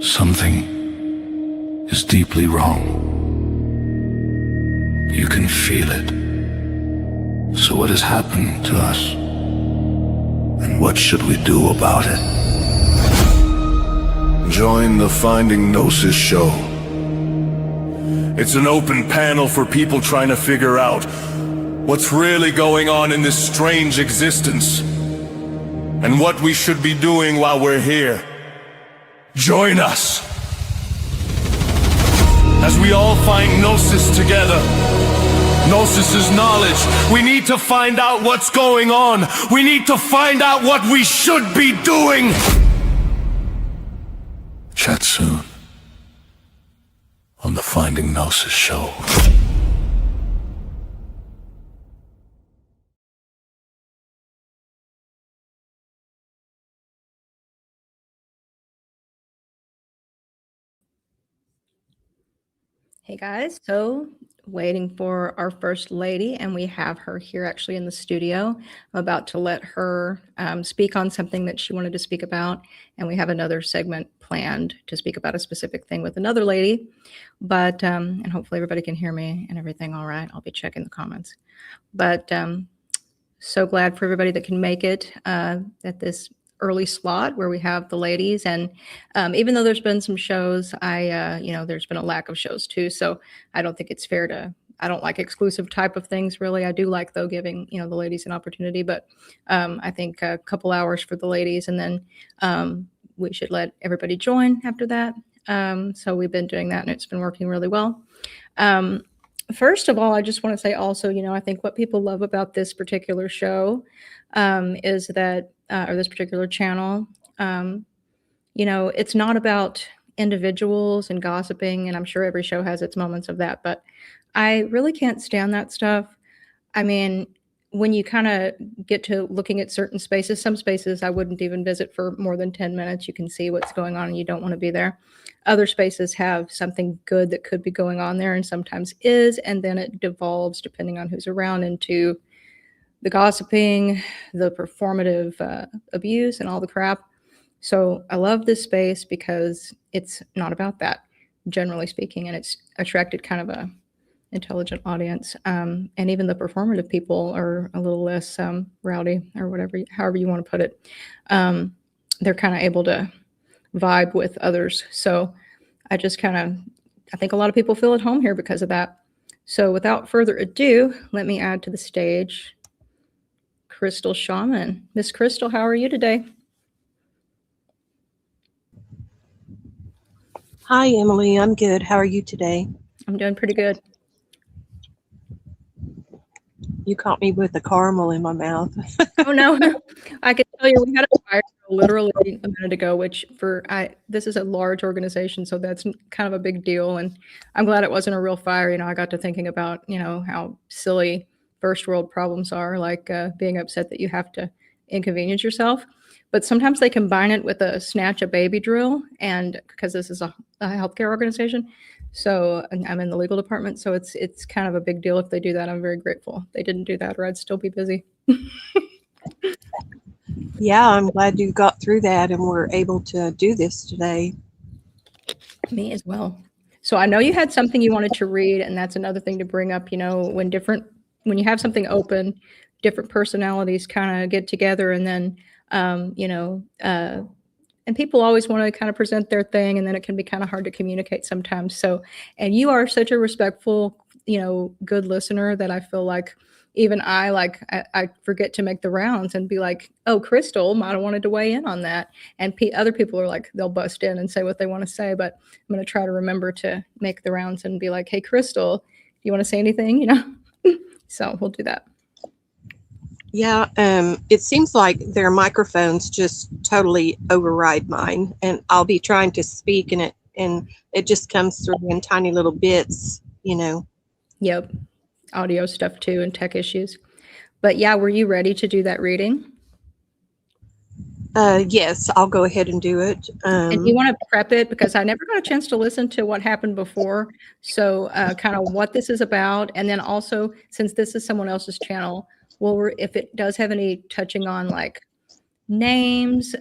Something is deeply wrong. You can feel it. So what has happened to us? And what should we do about it? Join the Finding Gnosis show. It's an open panel for people trying to figure out what's really going on in this strange existence and what we should be doing while we're here. Join us as we all find Gnosis together. Gnosis is knowledge. We need to find out what's going on. We need to find out what we should be doing. Chat soon on the Finding Gnosis show. Hey guys, so waiting for our first lady, and we have her here actually in the studio. I'm about to let her speak on something that she wanted to speak about, and we have another segment planned to speak about a specific thing with another lady. But and hopefully everybody can hear me and everything all right. I'll be checking the comments. But so glad for everybody that can make it at this early slot where we have the ladies. And even though there's been some shows, there's been a lack of shows too. So I don't think it's fair I don't like exclusive type of things really. I do like though giving, the ladies an opportunity, but I think a couple hours for the ladies, and then we should let everybody join after that. So we've been doing that and it's been working really well. First of all, I just want to say also, I think what people love about this particular show is that, or this particular channel, it's not about individuals and gossiping, and I'm sure every show has its moments of that, but I really can't stand that stuff. I mean, when you kind of get to looking at certain spaces, some spaces I wouldn't even visit for more than 10 minutes. You can see what's going on and you don't want to be there. Other spaces have something good that could be going on there and sometimes is, and then it devolves, depending on who's around, into the gossiping, the performative abuse, and all the crap. So I love this space because it's not about that, generally speaking, and it's attracted kind of a intelligent audience. And even the performative people are a little less rowdy, or however you want to put it. They're kind of able to vibe with others. So I think a lot of people feel at home here because of that. So without further ado, let me add to the stage Crystal Shaman. Miss Crystal, how are you today? Hi, Emily. I'm good. How are you today? I'm doing pretty good. You caught me with the caramel in my mouth. Oh no, I can tell you we had a fire literally a minute ago, which this is a large organization, so that's kind of a big deal. And I'm glad it wasn't a real fire. I got to thinking about, how silly first world problems are, like being upset that you have to inconvenience yourself. But sometimes they combine it with a snatch a baby drill, and because this is a healthcare organization, so I'm in the legal department, so it's kind of a big deal if they do that. I'm very grateful they didn't do that, or I'd still be busy. Yeah, I'm glad you got through that and were able to do this today. Me as well. So I know you had something you wanted to read, and that's another thing to bring up, when you have something open, different personalities kind of get together, and then, and people always want to kind of present their thing, and then it can be kind of hard to communicate sometimes. So, and you are such a respectful, good listener that I feel like even I forget to make the rounds and be like, oh, Crystal might have wanted to weigh in on that. And other people are like, they'll bust in and say what they want to say, but I'm going to try to remember to make the rounds and be like, hey, Crystal, do you want to say anything? So we'll do that. Yeah, it seems like their microphones just totally override mine, and I'll be trying to speak and it just comes through in tiny little bits, Yep. Audio stuff too, and tech issues. But yeah, were you ready to do that reading? Yes, I'll go ahead and do it. And you want to prep it, because I never got a chance to listen to what happened before. So kind of what this is about. And then also, since this is someone else's channel, if it does have any touching on like names,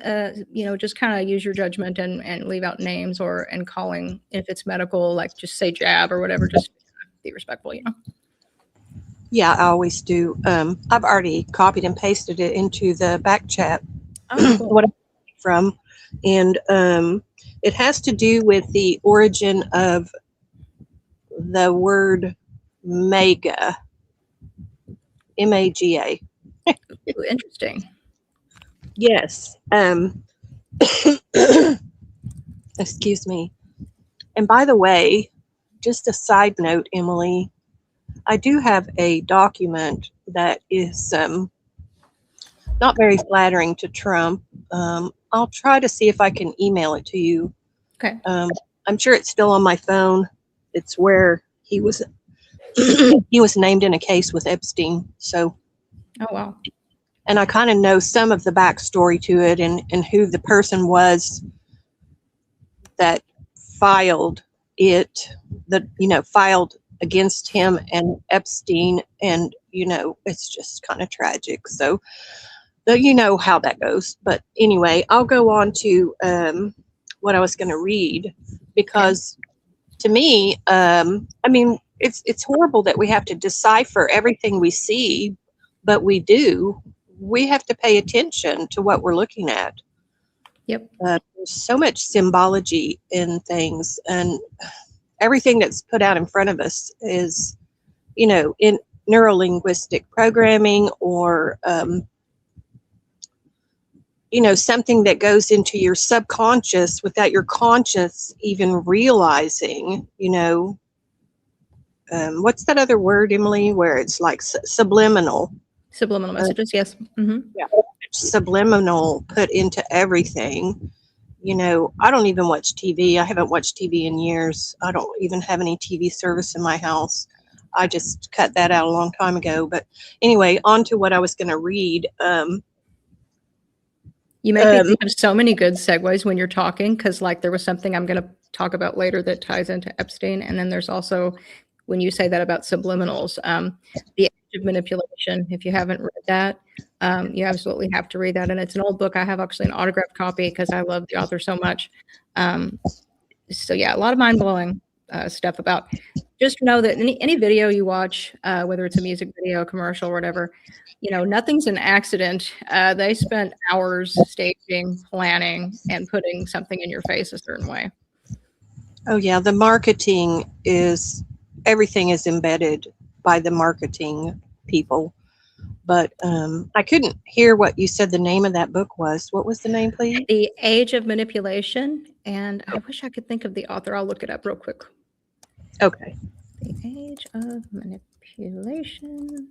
just kind of use your judgment and leave out names and calling, if it's medical, like just say jab or whatever, just be respectful, Yeah, I always do. I've already copied and pasted it into the back chat. Oh, cool. What I'm from, and it has to do with the origin of the word mega, M-A-G-A. Ooh, interesting. Yes. Excuse me. And by the way, just a side note, Emily, I do have a document that is not very flattering to Trump. I'll try to see if I can email it to you. Okay. I'm sure it's still on my phone. It's where he was he was named in a case with Epstein. So, Oh, wow. and I kind of know some of the backstory to it and who the person was that filed it, filed against him and Epstein. And, it's just kind of tragic. So, you know how that goes. But anyway, I'll go on to what I was going to read, because to me, it's horrible that we have to decipher everything we see, but we do. We have to pay attention to what we're looking at. Yep. There's so much symbology in things, and everything that's put out in front of us is, in neurolinguistic programming or something that goes into your subconscious without your conscious even realizing, what's that other word, Emily, where it's like subliminal? Subliminal messages, yes. Mm-hmm. Yeah. Subliminal put into everything. I don't even watch TV. I haven't watched TV in years. I don't even have any TV service in my house. I just cut that out a long time ago. But anyway, on to what I was going to read. You make me think of so many good segues when you're talking, because there was something I'm going to talk about later that ties into Epstein. And then there's also, when you say that about subliminals, the Age of Manipulation. If you haven't read that, you absolutely have to read that. And it's an old book. I have actually an autographed copy because I love the author so much. So yeah, a lot of mind-blowing stuff about. Just know that any video you watch, whether it's a music video, commercial, or whatever, nothing's an accident. They spent hours staging, planning, and putting something in your face a certain way. Oh yeah, the marketing is, everything is embedded by the marketing people. But I couldn't hear what you said the name of that book was. What was the name, please? The Age of Manipulation. And I wish I could think of the author. I'll look it up real quick. Okay. The Age of Manipulation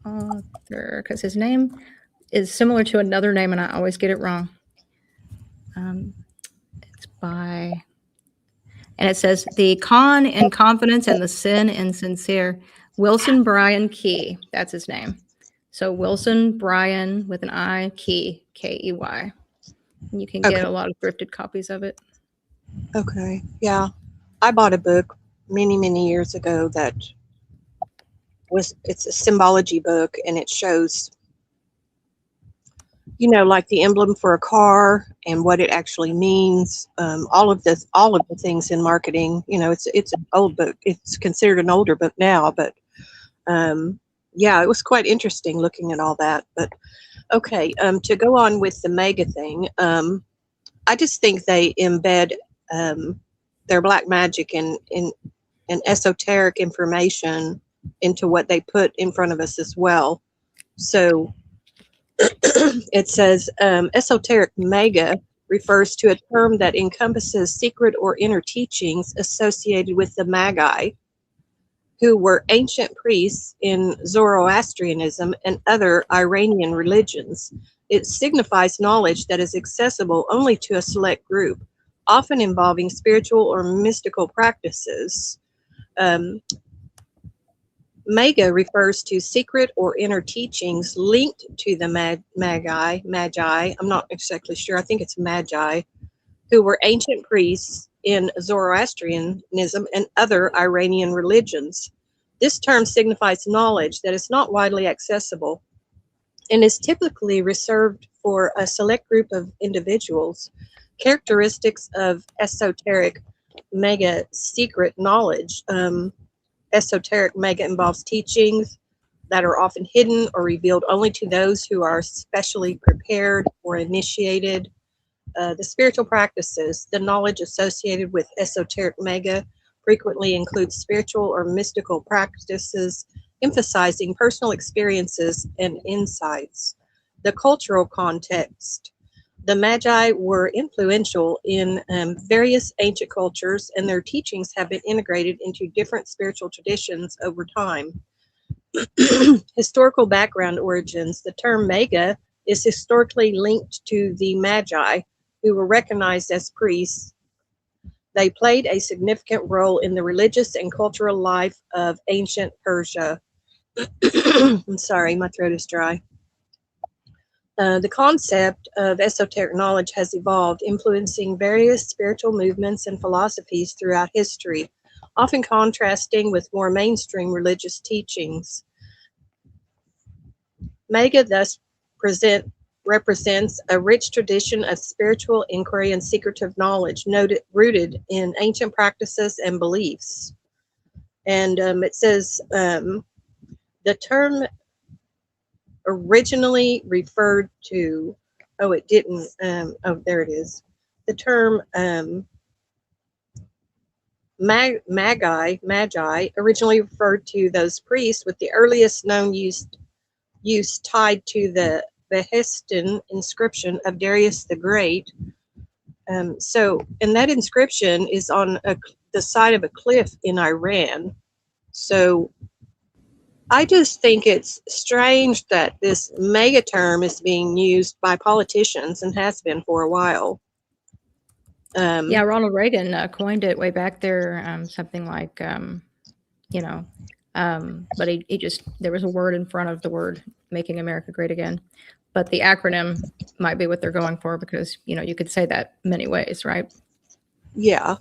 author, because his name is similar to another name and I always get it wrong. It's by, and it says The Con in Confidence and the Sin in Sincere, Wilson Bryan Key. That's his name. So Wilson Bryan with an I, Key, K-E-Y. And you can get a lot of thrifted copies of it. Okay. Yeah. I bought a book many, many years ago that it's a symbology book, and it shows, like the emblem for a car and what it actually means. All of the things in marketing, it's an old book. It's considered an older book now, but yeah, it was quite interesting looking at all that. But okay, to go on with the mega thing, I just think they embed their black magic and esoteric information into what they put in front of us as well. So it says esoteric mega refers to a term that encompasses secret or inner teachings associated with the magi, who were ancient priests in Zoroastrianism and other Iranian religions. It signifies knowledge that is accessible only to a select group, often involving spiritual or mystical practices. Mega refers to secret or inner teachings linked to the magi. I'm not exactly sure. I think it's magi, who were ancient priests in Zoroastrianism and other Iranian religions. This term signifies knowledge that is not widely accessible and is typically reserved for a select group of individuals. Characteristics of esoteric mega secret knowledge. Esoteric mega involves teachings that are often hidden or revealed only to those who are specially prepared or initiated. The spiritual practices, the knowledge associated with esoteric mega frequently includes spiritual or mystical practices emphasizing personal experiences and insights. The cultural context. The Magi were influential in various ancient cultures, and their teachings have been integrated into different spiritual traditions over time. Historical background origins. The term Magi is historically linked to the Magi, who were recognized as priests. They played a significant role in the religious and cultural life of ancient Persia. I'm sorry, my throat is dry. The concept of esoteric knowledge has evolved, influencing various spiritual movements and philosophies throughout history, often contrasting with more mainstream religious teachings. Mega thus represents a rich tradition of spiritual inquiry and secretive knowledge rooted in ancient practices and beliefs. And it says the term originally referred to, oh, it didn't, oh, there it is. The term magi originally referred to those priests, with the earliest known use tied to the Behistun inscription of Darius the Great. And that inscription is on the side of a cliff in Iran. So I just think it's strange that this mega term is being used by politicians and has been for a while. Yeah, Ronald Reagan coined it way back there, something like, but he just, there was a word in front of the word making America great again. But the acronym might be what they're going for, because, you could say that many ways, right? Yeah.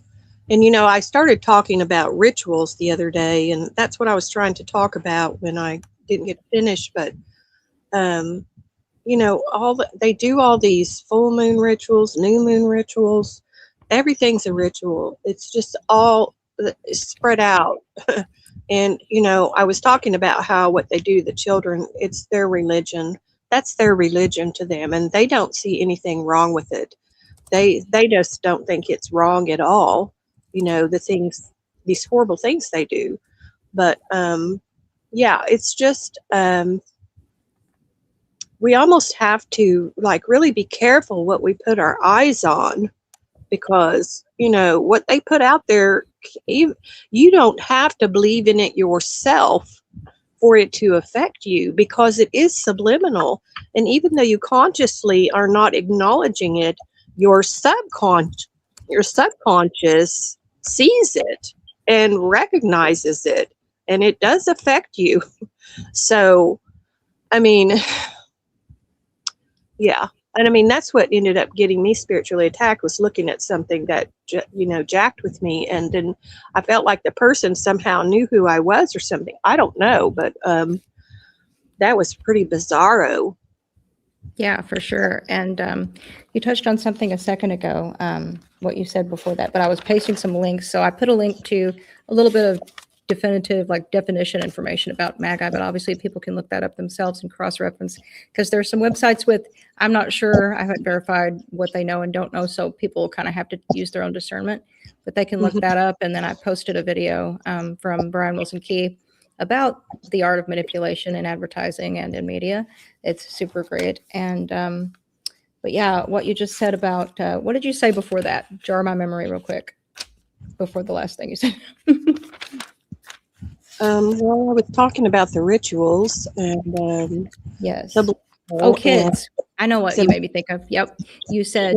And, I started talking about rituals the other day, and that's what I was trying to talk about when I didn't get finished. But, they do all these full moon rituals, new moon rituals. Everything's a ritual. It's just all spread out. And, I was talking about how what they do to the children, it's their religion. That's their religion to them, and they don't see anything wrong with it. They just don't think it's wrong at all. These horrible things they do. But yeah, it's just we almost have to really be careful what we put our eyes on, because what they put out there, you don't have to believe in it yourself for it to affect you, because it is subliminal. And even though you consciously are not acknowledging it, your subconscious sees it and recognizes it, and it does affect you. So, yeah. And that's what ended up getting me spiritually attacked, was looking at something that, jacked with me. And then I felt like the person somehow knew who I was or something. I don't know, but that was pretty bizarro. Yeah, for sure. And you touched on something a second ago, what you said before that, but I was pasting some links. So I put a link to a little bit of definitive, definition information about Magi, but obviously people can look that up themselves and cross-reference, because there's some websites with, I'm not sure, I haven't verified what they know and don't know, so people kind of have to use their own discernment, but they can look that up. And then I posted a video from Brian Wilson Key about the art of manipulation in advertising and in media. It's super great. And but yeah, what you just said about what did you say before that? Jar my memory real quick before the last thing you said. Well, I was talking about the rituals and yes. Oh, kids. I know what you made me think of. Yep. You said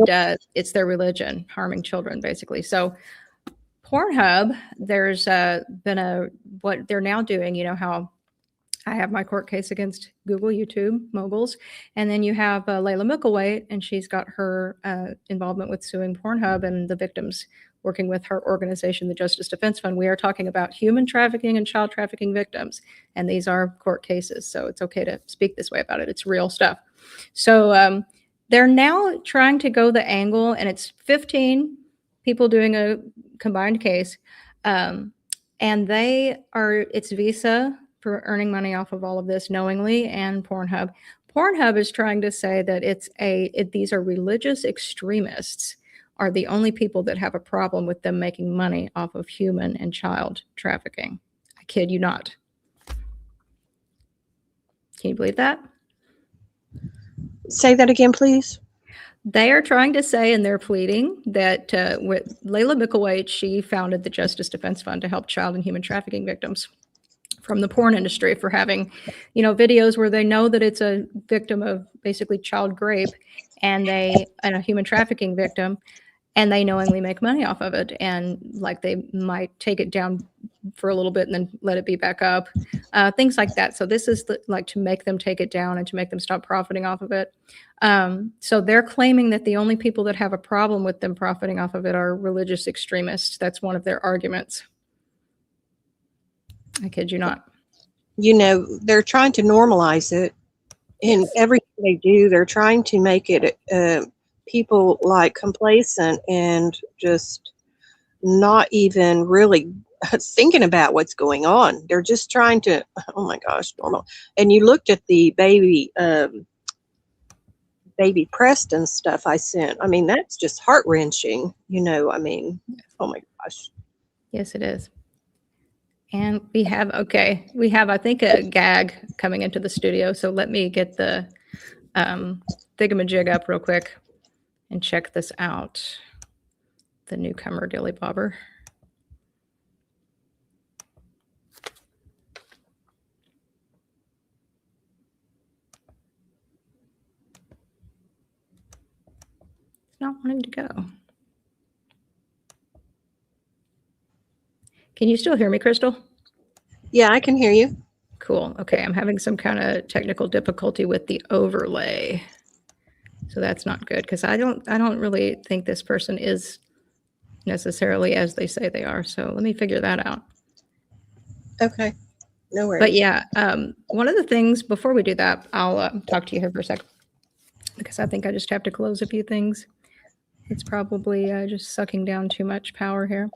it's their religion, harming children, basically. So Pornhub, there's been what they're now doing, how I have my court case against Google, YouTube, moguls. And then you have Layla Micklethwait, and she's got her involvement with suing Pornhub and the victims working with her organization, the Justice Defense Fund. We are talking about human trafficking and child trafficking victims, and these are court cases. So it's okay to speak this way about it. It's real stuff. So they're now trying to go the angle, and it's 15 people doing a combined case. And it's Visa for earning money off of all of this knowingly, and Pornhub. Pornhub is trying to say that these are religious extremists are the only people that have a problem with them making money off of human and child trafficking. I kid you not. Can you believe that? Say that again, please. They are trying to say, and they're pleading, that with Layla Micklethwait, she founded the Justice Defense Fund to help child and human trafficking victims from the porn industry for having, videos where they know that it's a victim of basically child rape and a human trafficking victim, and they knowingly make money off of it. And like they might take it down for a little bit and then let it be back up, things like that. So this is like to make them take it down and to make them stop profiting off of it. So they're claiming that the only people that have a problem with them profiting off of it are religious extremists. That's one of their arguments. I kid you not. They're trying to normalize it, and everything they do, they're trying to make it people like complacent and just not even really thinking about what's going on. They're just trying to, oh my gosh, normal. And you looked at the baby Preston stuff I sent. I mean, that's just heart-wrenching, oh my gosh. Yes, it is. And we have, I think, a gag coming into the studio. So let me get the thingamajig up real quick and check this out. The newcomer Dilly Bobber. It's not wanting to go. Can you still hear me, Crystal? Yeah, I can hear you. Cool. Okay, I'm having some kind of technical difficulty with the overlay. So that's not good because I don't really think this person is necessarily as they say they are. So let me figure that out. Okay, no worries. But yeah, one of the things before we do that, I'll talk to you here for a sec because I think I just have to close a few things. It's probably just sucking down too much power here.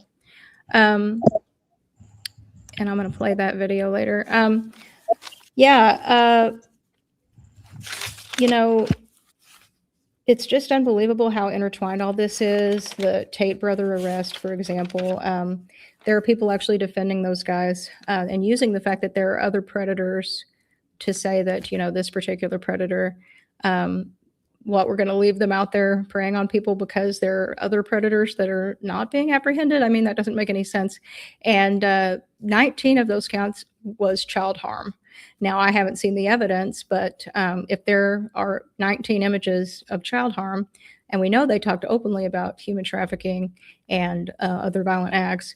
And I'm going to play that video later. It's just unbelievable how intertwined all this is. The Tate brother arrest, for example. There are people actually defending those guys and using the fact that there are other predators to say that, this particular predator, we're going to leave them out there preying on people because there are other predators that are not being apprehended. I mean, that doesn't make any sense. And 19 of those counts was child harm. Now, I haven't seen the evidence, but if there are 19 images of child harm, and we know they talked openly about human trafficking and other violent acts,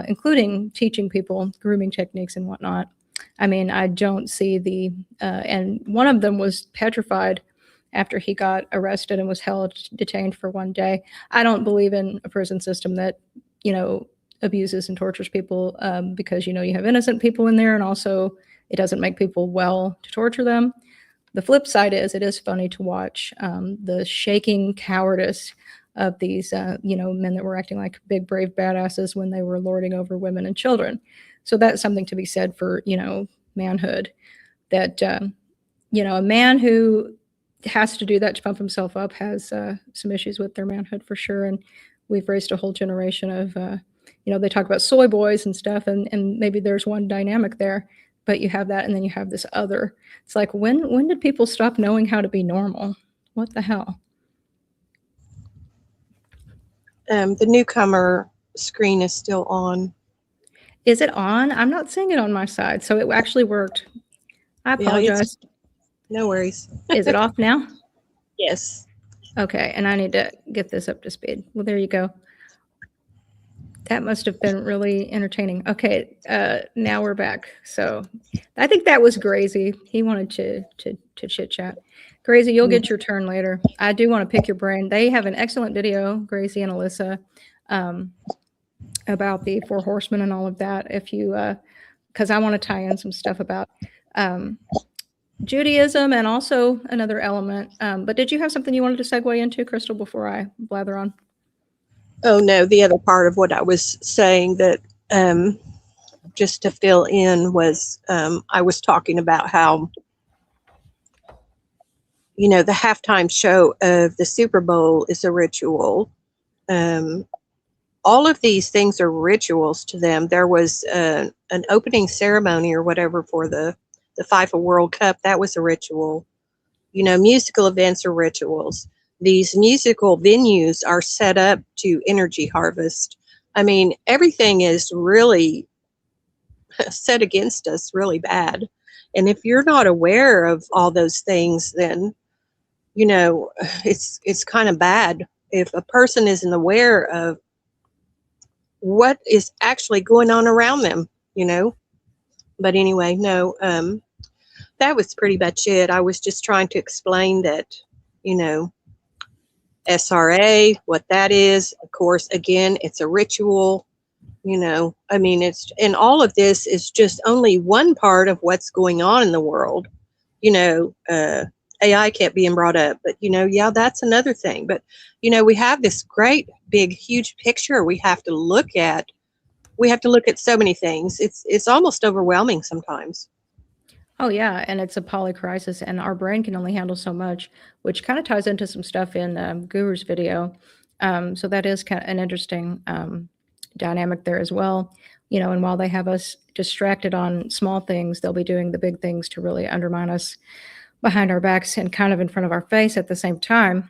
including teaching people grooming techniques and whatnot. I mean, I don't see and one of them was petrified after he got arrested and was detained for 1 day. I don't believe in a prison system that, abuses and tortures people because, you have innocent people in there, and also it doesn't make people well to torture them. The flip side is it is funny to watch the shaking cowardice of these, men that were acting like big, brave badasses when they were lording over women and children. So that's something to be said for, manhood, that, a man who has to do that to pump himself up has some issues with their manhood for sure. And we've raised a whole generation of, they talk about soy boys and stuff, and maybe there's one dynamic there, but you have that, and then you have this other. It's like, when did people stop knowing how to be normal? What the hell? The newcomer screen is still on. Is it on? I'm not seeing it on my side, so it actually worked. I apologize. No worries. Is it off now? Yes. Okay, and I need to get this up to speed. Well, there you go. That must have been really entertaining. Okay, now we're back. So I think that was Gracie. He wanted to chit chat. Gracie, you'll get your turn later. I do want to pick your brain. They have an excellent video, Gracie and Alyssa, about the Four Horsemen and all of that. If you, because I want to tie in some stuff about Judaism and also another element. But did you have something you wanted to segue into, Crystal, before I blather on? Oh, no, the other part of what I was saying that just to fill in was I was talking about how, you know, the halftime show of the Super Bowl is a ritual. All of these things are rituals to them. There was an opening ceremony or whatever for the FIFA World Cup. That was a ritual. You know, musical events are rituals. These musical venues are set up to energy harvest. I mean, everything is really set against us really bad. And if you're not aware of all those things, then, you know, it's kind of bad. If a person isn't aware of what is actually going on around them, you know. But anyway, no, that was pretty much it. I was just trying to explain that, you know, SRA, what that is. Of course, again, it's a ritual, you know. I mean, it's, and all of this is just only one part of what's going on in the world. You know, AI kept being brought up, but, you know, yeah, that's another thing. But, you know, we have this great, big, huge picture we have to look at. We have to look at so many things. It's almost overwhelming sometimes. Oh yeah, and it's a polycrisis, and our brain can only handle so much, which kind of ties into some stuff in Guru's video. So that is kind of an interesting dynamic there as well. You know, and while they have us distracted on small things, they'll be doing the big things to really undermine us behind our backs and kind of in front of our face at the same time.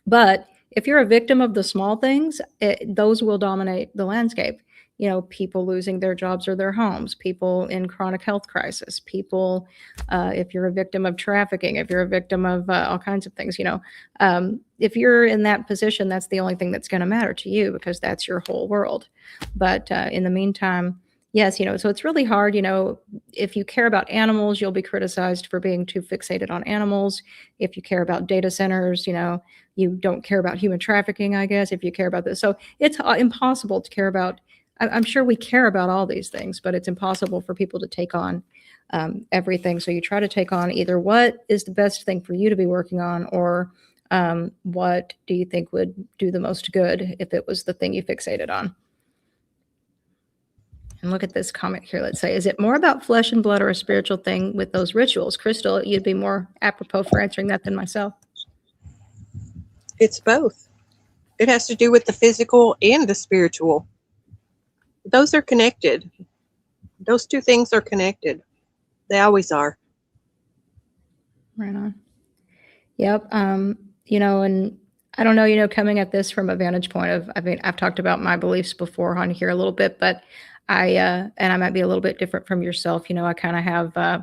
But if you're a victim of the small things, those will dominate the landscape. You know, people losing their jobs or their homes, people in chronic health crisis, people, if you're a victim of trafficking, if you're a victim of all kinds of things, you know, if you're in that position, that's the only thing that's going to matter to you because that's your whole world. But in the meantime, yes, you know, so it's really hard, you know, if you care about animals, you'll be criticized for being too fixated on animals. If you care about data centers, you know, you don't care about human trafficking, I guess, if you care about this. So it's impossible to care about. I'm sure we care about all these things, but it's impossible for people to take on everything. So you try to take on either what is the best thing for you to be working on, or what do you think would do the most good if it was the thing you fixated on. And look at this comment here. Let's say, is it more about flesh and blood or a spiritual thing with those rituals? Crystal, you'd be more apropos for answering that than myself. It's both. It has to do with the physical and the spiritual. Those are connected. Those two things are connected. They always are. Right on. Yep. You know, and I don't know, you know, coming at this from a vantage point of, I mean, I've talked about my beliefs before on here a little bit, but and I might be a little bit different from yourself. You know, I kind of have, I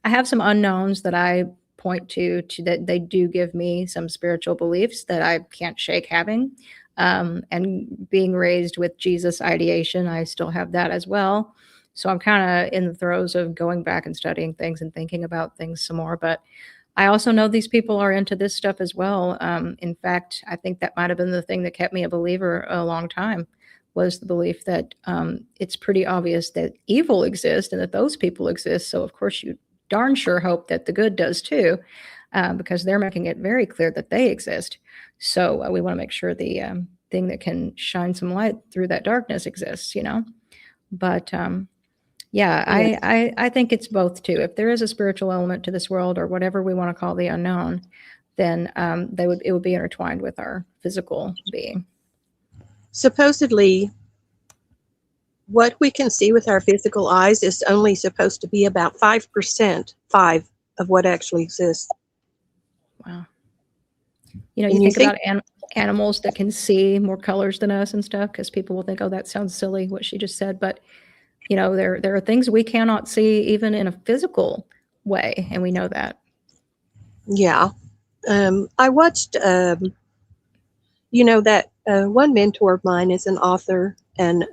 have some unknowns that I point to that they do give me some spiritual beliefs that I can't shake having. And being raised with Jesus ideation, I still have that as well. So I'm kind of in the throes of going back and studying things and thinking about things some more. But I also know these people are into this stuff as well. In fact, I think that might have been the thing that kept me a believer a long time, was the belief that it's pretty obvious that evil exists and that those people exist. So of course you darn sure hope that the good does too, because they're making it very clear that they exist. So we want to make sure the thing that can shine some light through that darkness exists, you know. But yeah, I think it's both too. If there is a spiritual element to this world, or whatever we want to call the unknown, then it would be intertwined with our physical being. Supposedly, what we can see with our physical eyes is only supposed to be about 5%, of what actually exists. Wow. You know, you think about animals that can see more colors than us and stuff, because people will think, oh, that sounds silly, what she just said. But, you know, there are things we cannot see even in a physical way, and we know that. Yeah. I watched, you know, that One mentor of mine is an author, and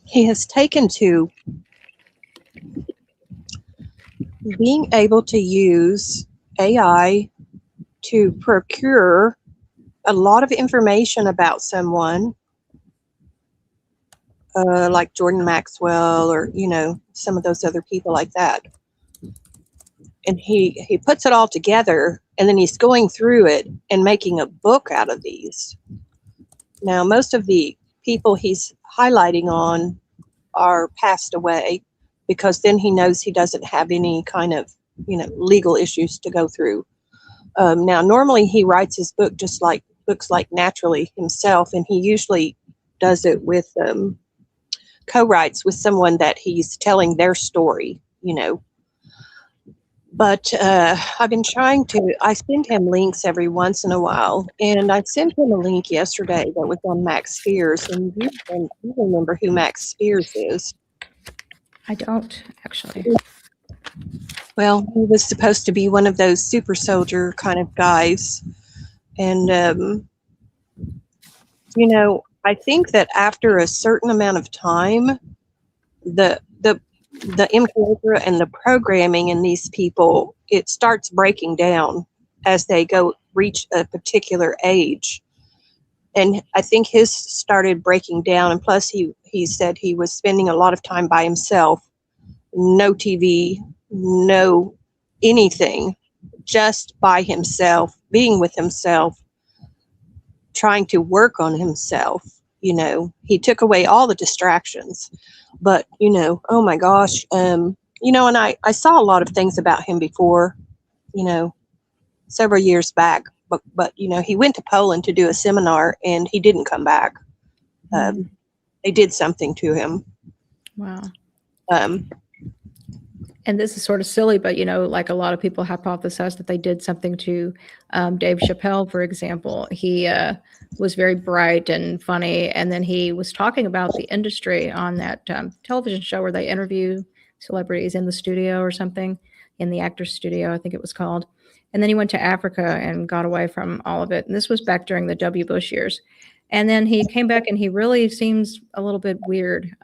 he has taken to being able to use AI to procure a lot of information about someone, like Jordan Maxwell, or some of those other people like that. And he puts it all together, and then he's going through it and making a book out of these. Now, most of the people he's highlighting on are passed away, because then he knows he doesn't have any kind of legal issues to go through. Now, normally he writes his books like naturally himself, and he usually does it with co-writes with someone that he's telling their story, But I've been I send him links every once in a while, and I sent him a link yesterday that was on Max Spears, and you remember who Max Spears is. I don't, actually. Well, he was supposed to be one of those super soldier kind of guys. And, I think that after a certain amount of time, the MKUltra and the programming in these people, it starts breaking down as they reach a particular age. And I think his started breaking down. And plus he said he was spending a lot of time by himself, no TV, no anything, just by himself, being with himself, trying to work on himself. He took away all the distractions. But, oh my gosh, and I saw a lot of things about him before, several years back. But he went to Poland to do a seminar, and he didn't come back. They did something to him. Wow. And this is sort of silly, but, like a lot of people hypothesize that they did something to Dave Chappelle, for example. He was very bright and funny, and then he was talking about the industry on that television show where they interview celebrities in the studio or something, in the actor's studio, I think it was called. And then he went to Africa and got away from all of it. And this was back during the W. Bush years. And then he came back, and he really seems a little bit weird.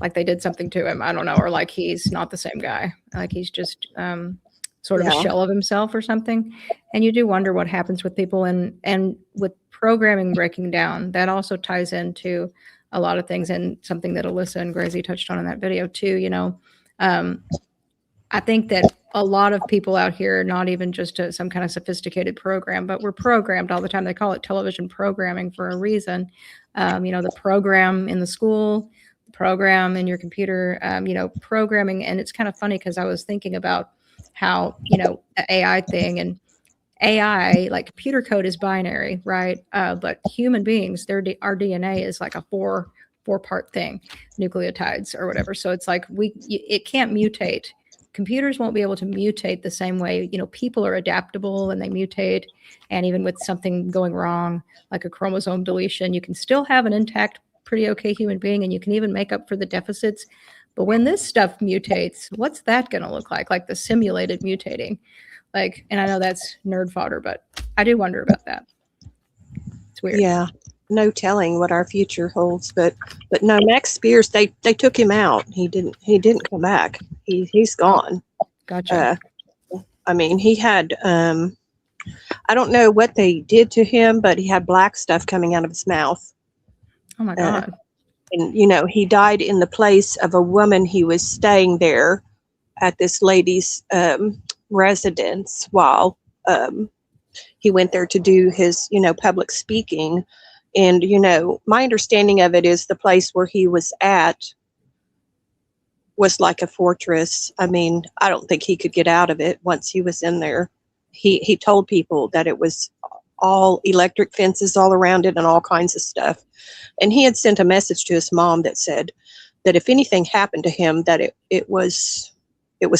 Like they did something to him, I don't know, or like he's not the same guy, like he's just sort of a shell of himself or something. And you do wonder what happens with people, and with programming breaking down, that also ties into a lot of things, and something that Alyssa and Gracie touched on in that video too. I think that a lot of people out here, not even just some kind of sophisticated program, but we're programmed all the time. They call it television programming for a reason. The program in the school, program in your computer, programming. And it's kind of funny, because I was thinking about how, the AI thing, and AI, like computer code is binary, right? But human beings, our DNA is like a four-part thing, nucleotides or whatever. So it's like it can't mutate. Computers won't be able to mutate the same way. People are adaptable and they mutate. And even with something going wrong, like a chromosome deletion, you can still have an intact, pretty okay human being, and you can even make up for the deficits. But when this stuff mutates, what's that going to look like the simulated mutating? And I know that's nerd fodder, but I do wonder about that. It's weird. Yeah, no telling what our future holds. But no, Max Spears, they took him out. He didn't come back. He's gone. Gotcha. He had I don't know what they did to him, but he had black stuff coming out of his mouth. Oh my God. And he died in the place of a woman. He was staying there at this lady's residence while he went there to do his public speaking. And my understanding of it is the place where he was at was like a fortress. I don't think he could get out of it once he was in there. He told people that it was all electric fences all around it and all kinds of stuff. And he had sent a message to his mom that said that if anything happened to him, that it was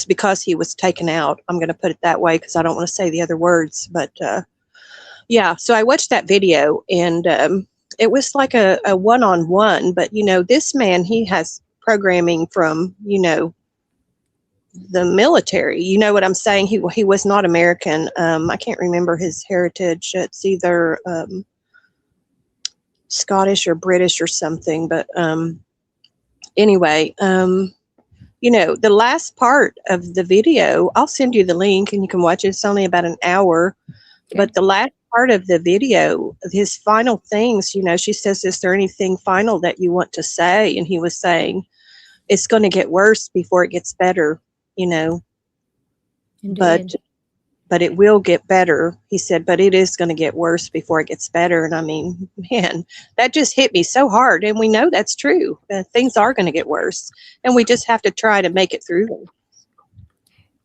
because he was taken out. I'm going to put it that way, because I don't want to say the other words. But so I watched that video, and it was like a one-on-one. But this man, he has programming from the military. You know what I'm saying? He was not American. I can't remember his heritage. It's either Scottish or British or something. But anyway, you know, the last part of the video, I'll send you the link and you can watch it. It's only about an hour. Okay. But the last part of the video, his final things, you know, she says, is there anything final that you want to say? And he was saying, it's going to get worse before it gets better, you know. Indeed. But it will get better. He said, but it is going to get worse before it gets better. And I mean, man, that just hit me so hard. And we know that's true. Things are going to get worse. And we just have to try to make it through them.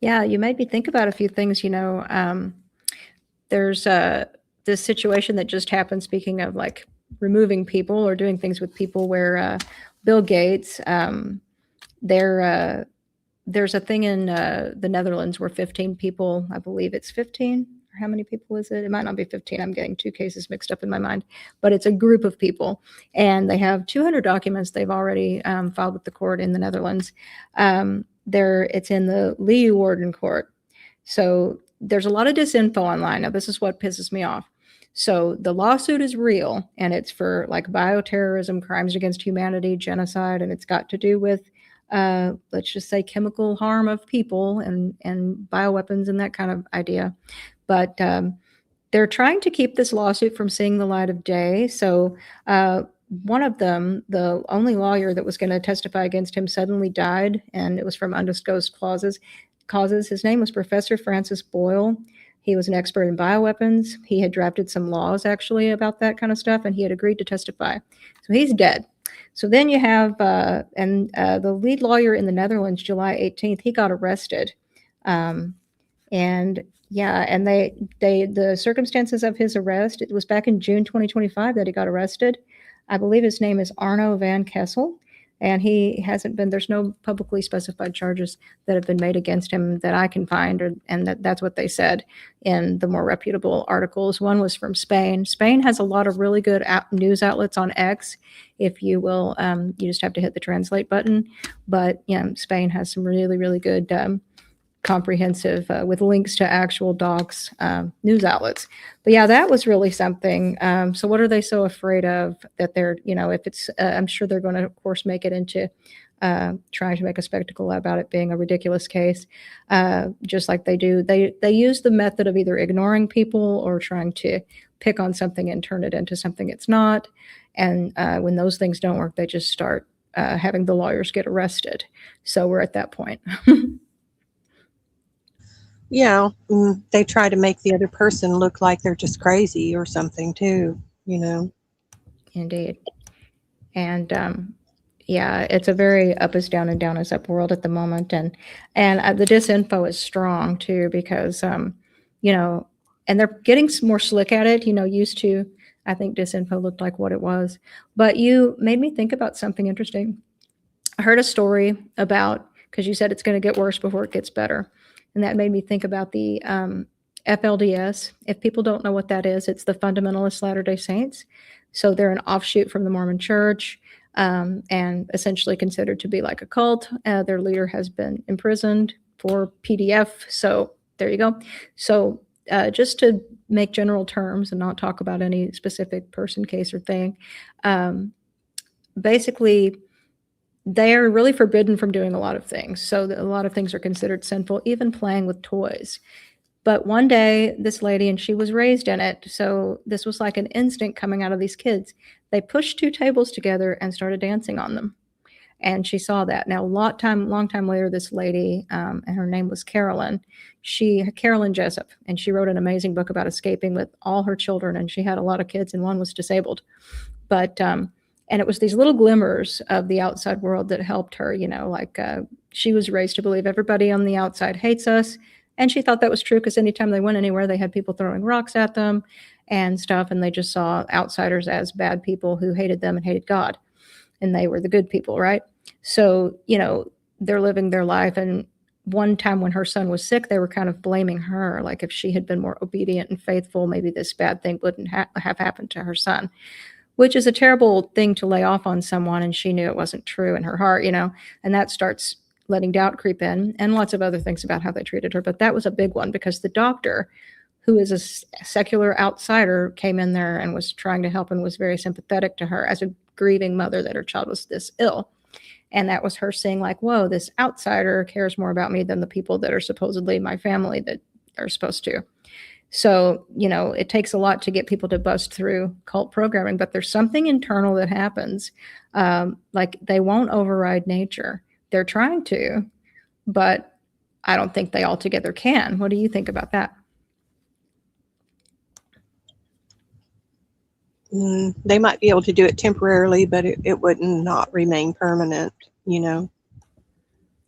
Yeah, you made me think about a few things, you know. There's this situation that just happened, speaking of like removing people or doing things with people, where Bill Gates, there's a thing in the Netherlands where 15 people, I believe it's 15, or how many people is it? It might not be 15. I'm getting two cases mixed up in my mind, but it's a group of people, and they have 200 documents they've already filed with the court in the Netherlands. It's in the Leeuwarden court. So there's a lot of disinfo online. Now, this is what pisses me off. So the lawsuit is real, and it's for like bioterrorism, crimes against humanity, genocide, and it's got to do with let's just say chemical harm of people and bioweapons and that kind of idea. But they're trying to keep this lawsuit from seeing the light of day. So one of them, the only lawyer that was going to testify against him, suddenly died, and it was from undisclosed causes. His name was Professor Francis Boyle. He was an expert in bioweapons. He had drafted some laws actually about that kind of stuff, and he had agreed to testify. So he's dead. So then you have, the lead lawyer in the Netherlands, July 18th, he got arrested. And the circumstances of his arrest, it was back in June 2025 that he got arrested. I believe his name is Arno van Kessel, and there's no publicly specified charges that have been made against him that I can find, and that's what they said in the more reputable articles. One was from Spain. Spain has a lot of really good news outlets on X, if you will. You just have to hit the translate button. But Spain has some really, really good comprehensive with links to actual docs news outlets. But yeah, that was really something. So what are they so afraid of that they're, if it's, I'm sure they're going to, of course, make it into trying to make a spectacle about it being a ridiculous case, just like they do. They use the method of either ignoring people or trying to pick on something and turn it into something it's not. And when those things don't work, they just start having the lawyers get arrested. So we're at that point. Yeah, they try to make the other person look like they're just crazy or something too, Indeed. And it's a very up is down and down is up world at the moment. And the disinfo is strong too, because, and they're getting more slick at it, used to, I think disinfo looked like what it was. But you made me think about something interesting. I heard a story about, because you said it's going to get worse before it gets better. And that made me think about the FLDS. If people don't know what that is, it's the Fundamentalist Latter-day Saints. So they're an offshoot from the Mormon Church, and essentially considered to be like a cult. Their leader has been imprisoned for PDF. So there you go. So just to make general terms and not talk about any specific person, case, or thing, basically, they are really forbidden from doing a lot of things. So a lot of things are considered sinful, even playing with toys. But one day, this lady, and she was raised in it, so this was like an instinct coming out of these kids. They pushed two tables together and started dancing on them. And she saw that. Now, long time later, this lady, and her name was Carolyn Jessup, and she wrote an amazing book about escaping with all her children, and she had a lot of kids, and one was disabled. But and it was these little glimmers of the outside world that helped her, she was raised to believe everybody on the outside hates us. And she thought that was true because anytime they went anywhere, they had people throwing rocks at them and stuff. And they just saw outsiders as bad people who hated them and hated God. And they were the good people, right? So, they're living their life. And one time when her son was sick, they were kind of blaming her. Like if she had been more obedient and faithful, maybe this bad thing wouldn't have happened to her son. Which is a terrible thing to lay off on someone, and she knew it wasn't true in her heart, and that starts letting doubt creep in, and lots of other things about how they treated her. But that was a big one because the doctor, who is a secular outsider, came in there and was trying to help and was very sympathetic to her as a grieving mother that her child was this ill. And that was her saying, like, whoa, this outsider cares more about me than the people that are supposedly my family that are supposed to. So, it takes a lot to get people to bust through cult programming, but there's something internal that happens. Like, they won't override nature. They're trying to, but I don't think they altogether can. What do you think about that? They might be able to do it temporarily, but it would not remain permanent,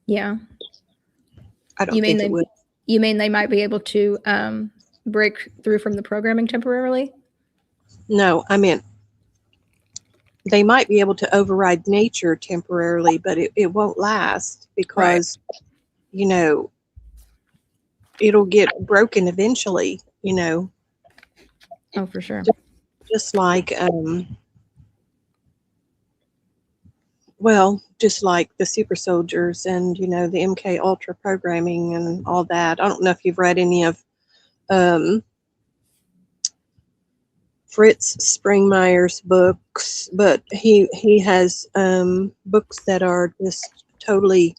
Yeah. I don't think it would. You mean they might be able to break through from the programming temporarily? No, I mean, they might be able to override nature temporarily, but it won't last because, it'll get broken eventually, Oh, for sure. Just like, just like the super soldiers and, the MK Ultra programming and all that. I don't know if you've read any of Fritz Springmeier's books, but he has books that are just totally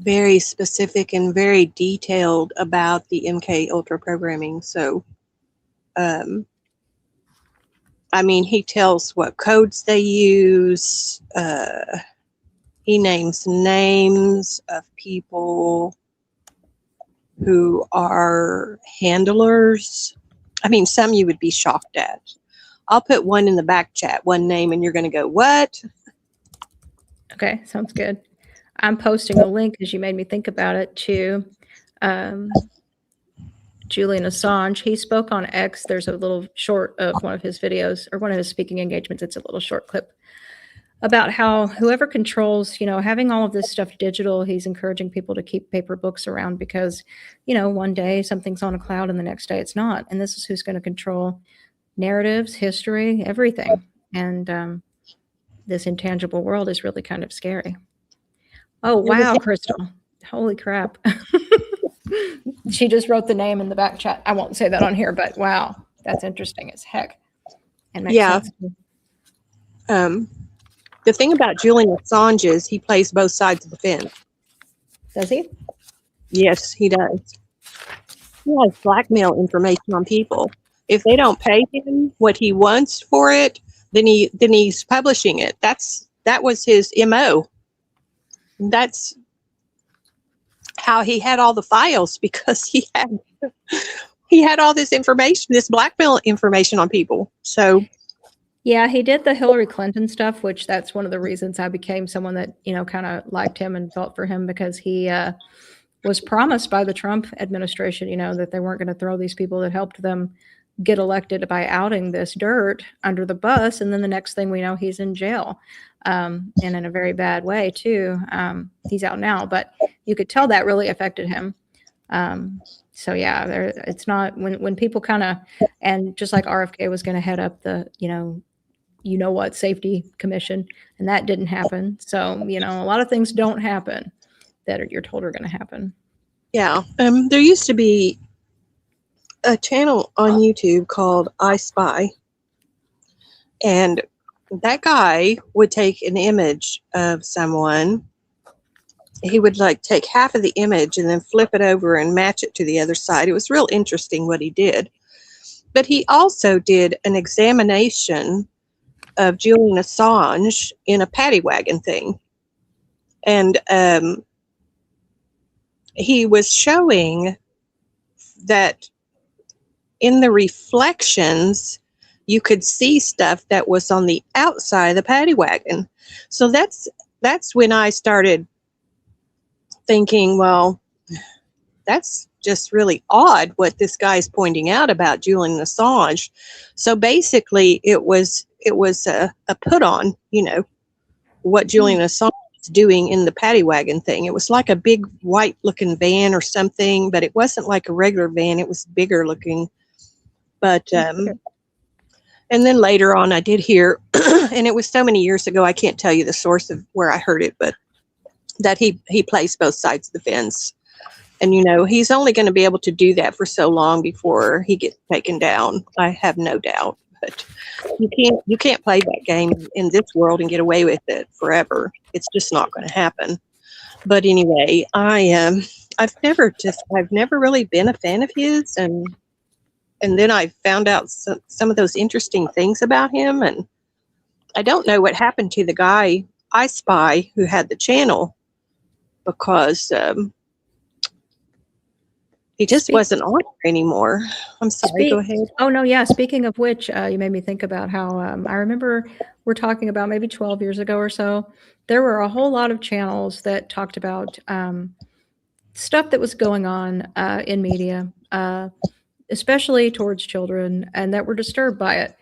very specific and very detailed about the MK Ultra programming. So, he tells what codes they use. He names names of people who are handlers. Some you would be shocked at. I'll put one in the back chat, one name, and you're going to go, what? Okay, sounds good. I'm posting a link, because you made me think about it, to Julian Assange. He spoke on X. There's a little short of one of his videos, or one of his speaking engagements. It's a little short clip about how whoever controls, having all of this stuff digital, he's encouraging people to keep paper books around because, one day something's on a cloud and the next day it's not. And this is who's going to control narratives, history, everything. And this intangible world is really kind of scary. Oh, wow, Crystal. Holy crap. She just wrote the name in the back chat. I won't say that on here, but wow, that's interesting as heck. And makes sense. The thing about Julian Assange is he plays both sides of the fence. Does he? Yes, he does. He has blackmail information on people. If they don't pay him what he wants for it, then he's publishing it. That was his MO. That's how he had all the files, because he had all this information, this blackmail information on people. So yeah, he did the Hillary Clinton stuff, which that's one of the reasons I became someone that, kind of liked him and felt for him, because he was promised by the Trump administration, that they weren't going to throw these people that helped them get elected by outing this dirt under the bus. And then the next thing we know, he's in jail, and in a very bad way too. He's out now, but you could tell that really affected him. So yeah, it's not when people kind of, and just like RFK was going to head up the, safety commission, and that didn't happen. So, a lot of things don't happen that you're told are going to happen. Yeah. There used to be a channel on YouTube called I Spy, and that guy would take an image of someone. He would take half of the image and then flip it over and match it to the other side. It was real interesting what he did. But he also did an examination of Julian Assange in a paddy wagon thing. And he was showing that in the reflections, you could see stuff that was on the outside of the paddy wagon. So that's when I started thinking, well, that's just really odd what this guy's pointing out about Julian Assange. So basically it was a put on, what Julian Assange was doing in the paddy wagon thing. It was like a big white looking van or something, but it wasn't like a regular van. It was bigger looking. But and then later on I did hear and it was so many years ago, I can't tell you the source of where I heard it, but that he plays both sides of the fence. And, you know, he's only going to be able to do that for so long before he gets taken down. I have no doubt. But you can't play that game in this world and get away with it forever. It's just not going to happen. But anyway, I've never really been a fan of his, and then I found out some of those interesting things about him, and I don't know what happened to the guy, I Spy, who had the channel, because he just wasn't on there anymore. I'm sorry, go ahead. Oh, no, yeah. Speaking of which, you made me think about how I remember we're talking about maybe 12 years ago or so, there were a whole lot of channels that talked about stuff that was going on in media, especially towards children, and that were disturbed by it.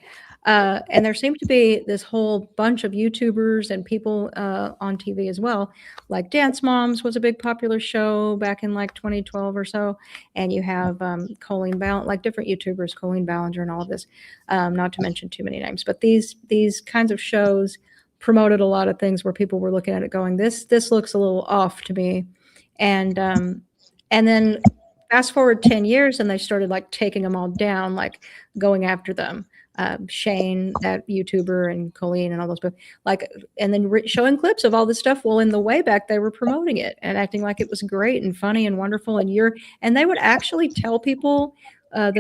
And there seemed to be this whole bunch of YouTubers and people on TV as well. Like Dance Moms was a big popular show back in like 2012 or so. And you have Colleen Ballinger, like different YouTubers, Colleen Ballinger and all of this, not to mention too many names. But these kinds of shows promoted a lot of things where people were looking at it going, this looks a little off to me. And then fast forward 10 years and they started like taking them all down, like going after them. Shane, that YouTuber, and Colleen and all those people, like, and then showing clips of all this stuff. Well, in the way back, they were promoting it and acting like it was great and funny and wonderful. And they would actually tell people that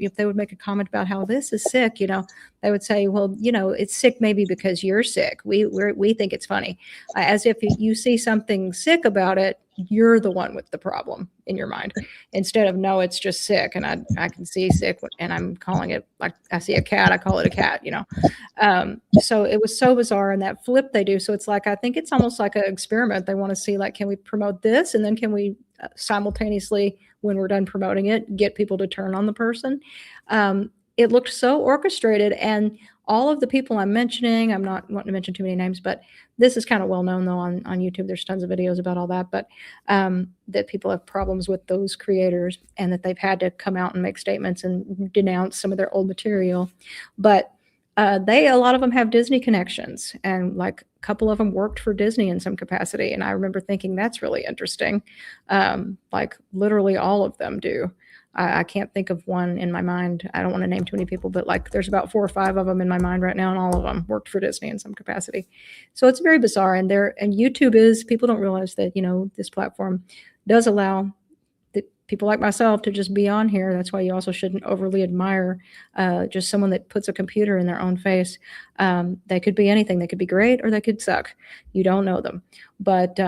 if they would make a comment about how this is sick, you know, they would say, well, you know, it's sick maybe because you're sick. We think it's funny, as if you see something sick about it, you're the one with the problem in your mind, instead of, no, it's just sick. And I can see sick and I'm calling it, like I see a cat, I call it a cat, you know? So it was so bizarre, and that flip they do. So it's like, I think it's almost like an experiment. They want to see, like, can we promote this? And then can we simultaneously, when we're done promoting it, get people to turn on the person? It looked so orchestrated, and all of the people I'm mentioning, I'm not wanting to mention too many names, but this is kind of well known though on YouTube. There's tons of videos about all that, but that people have problems with those creators and that they've had to come out and make statements and denounce some of their old material. But a lot of them have Disney connections, and like a couple of them worked for Disney in some capacity. And I remember thinking that's really interesting. Like literally all of them do. I can't think of one in my mind. I don't want to name too many people, but like there's about 4 or 5 of them in my mind right now, and all of them worked for Disney in some capacity. So it's very bizarre. And YouTube is, people don't realize that, you know, this platform does allow people like myself to just be on here. That's why you also shouldn't overly admire just someone that puts a computer in their own face. They could be anything. They could be great or they could suck. You don't know them, but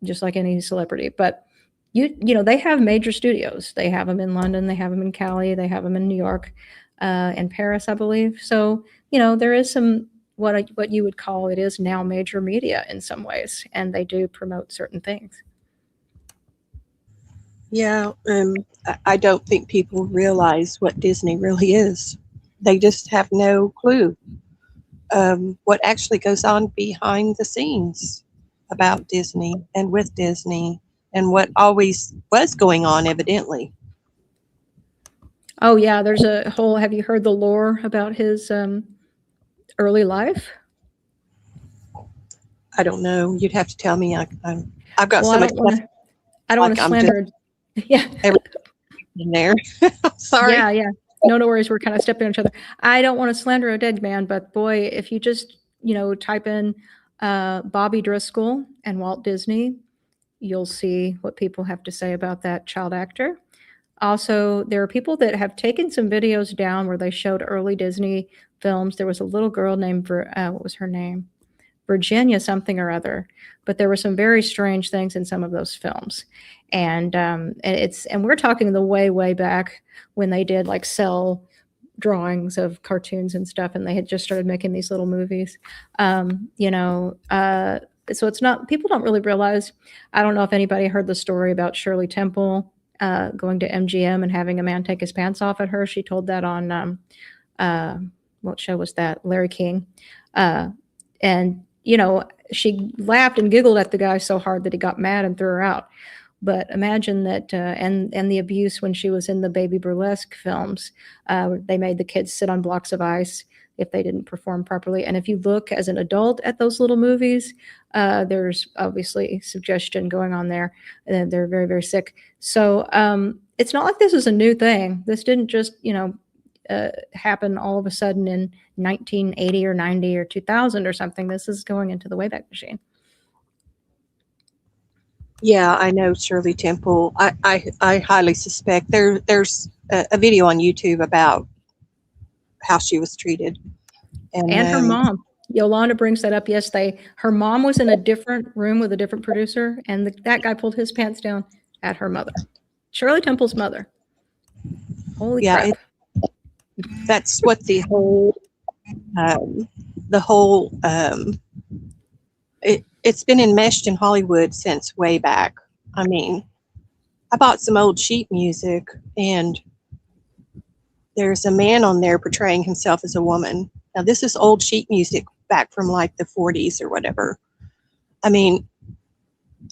just like any celebrity. But you know, they have major studios. They have them in London. They have them in Cali. They have them in New York and Paris, I believe. So, you know, there is some, what you would call, it is now major media in some ways, and they do promote certain things. Yeah, I don't think people realize what Disney really is. They just have no clue what actually goes on behind the scenes about Disney and with Disney, and what always was going on, evidently. Oh yeah, there's a whole, have you heard the lore about his early life? I don't know. You'd have to tell me. I've got Well, so much. I don't want to slander. Yeah. In there. Sorry. Yeah. No worries. We're kind of stepping on each other. I don't want to slander a dead man, but boy, if you just, you know, type in Bobby Driscoll and Walt Disney, you'll see what people have to say about that child actor. Also, there are people that have taken some videos down where they showed early Disney films. There was a little girl named, what was her name? Virginia something or other. But there were some very strange things in some of those films. And we're talking the way back when they did like cell drawings of cartoons and stuff, and they had just started making these little movies. You know, so it's not, people don't really realize. I don't know if anybody heard the story about Shirley Temple going to MGM and having a man take his pants off at her. She told that on what show was that? Larry King. And you know, she laughed and giggled at the guy so hard that he got mad and threw her out. But imagine that, and the abuse when she was in the Baby Burlesque films. They made the kids sit on blocks of ice if they didn't perform properly. And if you look as an adult at those little movies, there's obviously suggestion going on there, and they're very, very sick. So it's not like this is a new thing. This didn't just, happen all of a sudden in 1980 or 90 or 2000 or something. This is going into the Wayback Machine. Yeah, I know Shirley Temple. I highly suspect there's a video on YouTube about how she was treated. And her mom. Yolanda brings that up. Yes, her mom was in a different room with a different producer, and that guy pulled his pants down at her mother. Shirley Temple's mother. Holy crap. That's what it's been enmeshed in Hollywood since way back. I mean, I bought some old sheet music, and there's a man on there portraying himself as a woman. Now, this is old sheet music back from like the 40s or whatever. I mean,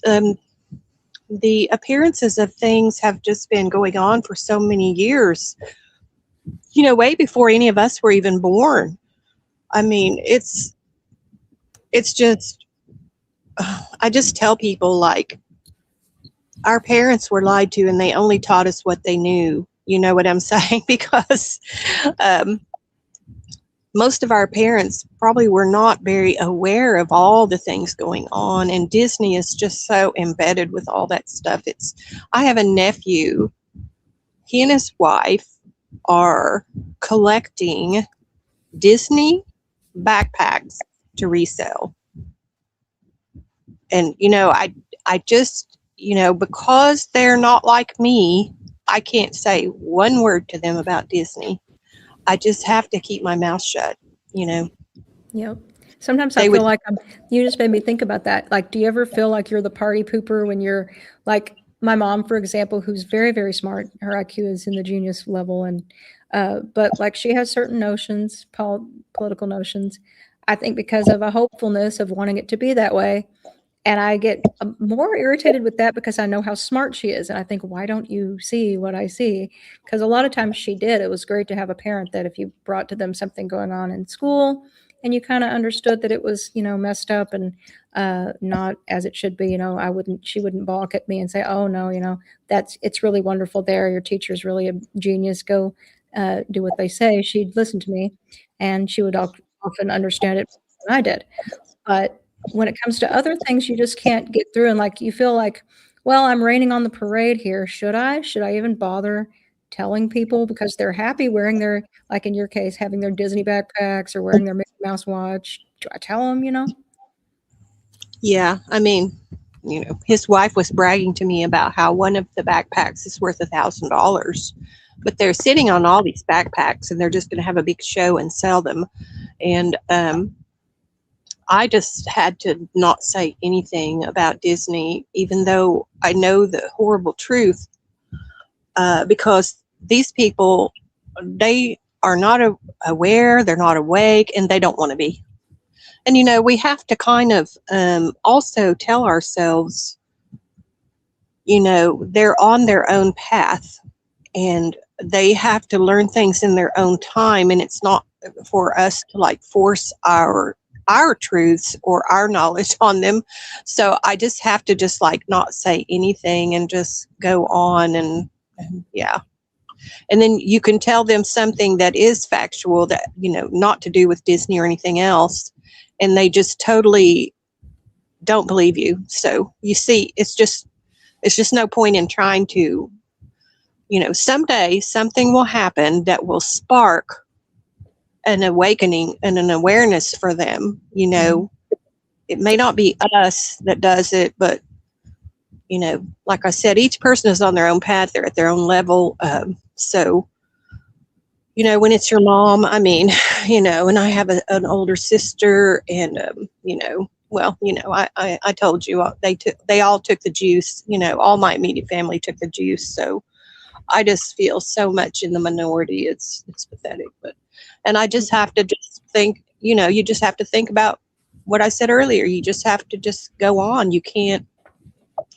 the appearances of things have just been going on for so many years, way before any of us were even born. I mean, it's just, I just tell people, like, our parents were lied to and they only taught us what they knew. You know what I'm saying? Because most of our parents probably were not very aware of all the things going on, and Disney is just so embedded with all that stuff. I have a nephew. He and his wife are collecting Disney backpacks to resell. And, I just, because they're not like me, I can't say one word to them about Disney. I just have to keep my mouth shut, Yep. Sometimes I feel like you just made me think about that. Like, do you ever feel like you're the party pooper when you're like my mom, for example, who's very, very smart. Her IQ is in the genius level. And, but like she has certain notions, political notions, I think because of a hopefulness of wanting it to be that way. And I get more irritated with that because I know how smart she is. And I think, why don't you see what I see? Because a lot of times she did. It was great to have a parent that if you brought to them something going on in school and you kind of understood that it was, messed up and not as it should be, she wouldn't balk at me and say, oh no, it's really wonderful there. Your teacher's really a genius. Go do what they say. She'd listen to me, and she would often understand it more than I did. But when it comes to other things, you just can't get through. And like, you feel like, well, I'm raining on the parade here. Should I even bother telling people because they're happy wearing their, like in your case, having their Disney backpacks or wearing their Mickey Mouse watch? Do I tell them, Yeah. I mean, his wife was bragging to me about how one of the backpacks is worth $1,000, but they're sitting on all these backpacks and they're just going to have a big show and sell them. And, I just had to not say anything about Disney, even though I know the horrible truth, because these people, they are not aware, they're not awake, and they don't want to be. And, we have to kind of also tell ourselves, they're on their own path and they have to learn things in their own time. And it's not for us to like force our truths or our knowledge on them. So I just have to just like not say anything and just go on and yeah. And then you can tell them something that is factual that, not to do with Disney or anything else. And they just totally don't believe you. So you see, it's just no point in trying to, someday something will happen that will spark an awakening and an awareness for them. It may not be us that does it, but like I said, each person is on their own path. They're at their own level. So when it's your mom, I mean, and I have an older sister, and I told you they all took the juice. All my immediate family took the juice. So I just feel so much in the minority. It's pathetic, and I just have to just think, you just have to think about what I said earlier. You just have to just go on. You can't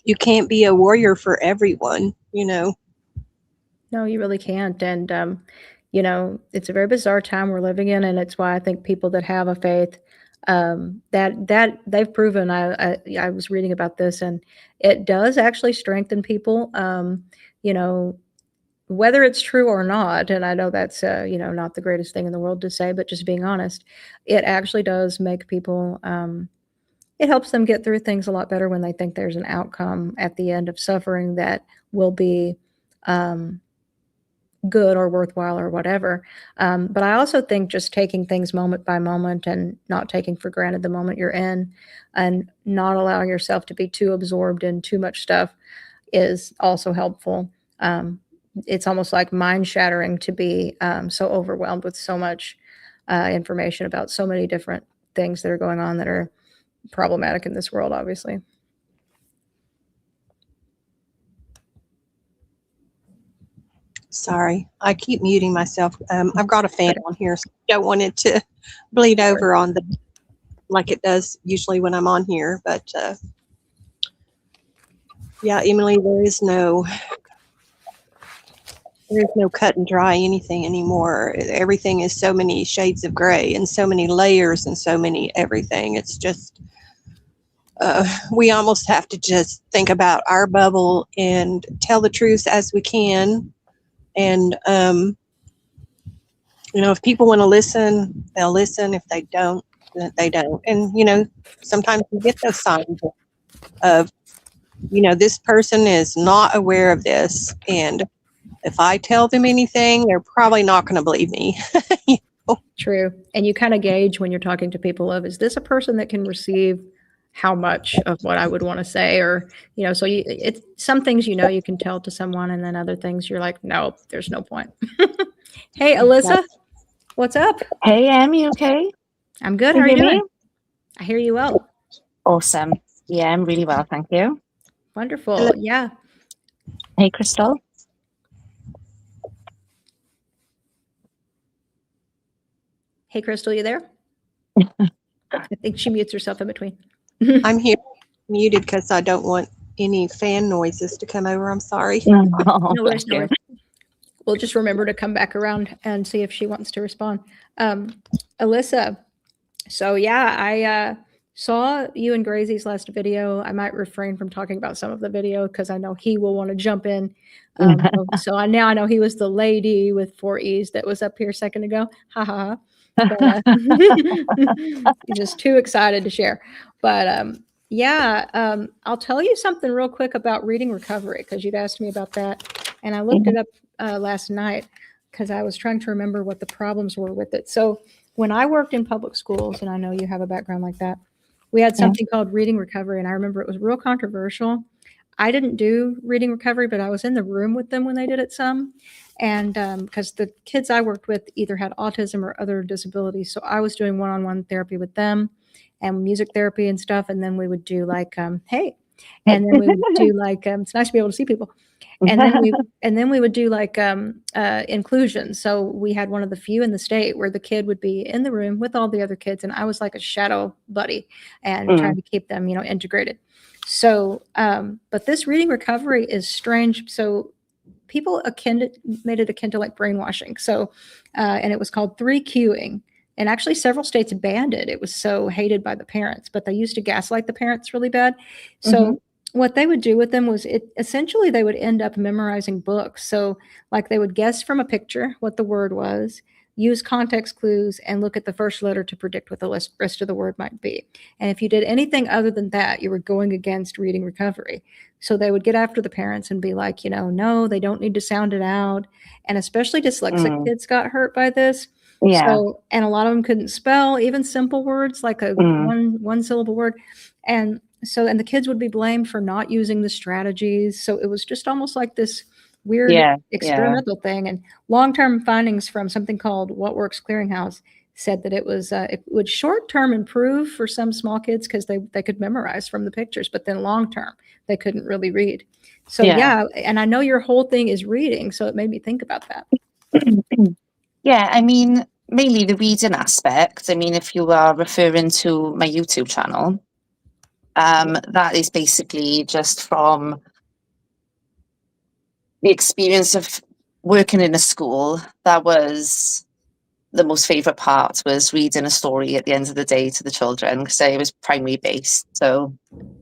you can't be a warrior for everyone, you know. No, you really can't. And, you know, it's a very bizarre time we're living in. And it's why I think people that have a faith, that they've proven, I was reading about this, and it does actually strengthen people, you know, whether it's true or not. And I know that's, you know, not the greatest thing in the world to say, but just being honest, it actually does make people, it helps them get through things a lot better when they think there's an outcome at the end of suffering that will be, um, good or worthwhile or whatever. But I also think just taking things moment by moment and not taking for granted the moment you're in, and not allowing yourself to be too absorbed in too much stuff is also helpful. It's almost like mind shattering to be, so overwhelmed with so much, information about so many different things that are going on that are problematic in this world, obviously. Sorry, I keep muting myself. I've got a fan on here, so I don't want it to bleed over on the, like it does usually when I'm on here. But yeah, Emily, there is no cut and dry anything anymore. Everything is so many shades of gray and so many layers and so many everything. It's just, we almost have to just think about our bubble and tell the truth as we can. And, you know, if people want to listen, they'll listen. If they don't, then they don't. And, you know, sometimes you get those signs of, you know, this person is not aware of this. And if I tell them anything, they're probably not going to believe me. True. And you kind of gauge when you're talking to people of, is this a person that can receive how much of what I would want to say? Or, you know, so it's some things, you know, you can tell to someone, and then other things you're like, no, there's no point. Hey, Alyssa, what's up? Hey, Em, you okay? I'm good. Can How are you hear me? doing? I hear you well. Awesome. Yeah, I'm really well, thank you. Wonderful. Hello. Yeah. Hey, Crystal. Hey, Crystal, you there? I think she mutes herself in between. I'm here muted because I don't want any fan noises to come over. I'm sorry. Oh, No worries, no worries. We'll just remember to come back around and see if she wants to respond. Alyssa, so yeah, I saw you and Grazy's last video. I might refrain from talking about some of the video because I know he will want to jump in. Now I know he was the lady with 4 E's that was up here a second ago. Ha ha ha. But, he's just too excited to share. But yeah, I'll tell you something real quick about reading recovery, because you'd asked me about that. And I looked it up last night because I was trying to remember what the problems were with it. So when I worked in public schools, and I know you have a background like that, we had something called reading recovery. And I remember it was real controversial. I didn't do reading recovery, but I was in the room with them when they did it some. And because the kids I worked with either had autism or other disabilities. So I was doing one-on-one therapy with them and music therapy and stuff. And then we would do like, hey, and then we would do like, it's nice to be able to see people. And then we would do like inclusion. So we had one of the few in the state where the kid would be in the room with all the other kids, and I was like a shadow buddy and trying to keep them, you know, integrated. So, but this reading recovery is strange. So people made it akin to like brainwashing. So, and it was called 3Qing. And actually several states banned it. It was so hated by the parents, but they used to gaslight the parents really bad. So what they would do with them was essentially they would end up memorizing books. So like they would guess from a picture what the word was, use context clues, and look at the first letter to predict what the rest of the word might be. And if you did anything other than that, you were going against reading recovery. So they would get after the parents and be like, you know, no, they don't need to sound it out. And especially dyslexic kids got hurt by this. Yeah. So, and a lot of them couldn't spell even simple words, like a one syllable word. And the kids would be blamed for not using the strategies. So it was just almost like this weird experimental thing. And long-term findings from something called What Works Clearinghouse said that it would short-term improve for some small kids because they could memorize from the pictures, but then long-term they couldn't really read. So yeah, and I know your whole thing is reading, so it made me think about that. Yeah, I mean, mainly the reading aspect. I mean, if you are referring to my YouTube channel, That is basically just from the experience of working in a school. That was the most favourite part, was reading a story at the end of the day to the children, because it was primary based. So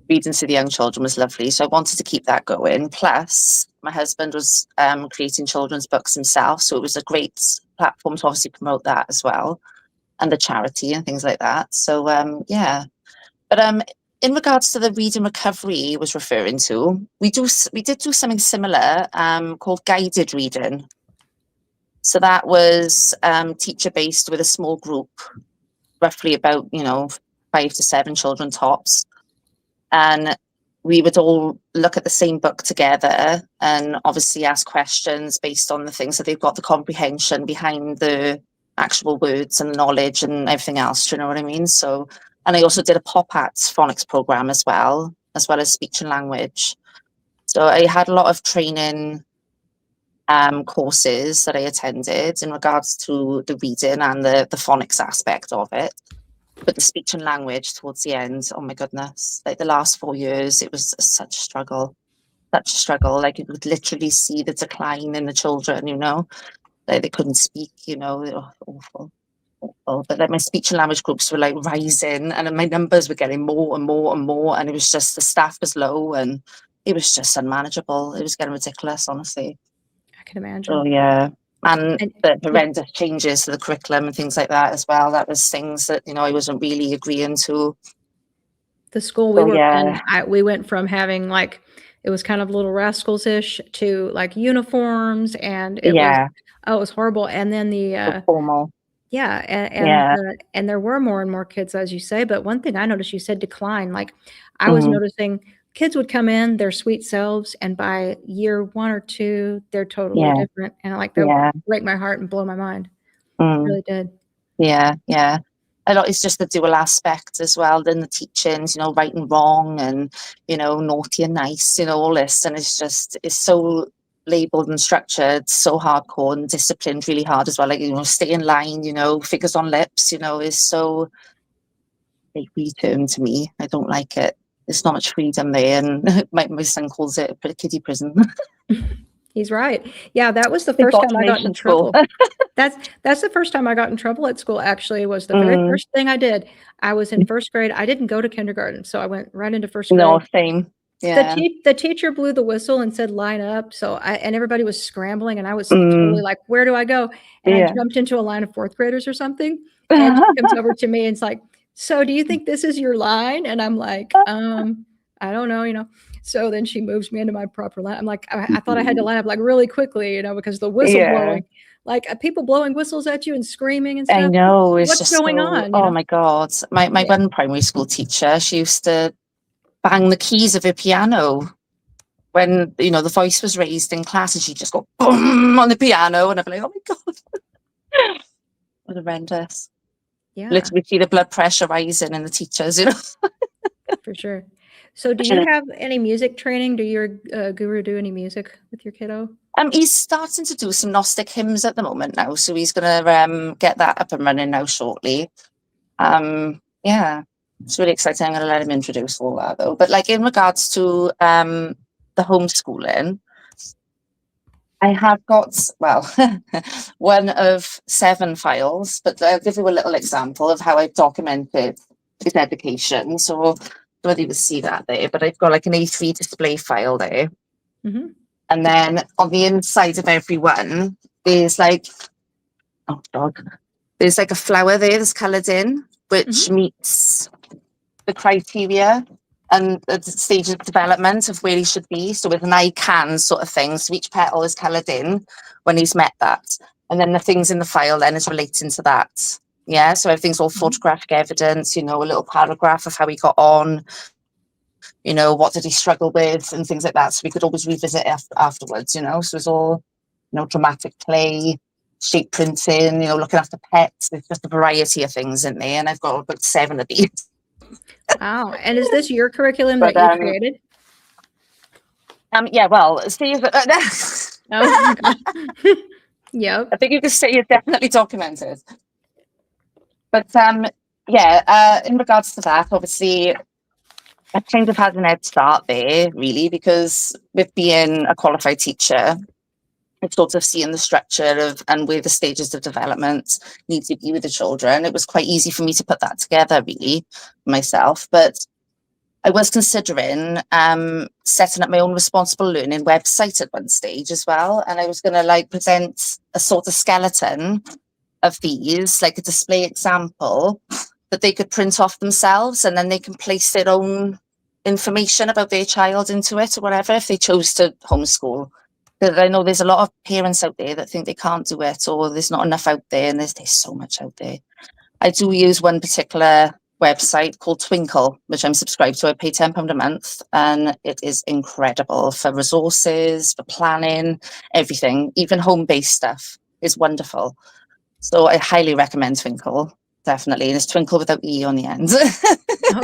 reading to the young children was lovely. So I wanted to keep that going. Plus, my husband was creating children's books himself. So it was a great platform to obviously promote that as well, and the charity and things like that. So, yeah. But in regards to the reading recovery he was referring to, we did do something similar called guided reading. So that was teacher based with a small group, roughly about 5 to 7 children tops, and we would all look at the same book together and obviously ask questions based on the things that they've got, the comprehension behind the actual words and the knowledge and everything else. Do you know what I mean? So, and I also did a pop arts phonics program as well as speech and language. So I had a lot of training courses that I attended in regards to the reading and the phonics aspect of it. But the speech and language towards the end, oh my goodness, like the last 4 years, it was such a struggle. Like you could literally see the decline in the children, like they couldn't speak, they were awful. But like my speech and language groups were like rising, and my numbers were getting more and more and more, and it was just, the staff was low, and it was just unmanageable. It was getting ridiculous, honestly. I can imagine. Oh yeah. And And the horrendous changes to the curriculum and things like that as well. That was things that, I wasn't really agreeing to. the school we So, worked yeah. in, we went from having like, it was kind of Little Rascals-ish to like uniforms, and it was horrible. And then So formal. yeah, Yeah. and there were more and more kids, as you say. But one thing I noticed, you said decline. Like I was Mhm. noticing kids would come in their sweet selves, and by year 1 or 2, they're totally Yeah. different. And like that Yeah. would break my heart and blow my mind. It Mm. really did. Yeah. Yeah. A lot is just the dual aspect as well. Then the teachings, right and wrong, and, naughty and nice, all this. And it's so labeled and structured, so hardcore, and disciplined really hard as well. Like, stay in line, figures on lips, is so bakery term to me. I don't like it. There's not much freedom there, and my son calls it a kiddie prison. He's right. Yeah, that was the first time I got in Indoctrination school. trouble. That's the first time I got in trouble at school, actually. Was the very first thing I did. I was in first grade. I didn't go to kindergarten, so I went right into first grade. No, same. Yeah. The teacher blew the whistle and said, "Line up." So and everybody was scrambling, and I was totally like, "Where do I go?" And I Yeah. jumped into a line of fourth graders or something, and she comes over to me and it's like, "So do you think this is your line?" And I'm like, I don't know. So then she moves me into my proper line. I'm like, I thought I had to line up like really quickly, because the whistle blowing, like people blowing whistles at you and screaming and stuff. I know. It's What's just going on? Oh my God. My one primary school teacher, she used to bang the keys of her piano when, the voice was raised in class, and she'd just go boom on the piano, and I'd be like, oh my God. What horrendous. Yeah, Literally see the blood pressure rising in the teachers, for sure. So do you have any music training? Do your guru do any music with your kiddo? He's starting to do some Gnostic hymns at the moment now, so he's gonna get that up and running now shortly. Yeah, it's really exciting. I'm gonna let him introduce all that though. But like in regards to the homeschooling, I have got, well, one of 7 files, but I'll give you a little example of how I've documented his education. So I don't know if you can see that there, but I've got like an A3 display file there. Mm-hmm. And then on the inside of every one, there's like, oh God, there's like a flower there that's coloured in, which meets the criteria and the stage of development of where he should be. So with an I can sort of thing. So each petal is coloured in when he's met that. And then the things in the file then is relating to that. Yeah, so everything's all photographic evidence, a little paragraph of how he got on, what did he struggle with and things like that. So we could always revisit it afterwards, So it's all, dramatic play, shape printing, looking after pets. There's just a variety of things in there. And I've got about 7 of these. Wow. And is this your curriculum that you created? Yeah, well, Steve. Oh, yep. I think you could say it's definitely documented. But yeah, in regards to that, obviously, I kind of had an head start there, really, because with being a qualified teacher, it's sort of seeing the structure of and where the stages of development need to be with the children. It was quite easy for me to put that together, really, myself. But I was considering setting up my own responsible learning website at one stage as well. And I was going to like present a sort of skeleton of these, like a display example that they could print off themselves, and then they can place their own information about their child into it or whatever if they chose to homeschool. Because I know there's a lot of parents out there that think they can't do it, or there's not enough out there, and there's so much out there. I do use one particular website called Twinkle, which I'm subscribed to. I pay £10 a month, and it is incredible for resources, for planning, everything. Even home-based stuff is wonderful. So I highly recommend Twinkle, definitely. And it's Twinkle without E on the end.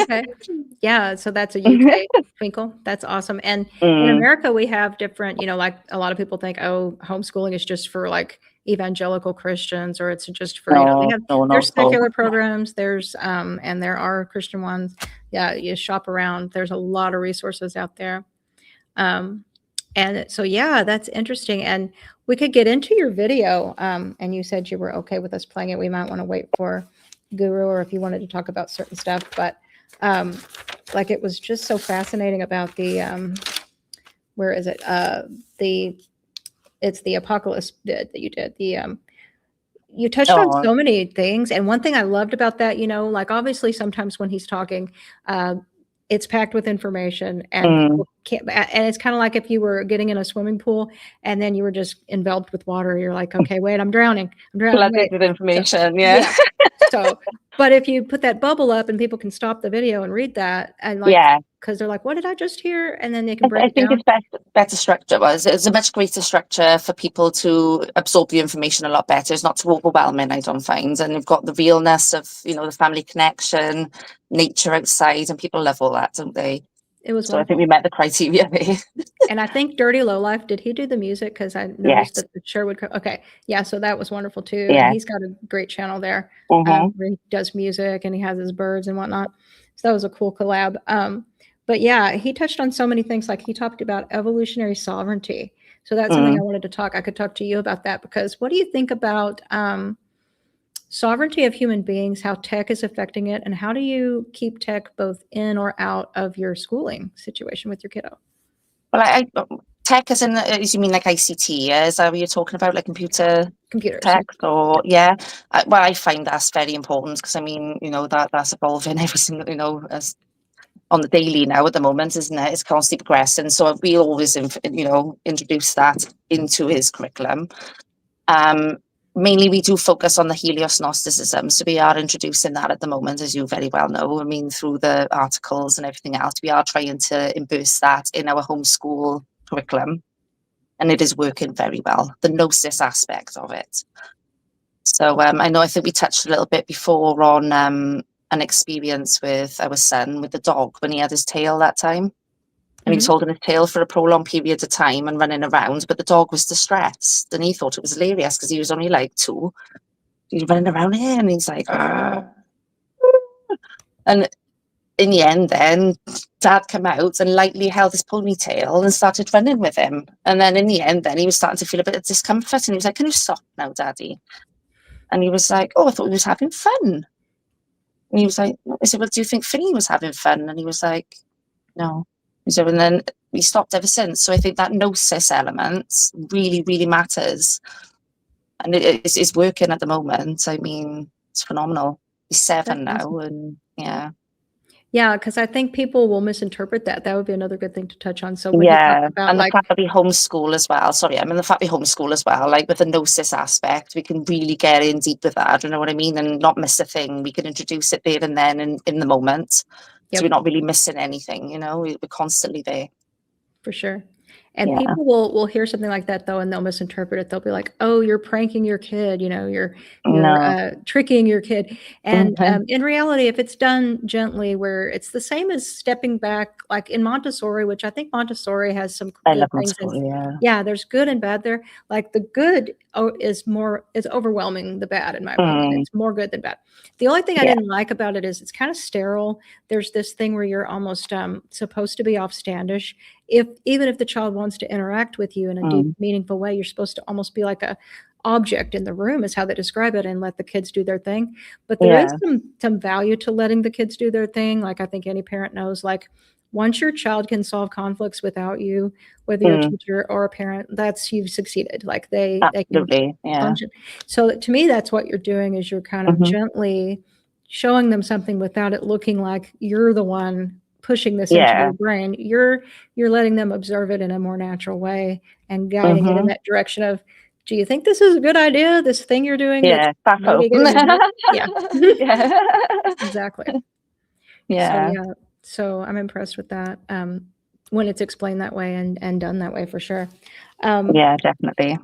Okay. Yeah. So that's a UK Twinkle. That's awesome. And in America, we have different, like a lot of people think, oh, homeschooling is just for like evangelical Christians, or it's just for, there's secular programs, there's, and there are Christian ones. Yeah. You shop around. There's a lot of resources out there. And so, yeah, that's interesting. And we could get into your video. And you said you were okay with us playing it. We might want to wait for Guru, or if you wanted to talk about certain stuff, but like it was just so fascinating about the where is it it's the apocalypse bit that you did, you touched on so many things. And one thing I loved about that, like obviously sometimes when he's talking, it's packed with information, and people can't, and it's kind of like if you were getting in a swimming pool and then you were just enveloped with water. You're like, okay, wait, I'm drowning. Flooded with information. Yeah. So, but if you put that bubble up and people can stop the video and read that, and because they're like, what did I just hear? And then they can break it down. I think it's better structure. It's a much greater structure for people to absorb the information a lot better. It's not too overwhelming, I don't find. And you've got the realness of, the family connection, nature outside, and people love all that, don't they? It was so wonderful. I think we met the criteria there. And I think Dirty Lowlife, did he do the music? Because I noticed that the Sherwood. Okay, yeah, so that was wonderful too. Yeah. And he's got a great channel there where he does music and he has his birds and whatnot. So that was a cool collab. But yeah, he touched on so many things. Like he talked about evolutionary sovereignty. So that's something I wanted to talk. I could talk to you about that, because what do you think about sovereignty of human beings, how tech is affecting it, and how do you keep tech both in or out of your schooling situation with your kiddo? Well, tech as in, you mean like ICT? Is that what you're talking about, like computers tech? Or I find that's very important, because I mean, that's evolving every single, as on the daily now at the moment, isn't it? It's constantly progressing. So we always, introduce that into his curriculum. Mainly we do focus on the Helios Gnosticism. So we are introducing that at the moment, as you very well know. I mean, through the articles and everything else, we are trying to immerse that in our homeschool curriculum. And it is working very well, the Gnosis aspect of it. So I think we touched a little bit before on an experience with our son, with the dog, when he had his tail that time. And he was holding his tail for a prolonged period of time and running around, but the dog was distressed, and he thought it was hilarious because he was only like 2. He's running around here, and he's like, argh. And in the end, then Dad came out and lightly held his ponytail and started running with him. And then in the end, then he was starting to feel a bit of discomfort, and he was like, "Can you stop now, Daddy?" And he was like, "Oh, I thought he was having fun." And he was like, I said, "Well, do you think Finny was having fun?" And he was like, "No." So, and then we stopped ever since. So I think that Gnosis element really, really matters. And it's working at the moment. I mean, it's phenomenal. He's 7 now, and yeah. Yeah, because I think people will misinterpret that. That would be another good thing to touch on. So when you talk about, and the fact that we homeschool as well. Sorry, I mean the fact we homeschool as well, like with the Gnosis aspect, we can really get in deep with that. You know what I mean? And not miss a thing. We can introduce it there and then in the moment. So we're not really missing anything, we're constantly there. For sure. And Yeah. people will hear something like that though, and they'll misinterpret it. They'll be like, "Oh, you're pranking your kid. You're No. tricking your kid." And Mhm. in reality, if it's done gently, where it's the same as stepping back, like in Montessori, which I think Montessori has some I good love things. And Montessori, yeah. yeah, there's good and bad there. Like the good is overwhelming the bad, in my opinion. Mm, It's more good than bad. The only thing I yeah. didn't like about it is it's kind of sterile. There's this thing where you're almost supposed to be offstandish. Even if the child wants to interact with you in a deep, Mm, meaningful way, you're supposed to almost be like a object in the room, is how they describe it, and let the kids do their thing. But there is yeah. some value to letting the kids do their thing. Like I think any parent knows, like once your child can solve conflicts without you, whether you're a Mm, teacher or a parent, that's you've succeeded. Like they can absolutely. Yeah. function. So to me, that's what you're doing, is you're kind of Hmm. gently showing them something without it looking like you're the one pushing this into Yeah. their brain. You're letting them observe it in a more natural way and guiding it in Hmm. that direction of, do you think this is a good idea? This thing you're doing that's Yeah. Back maybe open. getting in trouble? Yeah. Yeah. Exactly. So Yeah. yeah, so I'm impressed with that, when it's explained that way and done that way, for sure. Yeah, definitely.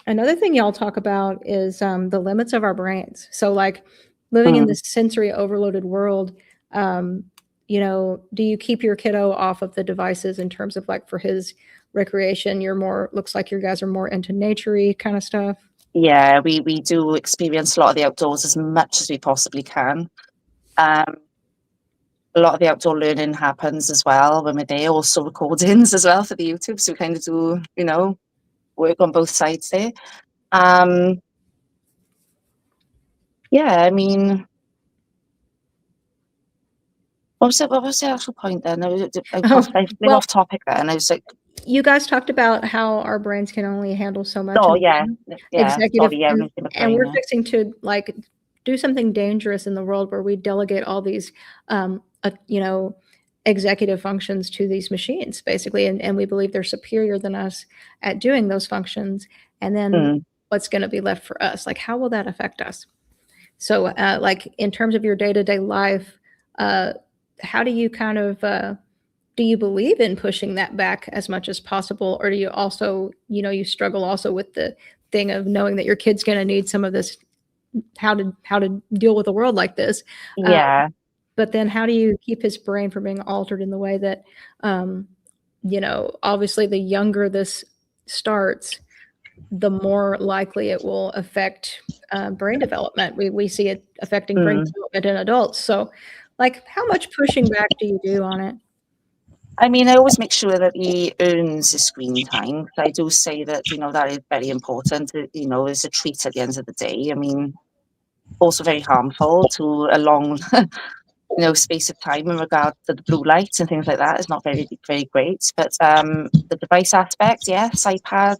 Another thing y'all talk about is the limits of our brains. So, like living in Mm. this sensory overloaded world, do you keep your kiddo off of the devices in terms of like for his recreation? Looks like your guys are more into nature-y kind of stuff. Yeah, we do experience a lot of the outdoors as much as we possibly can. Um, a lot of the outdoor learning happens as well when we're there, also recordings as well for the YouTube. So we kind of do, work on both sides there. Yeah, I mean, what was it? What was the actual point then? I flew Well, off topic there, and I was like, you guys talked about how our brains can only handle so much oh in yeah, one yeah. executive, Sorry, yeah, and, I'm in the and brain. we're Yeah. fixing to like do something dangerous in the world where we delegate all these, executive functions to these machines, basically, and we believe they're superior than us at doing those functions. And then Mm, what's going to be left for us? Like, how will that affect us? So, like in terms of your day-to-day life, how do you kind of do you believe in pushing that back as much as possible, or do you also, you struggle also with the thing of knowing that your kid's going to need some of this, how to deal with a world like this? Uh, yeah. but then how do you keep his brain from being altered in the way that, obviously the younger this starts, the more likely it will affect brain development. We see it affecting brain Mm. development in adults. So, like, how much pushing back do you do on it? I mean, I always make sure that he earns his screen time. I do say that, that is very important. It's a treat at the end of the day. I mean, also very harmful to a long, space of time in regard to the blue light and things like that is not very, very great. But the device aspect, yes, iPads,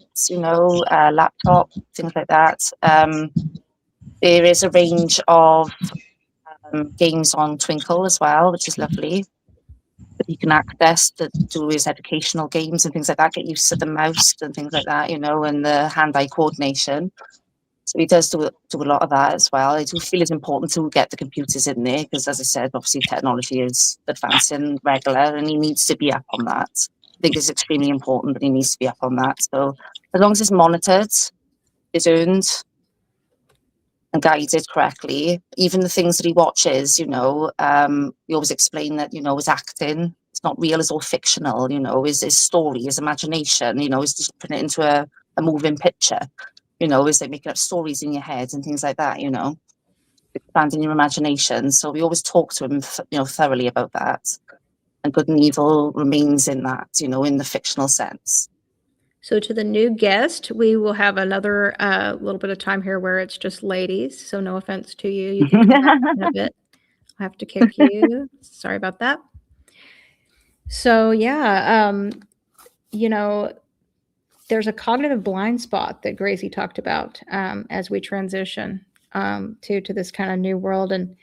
laptop, things like that. There is a range of games on Twinkle as well, which is lovely. That you can access to do his educational games and things like that, get used to the mouse and things like that, and the hand-eye coordination. So he does do a lot of that as well. I do feel it's important to get the computers in there because, as I said, obviously technology is advancing regular and he needs to be up on that. I think it's extremely important that he needs to be up on that. So as long as it's monitored, it's earned and guided correctly, even the things that he watches, we always explain that, his acting, it's not real, it's all fictional, his story, his imagination, is just putting it into a moving picture. Is like making up stories in your head and things like that, expanding your imagination. So we always talk to him, thoroughly about that. And good and evil remains in that, in the fictional sense. So, to the new guest, we will have another little bit of time here where it's just ladies. So, no offense to you. You can come back in a bit. I have to kick you. Sorry about that. So, yeah, there's a cognitive blind spot that Gracie talked about as we transition to this kind of new world. And,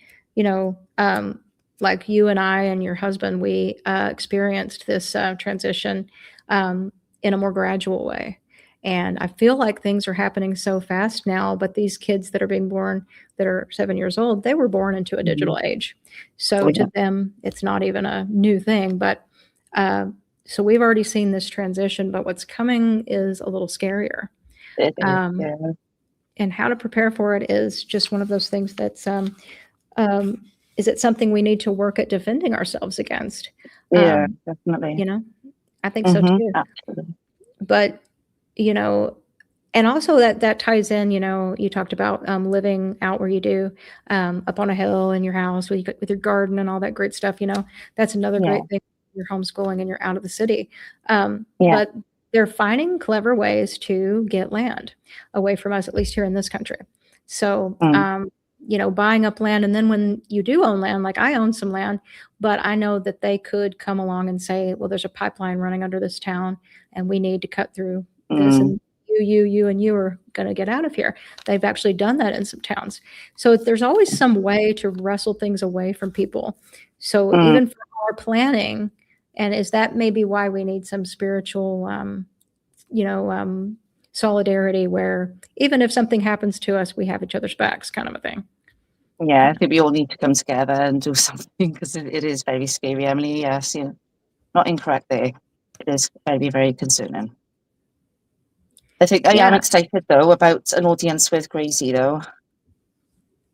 like you and I and your husband, we experienced this transition in a more gradual way. And I feel like things are happening so fast now, but these kids that are being born that are 7 years old, they were born into a digital age. So Oh, yeah. to them, it's not even a new thing. But so we've already seen this transition, but what's coming is a little scarier. It is, Um, yeah. and how to prepare for it is just one of those things that's, is it something we need to work at defending ourselves against? Yeah, You definitely. know, I think so too. Absolutely. But, you know, and also that ties in, you know, you talked about living out where you do, up on a hill in your house with your garden and all that great stuff. You know, that's another Yeah. great thing. You're homeschooling and you're out of the city. Yeah. But they're finding clever ways to get land away from us, at least here in this country. So, you know, buying up land. And then when you do own land, like I own some land, but I know that they could come along and say, well, there's a pipeline running under this town and we need to cut through this. And you and you are going to get out of here. They've actually done that in some towns. So there's always some way to wrestle things away from people. So even for our planning, and is that maybe why we need some spiritual, you know, solidarity where even if something happens to us, we have each other's backs kind of a thing. Yeah, I think we all need to come together and do something because it is very scary, Emily. Yes, you're not incorrect there. It is very, very concerning. I think I am excited though about an audience with Gracie though.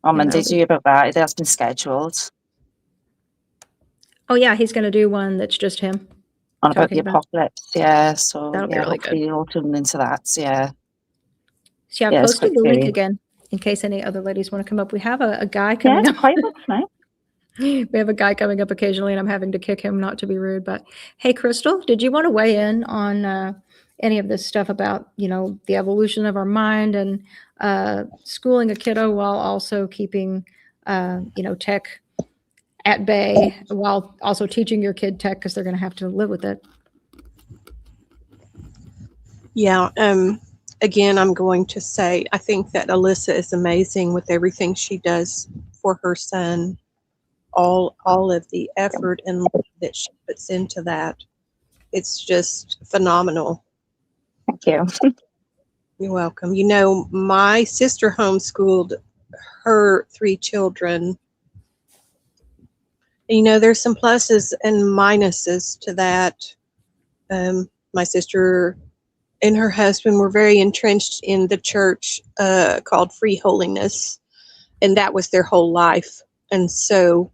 On Monday, to hear about that. It has been scheduled. Oh yeah, he's going to do one that's just him. On about the apocalypse, yeah. So that'll be really hopefully good. you'll tune into that. Yeah. So I posted the link again in case any other ladies want to come up. We have a guy coming up. Nice. We have a guy coming up occasionally, and I'm having to kick him, not to be rude. But hey, Crystal, did you want to weigh in on any of this stuff about, you know, the evolution of our mind and schooling a kiddo while also keeping, you know, tech at bay, while also teaching your kid tech because they're going to have to live with it? Yeah. Again, I'm going to say I think that Alyssa is amazing with everything she does for her son. All of the effort and love that she puts into that. It's just phenomenal. Thank you. You're welcome. You know, my sister homeschooled her 3 children. You know, there's some pluses and minuses to that. My sister and her husband were very entrenched in the church called Free Holiness, and that was their whole life. And so,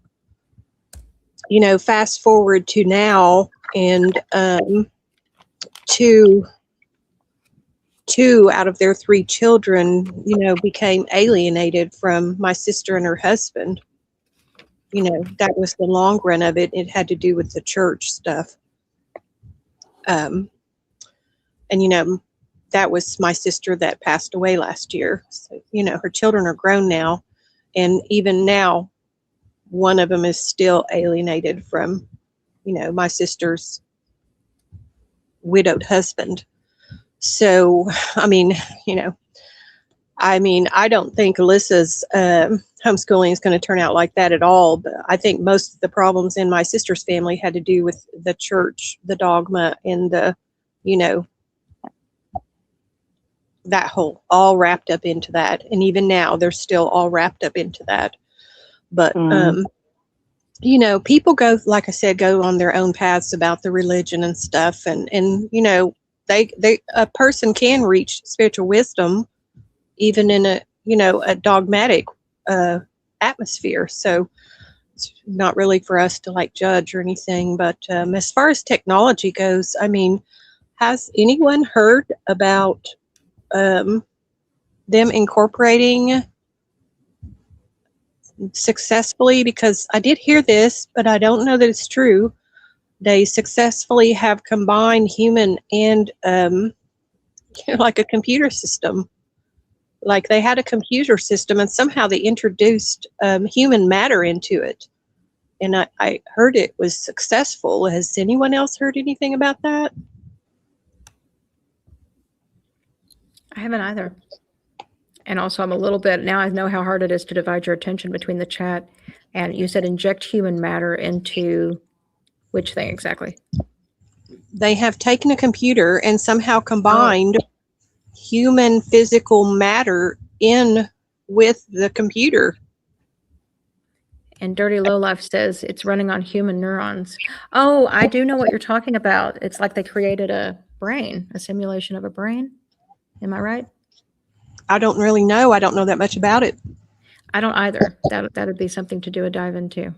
you know, fast forward to now, and two out of their 3 children, you know, became alienated from my sister and her husband. You know, that was the long run of it. It had to do with the church stuff. And, you know, that was my sister that passed away last year. So, you know, her children are grown now. And even now, one of them is still alienated from, you know, my sister's widowed husband. So, I mean, you know, I don't think Alyssa's homeschooling is going to turn out like that at all. But I think most of the problems in my sister's family had to do with the church, the dogma, and the, you know, that whole, all wrapped up into that. And even now, they're still all wrapped up into that. But, you know, people go, like I said, go on their own paths about the religion and stuff. And you know, a person can reach spiritual wisdom even in a, you know, a dogmatic atmosphere. So it's not really for us to like judge or anything. But as far as technology goes, I mean, has anyone heard about them incorporating successfully? Because I did hear this, but I don't know that it's true. They successfully have combined human and like a computer system. Like they had a computer system and somehow they introduced human matter into it. And I heard it was successful. Has anyone else heard anything about that? I haven't either. And also I'm a little bit, now I know how hard it is to divide your attention between the chat. And you said inject human matter into which thing exactly? They have taken a computer and somehow combined human physical matter in with the computer. And Dirty Lowlife says it's running on human neurons. Oh, I do know what you're talking about. It's like they created a brain, a simulation of a brain. Am I right? I don't really know. I don't know that much about it. I don't either. That'd be something to do a dive into.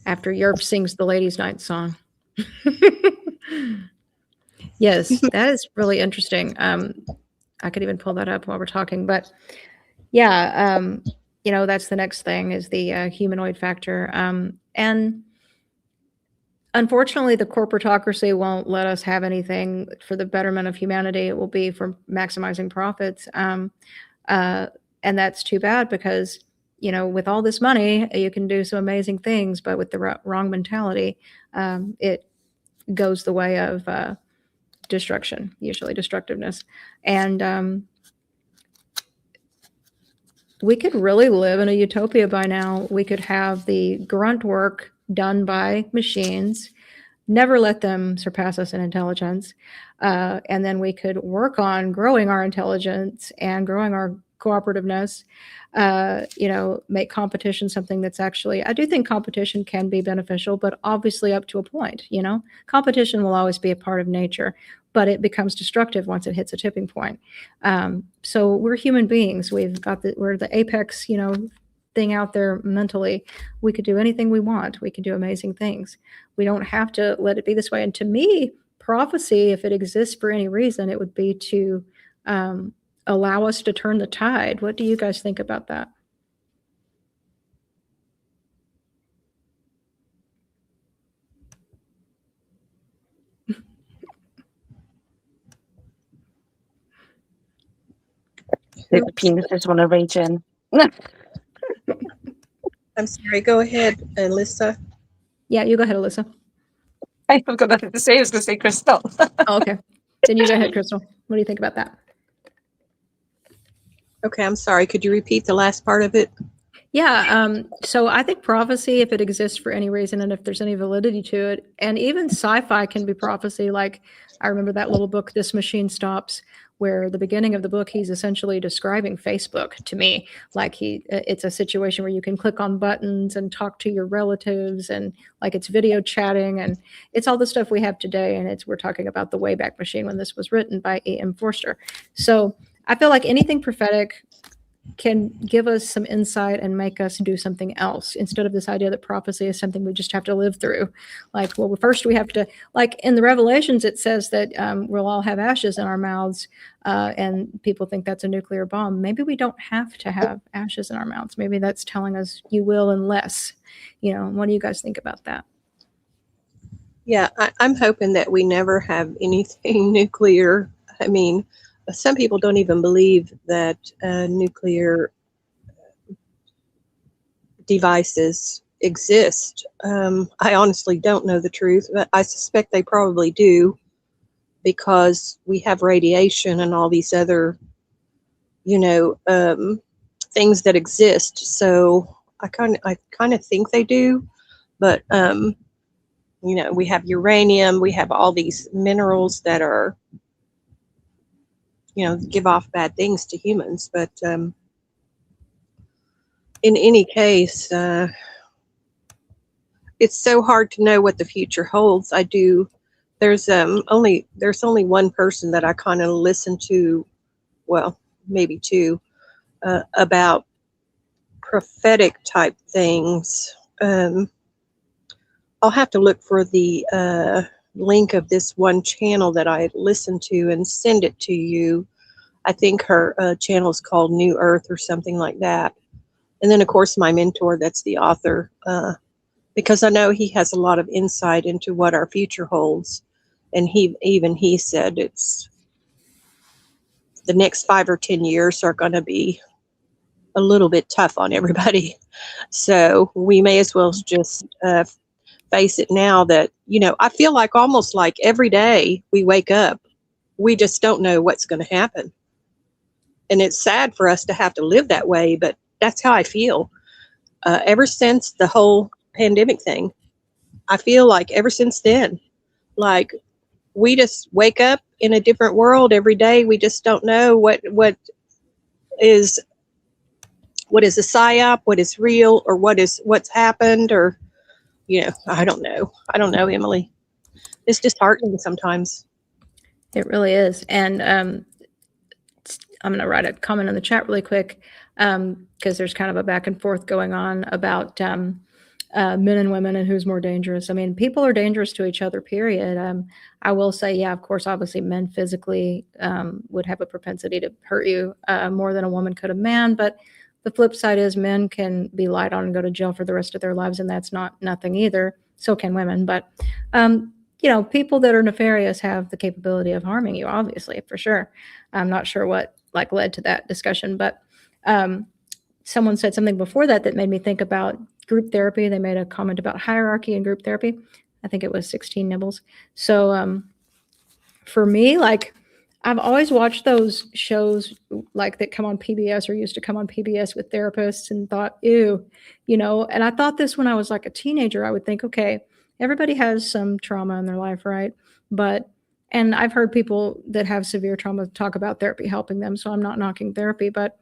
After Yerp sings the Ladies' Night song. Yes, that is really interesting. I could even pull that up while we're talking, but yeah, that's the next thing is the humanoid factor. And unfortunately, the corporatocracy won't let us have anything for the betterment of humanity. It will be for maximizing profits. And that's too bad because, with all this money, you can do some amazing things, but with the wrong mentality, it goes the way of destruction, usually destructiveness. And we could really live in a utopia by now. We could have the grunt work done by machines, never let them surpass us in intelligence. And then we could work on growing our intelligence and growing our cooperativeness, make competition something that's actually, I do think competition can be beneficial, but obviously up to a point, competition will always be a part of nature, but it becomes destructive once it hits a tipping point. So we're human beings. We're the apex, thing out there mentally. We could do anything we want. We can do amazing things. We don't have to let it be this way. And to me, prophecy, if it exists for any reason, it would be to allow us to turn the tide. What do you guys think about that? The penises want to rage in. I'm sorry. Go ahead, Alyssa. Yeah, you go ahead, Alyssa. I've got nothing to say. I was going to say Crystal. Oh, okay. Then you go ahead, Crystal. What do you think about that? Okay, I'm sorry. Could you repeat the last part of it? Yeah. So I think prophecy, if it exists for any reason and if there's any validity to it, and even sci-fi can be prophecy. Like I remember that little book, This Machine Stops, where the beginning of the book, he's essentially describing Facebook to me. Like it's a situation where you can click on buttons and talk to your relatives and like it's video chatting and it's all the stuff we have today. And we're talking about the Wayback Machine when this was written by A.M. Forster. So I feel like anything prophetic can give us some insight and make us do something else instead of this idea that prophecy is something we just have to live through. Like, well, first we have to, like in the Revelations, it says that we'll all have ashes in our mouths and people think that's a nuclear bomb. Maybe we don't have to have ashes in our mouths. Maybe that's telling us you will unless, what do you guys think about that? Yeah, I'm hoping that we never have anything nuclear. I mean, some people don't even believe that nuclear devices exist. I honestly don't know the truth, but I suspect they probably do because we have radiation and all these other, things that exist. So I kind of think they do, but we have uranium, we have all these minerals that are give off bad things to humans. But in any case, it's so hard to know what the future holds. There's only one person that I kind of listen to, well, maybe two, about prophetic type things. I'll have to look for the link of this one channel that I listened to and send it to you. I think her channel is called New Earth or something like that. And then, of course, my mentor, that's the author, because I know he has a lot of insight into what our future holds. And he said it's the next 5 or 10 years are going to be a little bit tough on everybody. So we may as well just face it now that, I feel like almost like every day we wake up, we just don't know what's going to happen. And it's sad for us to have to live that way, but that's how I feel. Ever since the whole pandemic thing, I feel like ever since then, like we just wake up in a different world every day. We just don't know what is what is a psyop, what is real, or what's happened, or I don't know. Emily. It's disheartening sometimes. It really is. And I'm going to write a comment in the chat really quick, because there's kind of a back and forth going on about men and women and who's more dangerous. I mean, people are dangerous to each other, period. I will say, yeah, of course, obviously men physically would have a propensity to hurt you more than a woman could a man. But the flip side is men can be lied on and go to jail for the rest of their lives, and that's not nothing either. So can women. But people that are nefarious have the capability of harming you, obviously, for sure. I'm not sure what led to that discussion, but someone said something before that made me think about group therapy. They made a comment about hierarchy in group therapy. I think it was 16 Nibbles. So for me, I've always watched those shows that come on PBS or used to come on PBS with therapists and thought, ew, and I thought this when I was a teenager. I would think, okay, everybody has some trauma in their life, right? And I've heard people that have severe trauma talk about therapy helping them, so I'm not knocking therapy, but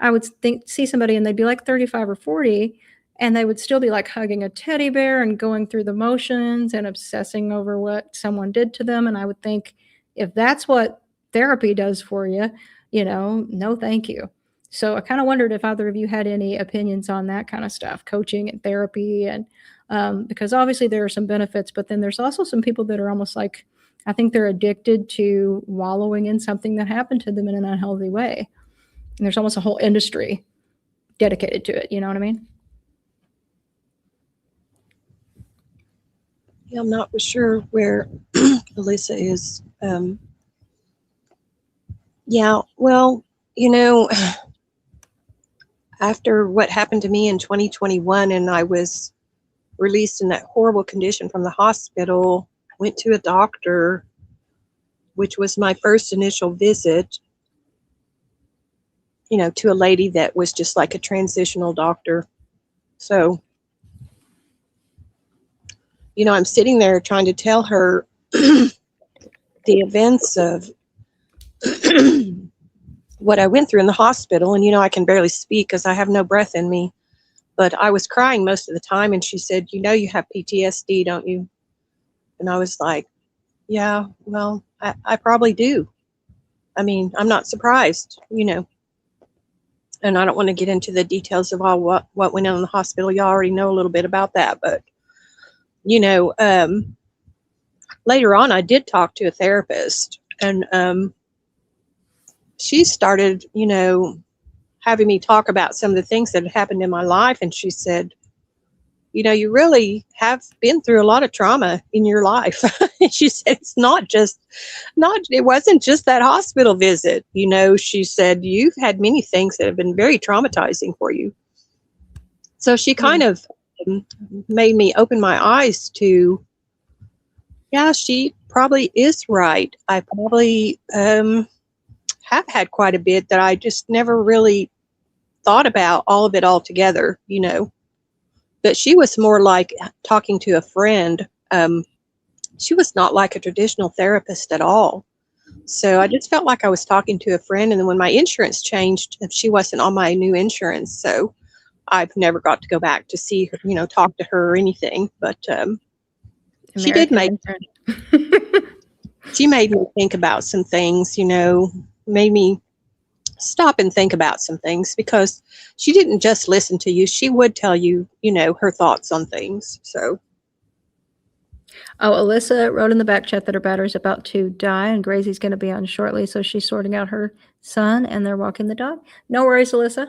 I would see somebody and they'd be 35 or 40, and they would still be hugging a teddy bear and going through the motions and obsessing over what someone did to them. And I would think, if that's what therapy does for you, no, thank you. So I kind of wondered if either of you had any opinions on that kind of stuff, coaching and therapy, and because obviously there are some benefits, but then there's also some people that are almost I think they're addicted to wallowing in something that happened to them in an unhealthy way. And there's almost a whole industry dedicated to it. You know what I mean? Yeah, I'm not sure where Alyssa is. Yeah, well, after what happened to me in 2021, and I was released in that horrible condition from the hospital, went to a doctor, which was my first initial visit, to a lady that was just like a transitional doctor. So, I'm sitting there trying to tell her the events of what I went through in the hospital. And, I can barely speak because I have no breath in me. But I was crying most of the time. And she said, you have PTSD, don't you? And I was like, yeah, well, I probably do. I mean, I'm not surprised, And I don't want to get into the details of all what went on in the hospital. You already know a little bit about that. But, later on, I did talk to a therapist. And she started, having me talk about some of the things that had happened in my life. And she said, you really have been through a lot of trauma in your life. She said, it wasn't just that hospital visit. She said, you've had many things that have been very traumatizing for you. So she kind of made me open my eyes to, yeah, she probably is right. I probably have had quite a bit that I just never really thought about all of it all together, But she was more like talking to a friend. She was not like a traditional therapist at all. So I just felt like I was talking to a friend. And then when my insurance changed, she wasn't on my new insurance. So I've never got to go back to see her, talk to her or anything. But she did she made me think about some things, made me stop and think about some things, because she didn't just listen to you. She would tell you, her thoughts on things. So. Oh, Alyssa wrote in the back chat that her battery's about to die and Gracie's going to be on shortly. So she's sorting out her son and they're walking the dog. No worries, Alyssa.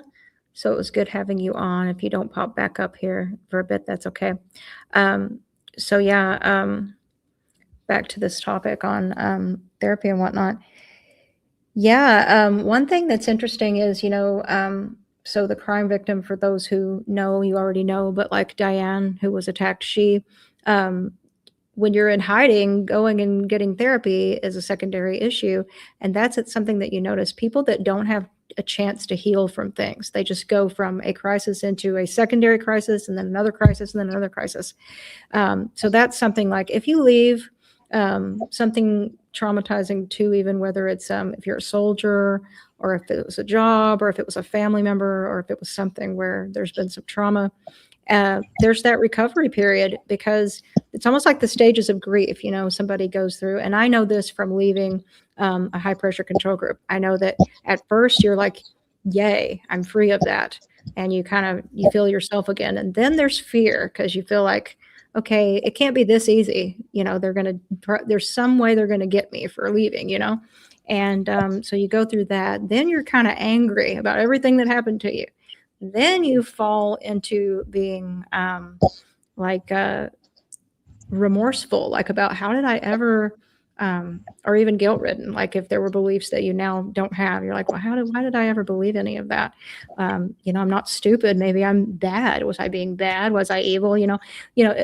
So it was good having you on. If you don't pop back up here for a bit, that's okay. Back to this topic on therapy and whatnot. Yeah, one thing that's interesting is, so the crime victim, for those who know, you already know, but Diane, who was attacked, she, when you're in hiding, going and getting therapy is a secondary issue. And that's something that you notice. People that don't have a chance to heal from things, they just go from a crisis into a secondary crisis and then another crisis and then another crisis. So that's something if you leave something traumatizing too, even whether it's if you're a soldier, or if it was a job, or if it was a family member, or if it was something where there's been some trauma. There's that recovery period, because it's almost like the stages of grief, somebody goes through. And I know this from leaving a high pressure control group. I know that at first you're like, yay, I'm free of that. And you feel yourself again. And then there's fear, because you feel like, okay, it can't be this easy. There's some way they're going to get me for leaving, And so you go through that. Then you're kind of angry about everything that happened to you. Then you fall into being remorseful, like about how did I ever, or even guilt ridden, like if there were beliefs that you now don't have, you're like, well, why did I ever believe any of that? I'm not stupid. Maybe I'm bad. Was I being bad? Was I evil?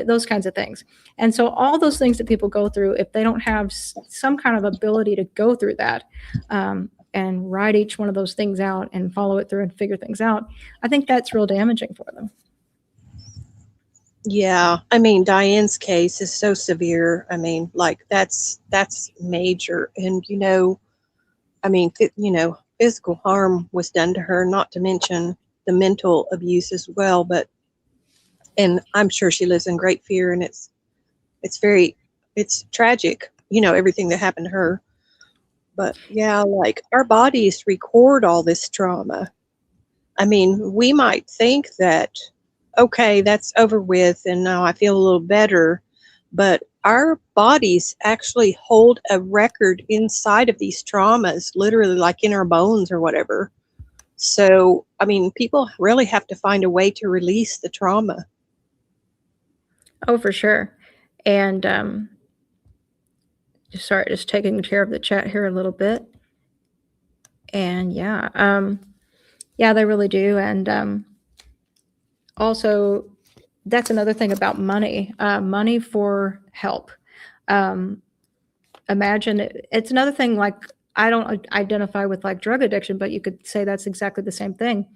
Those kinds of things. And so all those things that people go through, if they don't have some kind of ability to go through that, and write each one of those things out and follow it through and figure things out, I think that's real damaging for them. Yeah, I mean, Diane's case is so severe. I mean, like that's major. And physical harm was done to her, not to mention the mental abuse as well. And I'm sure she lives in great fear, and it's tragic, everything that happened to her. But yeah, like our bodies record all this trauma. I mean, we might think that, okay, that's over with and now I feel a little better, but our bodies actually hold a record inside of these traumas, literally like in our bones or whatever. So, I mean, people really have to find a way to release the trauma. Oh, for sure. And just taking care of the chat here a little bit. And yeah, they really do. And also, that's another thing about money, money for help. Imagine it's another thing, like I don't identify with like drug addiction, but you could say that's exactly the same thing.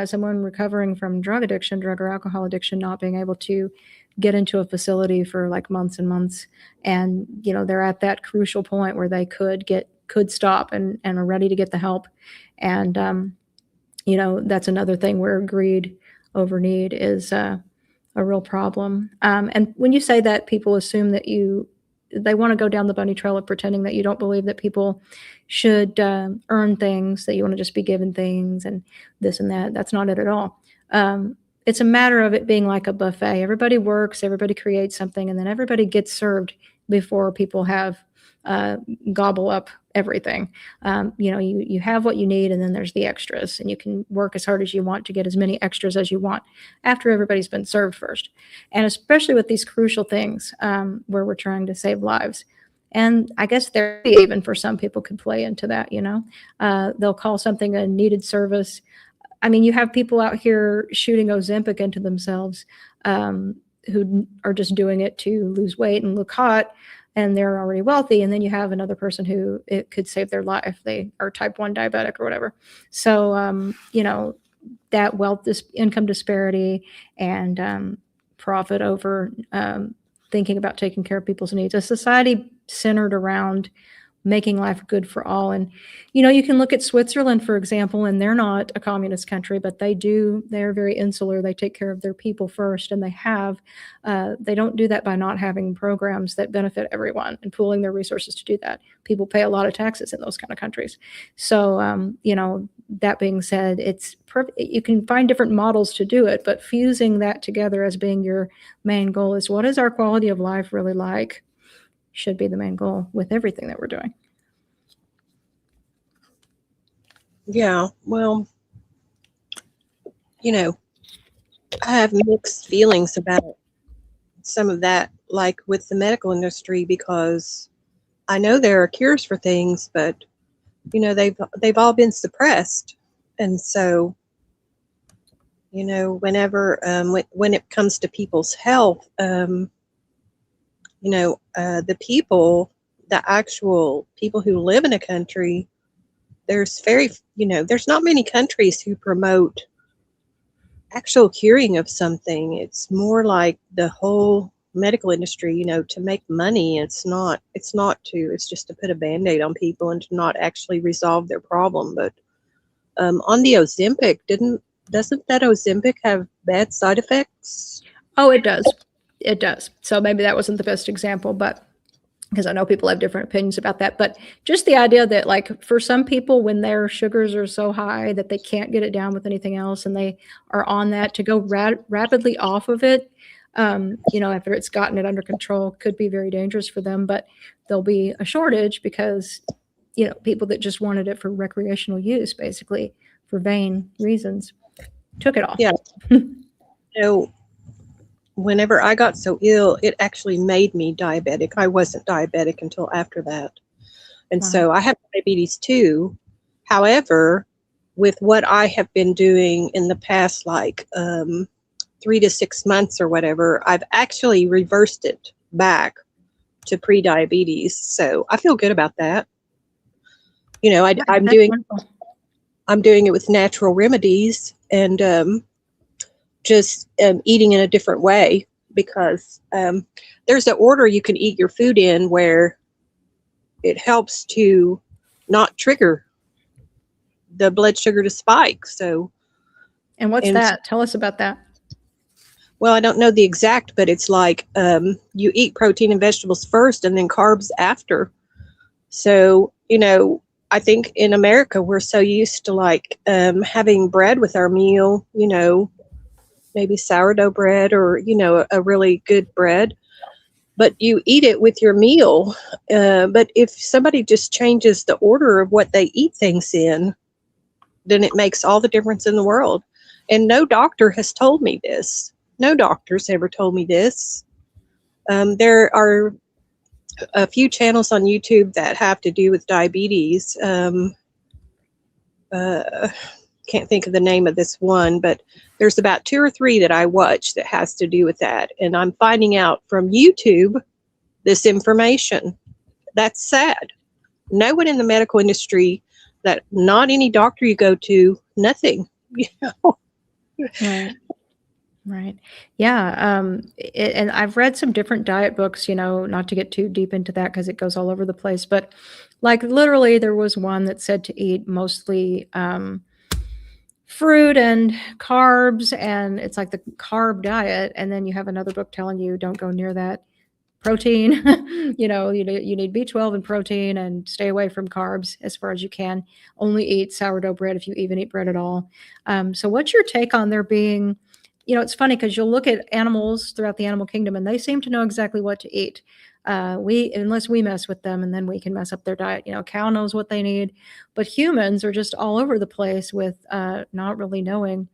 Someone recovering from drug addiction, drug or alcohol addiction, not being able to get into a facility for like months and months. And, they're at that crucial point where they could stop and are ready to get the help. And, that's another thing where greed over need is a real problem. And when you say that, people assume that they want to go down the bunny trail of pretending that you don't believe that people should earn things, that you want to just be given things and this and that. That's not it at all. It's a matter of it being like a buffet. Everybody works, everybody creates something, and then everybody gets served before people have gobble up everything. You have what you need, and then there's the extras, and you can work as hard as you want to get as many extras as you want after everybody's been served first. And especially with these crucial things where we're trying to save lives. And I guess therapy, even for some people, could play into that. They'll call something a needed service. I mean, you have people out here shooting Ozempic into themselves who are just doing it to lose weight and look hot, and they're already wealthy. And then you have another person who it could save their life. They are type 1 diabetic or whatever. So, that wealth, income disparity, and profit over thinking about taking care of people's needs. A society centered around making life good for all. And, you can look at Switzerland, for example, and they're not a communist country, but they're very insular. They take care of their people first, and they don't do that by not having programs that benefit everyone and pooling their resources to do that. People pay a lot of taxes in those kind of countries. So, that being said, you can find different models to do it, but fusing that together as being your main goal is, what is our quality of life really like? Should be the main goal with everything that we're doing. Yeah, well, I have mixed feelings about some of that, like with the medical industry, because I know there are cures for things, but they've all been suppressed. And so, whenever when it comes to people's health, the actual people who live in a country, there's not many countries who promote actual curing of something. It's more like the whole medical industry, to make money. It's just to put a Band-Aid on people and to not actually resolve their problem. But on the Ozempic, doesn't that Ozempic have bad side effects? Oh, it does. It does. So maybe that wasn't the best example, but because I know people have different opinions about that. But just the idea that, like, for some people, when their sugars are so high that they can't get it down with anything else, and they are on that, to go rapidly off of it, after it's gotten it under control, could be very dangerous for them. But there'll be a shortage because, people that just wanted it for recreational use, basically for vain reasons, took it off. Yeah. Whenever I got so ill, it actually made me diabetic. I wasn't diabetic until after that. And Wow. so I have diabetes too. However, with what I have been doing in the past, 3 to 6 months or whatever, I've actually reversed it back to pre-diabetes. So I feel good about that. I'm doing it with natural remedies and just eating in a different way, because there's an order you can eat your food in where it helps to not trigger the blood sugar to spike. And what's that? Tell us about that. Well, I don't know the exact, but it's like you eat protein and vegetables first and then carbs after. So, I think in America, we're so used to having bread with our meal, maybe sourdough bread or, a really good bread, but you eat it with your meal. But if somebody just changes the order of what they eat things in, then it makes all the difference in the world. And no doctor has told me this. No doctor's ever told me this. There are a few channels on YouTube that have to do with diabetes. Can't think of the name of this one, but there's about 2 or 3 that I watch that has to do with that. And I'm finding out from YouTube this information. That's sad. No one in the medical industry, not any doctor you go to, nothing. Right. Yeah. And I've read some different diet books, not to get too deep into that because it goes all over the place. But literally there was one that said to eat mostly fruit and carbs, and it's like the carb diet. And then you have another book telling you don't go near that. Protein, you need B12 and protein, and stay away from carbs as far as you can. Only eat sourdough bread if you even eat bread at all. So what's your take on there being, it's funny because you'll look at animals throughout the animal kingdom and they seem to know exactly what to eat. Unless we mess with them, and then we can mess up their diet. Cow knows what they need, but humans are just all over the place with not really knowing.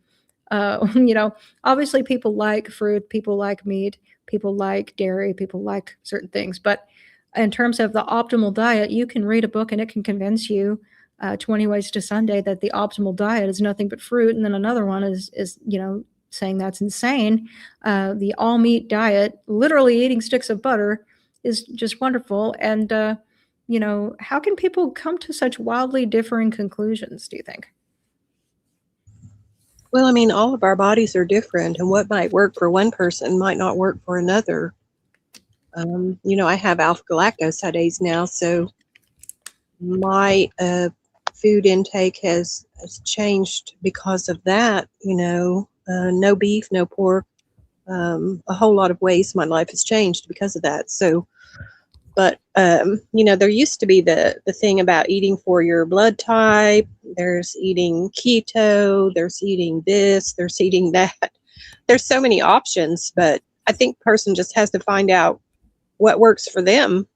Obviously people like fruit, people like meat, people like dairy, people like certain things. But in terms of the optimal diet, you can read a book and it can convince you 20 Ways to Sunday that the optimal diet is nothing but fruit. And then another one is saying that's insane. The all meat diet, literally eating sticks of butter, is just wonderful. And, how can people come to such wildly differing conclusions, do you think? Well, I mean, all of our bodies are different, and what might work for one person might not work for another. I have alpha galactosidase now, so my food intake has changed because of that. No beef, no pork, a whole lot of ways my life has changed because of that. So, but there used to be the thing about eating for your blood type. There's eating keto, there's eating this, there's eating that. There's so many options, but I think the person just has to find out what works for them.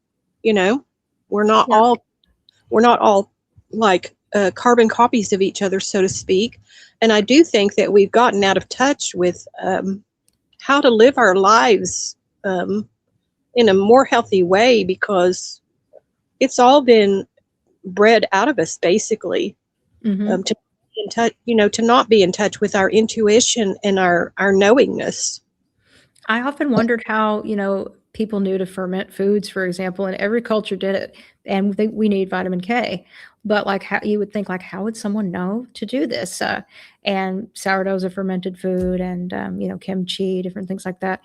We're not all like carbon copies of each other, so to speak. And I do think that we've gotten out of touch with how to live our lives in a more healthy way, because it's all been bred out of us, basically. Mm-hmm. To be in touch, to not be in touch with our intuition and our knowingness. I often wondered how, people knew to ferment foods, for example, and every culture did it. And we need vitamin K. But how you would think, how would someone know to do this? And sourdough is a fermented food, and, kimchi, different things like that.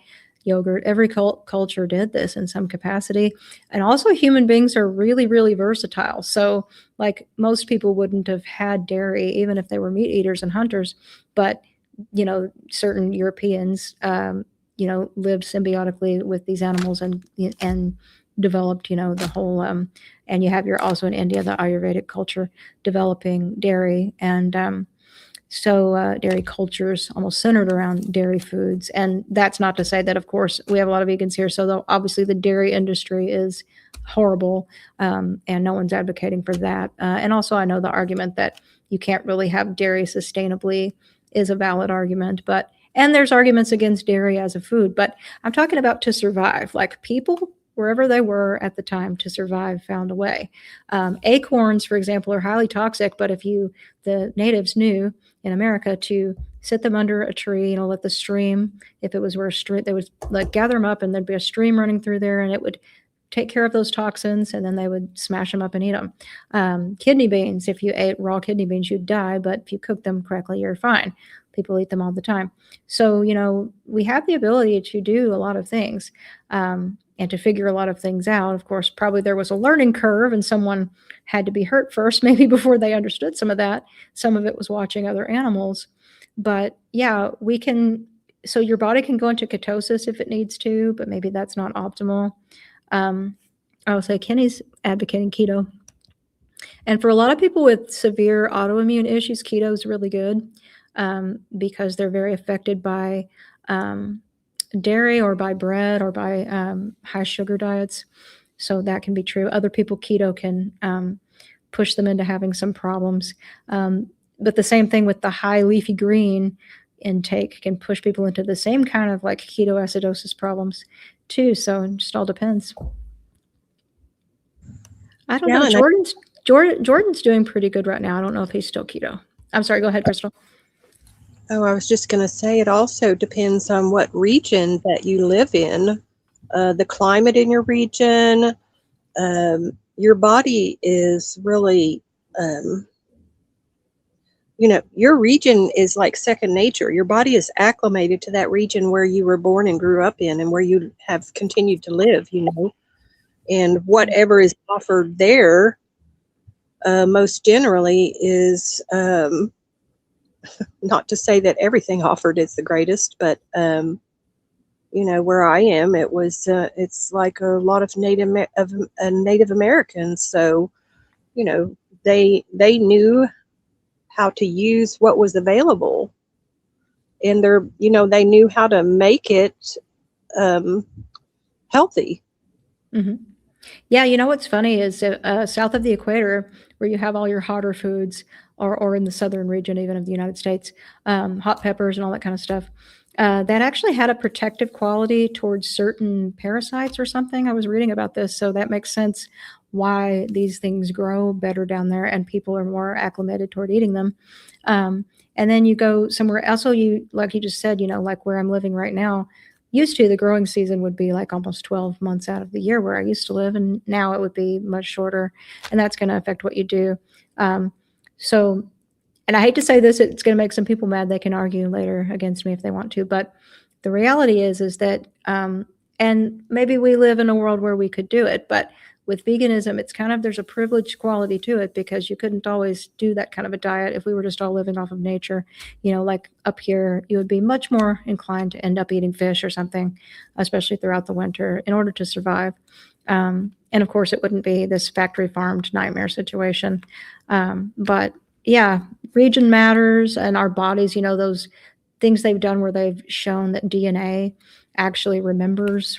yogurt. Every culture did this in some capacity. And also human beings are really, really versatile. So like most people wouldn't have had dairy, even if they were meat eaters and hunters, but certain Europeans, lived symbiotically with these animals and developed, the whole, and you have also in India, the Ayurvedic culture developing dairy. And so dairy cultures almost centered around dairy foods. And that's not to say that, of course, we have a lot of vegans here. So obviously the dairy industry is horrible, and no one's advocating for that. And also I know the argument that you can't really have dairy sustainably is a valid argument, and there's arguments against dairy as a food, but I'm talking about to survive. Like people, wherever they were at the time to survive, found a way. Acorns, for example, are highly toxic, but if the natives knew in America to sit them under a tree, let the stream, if it was where a stream, they would like gather them up and there'd be a stream running through there and it would take care of those toxins, and then they would smash them up and eat them. Kidney beans, if you ate raw kidney beans, you'd die, but if you cook them correctly, you're fine. People eat them all the time. So, we have the ability to do a lot of things, and to figure a lot of things out. Of course, probably there was a learning curve and someone had to be hurt first, maybe before they understood some of that. Some of it was watching other animals. But yeah, so your body can go into ketosis if it needs to, but maybe that's not optimal. I'll say Kenny's advocating keto. And for a lot of people with severe autoimmune issues, keto is really good, because they're very affected by dairy or by bread or by high sugar diets. So that can be true. Other people, keto can push them into having some problems. But the same thing with the high leafy green intake can push people into the same kind of like ketoacidosis problems too. So it just all depends. I don't know. Jordan's doing pretty good right now. I don't know if he's still keto. I'm sorry. Go ahead, Crystal. Oh, I was just going to say it also depends on what region that you live in, the climate in your region. Your body is really, your region is like second nature. Your body is acclimated to that region where you were born and grew up in and where you have continued to live, and whatever is offered there, most generally is, not to say that everything offered is the greatest, but where I am, it's like a lot of Native Americans. So, they knew how to use what was available, and they knew how to make it healthy. Mm-hmm. Yeah, what's funny is south of the equator, where you have all your hotter foods, or in the southern region even of the United States, hot peppers and all that kind of stuff, that actually had a protective quality towards certain parasites or something. I was reading about this, so that makes sense why these things grow better down there and people are more acclimated toward eating them. And then you go somewhere else, so like you just said, like where I'm living right now, the growing season would be like almost 12 months out of the year where I used to live, and now it would be much shorter, and that's going to affect what you do. So, and I hate to say this, it's going to make some people mad. They can argue later against me if they want to, but the reality is that, and maybe we live in a world where we could do it, but with veganism, it's kind of, there's a privileged quality to it because you couldn't always do that kind of a diet if we were just all living off of nature. Like up here, you would be much more inclined to end up eating fish or something, especially throughout the winter, in order to survive. And of course, it wouldn't be this factory farmed nightmare situation. But yeah, region matters, and our bodies, those things they've done where they've shown that DNA actually remembers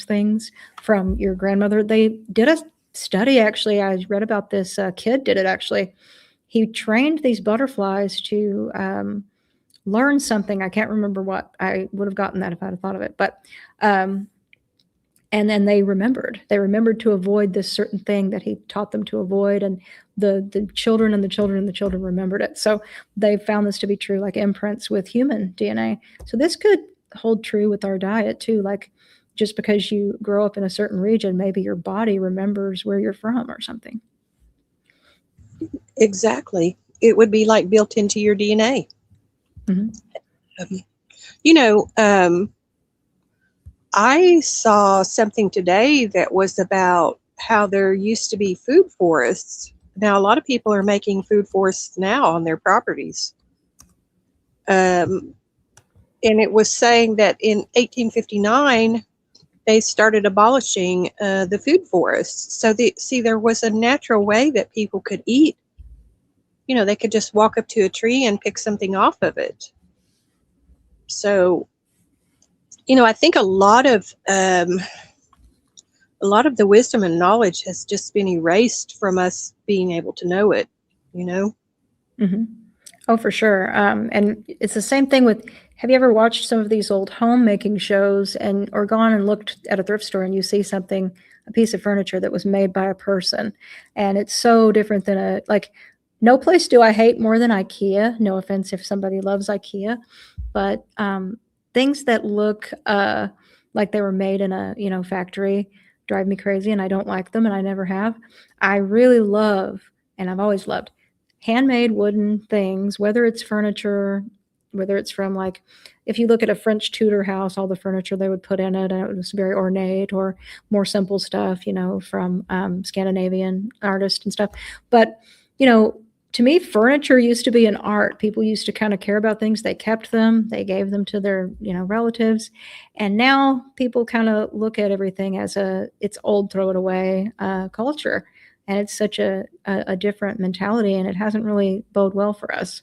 things from your grandmother. They did a study, actually. I read about this. Kid did it, actually. He trained these butterflies to learn something. I can't remember what. I would have gotten that if I'd have thought of it. But and then they remembered to avoid this certain thing that he taught them to avoid, and the children and the children and the children remembered it. So they found this to be true, like imprints with human DNA. So this could hold true with our diet too. Like just because you grow up in a certain region, maybe your body remembers where you're from or something. Exactly. It would be like built into your DNA. Mm-hmm. I saw something today that was about how there used to be food forests. Now, a lot of people are making food forests now on their properties. And it was saying that in 1859, they started abolishing the food forests. So, there was a natural way that people could eat. You know, they could just walk up to a tree and pick something off of it. So, you know, I think a lot of the wisdom and knowledge has just been erased from us being able to know it, you know? Mm-hmm. Oh, for sure. And it's the same thing with, have you ever watched some of these old homemaking shows or gone and looked at a thrift store and you see something, a piece of furniture that was made by a person, and it's so different than no place do I hate more than IKEA. No offense if somebody loves IKEA, but things that look like they were made in a, factory drive me crazy, and I don't like them, and I never have. I really love, and I've always loved, handmade wooden things, whether it's furniture, whether it's from, like, if you look at a French Tudor house, all the furniture they would put in it, and it was very ornate, or more simple stuff, from Scandinavian artists and stuff. But, to me, furniture used to be an art. People used to kind of care about things. They kept them. They gave them to their, relatives. And now people kind of look at everything as it's old, throw it away culture. And it's such a different mentality, and it hasn't really bode well for us.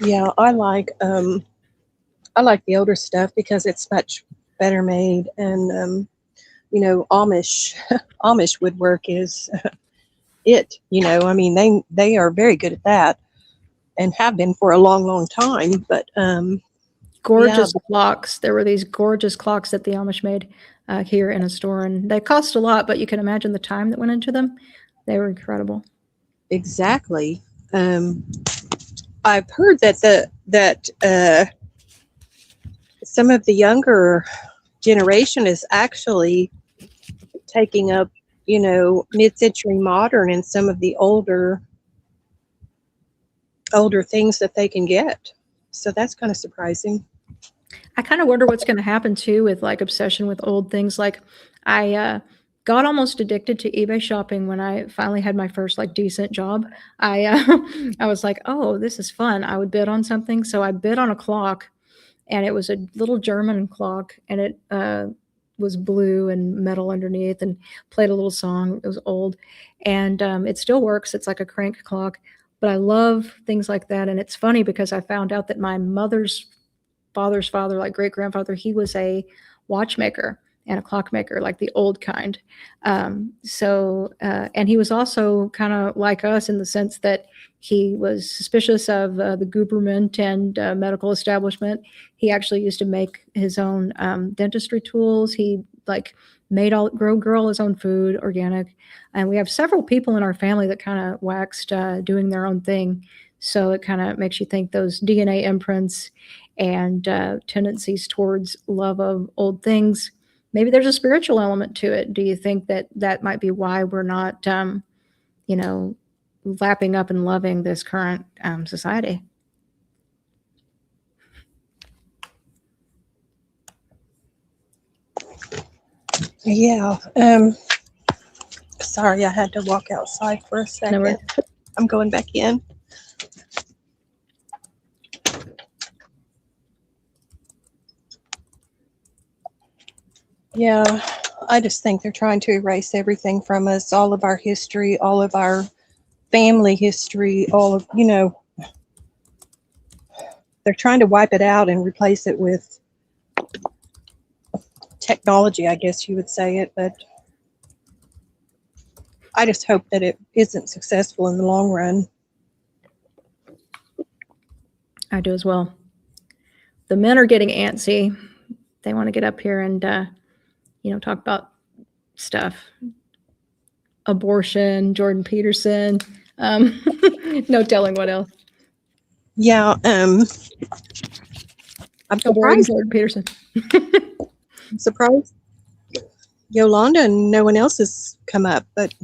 Yeah, I like the older stuff because it's much better made, and Amish Amish woodwork is it. I mean, they are very good at that and have been for a long time. But gorgeous clocks. There were these gorgeous clocks that the Amish made here in a store, and they cost a lot, but you can imagine the time that went into them. They were incredible. Exactly. I've heard that some of the younger generation is actually taking up, mid-century modern and some of the older things that they can get. So that's kind of surprising. I kind of wonder what's going to happen too with like obsession with old things. Like I got almost addicted to eBay shopping when I finally had my first like decent job. I was like, oh, this is fun. I would bid on something. So I bid on a clock, and it was a little German clock, and it was blue and metal underneath, and played a little song. It was old, and it still works. It's like a crank clock, but I love things like that. And it's funny because I found out that my mother's father's father, like great grandfather, he was a watchmaker and a clockmaker, like the old kind. And he was also kind of like us in the sense that he was suspicious of the government and medical establishment. He actually used to make his own dentistry tools. He grow his own food, organic. And we have several people in our family that kind of waxed doing their own thing. So it kind of makes you think those DNA imprints and tendencies towards love of old things. Maybe there's a spiritual element to it. Do you think that might be why we're not, lapping up and loving this current society? Yeah. Sorry, I had to walk outside for a second. No, I'm going back in. Yeah, I just think they're trying to erase everything from us, all of our history, all of our family history, all of, they're trying to wipe it out and replace it with technology, I guess you would say it, but I just hope that it isn't successful in the long run. I do as well. The men are getting antsy. They want to get up here and, talk about stuff. Abortion, Jordan Peterson, no telling what else. Yeah, I'm surprised. Jordan Peterson. I'm surprised Yolanda and no one else has come up, but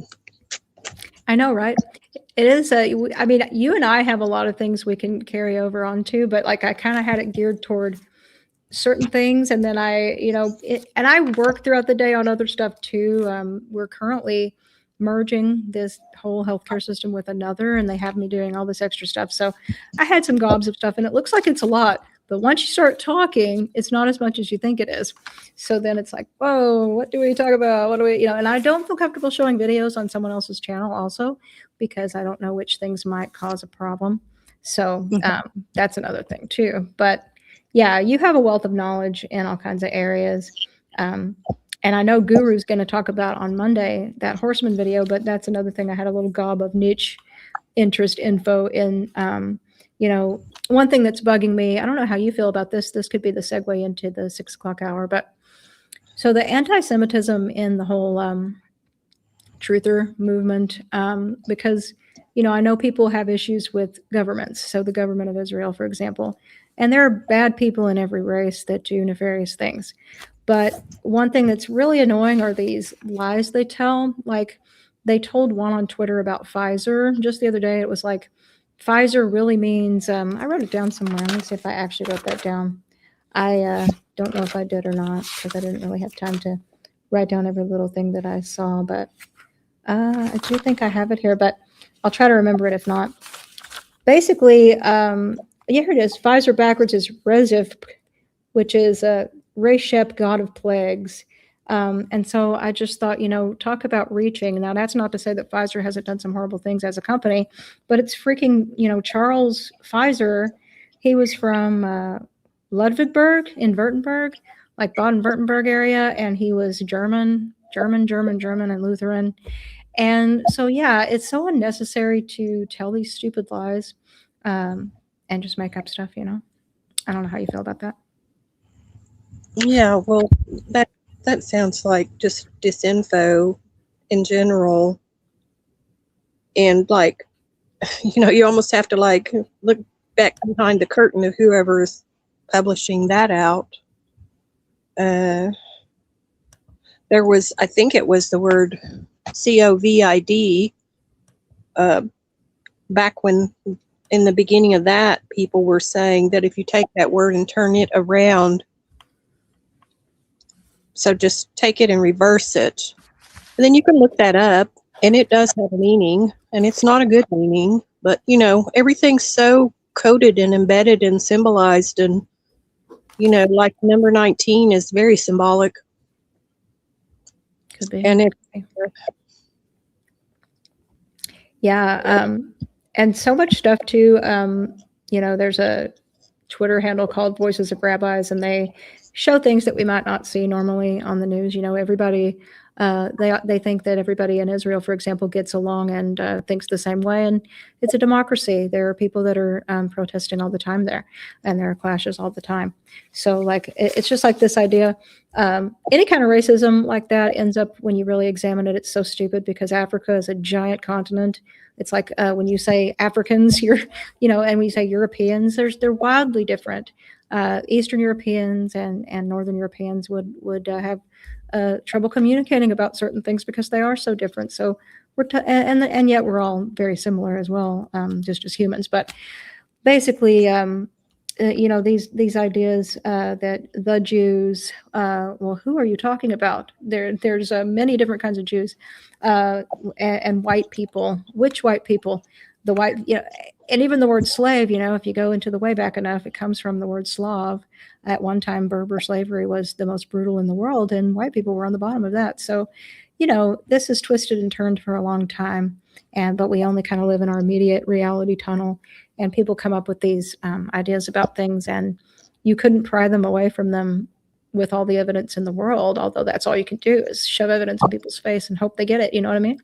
I know, right? It is you and I have a lot of things we can carry over onto, but like I kind of had it geared toward certain things, and then and I work throughout the day on other stuff too. We're currently merging this whole healthcare system with another, and they have me doing all this extra stuff. So I had some gobs of stuff, and it looks like it's a lot, but once you start talking, it's not as much as you think it is. So then it's like, whoa, what do we talk about? What do we, and I don't feel comfortable showing videos on someone else's channel also, because I don't know which things might cause a problem. So that's another thing too. But yeah, you have a wealth of knowledge in all kinds of areas. And I know Guru's going to talk about on Monday that horseman video, but that's another thing. I had a little gob of niche interest info in, one thing that's bugging me. I don't know how you feel about this. This could be the segue into the 6 o'clock hour, but so the anti-Semitism in the whole truther movement, because, I know people have issues with governments. So the government of Israel, for example, and there are bad people in every race that do nefarious things. But one thing that's really annoying are these lies they tell. Like they told one on Twitter about Pfizer just the other day. It was like, Pfizer really means, I wrote it down somewhere. Let me see if I actually wrote that down. I don't know if I did or not, because I didn't really have time to write down every little thing that I saw. But I do think I have it here, but I'll try to remember it if not. Basically, here it is. Pfizer backwards is Rezif, which is a Reshep, god of plagues. And so I just thought, talk about reaching. Now, that's not to say that Pfizer hasn't done some horrible things as a company, but it's freaking, Charles Pfizer. He was from Ludwigburg in Württemberg, like Baden-Württemberg area, and he was German, and Lutheran. And so, yeah, it's so unnecessary to tell these stupid lies and just make up stuff, I don't know how you feel about that. Yeah, well, that sounds like just disinfo in general. And like, you almost have to like look back behind the curtain of whoever is publishing that out. There was, I think it was the word COVID, back when in the beginning of that, people were saying that if you take that word and turn it around, so just take it and reverse it. And then you can look that up, and it does have a meaning, and it's not a good meaning, but everything's so coded and embedded and symbolized, and like number 19 is very symbolic. Could be. And and so much stuff too. There's a Twitter handle called Voices of Rabbis, and they show things that we might not see normally on the news. Everybody, they think that everybody in Israel, for example, gets along and thinks the same way, and it's a democracy. There are people that are protesting all the time there, and there are clashes all the time. So, like, it's just like this idea. Any kind of racism like that ends up, when you really examine it, it's so stupid, because Africa is a giant continent. It's like when you say Africans, and when you say Europeans, they're wildly different. Eastern Europeans and Northern Europeans would have trouble communicating about certain things because they are so different. So and yet we're all very similar as well, just as humans. But basically, these ideas that the Jews, well, who are you talking about? There's many different kinds of Jews, and white people. Which white people? The white, and even the word slave, if you go into the way back enough, it comes from the word Slav. At one time, Berber slavery was the most brutal in the world, and white people were on the bottom of that. So, this is twisted and turned for a long time, but we only kind of live in our immediate reality tunnel, and people come up with these ideas about things, and you couldn't pry them away from them with all the evidence in the world, although that's all you can do is shove evidence in people's face and hope they get it. You know what I mean?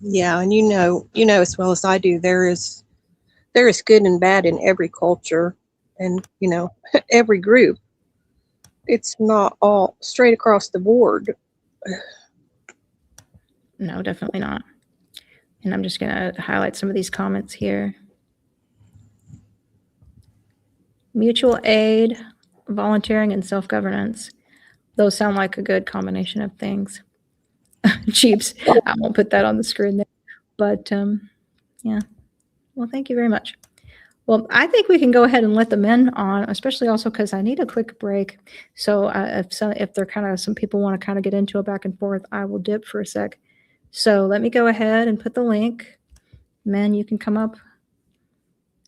yeah, and as well as I do, there is good and bad in every culture, and every group. It's not all straight across the board. No, definitely not. And I'm just going to highlight some of these comments here. Mutual aid, volunteering, and self-governance. Those sound like a good combination of things. Jeeps. I won't put that on the screen there. But yeah. Well, thank you very much. Well, I think we can go ahead and let the men on, especially also because I need a quick break. So if they're kind of some people want to kind of get into a back and forth, I will dip for a sec. So let me go ahead and put the link. Men, you can come up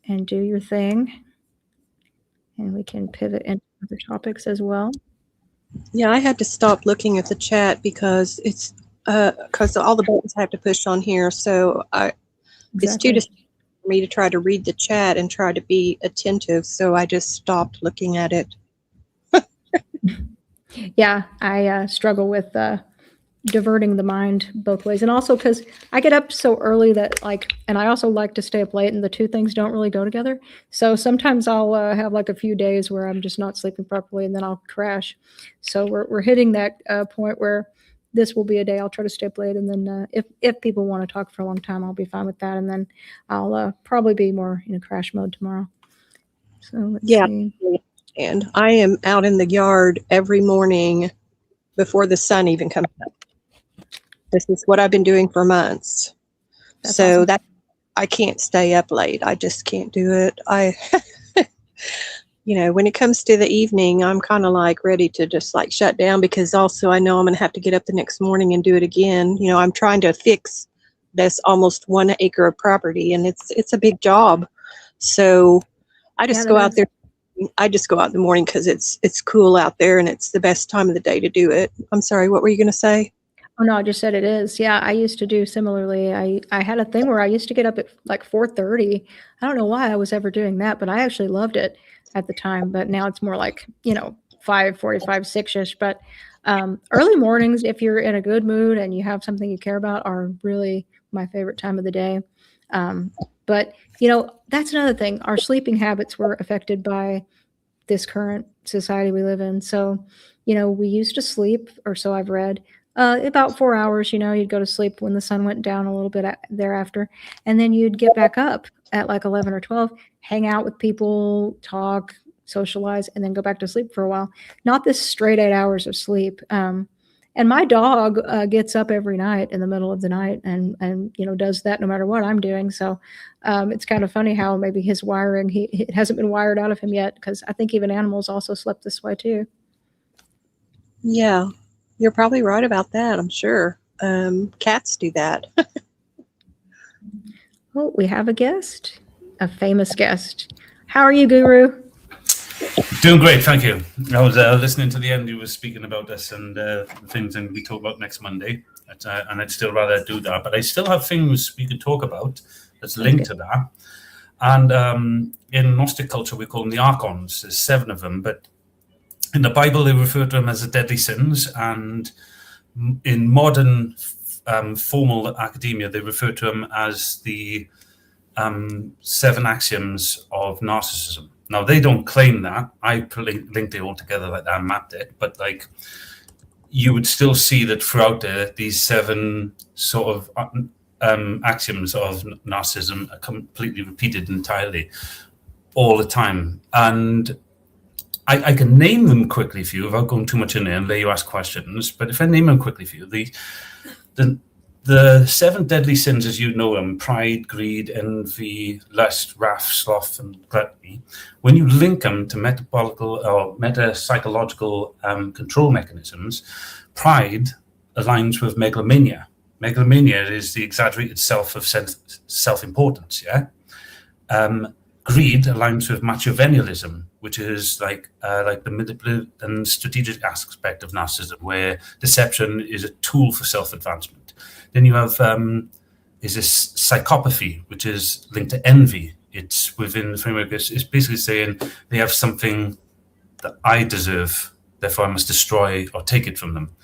and do your thing, and we can pivot into other topics as well. Yeah, I had to stop looking at the chat because it's because all the buttons I have to push on here. So it's too distracting for me to try to read the chat and try to be attentive. So I just stopped looking at it. Yeah, I struggle with diverting the mind both ways, and also because I get up so early that and I also like to stay up late, and the two things don't really go together. So sometimes I'll have like a few days where I'm just not sleeping properly, and then I'll crash. So we're hitting that point where this will be a day I'll try to stay up late, and then if people want to talk for a long time, I'll be fine with that, and then I'll probably be more in a crash mode tomorrow. So let's see. And I am out in the yard every morning before the sun even comes up. This is what I've been doing for months. That's so awesome. that I can't stay up late. I just can't do it. When it comes to the evening, I'm kind of like ready to just like shut down, because also I know I'm going to have to get up the next morning and do it again. I'm trying to fix this almost 1 acre of property, and it's a big job. So I just go out there. I just go out in the morning because it's cool out there, and it's the best time of the day to do it. I'm sorry, what were you going to say? Oh, no, I just said it is. Yeah, I used to do similarly. I had a thing where I used to get up at like 4:30. I don't know why I was ever doing that, but I actually loved it at the time. But now it's more like, 5:45, 6-ish. But early mornings, if you're in a good mood and you have something you care about, are really my favorite time of the day. But, that's another thing. Our sleeping habits were affected by this current society we live in. So, we used to sleep, or so I've read, about 4 hours. You'd go to sleep when the sun went down a little bit thereafter, and then you'd get back up at like 11 or 12, hang out with people, talk, socialize, and then go back to sleep for a while. Not this straight 8 hours of sleep. And my dog gets up every night in the middle of the night and does that no matter what I'm doing. So it's kind of funny how maybe his wiring, it hasn't been wired out of him yet, because I think even animals also slept this way too. Yeah, you're probably right about that, I'm sure. Cats do that. Oh, we have a guest, a famous guest. How are you, Guru? Doing great, thank you. I was listening to the end. You were speaking about this and things, and we talk about next Monday. And I'd still rather do that, but I still have things we could talk about that's linked to that. And in Gnostic culture, we call them the archons. There's 7 of them, but in the Bible, they refer to them as the deadly sins. And in modern formal academia, they refer to them as the 7 axioms of narcissism. Now, they don't claim that. I linked it all together like that and mapped it. But you would still see that throughout these 7 sort of axioms of narcissism are completely repeated entirely all the time. And I can name them quickly for you without going too much in there and let you ask questions. But if I name them quickly for you, the 7 deadly sins, as you know them, pride, greed, envy, lust, wrath, sloth, and gluttony, when you link them to metabolical or metapsychological control mechanisms, pride aligns with megalomania. Megalomania is the exaggerated self of self-importance, yeah? Greed aligns with machiavellianism, which is like the manipulative and strategic aspect of narcissism, where deception is a tool for self-advancement. Then you have is this psychopathy, which is linked to envy. It's within the framework. It's basically saying they have something that I deserve, therefore I must destroy or take it from them.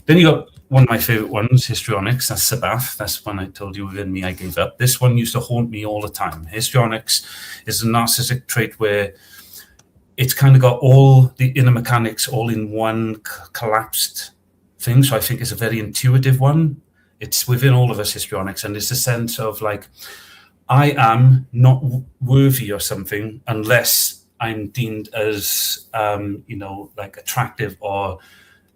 Then you got one of my favorite ones, histrionics. That's Sabbath. That's one I told you within me I gave up. This one used to haunt me all the time. Histrionics is a narcissistic trait where it's kind of got all the inner mechanics all in one collapsed thing. So I think it's a very intuitive one. It's within all of us, histrionics, and it's a sense of like, I am not worthy or something unless I'm deemed as, like attractive or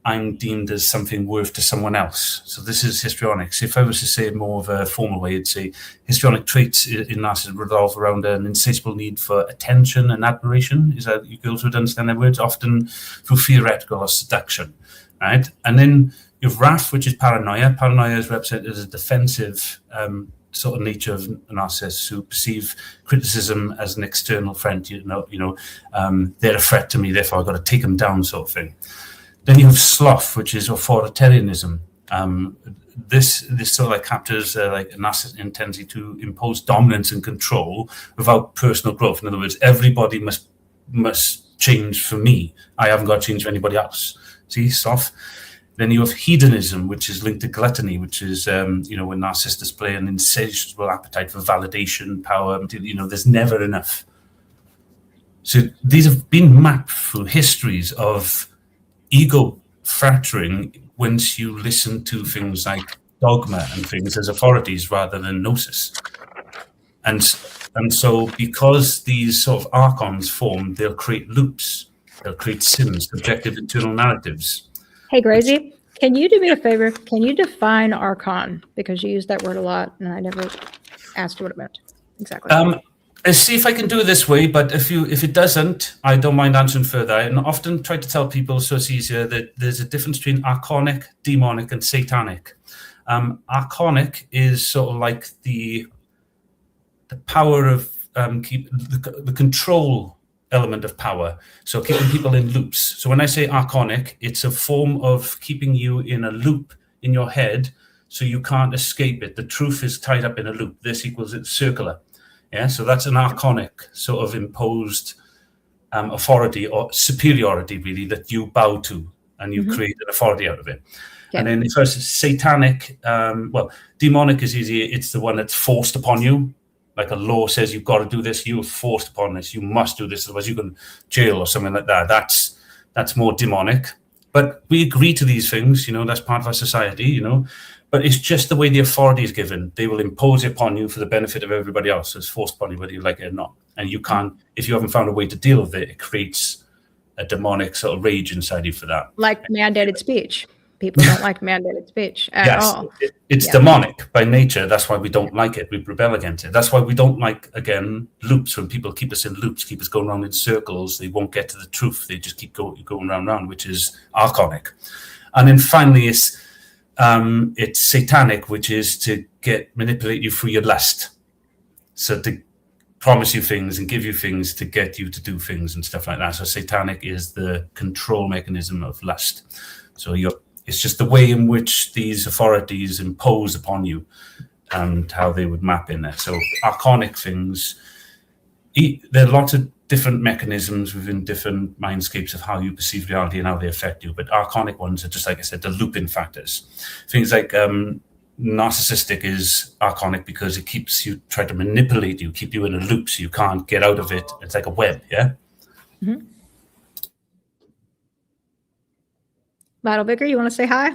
I'm deemed as something worth to someone else. So this is histrionics. If I was to say it more of a formal way, I'd say histrionic traits in narcissism revolve around an insatiable need for attention and admiration. Is that you girls would understand that words, often through theoretical or seduction, right? And then you have wrath, which is paranoia. Paranoia is represented as a defensive sort of nature of narcissists who perceive criticism as an external friend. They're a threat to me, therefore I've got to take them down, sort of thing. Then you have sloth, which is authoritarianism. This sort of like captures like a narcissist tendency to impose dominance and control without personal growth. In other words, everybody must change for me. I haven't got to change for anybody else. See, sloth. Then you have hedonism, which is linked to gluttony, which is when narcissists display an insatiable appetite for validation, power. There's never enough. So these have been mapped through histories of ego fracturing once you listen to things like dogma and things as authorities rather than gnosis. And so because these sort of archons form, they'll create loops, they'll create sins, subjective internal narratives. Hey, Gracie, can you do me a favor? Can you define archon? Because you use that word a lot, and I never asked you what it meant exactly. I'll see if I can do it this way, but if it doesn't, I don't mind answering further. I often try to tell people, so it's easier, that there's a difference between archonic, demonic, and satanic. Archonic is sort of like the power of the control element of power, so keeping people in loops. So when I say archonic, it's a form of keeping you in a loop in your head so you can't escape it. The truth is tied up in a loop. This equals it's circular. Yeah, so that's an archonic sort of imposed authority or superiority, really, that you bow to, and you create an authority out of it. Okay. And then if I say satanic, demonic is easy. It's the one that's forced upon you. Like a law says you've got to do this, you're forced upon this, you must do this, otherwise you can jail or something like that. That's more demonic. But we agree to these things, that's part of our society, but it's just the way the authority is given. They will impose it upon you for the benefit of everybody else. So it's forced upon you whether you like it or not. And you can't, if you haven't found a way to deal with it, it creates a demonic sort of rage inside you for that. Like mandated speech. People don't like mandated speech at all. It's demonic by nature. That's why we don't like it. We rebel against it. That's why we don't like, again, loops. When people keep us in loops, keep us going around in circles, they won't get to the truth. They just keep going round, which is archonic. And then finally, it's satanic, which is to manipulate you through your lust. So to promise you things and give you things to get you to do things and stuff like that. So satanic is the control mechanism of lust. So it's just the way in which these authorities impose upon you and how they would map in there. So archonic things, there are lots of different mechanisms within different mindscapes of how you perceive reality and how they affect you. But archonic ones are just, like I said, the looping factors. Things like narcissistic is archonic because it keeps you, try to manipulate you, keep you in a loop so you can't get out of it. It's like a web, yeah? Mm-hmm. Vital Vicar, you want to say hi?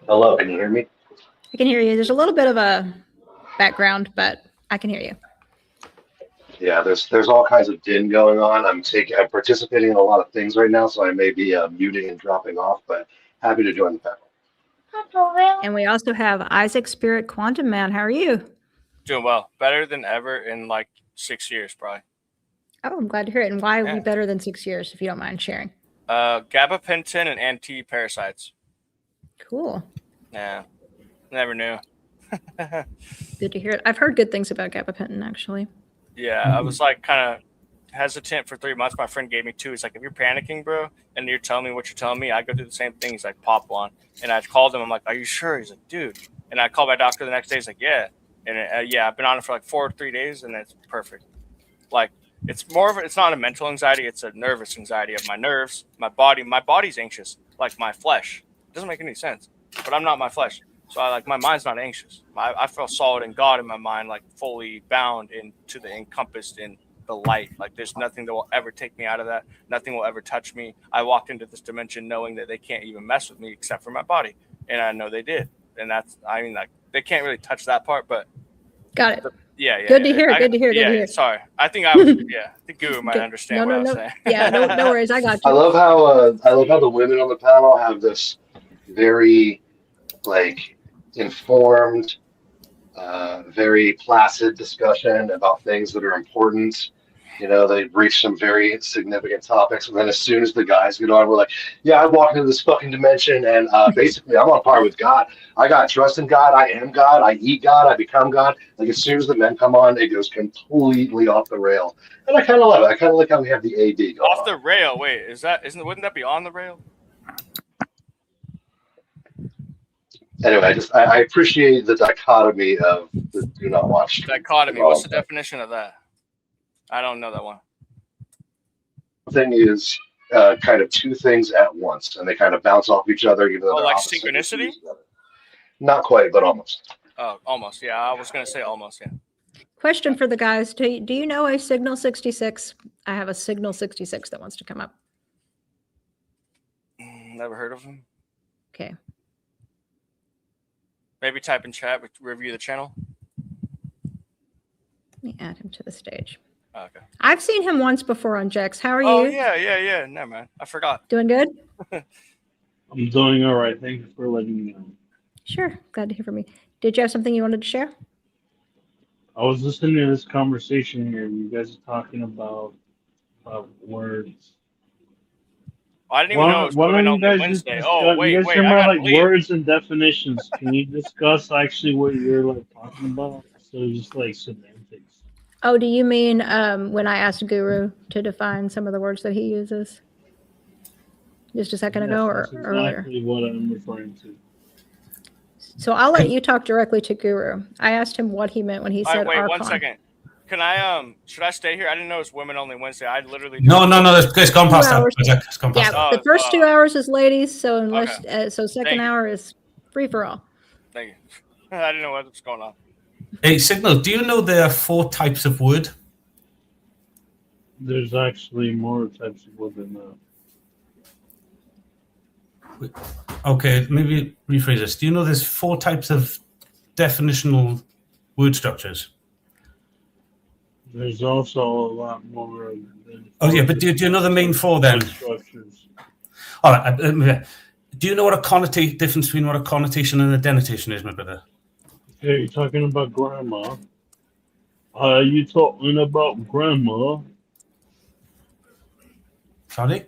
Hello, can you hear me? I can hear you. There's a little bit of a background, but I can hear you. Yeah, there's all kinds of din going on. I'm participating in a lot of things right now, so I may be muting and dropping off, but happy to join the panel. And we also have Isaac Spirit Quantum Man. How are you? Doing well. Better than ever in like 6 years, probably. Oh, I'm glad to hear it. And why are we better than 6 years, if you don't mind sharing? Gabapentin and anti-parasites. Cool. Yeah. Never knew. Good to hear it. I've heard good things about gabapentin, actually. Yeah, I was like kind of hesitant for 3 months. My friend gave me 2. He's like, if you're panicking, bro, and you're telling me what you're telling me, I go do the same thing. He's like, pop one. And I called him. I'm like, are you sure? He's like, dude. And I called my doctor the next day. He's like, yeah. And I've been on it for like 4 or 3 days, and it's perfect. Like, it's not a mental anxiety. It's a nervous anxiety of my nerves, my body. My body's anxious, like my flesh. It doesn't make any sense, but I'm not my flesh. So my mind's not anxious. I feel solid in God in my mind, like fully bound into the encompassed in the light. Like there's nothing that will ever take me out of that. Nothing will ever touch me. I walked into this dimension knowing that they can't even mess with me except for my body. And I know they did. And they can't really touch that part, but got it. Yeah. Good to hear. Good to hear. Good to hear. Sorry. I think I was. Yeah. I think Guru might Good. understand No, what no, I was no. saying. Yeah, no worries. I got I you. love how the women on the panel have this very like informed, very placid discussion about things that are important. You know, they reach some very significant topics, and then as soon as the guys get on, we're like, "Yeah, I walked into this fucking dimension, and basically, I'm on par with God. I got trust in God. I am God. I eat God. I become God." Like as soon as the men come on, it goes completely off the rail, and I kind of love it. I kind of like how we have the AD going Off the rail. Wait, wouldn't that be on the rail? Anyway, I appreciate the dichotomy of the do not watch. Dichotomy. What's the definition of that? I don't know that one. Thing is kind of two things at once, and they kind of bounce off each other, even though they're like opposite. synchronicity? Not quite, but almost. Oh, almost. Yeah, I was gonna say almost. Yeah. Question for the guys. Do you know a Signal 66? I have a Signal 66 that wants to come up. Never heard of him. Okay. Maybe type in chat. Review the channel. Let me add him to the stage. Oh, okay. I've seen him once before on Jex. How are you? Oh yeah. Never mind. I forgot. Doing good? I'm doing all right. Thank you for letting me know. Sure. Glad to hear from you. Did you have something you wanted to share? I was listening to this conversation here. You guys are talking about words. I didn't even know it was Why Women don't you Only guys just Wednesday. discuss, Oh wait. you guys talking I about gotta like leave. words and definitions? Can you discuss actually what you're like talking about? So just like semantics. Oh, do you mean when I asked Guru to define some of the words that he uses? Just a second ago or That's earlier? exactly what I'm referring to. So I'll let you talk directly to Guru. I asked him what he meant when he said Wait, Archon. 1 second. Can I should I stay here? I didn't know it was Women Only Wednesday. I literally No. It's gone past that. hours. It's gone past Yeah, that. the first 2 hours is ladies, so unless Okay. so second Thank you. hour is free for all. Thank you. I didn't know what was going on. Hey, Signal, do you know there are 4 types of word? There's actually more types of word than that. Okay, maybe rephrase this. Do you know there's 4 types of definitional word structures? There's also a lot more. Oh, yeah, but do you know the main 4 then? Structures. All right. Do you know what a difference between what a connotation and a denotation is, my brother? Okay, you're talking about grammar. Are you talking about grammar? Sorry?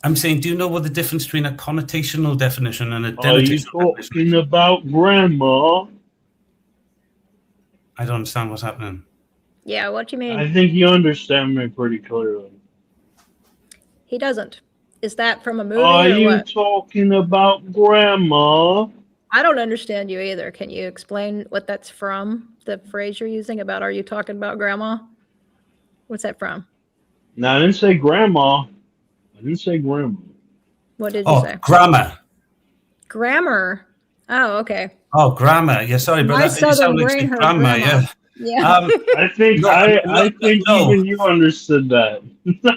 I'm saying, do you know what the difference between a connotational definition and a Are you denotational definition? talking about grammar? I don't understand what's happening. Yeah, what do you mean? I think you understand me pretty clearly. He doesn't. Is that from a movie Are or you what? talking about grammar? I don't understand you either. Can you explain what that's from? The phrase you're using about "Are you talking about grandma"? What's that from? No, I didn't say grandma. I didn't say grandma. What did you say? Grammar. Grammar. Oh, okay. Oh, grammar. Yeah, sorry, but My you southern sound like brain heard grandma, grandma. yeah. Yeah. I think No. even you understood that.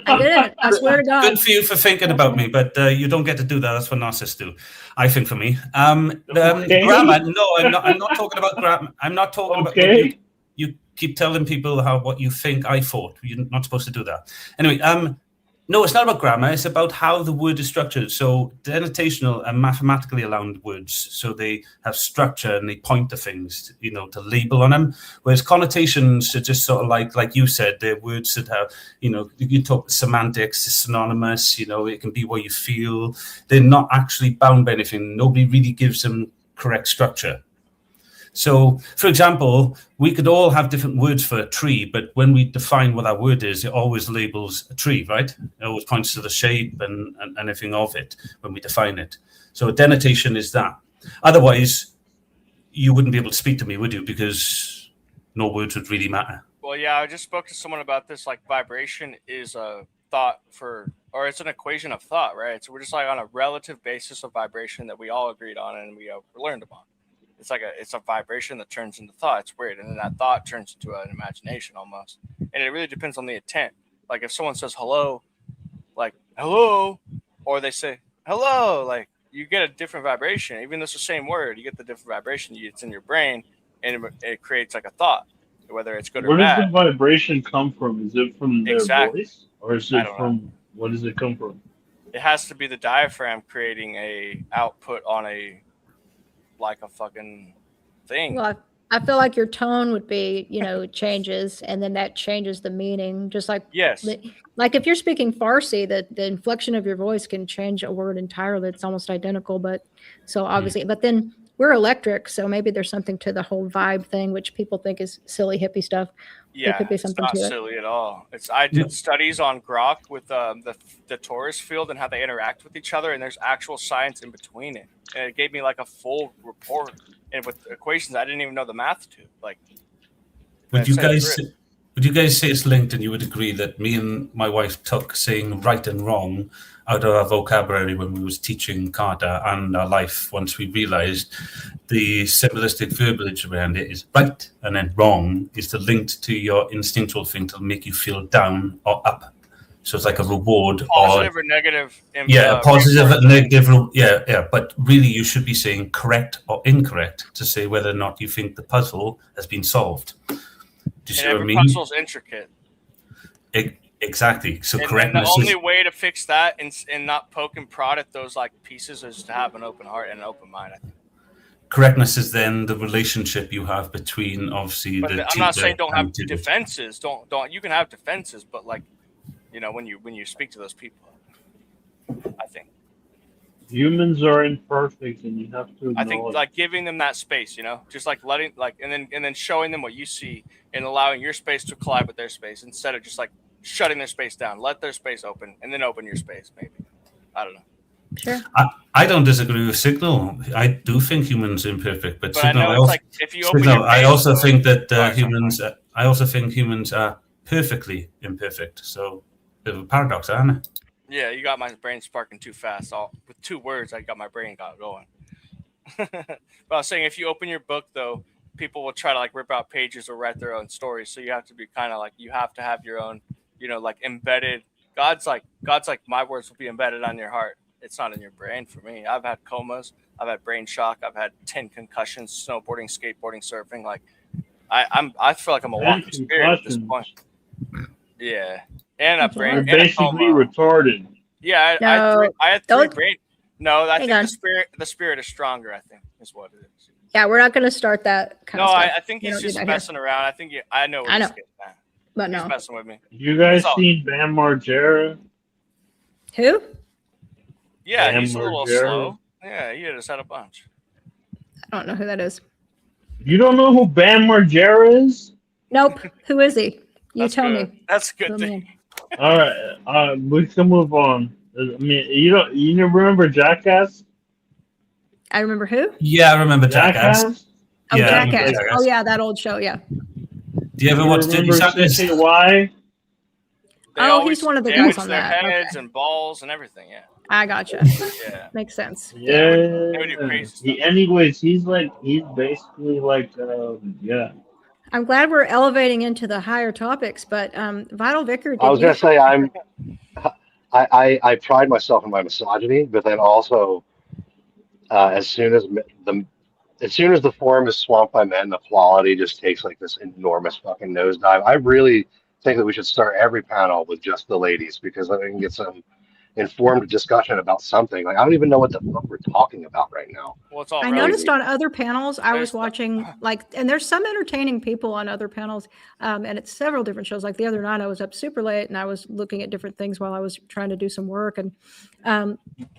I didn't. I swear to God. Good for you for thinking about me, but you don't get to do that. That's what narcissists do. I think for me. Okay. Grammar. No, I'm not talking about grammar. I'm not talking about. You keep telling people what you think I thought. You're not supposed to do that. Anyway, no, it's not about grammar. It's about how the word is structured. So denotational are mathematically aligned words. So they have structure and they point to things, to label on them. Whereas connotations are just sort of like you said, they're words that have, you talk semantics, it's synonymous, it can be what you feel. They're not actually bound by anything. Nobody really gives them correct structure. So, for example, we could all have different words for a tree, but when we define what that word is, it always labels a tree, right? It always points to the shape and anything of it when we define it. So a denotation is that. Otherwise, you wouldn't be able to speak to me, would you? Because no words would really matter. Well, yeah, I just spoke to someone about this. Like, vibration is a thought or it's an equation of thought, right? So we're just like on a relative basis of vibration that we all agreed on and we learned about. It's a vibration that turns into thought. It's weird. And then that thought turns into an imagination almost. And it really depends on the intent. Like if someone says hello, like hello, or they say hello, like you get a different vibration. Even though it's the same word, you get the different vibration. It's in your brain and it creates like a thought, whether it's good or Where does the bad. vibration come from? Is it from their Exactly. voice, or is I it don't know. from what does it come from? It has to be the diaphragm creating a output on a like a fucking thing. Well, I feel like your tone would be, it changes, and then that changes the meaning. Just like Yes. like if you're speaking Farsi, the inflection of your voice can change a word entirely. It's almost identical, but so obviously, but then we're electric, so maybe there's something to the whole vibe thing, which people think is silly hippie stuff. There Yeah, could be it's something not to it. silly at all. I did studies on Grok with the torus field and how they interact with each other, and there's actual science in between it. And it gave me like a full report, and with equations I didn't even know the math to. Like, Would you said guys grit. would you guys say it's linked, and you would agree that me and my wife took saying right and wrong out of our vocabulary when we was teaching Carter and our life once we realized the symbolistic verbiage around it is right and then wrong is the linked to your instinctual thing to make you feel down or up. So it's like a reward Positive or or negative. positive and negative. Yeah. But really, you should be saying correct or incorrect to say whether or not you think the puzzle has been solved. Do you see And what I every mean? puzzle's intricate. Exactly. So And correctness the is only way to fix that and not poke and prod at those like pieces is to have an open heart and an open mind, I think. correctness is then the relationship you have between obviously But the I'm not teacher saying don't have and student. defenses. Don't you can have defenses, but like, when you speak to those people, I think Humans are imperfect, and you have to acknowledge. I think like giving them that space, just like letting and then showing them what you see and allowing your space to collide with their space instead of just like shutting their space down. Let their space open and then open your space. Maybe I don't know. Sure. I don't disagree with Signal. I do think humans are imperfect, but But Signal, I know I it's also, like if you open Signal, your I face, also though- think that Sorry, humans. I also think humans are perfectly imperfect. So bit of a paradox, isn't it? Yeah, you got my brain sparking too fast. With 2 words, I got my brain going. But I was saying, if you open your book, though, people will try to like rip out pages or write their own stories. So you have to be kind of like you have to have your own, like embedded. God's like my words will be embedded on your heart. It's not in your brain for me. I've had comas. I've had brain shock. I've had 10 concussions, snowboarding, skateboarding, surfing. Like I feel like I'm a walking spirit at this point. Yeah. And a brain. You're And a basically coma. retarded. Yeah, No, I had 3 don't- brain. No, I Hang think on. the spirit is stronger. I think is what it is. Yeah, we're not going to start that kind No, of stuff. I think We he's don't do just that here. messing around. I think I know. What I he's know. getting at. But He's no. messing with me. You guys It's all- seen Bam Margera? Who? Yeah, Bam he's a little Margera. slow. Yeah, he hit us out a bunch. I don't know who that is. You don't know who Bam Margera is? Nope. Who is he? You That's tell good. me. That's a good Fill me thing. in. All right, we can move on. I mean, you remember Jackass? I remember who? Yeah, I remember Jackass. Oh, Yeah, I remember Jackass. Jackass. Oh, yeah, that old show. Yeah. Do you ever You watch Dirty remember Sadness? CKY? They Oh, always- he's one of the they guys always on their that. heads Okay. and balls and everything. Yeah, I gotcha. yeah. Makes sense. Yeah. They would do crazy stuff. Anyways, he's basically like, yeah. I'm glad we're elevating into the higher topics, but Vital Vicar, I was did you? gonna say I pride myself in my misogyny, but then also as soon as the forum is swamped by men, the quality just takes like this enormous fucking nosedive. I really think that we should start every panel with just the ladies because then we can get some informed discussion about something. Like I don't even know what the fuck we're talking about right now. Well, it's all I relative. noticed on other panels, I was There's- watching and there's some entertaining people on other panels, and it's several different shows. Like the other night, I was up super late and I was looking at different things while I was trying to do some work, and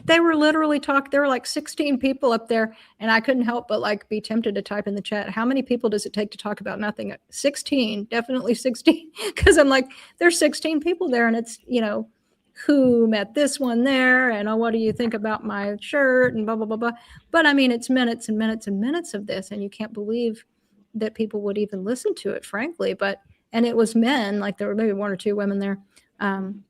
they were literally talking. There were like 16 people up there, and I couldn't help but like be tempted to type in the chat, "How many people does it take to talk about nothing?" 16, definitely 16, because I'm like, there's 16 people there, and it's who met this one there, and what do you think about my shirt, and blah blah blah blah. But I mean, it's minutes and minutes and minutes of this, and you can't believe that people would even listen to it, frankly. And it was men, like there were maybe 1 or 2 women there.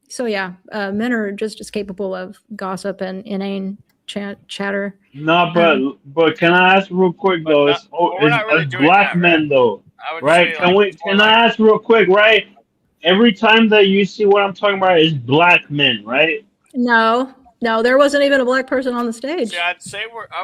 So yeah, men are just as capable of gossip and inane chatter. No, but can I ask real quick But though? not- well, we're not really As doing black that, men right? though, I would right? say, like, Can I ask real quick, right? Every time that you see what I'm talking about is black men, right? No, No, there wasn't even a black person on the stage. See, I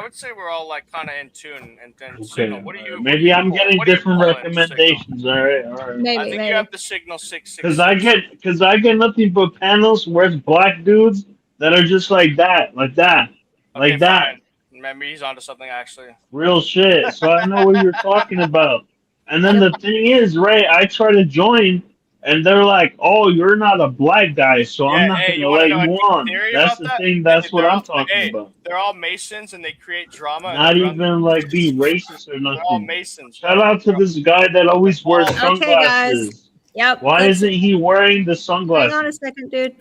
would say we're all like kind of in tune. And then Okay. Signal, what do you? Maybe I'm getting what are you different pulling, recommendations. All right. I Maybe, think maybe. you have the Signal 666. Because I get nothing but panels where it's black dudes that are just like that, like that, Okay, like that. fine. Maybe he's onto something actually. Real shit. So I know what you're talking about. And then the thing is, right, I try to join and they're like, oh, you're not a black guy, so I'm Yeah, not hey, going you to want to let know a you deep on. theory That's about the that? thing. That's what They're I'm all, talking hey, about. they're all Masons and they create drama. And Not they run even like being racist or they're all nothing. Masons. Shout bro. out to this guy that always wears all- Okay, guys. sunglasses. Yep. Why let's- isn't he wearing the Hang sunglasses? on a second, dude.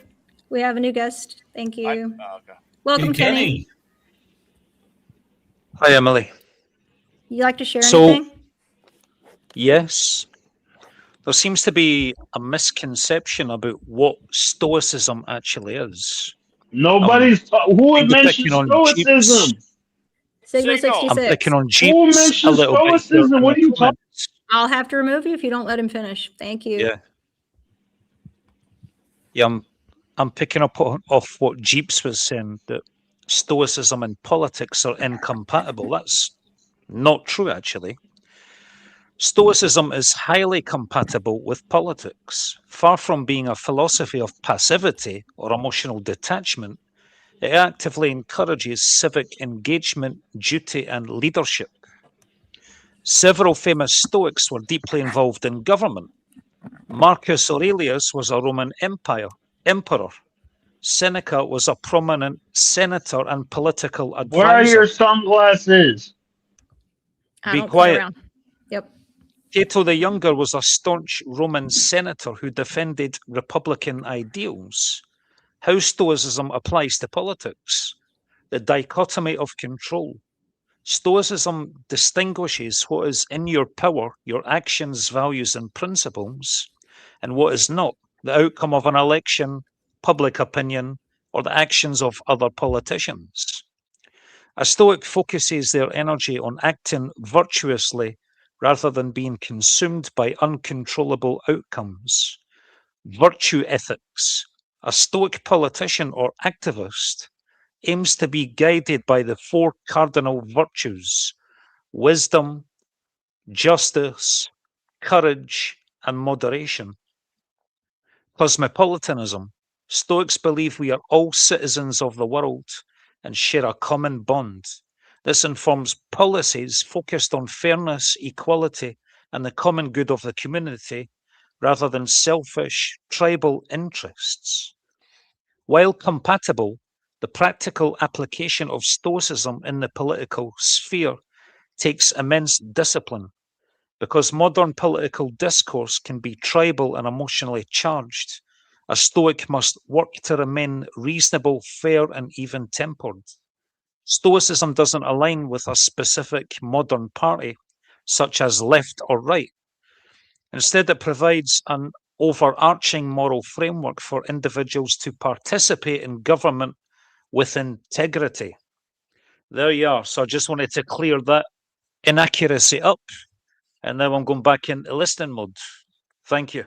We have a new guest. Thank you. Okay. Welcome, Hey, Kenny. Kenny. Hi, Emily. You like to share So- anything? Yes, there seems to be a misconception about what Stoicism actually is. Nobody's who would kinda mention picking on Stoicism? Signal Signal. I'm 66. picking on Who Jeeps a mentions little bit here Stoicism? in What the are you talking? comments. I'll have to remove you if you don't let him finish. Thank you. Yeah. Yeah, I'm picking up off what Jeeps was saying, that Stoicism and politics are incompatible. That's not true, actually. Stoicism is highly compatible with politics. Far from being a philosophy of passivity or emotional detachment, it actively encourages civic engagement, duty, and leadership. Several famous Stoics were deeply involved in government. Marcus Aurelius was a Roman emperor. Seneca was a prominent senator and political advisor. Where are your sunglasses? I Be don't play quiet. around. Yep. Cato the Younger was a staunch Roman senator who defended republican ideals. How Stoicism applies to politics. The dichotomy of control. Stoicism distinguishes what is in your power, your actions, values, and principles, and what is not, the outcome of an election, public opinion, or the actions of other politicians. A Stoic focuses their energy on acting virtuously rather than being consumed by uncontrollable outcomes. Virtue ethics. A Stoic politician or activist aims to be guided by the four cardinal virtues: wisdom, justice, courage, and moderation. Cosmopolitanism. Stoics believe we are all citizens of the world and share a common bond. This informs policies focused on fairness, equality, and the common good of the community rather than selfish tribal interests. While compatible, the practical application of Stoicism in the political sphere takes immense discipline. Because modern political discourse can be tribal and emotionally charged, a Stoic must work to remain reasonable, fair, and even-tempered. Stoicism doesn't align with a specific modern party, such as left or right. Instead, it provides an overarching moral framework for individuals to participate in government with integrity. There you are. So I just wanted to clear that inaccuracy up. And now I'm going back into listening mode. Thank you.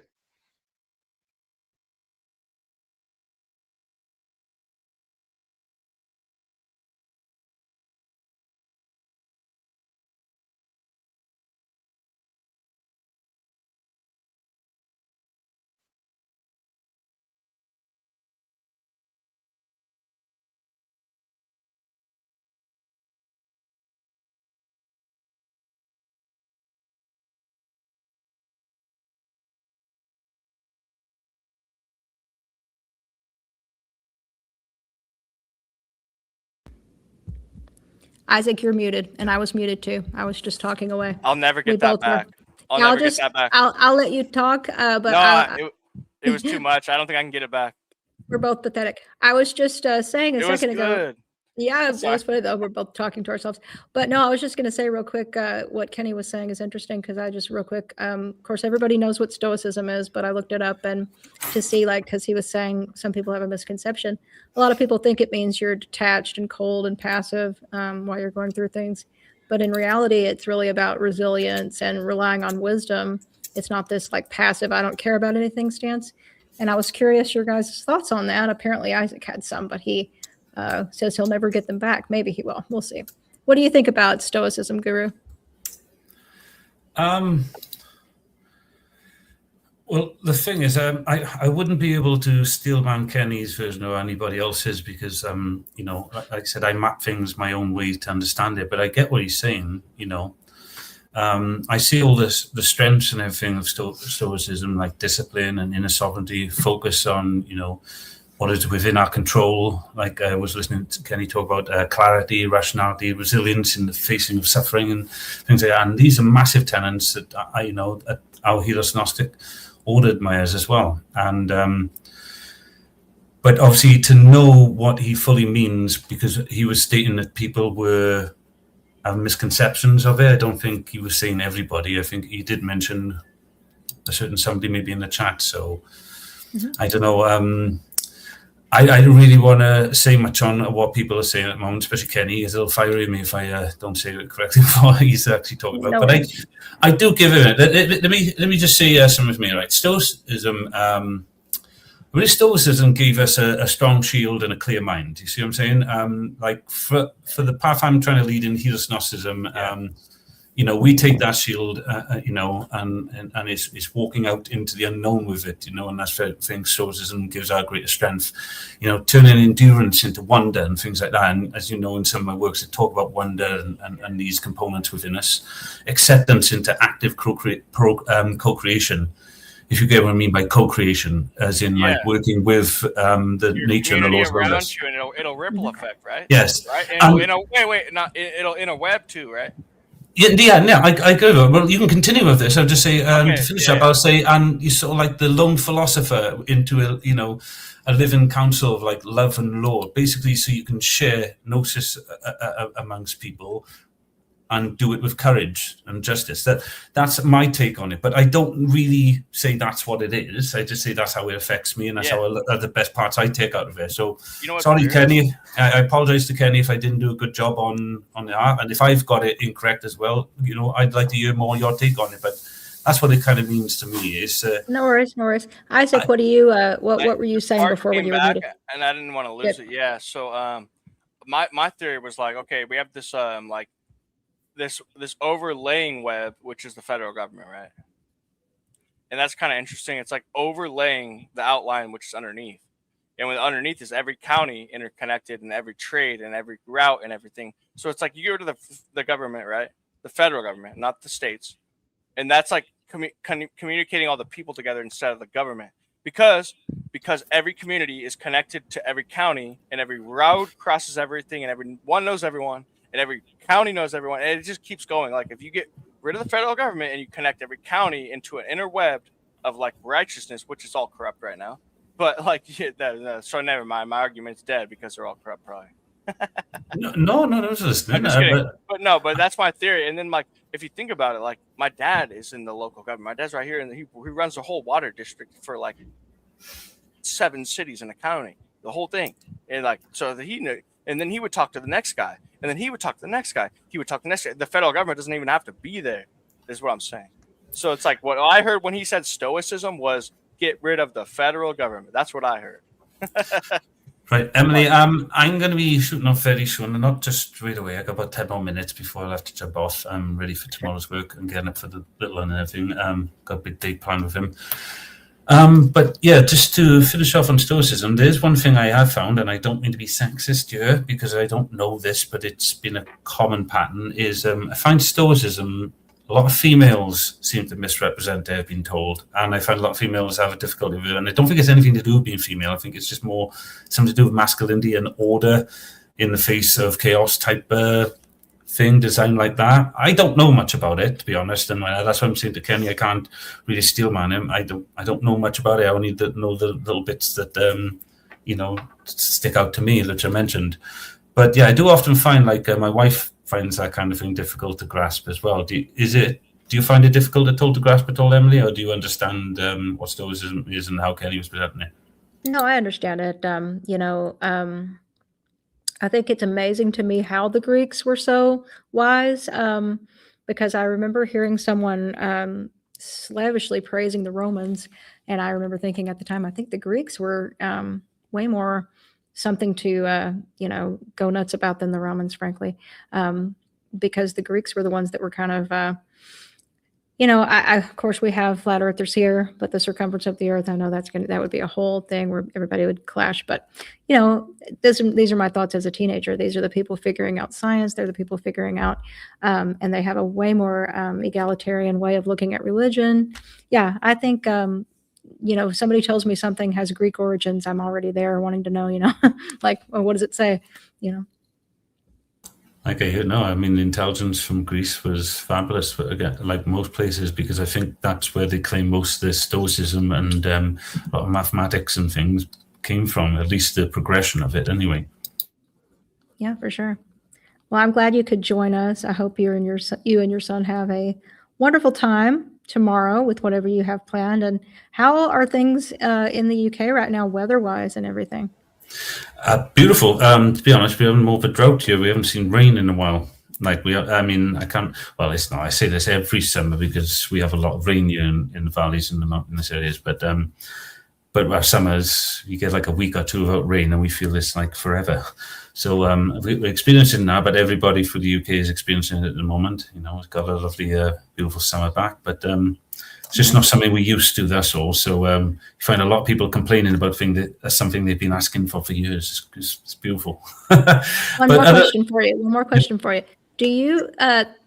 Isaac, you're muted, and I was muted too. I was just talking away. I'll never We get that both were. back. I'll Yeah, never get that back. I'll let you talk, but No, it was too much. I don't think I can get it back. we're both pathetic. I was just saying a It was second ago. good. Yeah, it Sorry. was funny though. We're both talking to ourselves. But no, I was just going to say real quick what Kenny was saying is interesting because I just real quick. Of course, everybody knows what Stoicism is, but I looked it up and to see because he was saying some people have a misconception. A lot of people think it means you're detached and cold and passive while you're going through things. But in reality, it's really about resilience and relying on wisdom. It's not this like passive, I don't care about anything stance. And I was curious your guys' thoughts on that. Apparently Isaac had some, but he says he'll never get them back. Maybe he will. We'll see. What do you think about Stoicism, Guru? Well, the thing is, I wouldn't be able to steal Man Kenny's version or anybody else's because, you know, like I said, I map things my own way to understand it. But I get what he's saying, you know. I see all the strengths and everything of Stoicism, like discipline and inner sovereignty, focus on, you know, what is within our control. Like I was listening to Kenny talk about clarity, rationality, resilience in the facing of suffering and things like that. And these are massive tenets that you know, our Helos Gnostic order admires as well. And but obviously to know what he fully means, because he was stating that people were have misconceptions of it. I don't think he was saying everybody. I think he did mention a certain somebody maybe in the chat. So I don't know. I don't really want to say much on what people are saying at the moment, especially Kenny. He's a little fiery at me if I don't say it correctly what he's actually talking about. No But I do give him it. Let me just say something with me, right? Stoicism, really Stoicism gave us a strong shield and a clear mind. You see what I'm saying? Like for the path I'm trying to lead in Helos Gnosticism, you know, we take that shield, you know, and it's walking out into the unknown with it, you know, and that's where things Stoicism gives our greater strength, you know, turning endurance into wonder and things like that. And as you know, in some of my works, I talk about wonder and these components within us, acceptance into active co-creation. If you get what I mean by co-creation, as in like working with the Your nature and the laws community around around us. you, and it'll ripple effect, right? Yes. Right. And it'll in a web too, right? Yeah, I agree. Well, you can continue with this. I'll just say to finish up. yeah. I'll say, and you sort of like the lone philosopher into a living council of like love and law, basically, so you can share gnosis amongst people and do it with courage and justice. That's my take on it. But I don't really say that's what it is. I just say that's how it affects me, and that's how the best parts I take out of it. So, You know what's sorry, weird? Kenny. I apologize to Kenny if I didn't do a good job on the art, and if I've got it incorrect as well. You know, I'd like to hear more your take on it. But that's what it kind of means to me. Is No worries. Isaac, what do you? What were you saying Mark before when came you were back, muted? and I didn't want to lose it. Yeah. So my theory was like, okay, we have this like this overlaying web, which is the federal government, right? And that's kind of interesting. It's like overlaying the outline, which is underneath. And when underneath is every county interconnected and every trade and every route and everything. So it's like you go to the government, right? The federal government, not the states. And that's like communicating all the people together instead of the government. Because every community is connected to every county, and every route crosses everything, and everyone knows everyone, and every county knows everyone, and it just keeps going. Like if you get rid of the federal government and you connect every county into an interweb of like righteousness, which is all corrupt right now. But like, so never mind. My argument's dead because they're all corrupt, probably. no, just I'm just kidding. But that's my theory. And then like, if you think about it, like my dad is in the local government. My dad's right here, and he runs the whole water district for like 7 cities in a county, the whole thing. And like, so that he knew. And then he would talk to the next guy, and then he would talk to the next guy. He would talk to the next guy. The federal government doesn't even have to be there, is what I'm saying. So it's like what I heard when he said Stoicism was get rid of the federal government. That's what I heard. Right, Emily, I'm going to be shooting off very soon, and not just straight away. I got about 10 more minutes before I have to jump off. I'm ready for tomorrow's work and getting up for the little one and everything. Got a big day planned with him. But yeah, just to finish off on Stoicism, there's one thing I have found, and I don't mean to be sexist here because I don't know this, but it's been a common pattern, is I find Stoicism, a lot of females seem to misrepresent it, I've been told. And I find a lot of females have a difficulty with it. And I don't think it's anything to do with being female. I think it's just more something to do with masculinity and order in the face of chaos type thing, design like that. I don't know much about it, to be honest, and that's what I'm saying to Kenny. I can't really steel man him. I don't know much about it. I only know the little bits that stick out to me that I mentioned. But yeah, I do often find like my wife finds that kind of thing difficult to grasp as well. Do you find it difficult at all to grasp at all, Emily, or do you understand what Stoicism is and how Kenny was presenting it? No, I understand it. I think it's amazing to me how the Greeks were so wise, because I remember hearing someone slavishly praising the Romans, and I remember thinking at the time, I think the Greeks were way more something to go nuts about than the Romans, frankly, because the Greeks were the ones that were kind of of course we have flat earthers here, but the circumference of the earth, I know that would be a whole thing where everybody would clash. But these are my thoughts as a teenager. These are the people figuring out science. They're the people figuring out, and they have a way more egalitarian way of looking at religion. Yeah, I think if somebody tells me something has Greek origins, I'm already there wanting to know. Like, well, what does it say? Okay, I mean, the intelligence from Greece was fabulous, but again, like most places, because I think that's where they claim most of their Stoicism and a lot of mathematics and things came from, at least the progression of it anyway. Yeah, for sure. Well, I'm glad you could join us. I hope you and your son have a wonderful time tomorrow with whatever you have planned. And how are things in the UK right now, weather-wise and everything? Beautiful. To be honest, we haven't more of a drought here. We haven't seen rain in a while. I can't. Well, it's not. I say this every summer because we have a lot of rain here in the valleys and the mountainous areas. But our summers, you get like a week or two without rain, and we feel it's like forever. So we're experiencing it now, but everybody for the UK is experiencing it at the moment. It's got a lovely, beautiful summer back, but it's just not something we're used to. That's all. So you find a lot of people complaining about that's something they've been asking for years. It's beautiful. One more question for you. Do you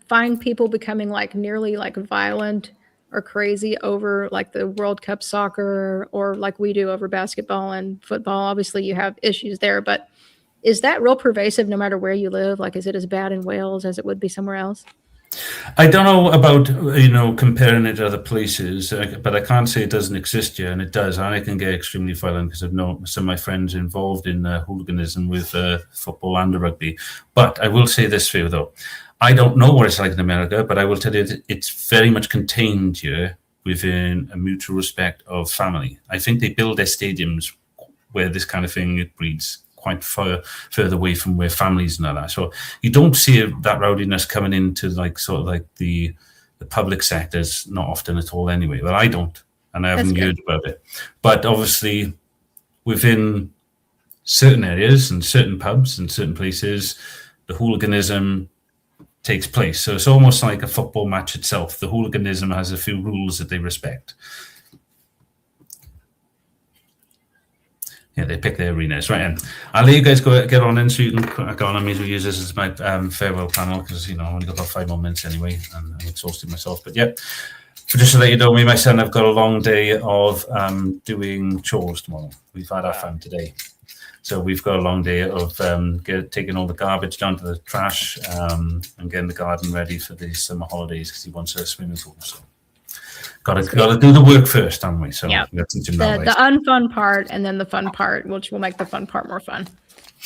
find people becoming like nearly like violent or crazy over like the World Cup soccer, or like we do over basketball and football? Obviously, you have issues there, but is that real pervasive no matter where you live? Like, is it as bad in Wales as it would be somewhere else? I don't know about comparing it to other places, but I can't say it doesn't exist here, and it does. And I can get extremely violent because I've known some of my friends involved in hooliganism with football and rugby. But I will say this for you, though. I don't know what it's like in America, but I will tell you that it's very much contained here within a mutual respect of family. I think they build their stadiums where this kind of thing breeds quite further away from where families and all that. So you don't see that rowdiness coming into like sort of like the public sectors, not often at all anyway. Well, I don't, and I haven't heard about it. But obviously within certain areas and certain pubs and certain places, the hooliganism takes place. So it's almost like a football match itself. The hooliganism has a few rules that they respect. Yeah, they pick their arenas, right? And I'll let you guys get on in so you can go on. I mean, we use this as my farewell panel because, I've only got about 5 more minutes anyway, and I'm exhausted myself. But yeah, just to let you know, me and my son have got a long day of doing chores tomorrow. We've had our fun today. So we've got a long day of taking all the garbage down to the trash and getting the garden ready for the summer holidays because he wants a swimming pool. So got to do the work first, haven't we? So yeah, the unfun part and then the fun part, which will make the fun part more fun.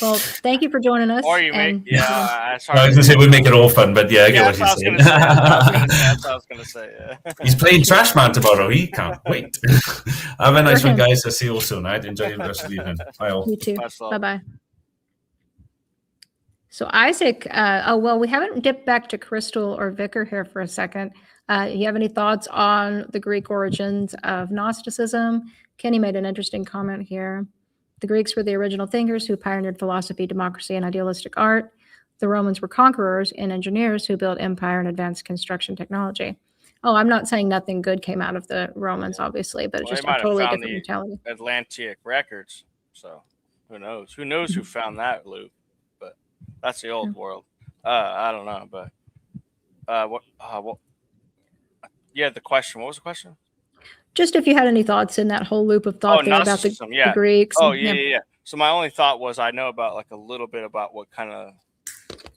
Well, thank you for joining us. Or you make, sorry. I was going to say we make it all fun, but yeah, I get what you're saying. That's what I was going to say. Yeah. He's playing Trash Man tomorrow. He can't wait. Have a nice one, guys. I'll see you all soon. Right? Enjoy the rest of the evening. Bye all. You too. Bye-bye. So Isaac, we haven't dipped back to Crystal or Vicar here for a second. You have any thoughts on the Greek origins of Gnosticism? Kenny made an interesting comment here. The Greeks were the original thinkers who pioneered philosophy, democracy, and idealistic art. The Romans were conquerors and engineers who built empire and advanced construction technology. Oh, I'm not saying nothing good came out of the Romans, obviously, but it's just a totally different mentality. Atlantic records. So who knows? Who knows who found that loop? But that's the old world. I don't know, but yeah, the question. What was the question? Just if you had any thoughts in that whole loop of thought there about the Greeks. Oh, yeah. So my only thought was I know about like a little bit about what kind of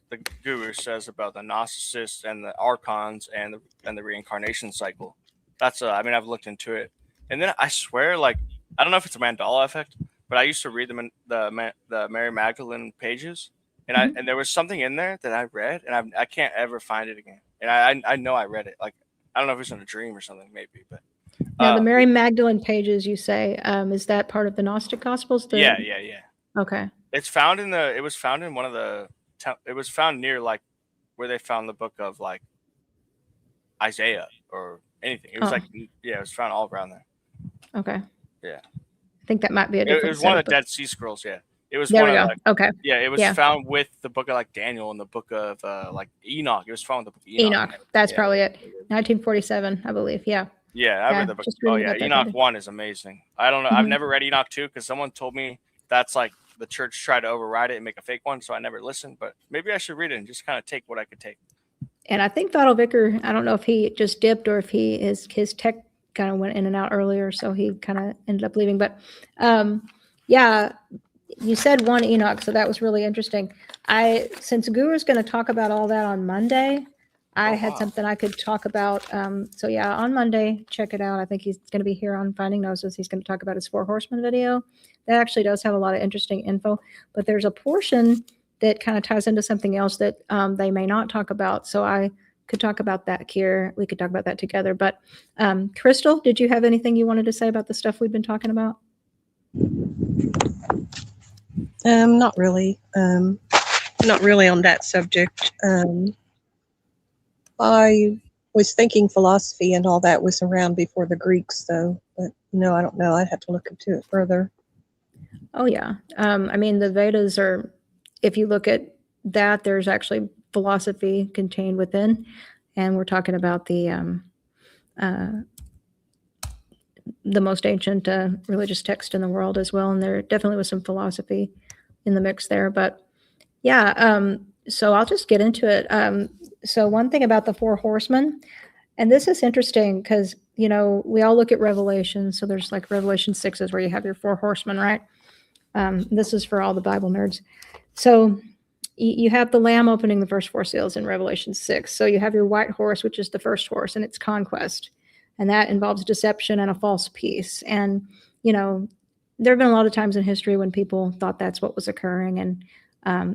the guru says about the Gnosticists and the archons and the reincarnation cycle. That's I've looked into it, and then I swear, like, I don't know if it's a Mandela effect, but I used to read the Mary Magdalene pages, and and there was something in there that I read, and I can't ever find it again, and I know I read it, like I don't know if it's in a dream or something, maybe, but. Now, the Mary Magdalene pages, you say, is that part of the Gnostic Gospels? Yeah. Okay. It was found in one of the. It was found near like where they found the book of like Isaiah or anything. It was it was found all around there. Okay. Yeah. I think that might be a different. It was one of the Dead Sea Scrolls. Yeah. It was There one we of go. like, Okay. yeah, it was Yeah. found with the book of like Daniel and the book of like Enoch. It was found with the book of Enoch. Enoch. That's Yeah. probably it. 1947, I believe. Yeah. Yeah, I read the book. Just Oh reading yeah, about that the Enoch other day. 1 is amazing. I don't know. I've Mhm. never read Enoch 2 because someone told me that's like the church tried to override it and make a fake one, so I never listened. But maybe I should read it and just kind of take what I could take. And I think Vital Vicar, I don't know if he just dipped or if his tech kind of went in and out earlier, so he kind of ended up leaving. But yeah, you said one Enoch, so that was really interesting. Since Guru's going to talk about all that on Monday, I had something I could talk about. So yeah, on Monday, check it out. I think he's going to be here on Finding Gnosis. He's going to talk about his 4 Horsemen video. That actually does have a lot of interesting info, but there's a portion that kind of ties into something else that they may not talk about. So I could talk about that here. We could talk about that together. But Crystal, did you have anything you wanted to say about the stuff we've been talking about? Not really. Not really on that subject. I was thinking philosophy and all that was around before the Greeks, though. But I don't know. I'd have to look into it further. Oh yeah. I mean, the Vedas are, if you look at that, there's actually philosophy contained within, and we're talking about the most ancient religious text in the world as well. And there definitely was some philosophy in the mix there. But yeah, so I'll just get into it. So one thing about the 4 Horsemen, and this is interesting because, we all look at Revelation. So there's like Revelation 6 is where you have your 4 Horsemen, right? This is for all the Bible nerds. So you have the Lamb opening the first 4 seals in Revelation 6. So you have your white horse, which is the first horse, and it's conquest. And that involves deception and a false peace. And, there have been a lot of times in history when people thought that's what was occurring, and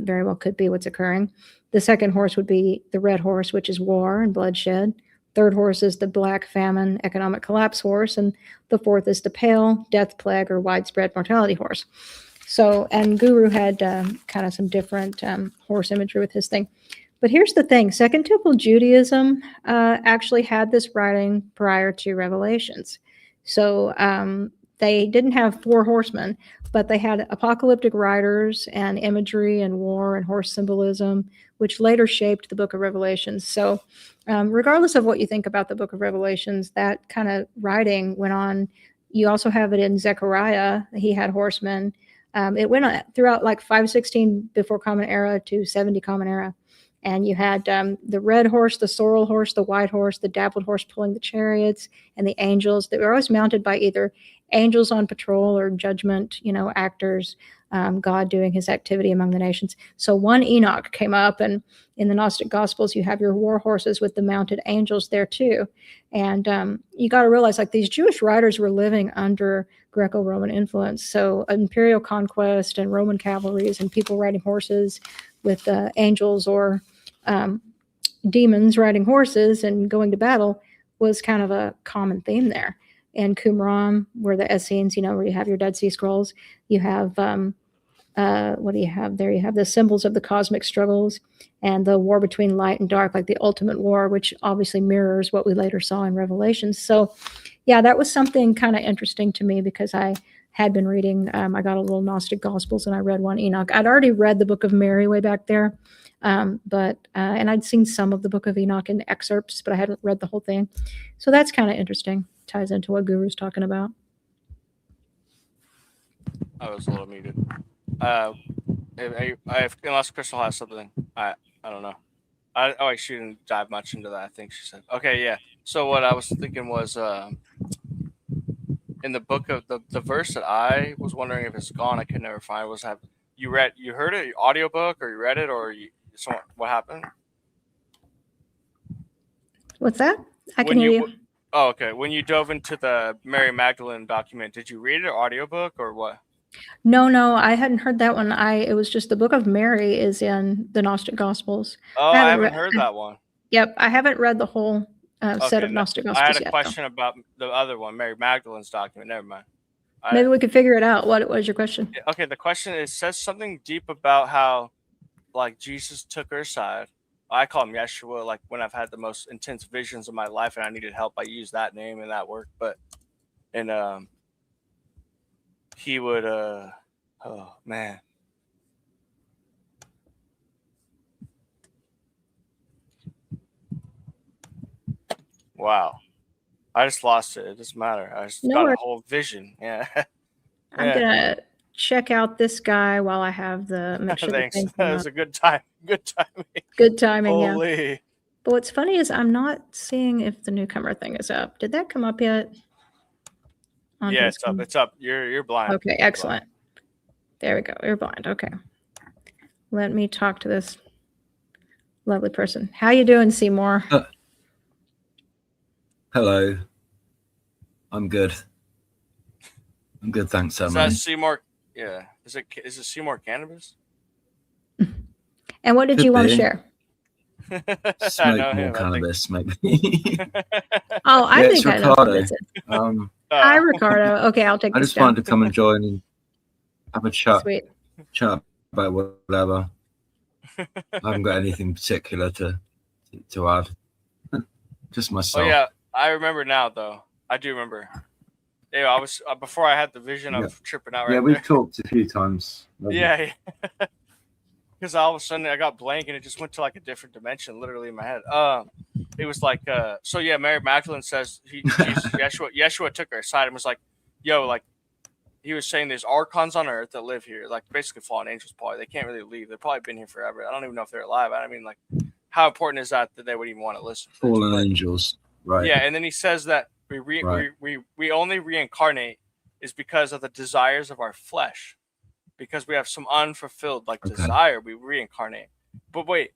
very well could be what's occurring. The second horse would be the red horse, which is war and bloodshed. Third horse is the black famine, economic collapse horse. And the fourth is the pale, death, plague, or widespread mortality horse. So, and Guru had kind of some different horse imagery with his thing. But here's the thing. Second Temple Judaism actually had this writing prior to Revelations. So they didn't have 4 horsemen, but they had apocalyptic writers and imagery and war and horse symbolism, which later shaped the book of Revelations. So regardless of what you think about the book of Revelations, that kind of writing went on. You also have it in Zechariah. He had horsemen. It went on throughout like 516 before Common Era to 70 Common Era. And you had the red horse, the sorrel horse, the white horse, the dappled horse pulling the chariots, and the angels that were always mounted by either angels on patrol or judgment, actors, God doing his activity among the nations. So one Enoch came up, and in the Gnostic Gospels, you have your war horses with the mounted angels there too. And you got to realize, like, these Jewish writers were living under Greco-Roman influence. So imperial conquest and Roman cavalries and people riding horses with angels or demons riding horses and going to battle was kind of a common theme there. And Qumran, where the Essenes, where you have your Dead Sea Scrolls, you have, what do you have there? You have the symbols of the cosmic struggles and the war between light and dark, like the ultimate war, which obviously mirrors what we later saw in Revelations. So yeah, that was something kind of interesting to me because I had been reading, I got a little Gnostic Gospels and I read one Enoch. I'd already read the Book of Mary way back there, but and I'd seen some of the Book of Enoch in excerpts, but I hadn't read the whole thing. So that's kind of interesting. Ties into what Guru's talking about. I was a little muted. Unless Crystal has something, I don't know. She didn't dive much into that. I think she said, okay, yeah. So what I was thinking was, in the book of the verse that I was wondering if it's gone, I could never find, was you heard it, audiobook, or you read it, or what happened? What's that? I can hear you. Oh, okay. When you dove into the Mary Magdalene document, did you read it, or audiobook, or what? No, I hadn't heard that one. It was just the Book of Mary is in the Gnostic Gospels. Oh, I haven't heard that one. Yep, I haven't read the whole set of Gnostic Gospels yet. I had a question about the other one, Mary Magdalene's document. Never mind. Maybe we could figure it out. What was your question? Okay, the question is, says something deep about how, like, Jesus took her side. I call him Yeshua. Like, when I've had the most intense visions of my life and I needed help, I use that name and that work. He would, oh man, Wow. I just lost it. It doesn't matter. I just No got a worries. whole vision. Yeah. I'm Yeah. gonna check out this guy while I have the make sure the Thanks. thing's That was a good time. Good timing. good timing. Yeah. Holy. But what's funny is I'm not seeing if the newcomer thing is up. Did that come up yet? Onto Yeah, the it's up. screen? It's up. You're blind. Okay, excellent. There we go. You're blind. Okay. Let me talk to this lovely person. How you doing, Seymour? Hello. I'm good. I'm good, thanks, Is Emily. that Seymour? Yeah. Is it Seymour Cannabis? And what did Could you want to be. share? I Smoke know more him. cannabis, maybe. Oh, I Yeah, think it's I know who Ricardo. this is. Uh, Hi, Ricardo. Okay, I'll take I this just down. wanted to come and join and have a chat Sweet. about whatever. I haven't got anything particular to add. Just Oh myself. yeah, I remember now though. I do remember. Yeah, I was before I had the vision of tripping out right Yeah, we've there. talked a few times. Yeah. Because all of a sudden I got blank and it just went to like a different dimension, literally in my head. It was like, so yeah, Mary Magdalene says Yeshua took her aside and was like, yo, like he was saying there's archons on earth that live here, like basically fallen angels. Probably they can't really leave. They've probably been here forever. I don't even know if they're alive. I mean, like, how important is that they would even want to listen? Fallen angels, right? Yeah, and then he says that we only reincarnate is because of the desires of our flesh. Because we have some unfulfilled desire, we reincarnate. But wait,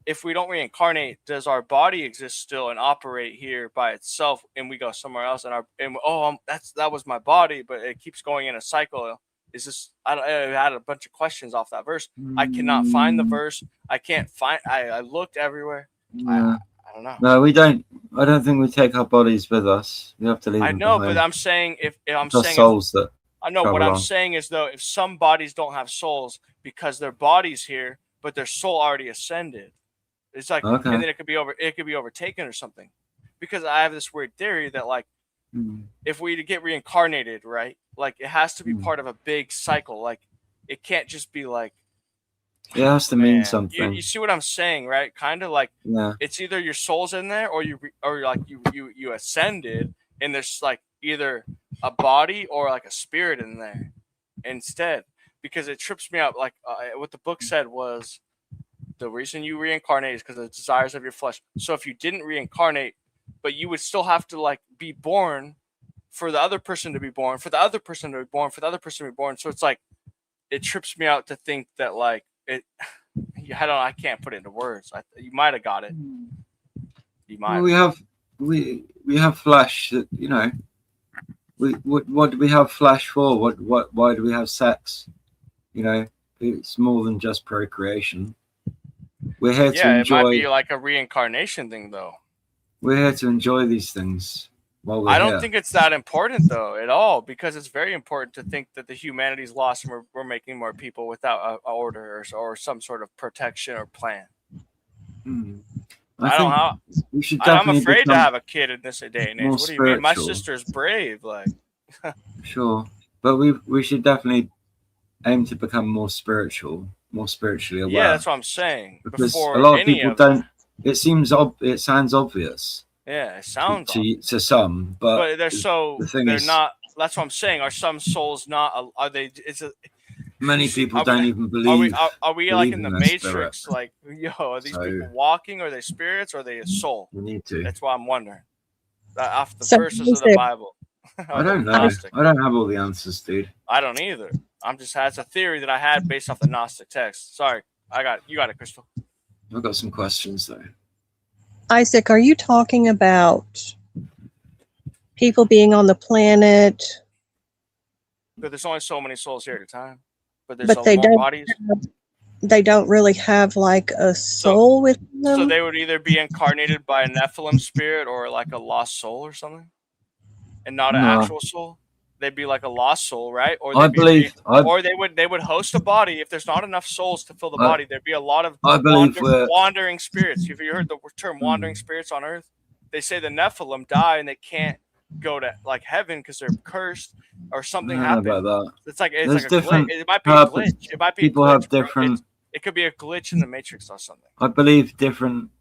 if we don't reincarnate, does our body exist still and operate here by itself, and we go somewhere else? That was my body, but it keeps going in a cycle. Is this? I had a bunch of questions off that verse. I cannot find the verse. I can't find. I looked everywhere. Yeah. I don't know. No, we don't. I don't think we take our bodies with us. We have to leave them I know, behind. but I'm saying if I'm It's our saying souls that. I know what I'm saying is though, if some bodies don't have souls because their body's here, but their soul already ascended, it's like, Okay. and then it could be overtaken or something. Because I have this weird theory that if we get reincarnated, right, like it has to be part of a big cycle. Like it can't just be like. It has to mean something. You see what I'm saying, right? Kind of like it's either your soul's in there or you ascended, and there's like either a body or like a spirit in there instead, because it trips me out. Like what the book said was the reason you reincarnate is because of the desires of your flesh. So if you didn't reincarnate, but you would still have to like be born for the other person to be born, for the other person to be born, for the other person to be born. So it's like it trips me out to think that like it. I can't put it into words. You might have got it. You might. Well, we have flesh that what do we have flesh for? Why do we have sex? It's more than just procreation. We're here to enjoy. It might be like a reincarnation thing, though. We're here to enjoy these things while we're I don't here. think it's that important, though, at all, because it's very important to think that the humanity's lost and we're making more people without an order or some sort of protection or plan. I don't know. We should I'm afraid to have a kid in this day and age. What do you mean? My spiritual. sister's brave, like. Sure, but we should definitely aim to become more spiritually aware. Yeah, that's what I'm saying. Because Before a lot of any people of don't. It sounds obvious. Yeah, it sounds to some, but they're not. That's what I'm saying. Are some souls not? Are they? Many people don't even believe. Are we like in the Matrix? Spirit. Like, are these people walking? Are they spirits? Or are they a soul? We need to. That's why I'm wondering. Off the verses of the Bible. I don't know. I don't have all the answers, dude. I don't either. That's a theory that I had based off the Gnostic text. Sorry, you got it, Crystal. I've got some questions though. Isaac, are you talking about people being on the planet? But there's only so many souls here at a time. But there's they more don't bodies. They don't really have like a soul with them. So they would either be incarnated by a Nephilim spirit or like a lost soul or something, and not an actual soul. They'd be like a lost soul, right? Or they would host a body. If there's not enough souls to fill the body, there'd be a lot of wandering spirits. Have you heard the term wandering spirits on Earth? They say the Nephilim die and they can't go to like heaven because they're cursed or something happened. About that. It's like a glitch. It might be a glitch. It might be people have different. It could be a glitch in the Matrix or something. I believe different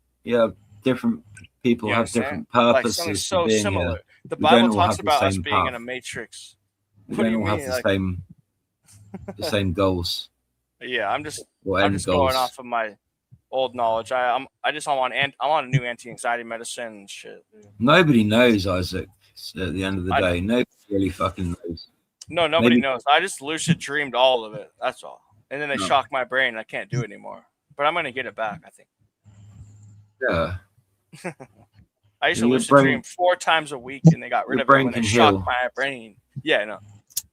People You have understand? different Like something purposes so for being similar. here. The We don't Bible all talks have the about us same being in path. a matrix. We What do don't you all have mean? the Like, same goals yeah, I'm just or I'm end just going goals. off of my old knowledge. I'm on a new anti-anxiety medicine and shit. Dude. Nobody knows, Isaac. At the end of the I know. day, nobody really fucking knows. No, nobody Maybe- knows. I just lucid dreamed all of it. That's all. And then they No. shocked my brain. And I can't do it anymore. But I'm gonna get it back. I think. Yeah. I used to Your lucid brain- dream 4 times a week, and they got rid your of it brain when they can shocked heal. my brain. Yeah, I know.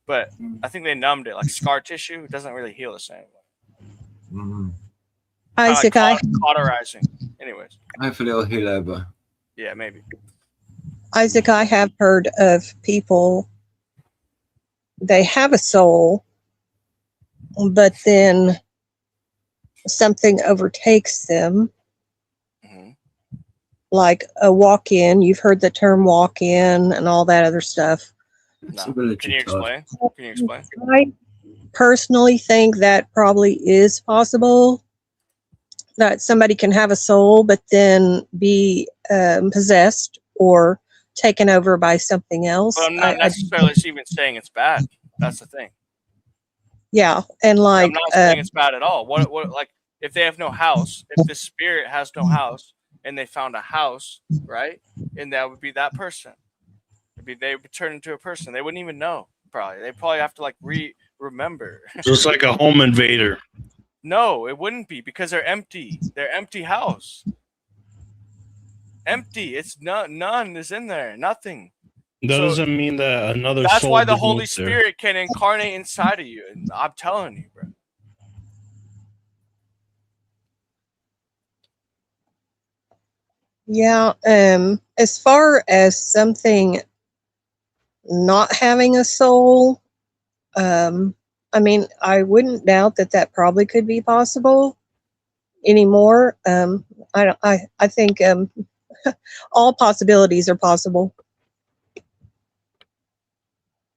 But I think they numbed it. Like scar tissue doesn't really heal the same. Mm. Isaac, Like cauterizing. Anyways. Hopefully it'll heal over. Yeah, maybe. Isaac, I have heard of people, they have a soul, but then something overtakes them, like a walk-in. You've heard the term walk-in and all that other stuff. It's No. ability Can you to explain? Can you explain? I personally think that probably is possible, that somebody can have a soul but then be possessed or taken over by something else. But I'm not necessarily even saying it's bad. That's the thing. Yeah, and like I'm not saying it's bad at all. What like if they have no house, if the spirit has no house and they found a house, right? And that would be that person. They would turn into a person. They wouldn't even know. Probably. They probably have to like remember. Just like a home invader. No, it wouldn't be because they're empty. They're empty house. Empty. It's none is in there. Nothing. That So, doesn't mean that another. That's soul why the didn't Holy live there. Spirit can incarnate inside of you. And I'm telling you, bro. yeah, as far as something not having a soul, I mean, I wouldn't doubt that probably could be possible anymore. I think all possibilities are possible.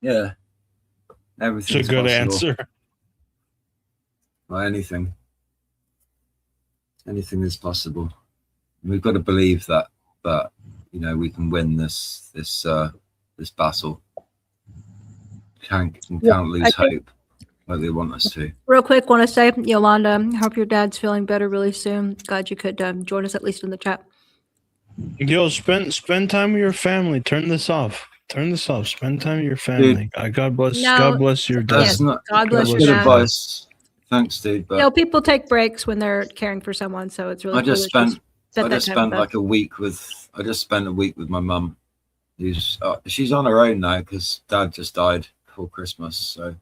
Yeah. It's Everything's a good possible. answer. Well, anything is possible. We've got to believe that you know we can win this battle. Can't lose hope like they want us to. Real quick, want to say, Yolanda, hope your dad's feeling better really soon. Glad you could join us at least in the chat. Yo, spend time with your family. Turn this off. Turn this off. Spend time with your family. God bless. No, God bless your dad. Yes, God bless your good dad. advice. Thanks, dude. But You know, people take breaks when they're caring for someone, so it's really I just spent like a week with. I just spent a week with my mum. She's on her own now because Dad just died before Christmas, so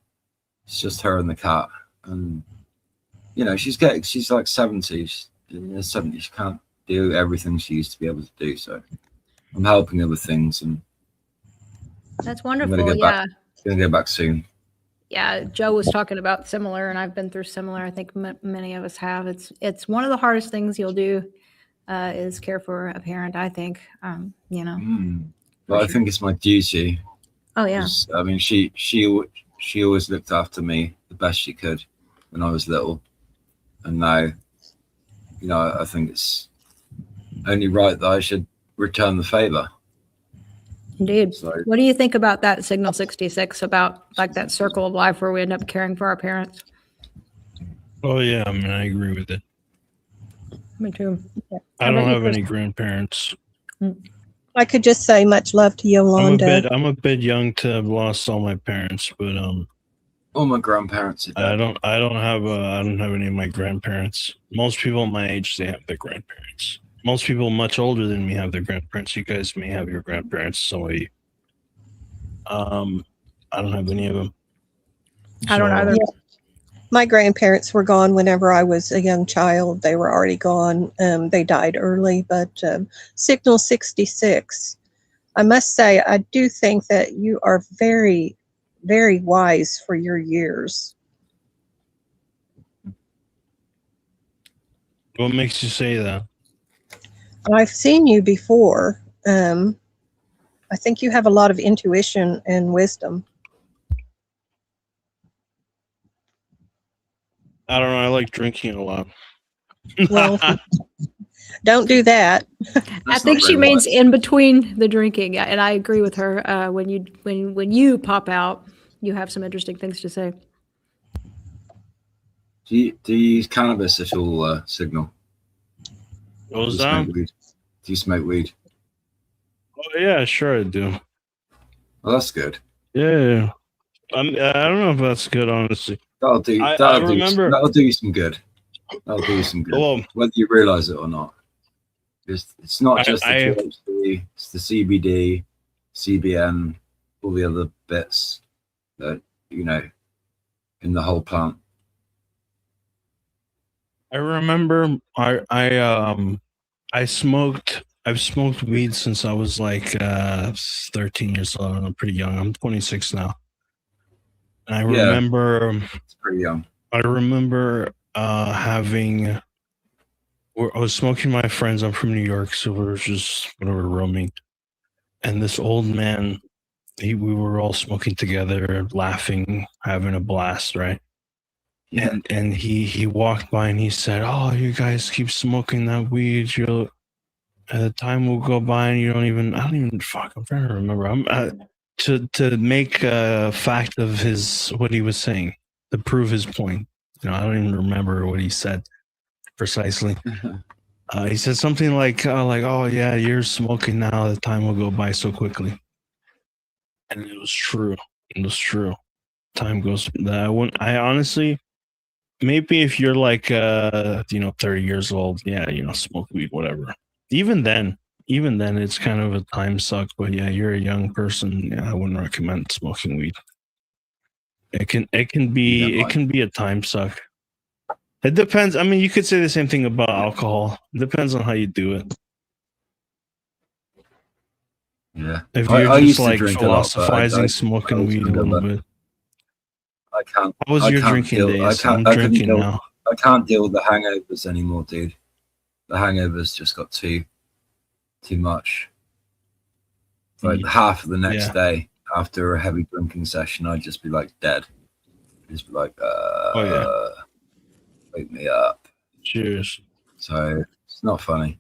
it's just her and the cat. And you know, she's like 70. She's in her 70s. She can't do everything she used to be able to do. So I'm helping her with things, and That's I'm wonderful. gonna Yeah. go back soon. Yeah, Joe was talking about similar, and I've been through similar. I think many of us have. It's one of the hardest things you'll do is care for a parent. I think, you know. But I think it's my duty. Oh yeah. I mean, she always looked after me the best she could when I was little, and now, you know, I think it's only right that I should return the favor. Indeed. So, What do you think about that Signal 66 about like that circle of life where we end up caring for our parents? Oh yeah, I mean, I agree with it. Me too. Yeah. I don't have any grandparents. I could just say much love to Yolanda. I'm a bit young to have lost all my parents, but all my grandparents are dead. I don't have any of my grandparents. Most people my age, they have their grandparents. Most people much older than me have their grandparents. You guys may have your grandparents, so I don't have any of them. I don't either. Yeah. My grandparents were gone whenever I was a young child. They were already gone. They died early, but Signal 66, I must say, I do think that you are very, very wise for your years. What makes you say that? I've seen you before. I think you have a lot of intuition and wisdom. I don't know. I like drinking a lot. Well, Don't do that. I think she means in between the drinking, and I agree with her. When you pop out, you have some interesting things to say. Do you use cannabis at all, Signal? What was Do you that? smoke weed? Do you smoke weed? Oh yeah, sure I do. Well, that's good. Yeah. I don't know if that's good, honestly. That'll do. I remember. That'll do you some good. That'll do you some good. Well, whether you realize it or not. It's not just the THC, it's the CBD, CBN, all the other bits that, you know, in the whole plant. I remember I've smoked weed since I was like 13 years old. I'm pretty young. I'm 26 now. And I remember it's pretty young. I remember I was smoking with my friends. I'm from New York, so we were just roaming. And this old man, we were all smoking together, laughing, having a blast, right? Yeah. And he walked by and he said, "Oh, you guys keep smoking that weed. The time will go by and I'm trying to remember. To make a fact of what he was saying, to prove his point. I don't even remember what he said precisely. He said something like, "Oh yeah, you're smoking now. The time will go by so quickly." And it was true. Time goes. I honestly, maybe if you're like 30 years old, smoke weed, whatever. Even then, it's kind of a time suck. But yeah, you're a young person. Yeah, I wouldn't recommend smoking weed. It can be a time suck. It depends. I mean, you could say the same thing about alcohol. It depends on how you do it. Yeah. If you're I just used to like drink a lot, but philosophizing, smoking weed a little bit. I can't. How was your drinking days? I'm drinking now. I can't deal with the hangovers anymore, dude. The hangovers just got too much. Like half of the next day after a heavy drinking session, I'd just be like dead. Just be like, wake me up. Cheers. So it's not funny.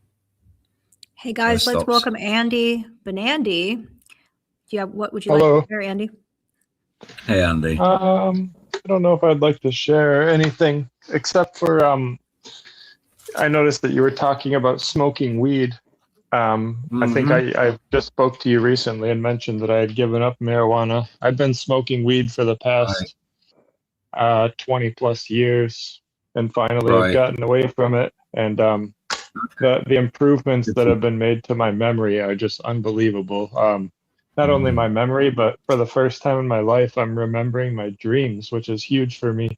Hey guys, let's welcome Andy Benandy. What would you Hello. like to share, Andy? Hey, Andy. I don't know if I'd like to share anything except for I noticed that you were talking about smoking weed. I think I just spoke to you recently and mentioned that I had given up marijuana. I've been smoking weed for the past 20 plus years, and finally I've gotten away from it. And the improvements that have been made to my memory are just unbelievable. Not only my memory, but for the first time in my life, I'm remembering my dreams, which is huge for me.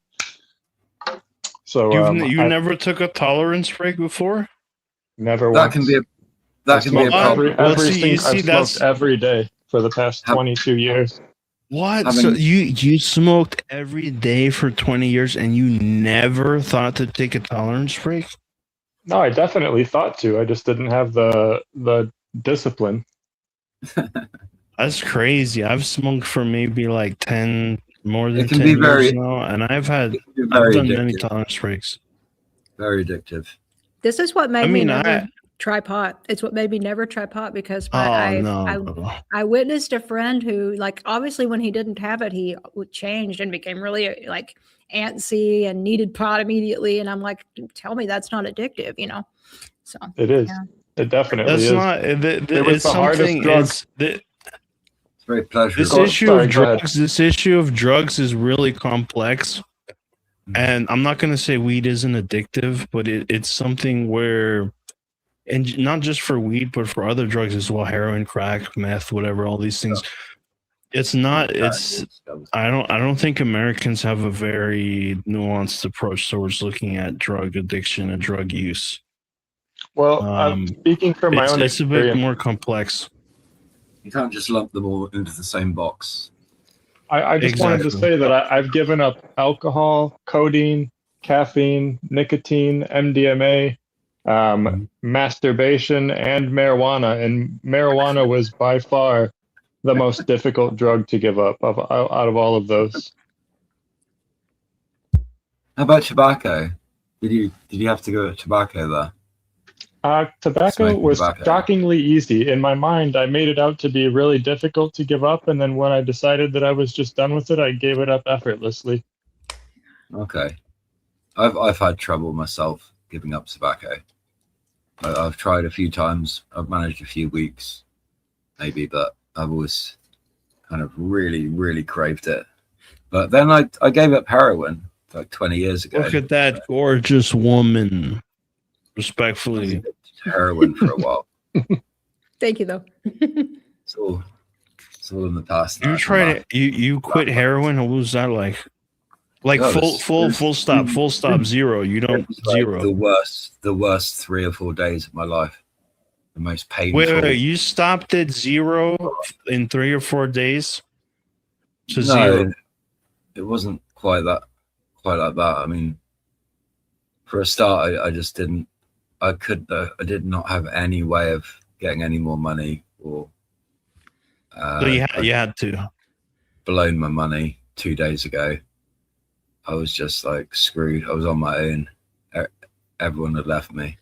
So you never took a tolerance break before? Never. That can be a problem. I've smoked every day for the past 22 years. What? So you smoked every day for 20 years and you never thought to take a tolerance break? No, I definitely thought to. I just didn't have the discipline. That's crazy. I've smoked for maybe like more than 10 years now, and I've done many tolerance breaks. Very addictive. This is what made me never try pot. It's what made me never try pot because I witnessed a friend who, like, obviously when he didn't have it, he changed and became really like antsy and needed pot immediately. And I'm like, tell me that's not addictive, So it is. Yeah. It definitely is. It was the hardest drug. It's very pleasurable. This issue of drugs is really complex. And I'm not going to say weed isn't addictive, but it's something where, and not just for weed, but for other drugs as well, heroin, crack, meth, whatever, all these things. I don't think Americans have a very nuanced approach towards looking at drug addiction and drug use. Well, speaking from my own experience, it's a bit more complex. You can't just lump them all into the same box. I just wanted to say that I've given up alcohol, codeine, caffeine, nicotine, MDMA, masturbation, and marijuana. And marijuana was by far the most difficult drug to give up out of all of those. How about tobacco? Did you have to go to tobacco there? Tobacco Smoking was tobacco. shockingly easy. In my mind, I made it out to be really difficult to give up, and then when I decided that I was just done with it, I gave it up effortlessly. Okay. I've had trouble myself giving up tobacco. I've tried a few times. I've managed a few weeks, maybe, but I've always kind of really, really craved it. But then I gave up heroin like 20 years ago. Look at that gorgeous woman. Respectfully. Heroin for a while. Thank you, though. It's all in the past. You tried it. You quit heroin. What was that like? Like No, full stop, zero. You don't it was like zero. the worst 3 or 4 days of my life. The most painful. Wait, you stopped at 0 in 3 or 4 days? To No, 0. it wasn't quite like that. I mean, for a start, I just didn't. I did not have any way of getting any more money, or So you had to blown my money 2 days ago. I was just like screwed. I was on my own. Everyone had left me,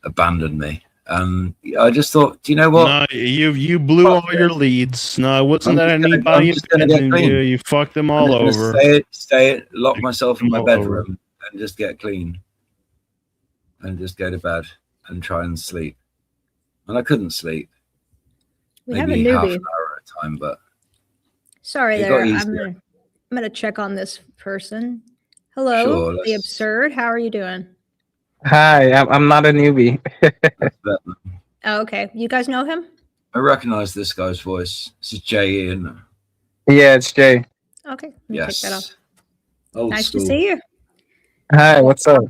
abandoned me, and I just thought, do you know what? No, you blew all your leads. No, it wasn't that anybody abandoned you. You fucked them all over. Stay, lock myself in my bedroom and just get clean, and just go to bed and try and sleep. And I couldn't sleep. We have a Maybe half newbie. an hour at a time, but Sorry it there. got I'm easier. gonna check on this person. Hello, Sure, the let's- absurd. How are you doing? Hi, I'm not a newbie. Oh, okay. You guys know him? I recognize this guy's voice. This is Jay Ian. Yeah, it's Jay. Okay, let me take that off. Yes. Old Nice school. to see you. Hi, what's up?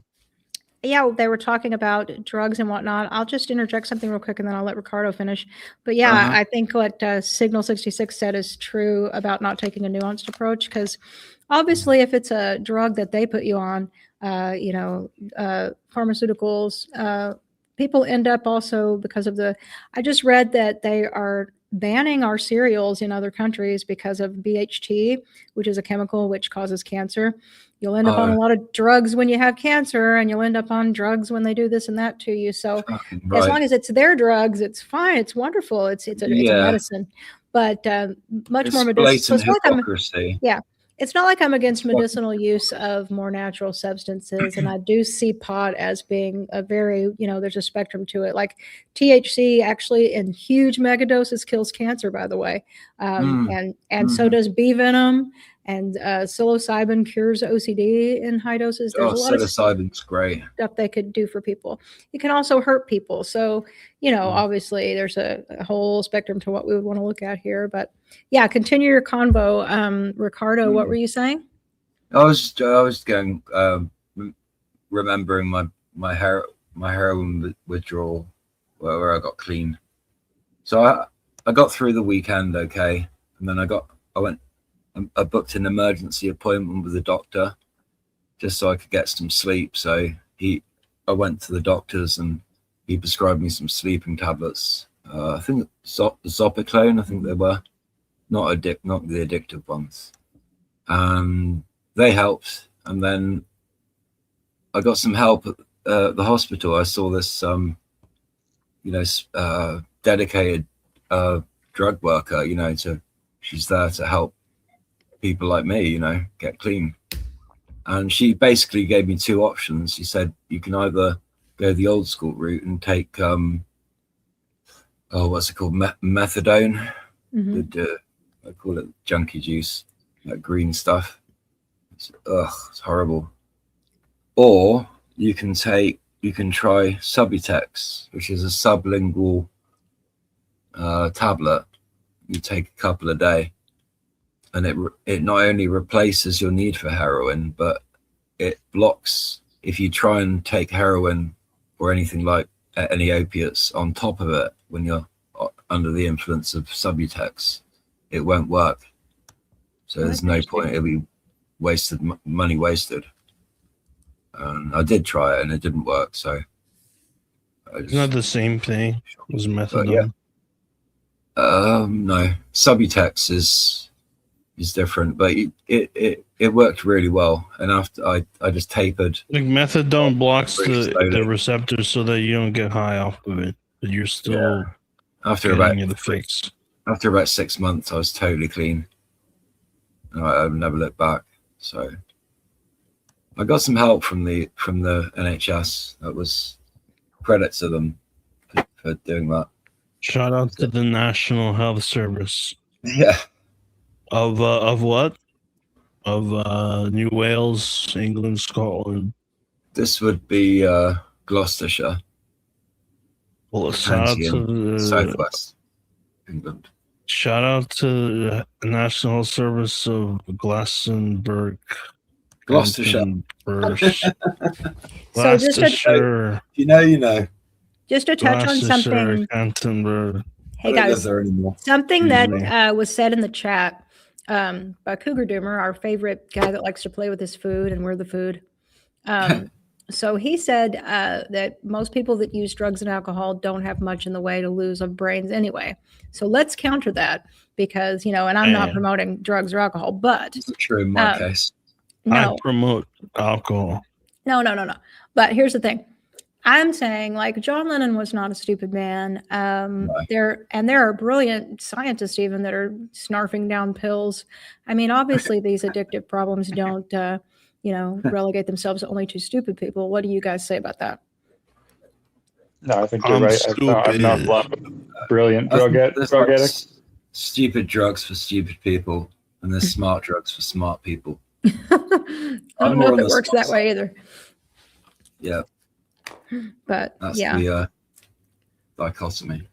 Yeah, they were talking about drugs and whatnot. I'll just interject something real quick and then I'll let Ricardo finish. But yeah, Uh-huh. I think what Signal 66 said is true about not taking a nuanced approach, because obviously if it's a drug that they put you on, pharmaceuticals, people end up also because of I just read that they are banning our cereals in other countries because of BHT, which is a chemical which causes cancer. You'll end up on a lot of drugs when you have cancer, and you'll end up on drugs when they do this and that to you. So as long as it's their drugs, it's fine. It's wonderful. It's a medicine, but much It's more medicinal. blatant So it's hypocrisy. it's not like I'm against medicinal use of more natural substances, and I do see pot as being a very, there's a spectrum to it. Like THC actually in huge megadoses kills cancer, by the way, and so does bee venom, and psilocybin cures OCD in high doses. There's a lot of Psilocybin's great. stuff they could do for people. It can also hurt people. So, obviously there's a whole spectrum to what we would want to look at here. But yeah, continue your convo. Ricardo, what were you saying? I was going, remembering my heroin withdrawal where I got clean. So I got through the weekend okay, and then I booked an emergency appointment with the doctor just so I could get some sleep. So I went to the doctor's and he prescribed me some sleeping tablets. I think Zopiclone, I think they were, not the addictive ones. They helped, and then I got some help at the hospital. I saw this, dedicated drug worker. She's there to help people like me, get clean. And she basically gave me 2 options. She said you can either go the old school route and take what's it called, methadone. I call it junkie juice, that green stuff. It's horrible. Or you can try Subutex, which is a sublingual tablet. You take a couple a day, and it not only replaces your need for heroin, but it blocks, if you try and take heroin or anything like any opiates on top of it when you're under the influence of Subutex, it won't work. So there's no point. It'll be money wasted. And I did try it and it didn't work. So it's not the same thing as methadone. No, Subutex is different, but it it worked really well. And after I just tapered. Like methadone blocks Very the slowly. receptors so that you don't get high off of it, but you're still After getting about the fix. After about 6 months, I was totally clean. I've never looked back. So I got some help from the NHS. That was credit to them for doing that. Shout out to the National Health Service. Yeah. Of what? Of New Wales, England, Scotland. This would be Gloucestershire. Well, shout out to the Southwest England. Shout out to the National Health Service of Glastonbury. Gloucestershire. So just Gloucestershire. You know. Just to touch on something. Canterbury. Hey guys, something that was said in the chat by Cougar Doomer, our favorite guy that likes to play with his food, and we're the food. So he said that most people that use drugs and alcohol don't have much in the way to lose of brains anyway. So let's counter that because, and I'm not promoting drugs or alcohol, but it's true in my case. No. I promote alcohol. No. But here's the thing. I'm saying, like, John Lennon was not a stupid man. There are brilliant scientists even that are snarfing down pills. I mean, obviously these addictive problems don't, relegate themselves only to stupid people. What do you guys say about that? No, I think you're right. I'm not brilliant drug addicts. Stupid drugs for stupid people, and there's smart drugs for smart people. I don't know if it works that way either. Yeah. But that's the dichotomy.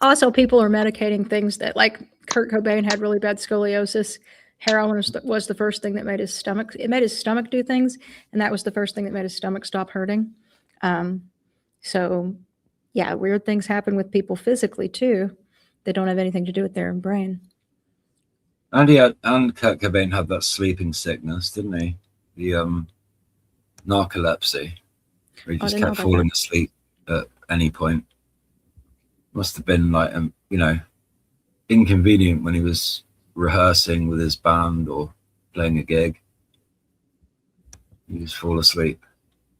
Also, people are medicating things that, like Kurt Cobain had really bad scoliosis. Heroin was the first thing that made his stomach. It made his stomach do things, and that was the first thing that made his stomach stop hurting. So, yeah, weird things happen with people physically too that don't have anything to do with their brain. And Kurt Cobain had that sleeping sickness, didn't he? The narcolepsy, where he just kept falling asleep at any point. Must have been like inconvenient when he was rehearsing with his band or playing a gig. You just fall asleep.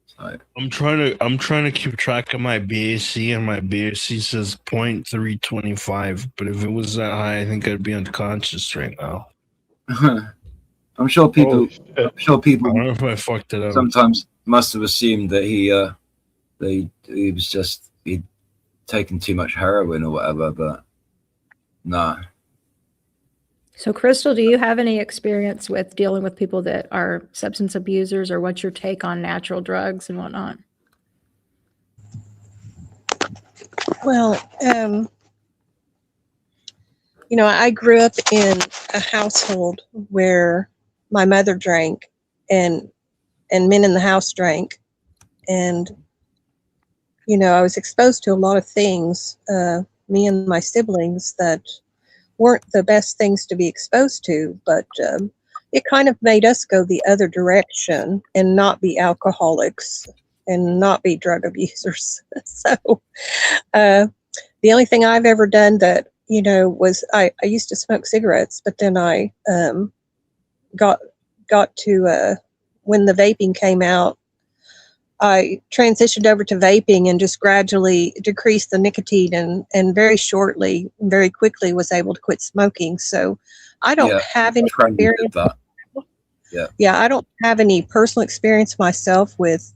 So I'm trying to keep track of my BAC, and my BAC says 0.325. But if it was that high, I think I'd be unconscious right now. I'm sure people. I don't know if I fucked it up. Sometimes must have assumed that he'd taken too much heroin or whatever, but nah. So, Crystal, do you have any experience with dealing with people that are substance abusers, or what's your take on natural drugs and whatnot? Well, I grew up in a household where my mother drank and men in the house drank. And, I was exposed to a lot of things, me and my siblings, that weren't the best things to be exposed to, but it kind of made us go the other direction and not be alcoholics and not be drug abusers. So the only thing I've ever done that, was I used to smoke cigarettes, but then I got to, when the vaping came out, I transitioned over to vaping and just gradually decreased the nicotine and very quickly was able to quit smoking. So I don't have any experience. Yeah, I don't have any personal experience myself with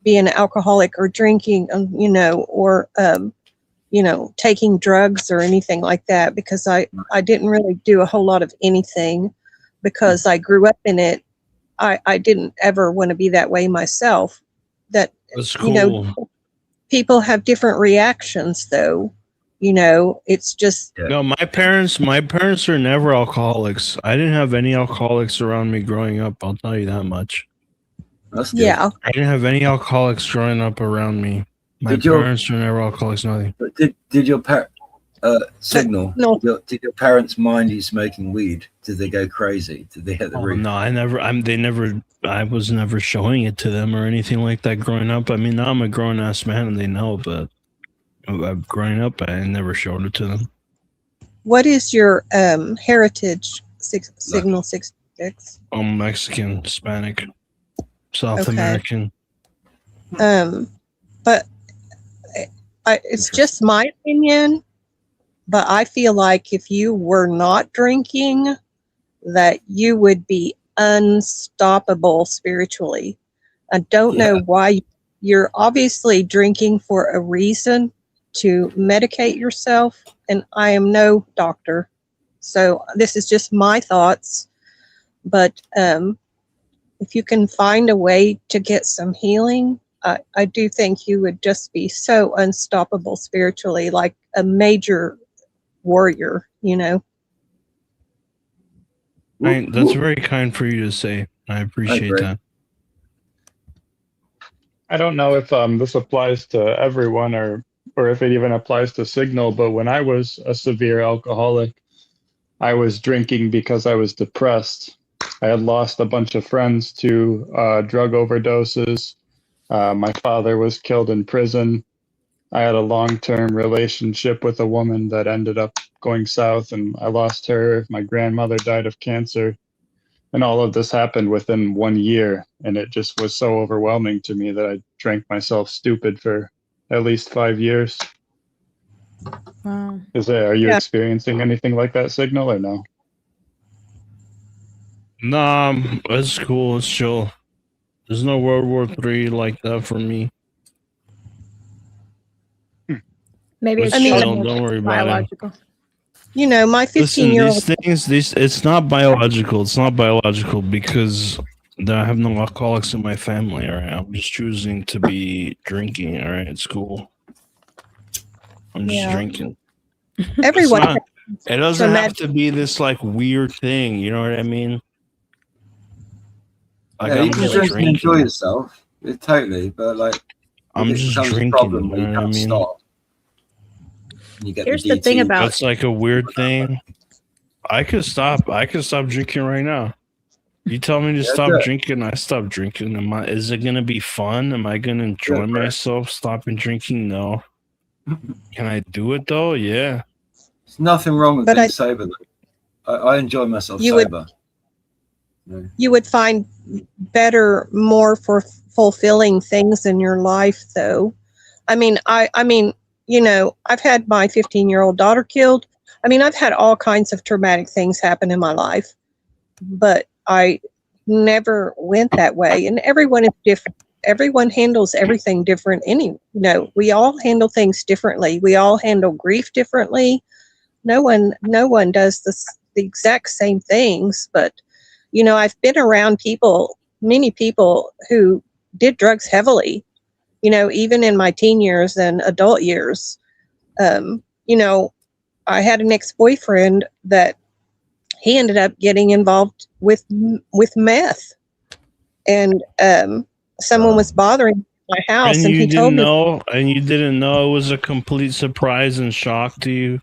being an alcoholic or drinking, or taking drugs or anything like that, because I didn't really do a whole lot of anything because I grew up in it. I didn't ever want to be that way myself. That's cool. People have different reactions though. It's just no, my parents are never alcoholics. I didn't have any alcoholics around me growing up, I'll tell you that much. That's good. Yeah. I didn't have any alcoholics growing up around me. My parents were never alcoholics, nothing. Did your Signal? No. Did your parents mind you smoking weed? Did they go crazy? Did they hit the roof? No, I was never showing it to them or anything like that growing up. I mean, now I'm a grown ass man and they know, but growing up, I never showed it to them. What is your heritage Signal 66. I'm Mexican, Hispanic, South Okay. American. But it's just my opinion. But I feel like if you were not drinking, that you would be unstoppable spiritually. I don't know why. You're obviously drinking for a reason, to medicate yourself, and I am no doctor. So this is just my thoughts. But if you can find a way to get some healing, I do think you would just be so unstoppable spiritually, like a major warrior, you know. That's very kind for you to say. I appreciate that. I don't know if this applies to everyone or if it even applies to Signal, but when I was a severe alcoholic, I was drinking because I was depressed. I had lost a bunch of friends to drug overdoses. My father was killed in prison. I had a long-term relationship with a woman that ended up going south, and I lost her. My grandmother died of cancer. And all of this happened within 1 year, and it just was so overwhelming to me that I drank myself stupid for at least 5 years. Wow. Are you experiencing anything like that, Signal, or no? Nah, it's cool. It's chill. There's no World War III like that for me. Maybe it's chill. Don't worry about it. biological. You know, my 15-year-old. These things, it's not biological. It's not biological because I have no alcoholics in my family. All right, I'm just choosing to be drinking. All right, it's cool. I'm just drinking. Everyone. It doesn't have to be this like weird thing. You know what I mean? Like, Yeah, I'm you can just drink and drinking. enjoy yourself. Totally, but like, I'm it just becomes a drinking. problem You where you know what I can't mean? stop. You get Here's the thing DT. about That's like a weird thing. I could stop drinking right now. You tell me to stop drinking, I stop drinking. Is it gonna be fun? Am I gonna enjoy myself stopping drinking? No. Can I do it though? Yeah. There's nothing wrong with being sober. I enjoy myself sober. You would find better, more fulfilling things in your life, though. I mean, you know, I've had my 15-year-old daughter killed. I mean, I've had all kinds of traumatic things happen in my life, but I never went that way. And everyone is different. Everyone handles everything different. We all handle things differently. We all handle grief differently. No one does the exact same things. But, you know, I've been around many people who did drugs heavily, you know, even in my teen years and adult years. You know, I had an ex-boyfriend that he ended up getting involved with meth, and someone was bothering my house, and he told me. And you didn't know it was a complete surprise and shock to you.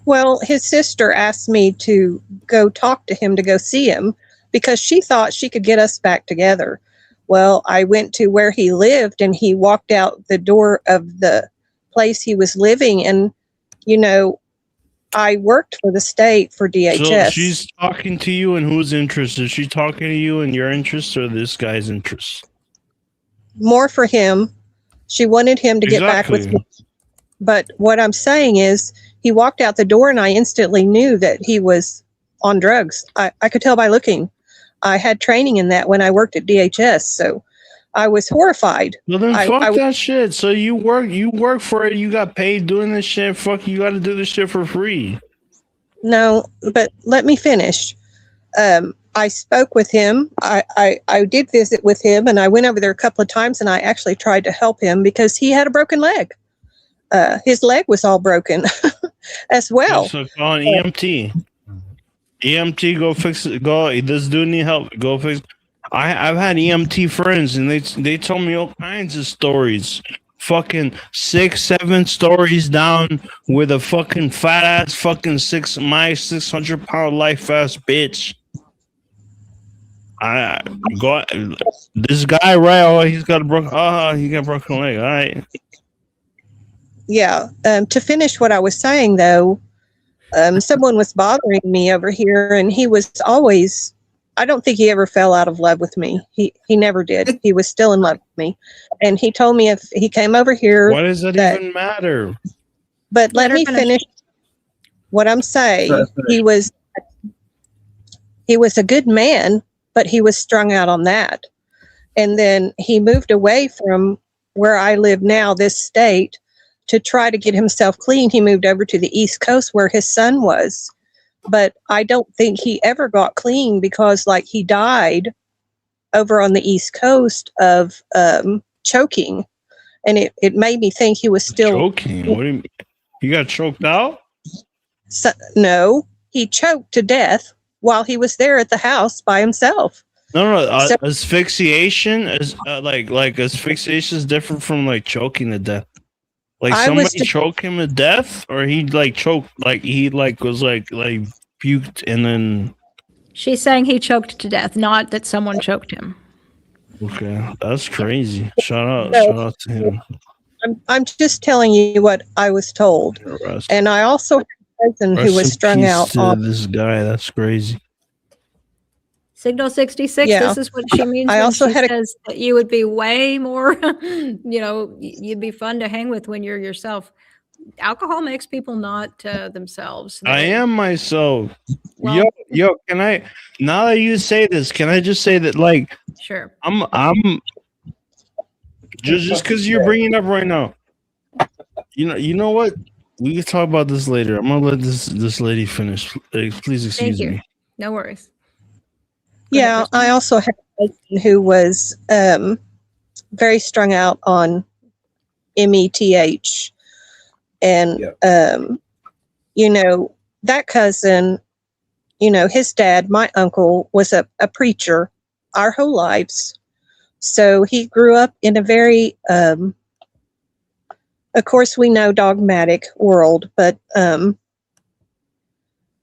Well, his sister asked me to go talk to him, to go see him, because she thought she could get us back together. Well, I went to where he lived, and he walked out the door of the place he was living, and, you know, I worked for the state for DHS. So she's talking to you in whose interest? Is she talking to you in your interest or this guy's interest? More for him. She wanted him to get back with me. But what I'm saying is, he walked out the door and I instantly knew that he was on drugs. I could tell by looking. I had training in that when I worked at DHS, so I was horrified. Well, then fuck that shit. So you work for it. You got paid doing this shit. Fuck, you got to do this shit for free. No, but let me finish. I spoke with him. I did visit with him, and I went over there a couple of times, and I actually tried to help him because he had a broken leg. His leg was all broken as well. So call an EMT. EMT, go fix it. Go. This dude need help. Go fix. I've had EMT friends, and they told me all kinds of stories. Fucking 6-7 stories down with a fucking fat ass fucking 600-pound life ass bitch. I got this guy, right? Oh, he got a broken leg. All right. Yeah. To finish what I was saying, though, someone was bothering me over here, and he was always, I don't think he ever fell out of love with me. He never did. He was still in love with me. And he told me if he came over here. Why does that even matter? But let me finish what I'm saying. He was a good man, but he was strung out on that. And then he moved away from where I live now, this state, to try to get himself clean. He moved over to the East Coast where his son was. But I don't think he ever got clean because, like, he died over on the East Coast of choking. And it made me think he was still... Choking? What do you mean? He got choked out? So, no, he choked to death while he was there at the house by himself. No, asphyxiation is like asphyxiation is different from like choking to death. Like somebody choked him to death, or he like choked, like he like was like puked and then. She's saying he choked to death, not that someone choked him. Okay, that's crazy. Shout out to him. I'm just telling you what I was told, and I also had a cousin who was strung out on this guy. That's crazy. Signal 66. Yeah. This is what she means. I when also she had says that you would be way more, you'd be fun to hang with when you're yourself. Alcohol makes people not themselves. I am myself. Well, yo, can I? Now that you say this, can I just say that, like, sure, I'm just because you're bringing it up right now. You know what? We can talk about this later. I'm gonna let this lady finish. Please excuse me. No worries. Yeah, I also had a husband who was very strung out on METH. And, that cousin, his dad, my uncle, was a preacher our whole lives. So he grew up in a very, of course, we know dogmatic world, but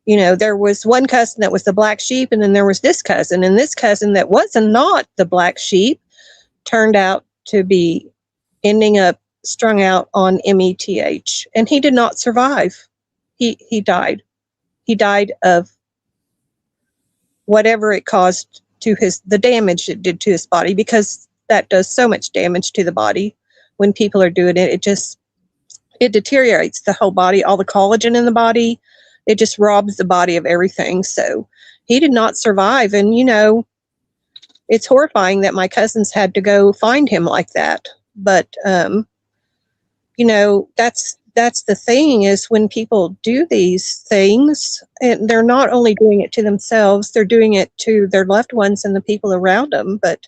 there was one cousin that was the black sheep, and then there was this cousin, and this cousin that wasn't not the black sheep turned out to be ending up strung out on METH, and he did not survive. He died. He died of whatever it caused to the damage it did to his body, because that does so much damage to the body when people are doing it. It deteriorates the whole body, all the collagen in the body. It just robs the body of everything. So he did not survive. And, it's horrifying that my cousins had to go find him like that. But, that's the thing, is when people do these things, and they're not only doing it to themselves, they're doing it to their loved ones and the people around them. But,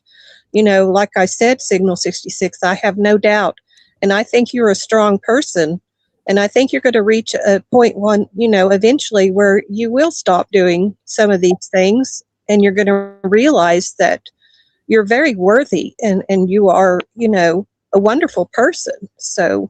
like I said, Signal 66, I have no doubt. And I think you're a strong person. And I think you're going to reach a point eventually where you will stop doing some of these things, and you're going to realize that you're very worthy and you are, a wonderful person. So.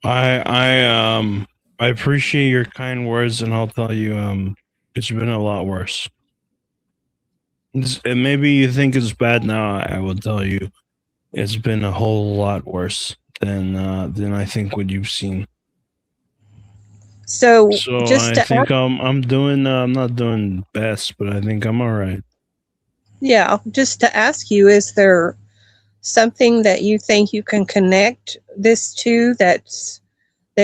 I appreciate your kind words, and I'll tell you, it's been a lot worse. And maybe you think it's bad now. I will tell you, it's been a whole lot worse than I think what you've seen. So just I think I'm doing. I'm not doing best, but I think I'm all right. Yeah, just to ask you, is there something that you think you can connect this to that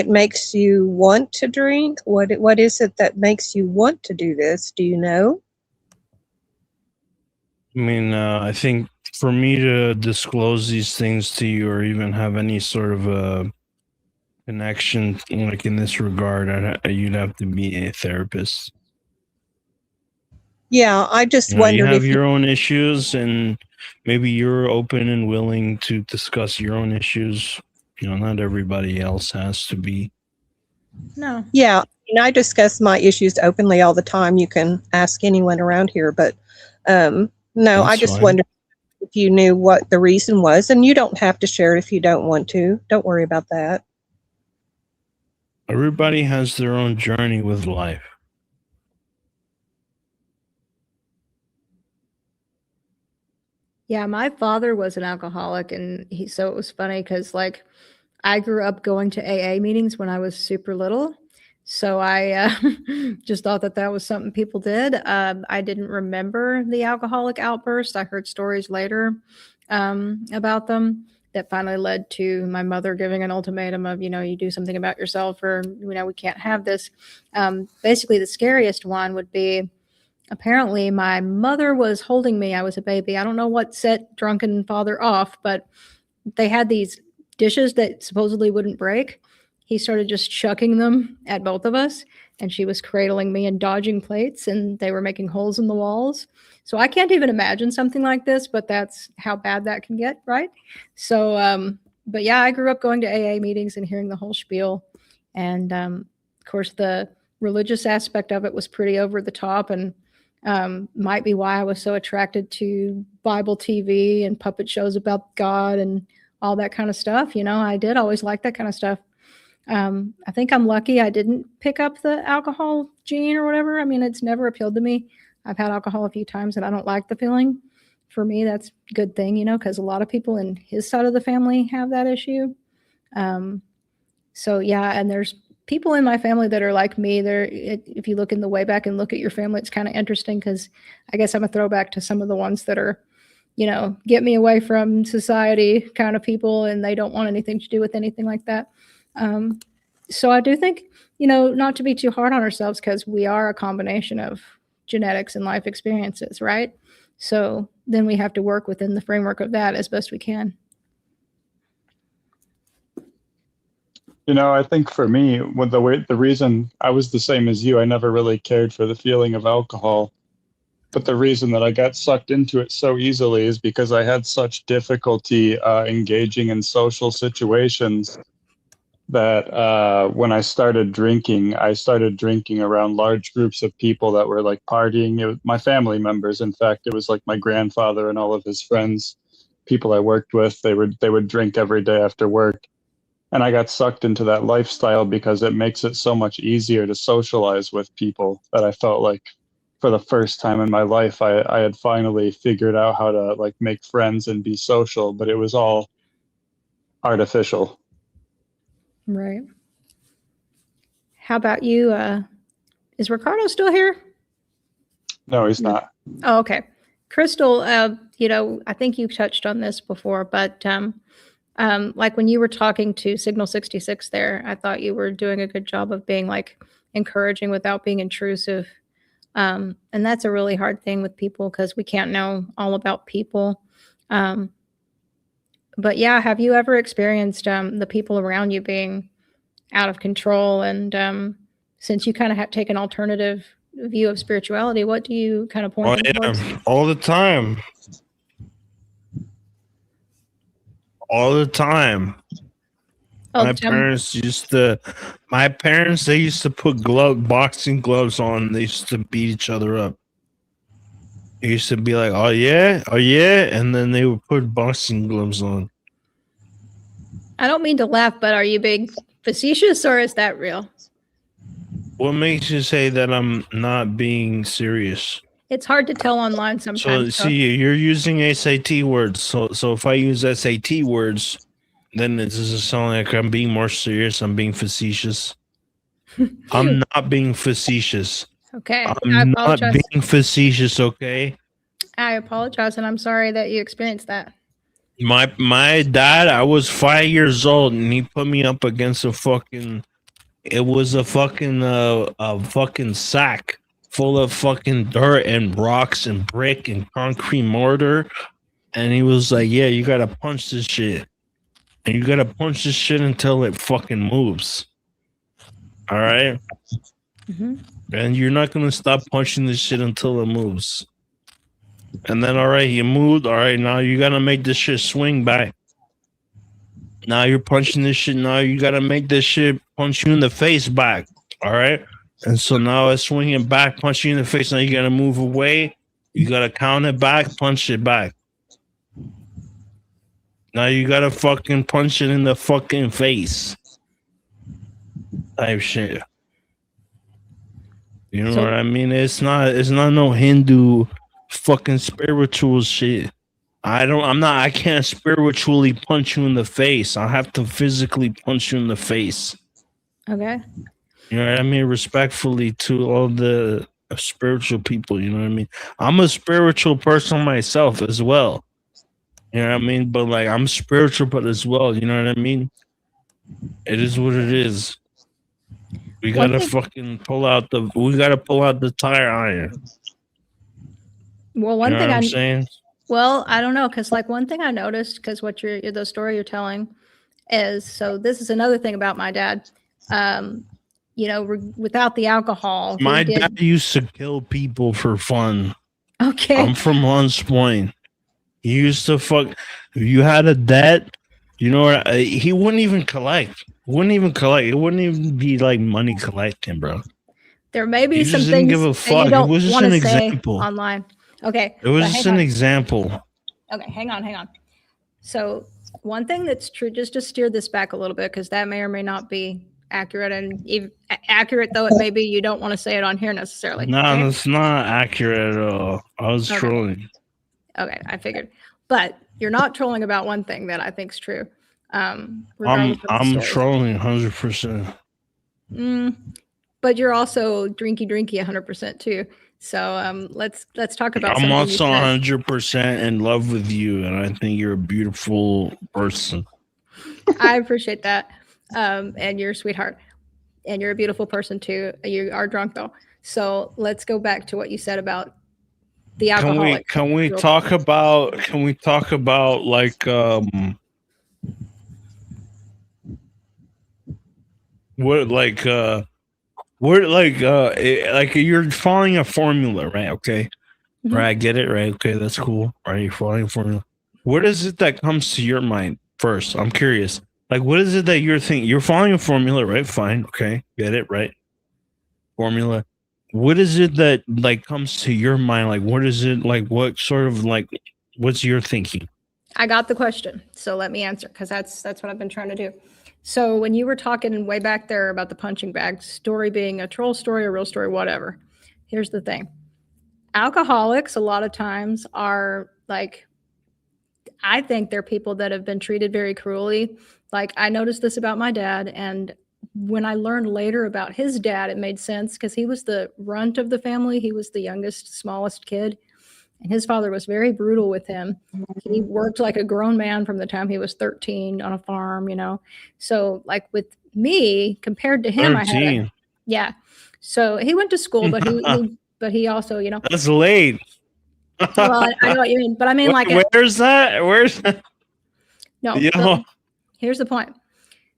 makes you want to drink? What is it that makes you want to do this? Do you know? I mean, I think for me to disclose these things to you, or even have any sort of a connection, like in this regard, you'd have to be a therapist. Yeah, I just wondered you have if your own issues, and maybe you're open and willing to discuss your own issues. Not everybody else has to be. No. Yeah, I discuss my issues openly all the time. You can ask anyone around here, but no, That's I just fine. wondered if you knew what the reason was, and you don't have to share it if you don't want to. Don't worry about that. Everybody has their own journey with life. Yeah, my father was an alcoholic, and so it was funny because like I grew up going to AA meetings when I was super little. So I just thought that that was something people did. I didn't remember the alcoholic outburst. I heard stories later about them that finally led to my mother giving an ultimatum of, you do something about yourself, or, we can't have this. Basically, the scariest one would be, apparently my mother was holding me. I was a baby. I don't know what set drunken father off, but they had these dishes that supposedly wouldn't break. He started just chucking them at both of us, and she was cradling me and dodging plates, and they were making holes in the walls. So I can't even imagine something like this, but that's how bad that can get, right? So, but yeah, I grew up going to AA meetings and hearing the whole spiel. And of course, the religious aspect of it was pretty over the top, and might be why I was so attracted to Bible TV and puppet shows about God and all that kind of stuff. I did always like that kind of stuff. I think I'm lucky I didn't pick up the alcohol gene or whatever. I mean, it's never appealed to me. I've had alcohol a few times and I don't like the feeling. For me, that's a good thing, because a lot of people in his side of the family have that issue. So yeah, and there's people in my family that are like me. If you look in the way back and look at your family, it's kind of interesting because I guess I'm a throwback to some of the ones that are, get me away from society kind of people, and they don't want anything to do with anything like that. So I do think, not to be too hard on ourselves, because we are a combination of genetics and life experiences, right? So then we have to work within the framework of that as best we can. I think for me, the reason I was the same as you, I never really cared for the feeling of alcohol. But the reason that I got sucked into it so easily is because I had such difficulty engaging in social situations that when I started drinking around large groups of people that were like partying. My family members, in fact, it was like my grandfather and all of his friends, people I worked with. They would drink every day after work. And I got sucked into that lifestyle because it makes it so much easier to socialize with people, that I felt like for the first time in my life, I had finally figured out how to like make friends and be social, but it was all artificial. Right. How about you? Is Ricardo still here? No, he's not. Oh, okay. Crystal, I think you touched on this before, but like when you were talking to Signal 66 there, I thought you were doing a good job of being like encouraging without being intrusive. And that's a really hard thing with people because we can't know all about people. But yeah, have you ever experienced the people around you being out of control? And since you kind of take an alternative view of spirituality, what do you kind of point towards? All the time. All the time. My parents, they used to put boxing gloves on. They used to beat each other up. They used to be like, oh yeah, and then they would put boxing gloves on. I don't mean to laugh, but are you being facetious or is that real? What makes you say that I'm not being serious? It's hard to tell online sometimes. So see, you're using SAT words. So if I use SAT words, then it doesn't sound like I'm being more serious. I'm being facetious. I'm not being facetious. Okay. I'm not being facetious, okay? I apologize, and I'm sorry that you experienced that. My dad, I was 5 years old, and he put me up against a fucking sack full of fucking dirt and rocks and brick and concrete mortar. And he was like, yeah, you gotta punch this shit. And you gotta punch this shit until it fucking moves. All right? Mm-hmm. And you're not gonna stop punching this shit until it moves. And then, all right, you moved. All right, now you gotta make this shit swing back. Now you're punching this shit. Now you gotta make this shit punch you in the face back. All right? And so now it's swinging back, punching you in the face. Now you gotta move away. You gotta count it back, punch it back. Now you gotta fucking punch it in the fucking face. Type shit. You know what I mean? It's not no Hindu fucking spiritual shit. I can't spiritually punch you in the face. I have to physically punch you in the face. Okay. You know what I mean? Respectfully to all the spiritual people, you know what I mean? I'm a spiritual person myself as well. You know what I mean? But like I'm spiritual but as well, you know what I mean? It is what it is. We gotta fucking pull out the tire iron. Well, You one know thing what I'm saying? Well, I don't know, because like one thing I noticed, because what the story you're telling is, so this is another thing about my dad. You know, without the alcohol, My dad used to kill people for fun. Okay. I'm from Hunts Point. He used to fuck. If you had a debt, you know what? He wouldn't even collect. Wouldn't even collect. It wouldn't even be like money collecting, bro. There may be He some just didn't things give a that fuck. you don't It was just want an to say example. online. Okay. It was but just hang an on. example. Okay, hang on. So one thing that's true, just to steer this back a little bit, because that may or may not be accurate, and even accurate though it may be, you don't want to say it on here necessarily. No, okay? that's not accurate at all. I was trolling. Okay, I figured. But you're not trolling about one thing that I think is true. I'm story. trolling 100%. But you're also drinky 100% too. So let's talk about I'm something also you said. 100% in love with you, and I think you're a beautiful person. I appreciate that. And you're a sweetheart. And you're a beautiful person too. You are drunk though. So let's go back to what you said about the alcoholic. Can we talk about like like you're following a formula, right? Okay. Mhm. Right, I get it, right? Okay, that's cool. Right, you're following a formula. What is it that comes to your mind first? I'm curious. Like, what is it that you're thinking? You're following a formula, right? Fine. Okay. Get it, right? Formula. What is it that like comes to your mind? Like, what is it like? What sort of like, what's your thinking? I got the question, so let me answer, because that's what I've been trying to do. So when you were talking way back there about the punching bag story being a troll story, a real story, whatever, here's the thing. Alcoholics a lot of times are like, I think they're people that have been treated very cruelly. Like I noticed this about my dad, and when I learned later about his dad, it made sense because he was the runt of the family. He was the youngest, smallest kid. And his father was very brutal with him. He worked like a grown man from the time he was 13 on a farm, you know. So like with me, compared to him, 13. Yeah. So he went to school, but he also, you know. That's late. Well, I know what you mean, but I mean, like, where's that? Where's that? No, here's the point.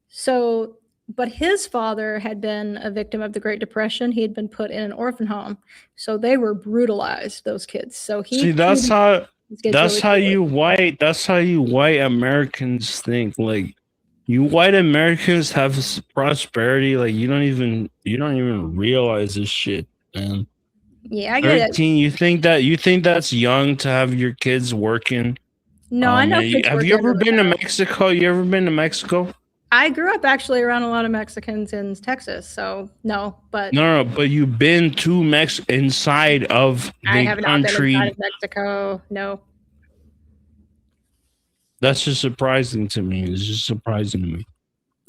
So, but his father had been a victim of the Great Depression. He had been put in an orphan home, so they were brutalized. Those kids. So that's how you white Americans think. Like you white Americans have prosperity. Like you don't even realize this shit, man. Yeah, I get 13, it. You think that's young to have your kids working? No, I know. Have you ever been to Mexico? You ever been to Mexico? I grew up actually around a lot of Mexicans in Texas, so no, but no, but you've been to inside of the I have not country. been inside of Mexico. No. That's just surprising to me. It's just surprising to me.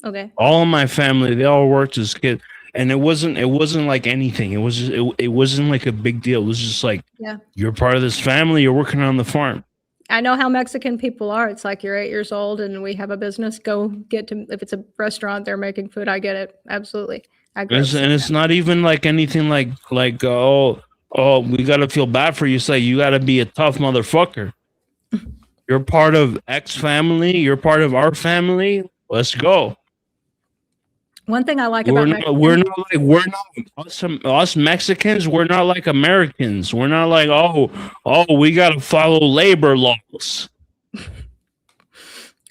Okay. All of my family, they all worked as kids, and it wasn't like anything. It was just, it wasn't like a big deal. It was just like, you're part of this family. You're working on the farm. I know how Mexican people are. It's like you're 8 years old and we have a business. Go get to, if it's a restaurant, they're making food. I get it. Absolutely. I agree. And it's not even like anything like oh, we got to feel bad for you. It's like, you got to be a tough motherfucker. You're part of X family. You're part of our family. Let's go. One thing I like about us Mexicans. We're not like Americans. We're not like, oh, we got to follow labor laws.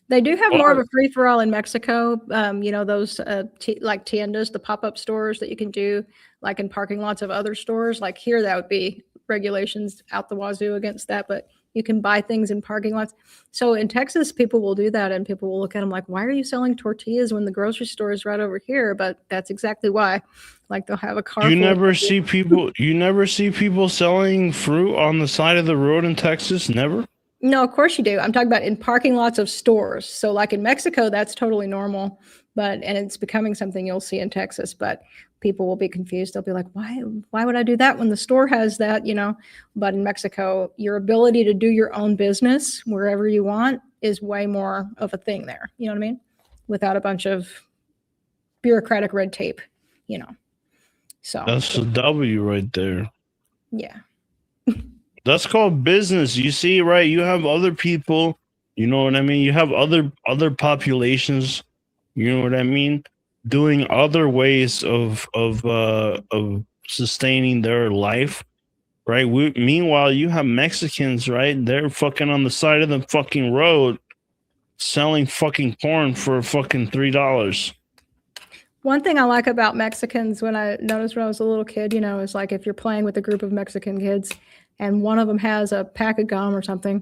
They do have more of a free for all in Mexico. You know, those like tiendas, the pop-up stores that you can do like in parking lots of other stores. Like here, that would be regulations out the wazoo against that, but you can buy things in parking lots. So in Texas, people will do that, and people will look at them like, why are you selling tortillas when the grocery store is right over here? But that's exactly why. Like they'll have a car. You never see people selling fruit on the side of the road in Texas? Never? No, of course you do. I'm talking about in parking lots of stores. So like in Mexico, that's totally normal, and it's becoming something you'll see in Texas, but people will be confused. They'll be like, why would I do that when the store has that, But in Mexico, your ability to do your own business wherever you want is way more of a thing there. You know what I mean? Without a bunch of bureaucratic red tape, So That's a W right there. yeah. That's called business. You see, right? You have other people, you know what I mean? You have other populations, you know what I mean, doing other ways of sustaining their life, right? Meanwhile, you have Mexicans, right? They're fucking on the side of the fucking road selling fucking porn for fucking $3. One thing I like about Mexicans when I noticed when I was a little kid, is like if you're playing with a group of Mexican kids and one of them has a pack of gum or something,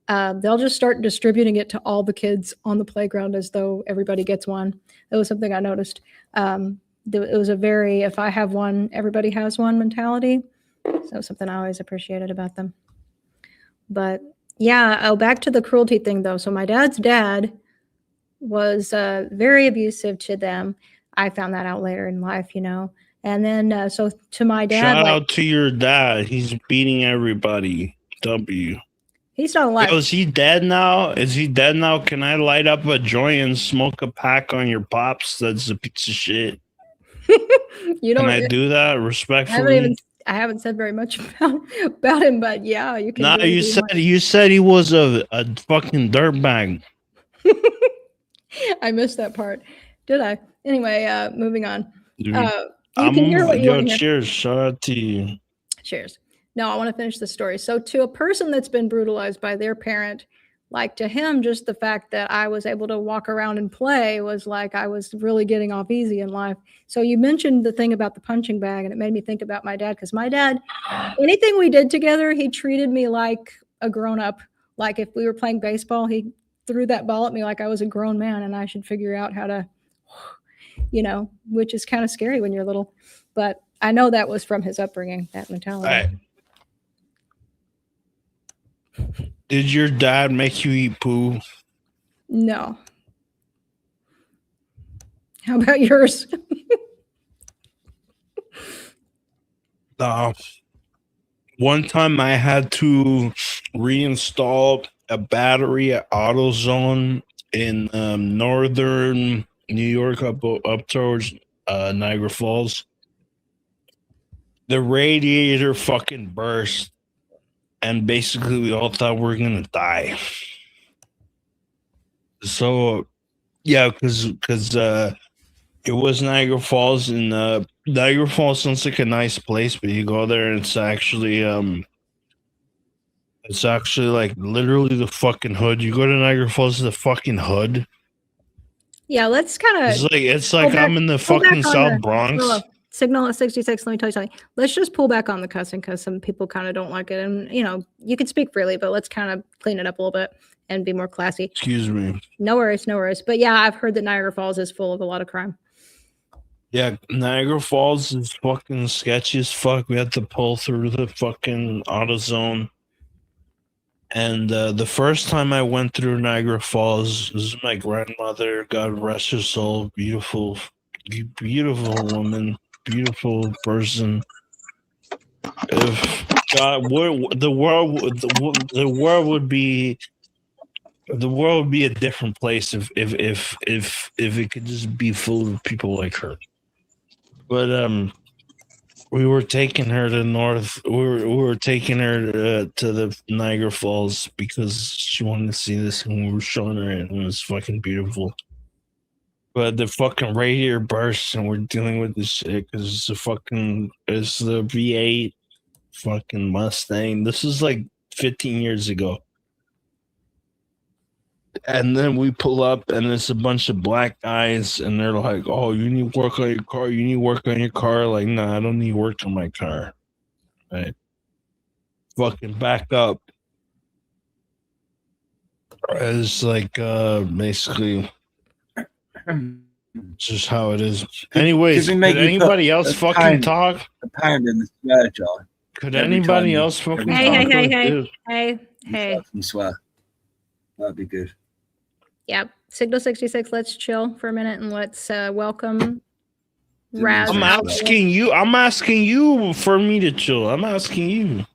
they'll just start distributing it to all the kids on the playground as though everybody gets one. That was something I noticed. It was a very, if I have one, everybody has one mentality. So something I always appreciated about them. But yeah, back to the cruelty thing though. So my dad's dad was very abusive to them. I found that out later in life, And then, so to my dad, shout out to your dad. He's beating everybody. W. He's not alive. Yo, is he dead now? Is he dead now? Can I light up a joint and smoke a pack on your pops? That's a piece of shit. You don't. Can I do that respectfully? I haven't said very much about him, but yeah, you can. No, you said he was a fucking dirtbag. I missed that part. Did I? Anyway, moving on. Dude, you can hear what you want to hear. Cheers. Shout out to you. Cheers. No, I want to finish the story. So to a person that's been brutalized by their parent, like to him, just the fact that I was able to walk around and play was like I was really getting off easy in life. So you mentioned the thing about the punching bag, and it made me think about my dad, because my dad, anything we did together, he treated me like a grown-up. Like if we were playing baseball, he threw that ball at me like I was a grown man and I should figure out how to, which is kind of scary when you're little. But I know that was from his upbringing, that mentality. Right. Did your dad make you eat poo? No. How about yours? One time I had to reinstall a battery at AutoZone in northern New York up towards Niagara Falls. The radiator fucking burst, and basically we all thought we were gonna die. So yeah, because it was Niagara Falls, and Niagara Falls sounds like a nice place, but you go there and it's actually like literally the fucking hood. You go to Niagara Falls, the fucking hood. Yeah, let's kind of. It's like I'm in the fucking South Bronx. Signal at 66. Let me tell you something. Let's just pull back on the cussing because some people kind of don't like it, and you can speak freely, but let's kind of clean it up a little bit and be more classy. Excuse me. No worries, no worries. But yeah, I've heard that Niagara Falls is full of a lot of crime. Yeah, Niagara Falls is fucking sketchy as fuck. We had to pull through the fucking AutoZone. And the first time I went through Niagara Falls, this is my grandmother, God rest her soul, beautiful woman, beautiful person. If God, the world would be a different place if it could just be full of people like her. But we were taking her to north. We were taking her to the Niagara Falls because she wanted to see this, and we were showing her it, and it was fucking beautiful. But the fucking radiator burst, and we're dealing with this shit because it's the V8 fucking Mustang. This is like 15 years ago. And then we pull up, and it's a bunch of black guys, and they're like, "Oh, you need work on your car. You need work on your car." Like, nah, I don't need work on my car. Right? Fucking back up. It's like basically just how it is. Anyways, could anybody else fucking talk? A pound in the swear jar. Could anybody else fucking talk? Hey. You swear. That'd be good. Yep. Signal 66, let's chill for a minute and let's welcome Raz. I'm asking you for me to chill. I'm asking you.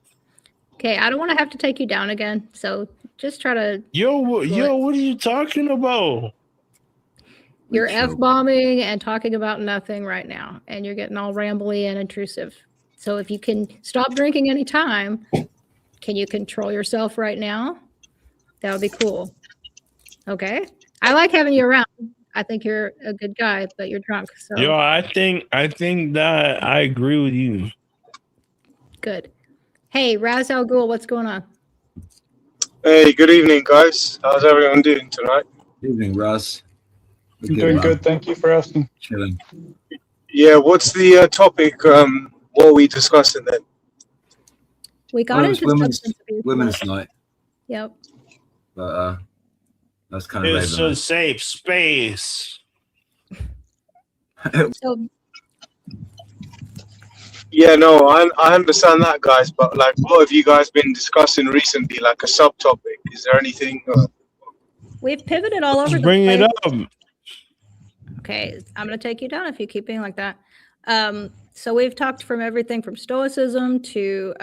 Okay, I don't want to have to take you down again, so just try to. Yo, what are you talking about? You're F-bombing and talking about nothing right now, and you're getting all rambly and intrusive. So if you can stop drinking any time, can you control yourself right now? That would be cool. Okay. I like having you around. I think you're a good guy, but you're drunk. So Yo, I think that I agree with you. good. Hey, Raz Al Ghul, what's going on? Hey, good evening, guys. How's everyone doing tonight? Good evening, Russ. I'm doing good. Thank you for asking. Chilling. Yeah, what's the topic? What are we discussing then? We got into substance abuse. Women's night. Yep. But that's kind of it's a safe space. So, yeah, no, I understand that, guys. But like, what have you guys been discussing recently? Like a subtopic? Is there anything? We've pivoted all over the bring place. it up. Okay, I'm going to take you down if you keep being like that. So we've talked from everything from Stoicism to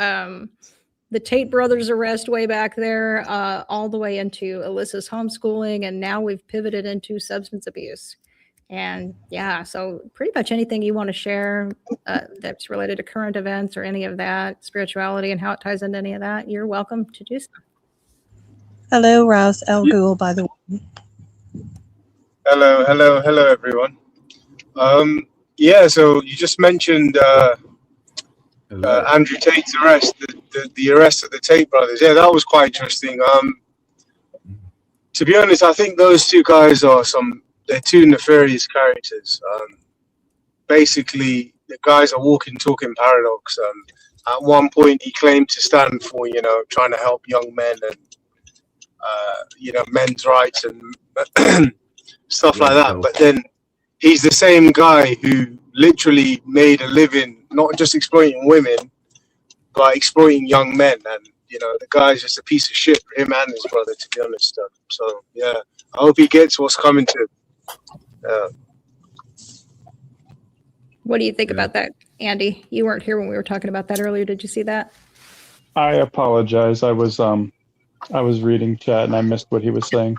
the Tate brothers' arrest way back there, all the way into Alyssa's homeschooling, and now we've pivoted into substance abuse. And yeah, so pretty much anything you want to share that's related to current events or any of that, spirituality and how it ties into any of that, you're welcome to do so. Hello, Raz Al Ghul, by the way. Hello, everyone. Yeah, so you just mentioned Andrew Tate's arrest, the arrest of the Tate brothers. Yeah, that was quite interesting. To be honest, I think those two guys they're two nefarious characters. Basically, the guy's a walking, talking paradox. At one point, he claimed to stand for, trying to help young men and, men's rights and stuff like that. But then he's the same guy who literally made a living, not just exploiting women, but exploiting young men. And, the guy's just a piece of shit for him and his brother, to be honest. So, yeah, I hope he gets what's coming to him. What do you think about that, Andy? You weren't here when we were talking about that earlier. Did you see that? I apologize. I was reading chat and I missed what he was saying.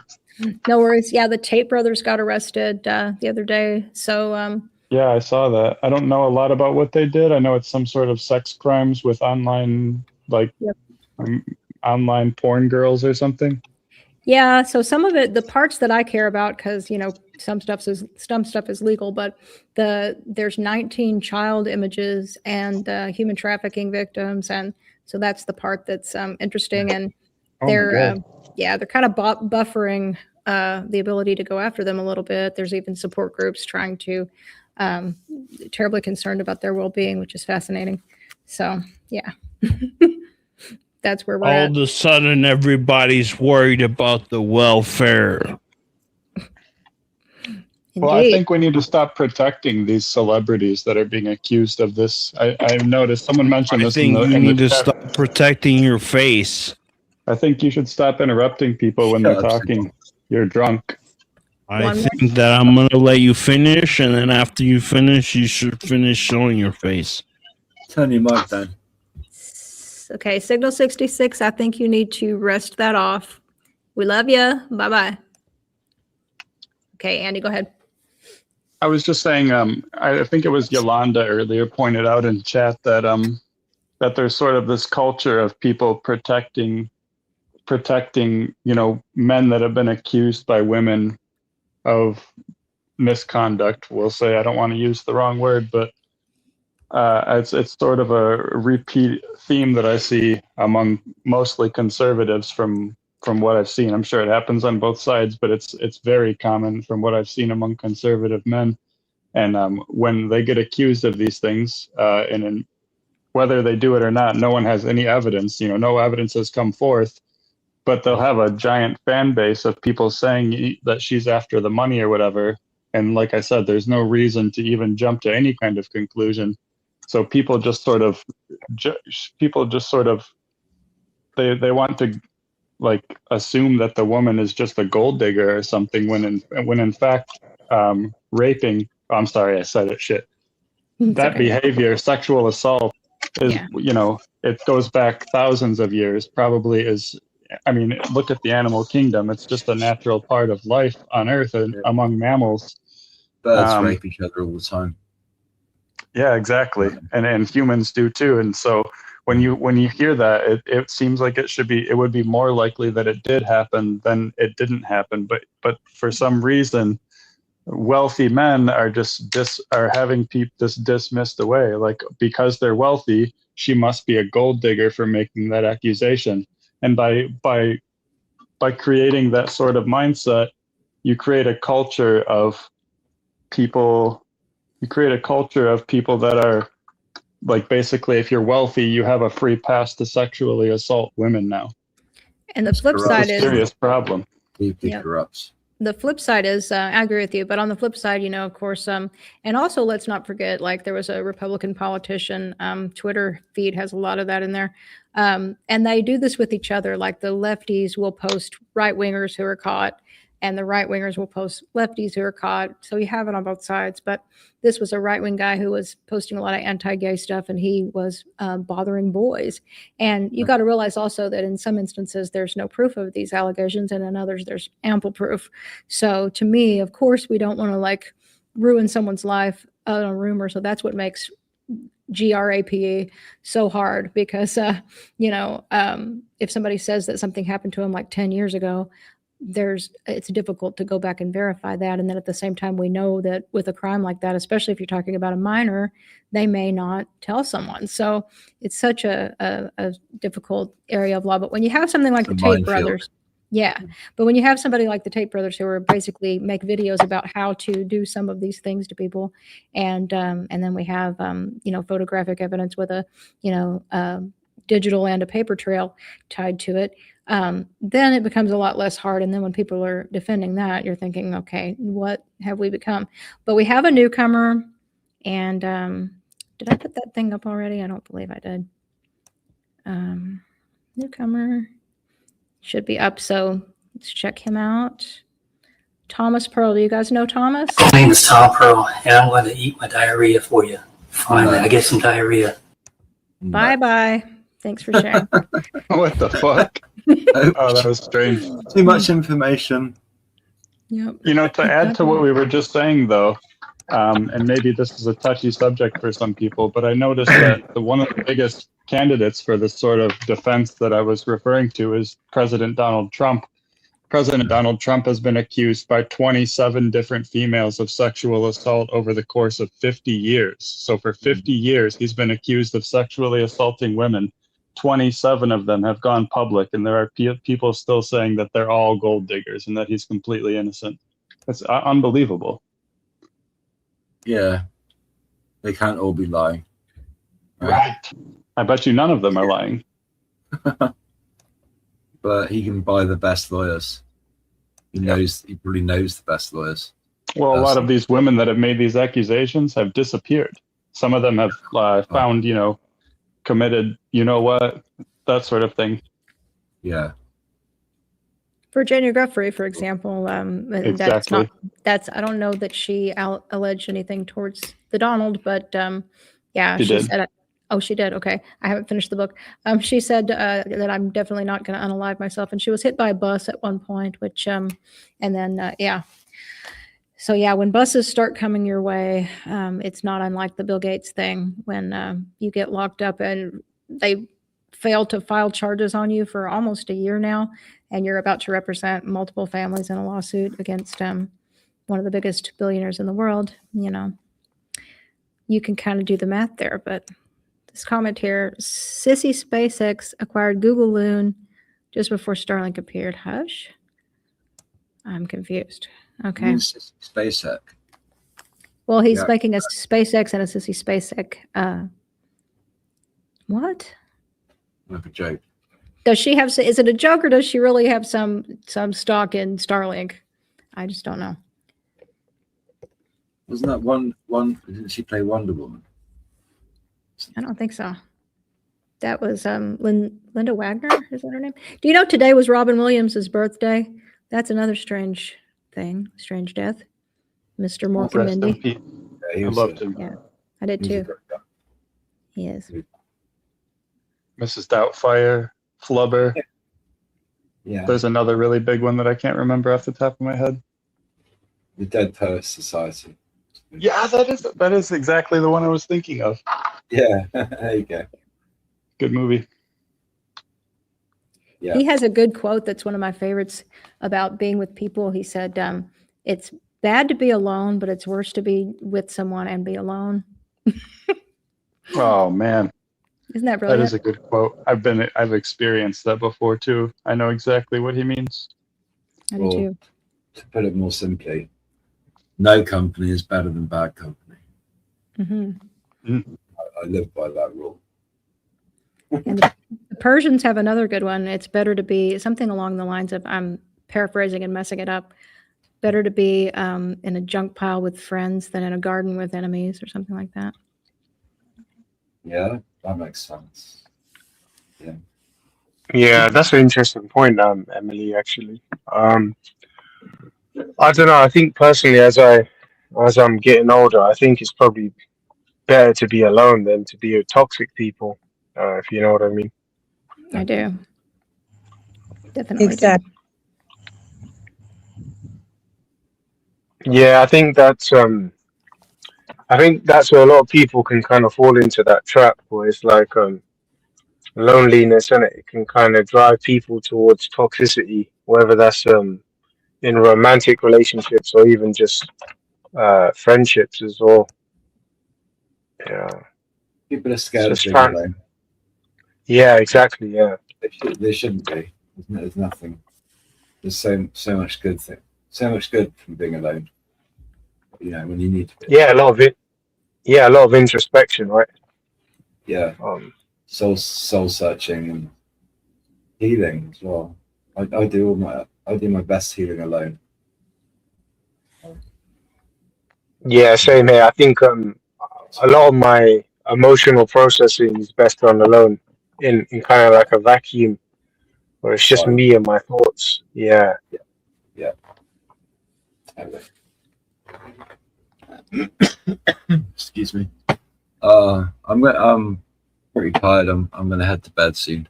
No worries. Yeah, the Tate brothers got arrested the other day. So yeah, I saw that. I don't know a lot about what they did. I know it's some sort of sex crimes with online, online porn girls or something. yeah, so some of it, the parts that I care about, because some stuff is legal, but there's 19 child images and human trafficking victims, and so that's the part that's interesting. And they're kind of buffering the ability to go after them a little bit. There's even support groups trying to terribly concerned about their well-being, which is fascinating. So yeah. That's where we're at. All of a sudden, everybody's worried about the welfare. Well, I think we need to stop protecting these celebrities that are being accused of this. I've noticed someone mentioned this. I think you need to stop protecting your face. I think you should stop interrupting people when they're talking. You're drunk. I think that I'm going to let you finish, and then after you finish, you should finish showing your face. Turn your mic down. Okay, Signal 66, I think you need to rest that off. We love you. Bye-bye. Okay, Andy, go ahead. I was just saying, I think it was Yolanda earlier pointed out in chat that that there's sort of this culture of people protecting, men that have been accused by women of misconduct. We'll say, I don't want to use the wrong word, but it's sort of a repeat theme that I see among mostly conservatives from what I've seen. I'm sure it happens on both sides, but it's very common from what I've seen among conservative men. And when they get accused of these things, and whether they do it or not, no one has any evidence. No evidence has come forth, but they'll have a giant fan base of people saying that she's after the money or whatever. And like I said, there's no reason to even jump to any kind of conclusion. So people just sort of they want to like assume that the woman is just a gold digger or something when in fact raping, I'm sorry I said it, shit, that okay. behavior, sexual assault, is it goes back thousands of years, probably is, I mean, look at the animal kingdom. It's just a natural part of life on earth and among mammals. Birds rape each other all the time. Yeah, exactly. And humans do too. And so when you hear that, it seems like it would be more likely that it did happen than it didn't happen. But for some reason, wealthy men are having this dismissed away. Like, because they're wealthy, she must be a gold digger for making that accusation. And by creating that sort of mindset, you create a culture of people. You create a culture of people that are like, basically, if you're wealthy, you have a free pass to sexually assault women now. And the flip side It's a serious problem. Deeply corrupts. The flip side is, I agree with you, but on the flip side, of course, and also let's not forget, like, there was a Republican politician, Twitter feed has a lot of that in there. And they do this with each other. Like, the lefties will post right wingers who are caught, and the right wingers will post lefties who are caught. So you have it on both sides. But this was a right wing guy who was posting a lot of anti-gay stuff, and he was bothering boys. And you got to realize also that in some instances there's no proof of these allegations, and in others there's ample proof. So to me, of course, we don't want to like ruin someone's life on a rumor. So that's what makes GRAPE so hard, because if somebody says that something happened to him like 10 years ago, it's difficult to go back and verify that. And then at the same time, we know that with a crime like that, especially if you're talking about a minor, they may not tell someone. So it's such a difficult area of law. But when you have something like the Tate brothers, but when you have somebody like the Tate brothers who are basically make videos about how to do some of these things to people, and then we have photographic evidence with a digital and a paper trail tied to it, then it becomes a lot less hard. And then when people are defending that, you're thinking, okay, what have we become? But we have a newcomer, and did I put that thing up already? I don't believe I did. Newcomer should be up, so let's check him out. Thomas Pearl. Do you guys know Thomas? My name is Tom Pearl, and I'm going to eat my diarrhea for you. Finally, I get some diarrhea. Bye-bye. Thanks for sharing. What the fuck? Oh, that was strange. Too much information. Yep. To add to what we were just saying, though, and maybe this is a touchy subject for some people, but I noticed that one of the biggest candidates for this sort of defense that I was referring to is President Donald Trump. President Donald Trump has been accused by 27 different females of sexual assault over the course of 50 years. So for 50 years, he's been accused of sexually assaulting women. 27 of them have gone public, and there are people still saying that they're all gold diggers and that he's completely innocent. That's unbelievable. Yeah, they can't all be lying. Right. I bet you none of them are lying. But he can buy the best lawyers. He probably knows the best lawyers. Well, a lot of these women that have made these accusations have disappeared. Some of them have found, committed, that sort of thing. Yeah. Virginia Guffrey, for example, exactly. I don't know that she alleged anything towards the Donald, but she did. Said, oh, she did. Okay. I haven't finished the book. She said that I'm definitely not going to unalive myself. And she was hit by a bus at one point, which, and then, So when buses start coming your way, it's not unlike the Bill Gates thing when you get locked up and they fail to file charges on you for almost a year now, and you're about to represent multiple families in a lawsuit against one of the biggest billionaires in the world. You can kind of do the math there, but this comment here, Sissy SpaceX acquired Google Loon just before Starlink appeared. Hush. I'm confused. Okay. SpaceX. Well, he's making a SpaceX and a Sissy SpaceX. What? Like a joke. Does she have? Is it a joke, or does she really have some stock in Starlink? I just don't know. Wasn't that one? Didn't she play Wonder Woman? I don't think so. That was Linda Wagner, is that her name? Do you know today was Robin Williams' birthday? That's another strange thing, strange death. Mr. Mork and Rest in Mindy. peace. Yeah, he I was loved him. Yeah, I did he was a too. great guy. He is. Mrs. Doubtfire, Flubber. Yeah. There's another really big one that I can't remember off the top of my head. The Dead Poets Society. Yeah, that is exactly the one I was thinking of. Yeah, there you go. Good movie. Yeah. He has a good quote that's one of my favorites about being with people. He said, it's bad to be alone, but it's worse to be with someone and be alone. Oh man, Isn't that that brilliant? is a good quote. I've experienced that before too. I know exactly what he means. I do Well, too. to put it more simply, no company is better than bad company. Mm-hmm. I live by that rule. And the Persians have another good one. It's better to be something along the lines of, I'm paraphrasing and messing it up, better to be in a junk pile with friends than in a garden with enemies or something like that. Yeah, that makes sense. Yeah. Yeah, that's an interesting point, Emily. Actually, I don't know. I think personally, as I'm getting older, I think it's probably better to be alone than to be with toxic people. If you know what I mean. I do. Definitely Exactly. Yeah, I think that's where a lot of people can kind of fall into that trap where it's like loneliness, and it can kind of drive people towards toxicity, whether that's in romantic relationships or even just friendships as well. Yeah. People are So scared of it's being trying. alone. Yeah, exactly. Yeah. They shouldn't be. There's nothing. There's so much good from being alone. You know, when you need to be. Yeah, a lot of it. Yeah, a lot of introspection, right? Yeah. Soul searching and healing as well. I do my best healing alone. Yeah, same here. I think a lot of my emotional processing is best done alone in kind of like a vacuum where it's just me and my thoughts. Yeah. Yeah. Excuse me. I'm pretty tired. I'm gonna head to bed soon.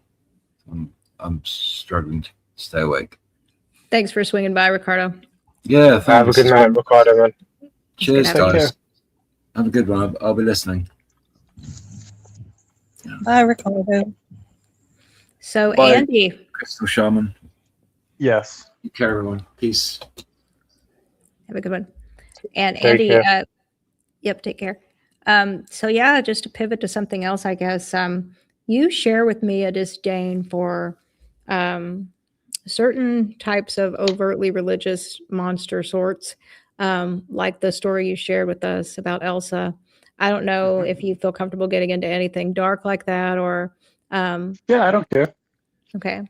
I'm struggling to stay awake. Thanks for swinging by, Ricardo. Yeah, thanks. Have a good night, Ricardo, man. Cheers, Take guys. care. Have a good one. I'll be listening. Bye, Ricardo. So Bye. Andy, Crystal Shaman. Yes. Take care, everyone. Peace. have a good one. And Take Andy, care. yep, take care. So yeah, just to pivot to something else, I guess. You share with me a disdain for certain types of overtly religious monster sorts, like the story you shared with us about Elsa. I don't know if you feel comfortable getting into anything dark like that, or Yeah, I don't care. okay.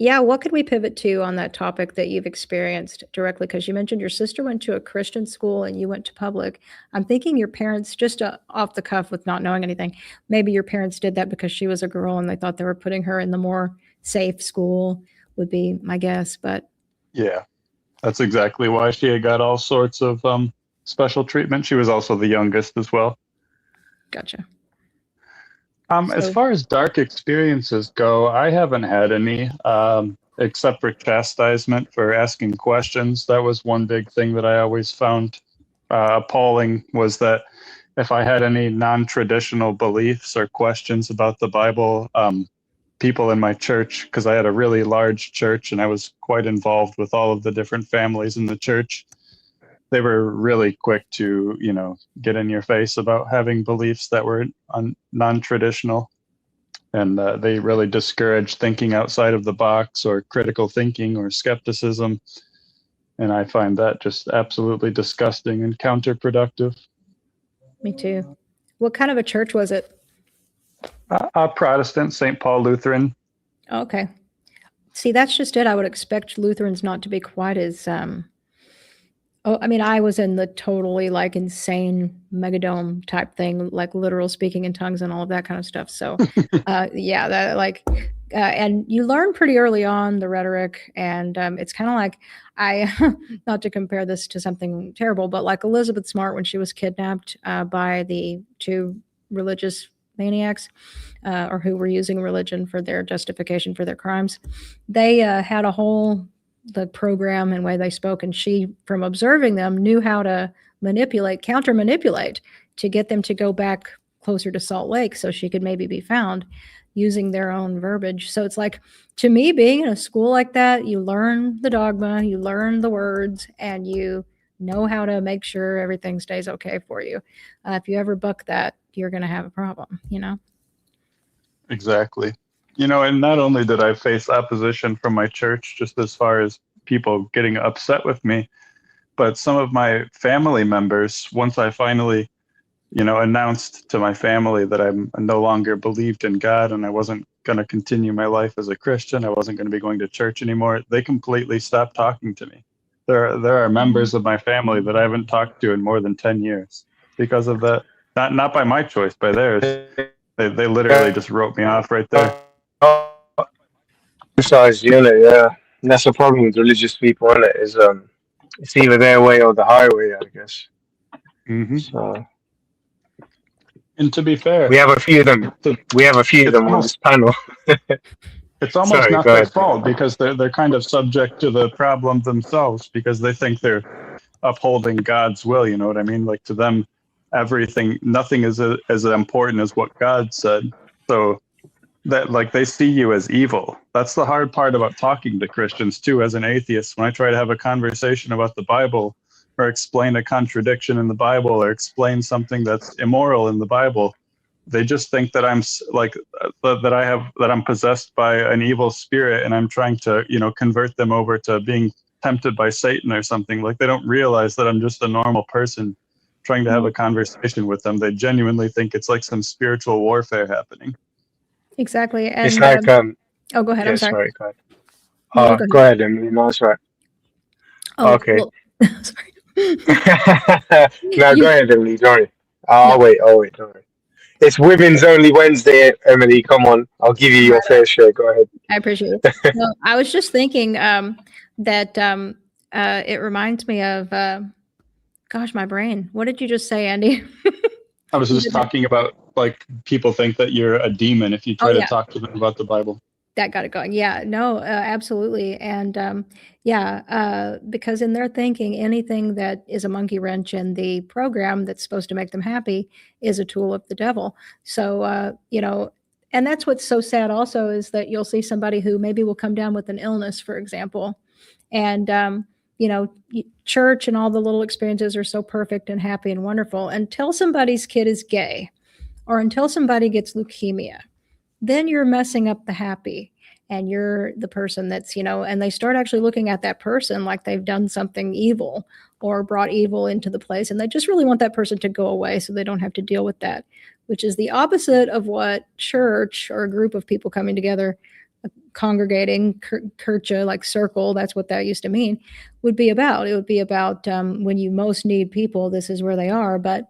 Yeah, what could we pivot to on that topic that you've experienced directly? Because you mentioned your sister went to a Christian school and you went to public. I'm thinking your parents, just off the cuff with not knowing anything, maybe your parents did that because she was a girl and they thought they were putting her in the more safe school, would be my guess. But Yeah, that's exactly why she had got all sorts of special treatment. She was also the youngest as well. gotcha. As So- far as dark experiences go, I haven't had any, except for chastisement for asking questions. That was one big thing that I always found appalling, was that if I had any non-traditional beliefs or questions about the Bible, people in my church, because I had a really large church and I was quite involved with all of the different families in the church, they were really quick to, get in your face about having beliefs that were non-traditional. And they really discouraged thinking outside of the box or critical thinking or skepticism. And I find that just absolutely disgusting and counterproductive. Me too. What kind of a church was it? Protestant, St. Paul Lutheran. Okay. See, that's just it. I would expect Lutherans not to be quite as Oh, I mean, I was in the totally like insane megadome type thing, like literal speaking in tongues and all of that kind of stuff. So, yeah, that like, and you learn pretty early on the rhetoric, and it's kind of like I, not to compare this to something terrible, but like Elizabeth Smart when she was kidnapped by the two religious maniacs, or who were using religion for their justification for their crimes. They had a whole the program and way they spoke, and she, from observing them, knew how to counter manipulate to get them to go back closer to Salt Lake so she could maybe be found using their own verbiage. So it's like, to me, being in a school like that, you learn the dogma, you learn the words, and you know how to make sure everything stays okay for you. If you ever buck that, you're going to have a problem, you know? Exactly. You know, and not only did I face opposition from my church, just as far as people getting upset with me, but some of my family members, once I finally, you know, announced to my family that I'm no longer believed in God and I wasn't going to continue my life as a Christian, I wasn't going to be going to church anymore, they completely stopped talking to me. There are members of my family that I haven't talked to in more than 10 years because of that. Not by my choice, by theirs. They literally just wrote me off right there. Size unit, yeah. And that's the problem with religious people, isn't it? Is it's either their way or the highway, I guess. So, and to be fair, we have a few of them. We have a few of them on this panel. It's almost Sorry, not go their ahead. fault because they're kind of subject to the problem themselves because they think they're upholding God's will. You know what I mean? Like, to them, nothing is as important as what God said. So that, like, they see you as evil. That's the hard part about talking to Christians too. As an atheist, when I try to have a conversation about the Bible or explain a contradiction in the Bible or explain something that's immoral in the Bible, they just think that I'm like that I'm possessed by an evil spirit and I'm trying to, you know, convert them over to being tempted by Satan or something. Like, they don't realize that I'm just a normal person trying to have a conversation with them. They genuinely think it's like some spiritual warfare happening. Exactly. And It's like oh, go ahead. Yeah, I'm sorry. go ahead. No, go Go ahead, Emily. No, that's right. Oh, Okay. well, sorry. No, go ahead, Emily. Sorry. I'll wait. Don't worry. It's Women's Only Wednesday, Emily. Come on. I'll give you your fair share. Go ahead. I appreciate it. Well, I was just thinking that it reminds me of, gosh, my brain. What did you just say, Andy? I was just talking about, like, people think that you're a demon if you try to yeah. talk to them about the Bible. That got it going. Yeah, no, absolutely. And because in their thinking, anything that is a monkey wrench in the program that's supposed to make them happy is a tool of the devil. So, you know, and that's what's so sad also is that you'll see somebody who maybe will come down with an illness, for example, and, you know, church and all the little experiences are so perfect and happy and wonderful until somebody's kid is gay or until somebody gets leukemia. Then you're messing up the happy and you're the person that's, you know, and they start actually looking at that person like they've done something evil or brought evil into the place. And they just really want that person to go away so they don't have to deal with that, which is the opposite of what church or a group of people coming together, congregating, kirche, like circle, that's what that used to mean, would be about. It would be about when you most need people, this is where they are. But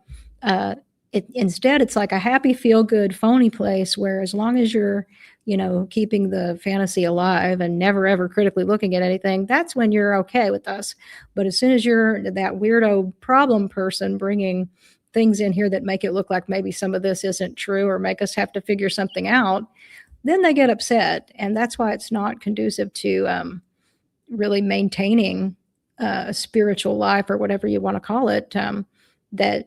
instead, it's like a happy, feel-good, phony place where as long as you're, you know, keeping the fantasy alive and never, ever critically looking at anything, that's when you're okay with us. But as soon as you're that weirdo problem person bringing things in here that make it look like maybe some of this isn't true or make us have to figure something out, then they get upset. And that's why it's not conducive to really maintaining a spiritual life or whatever you want to call it, that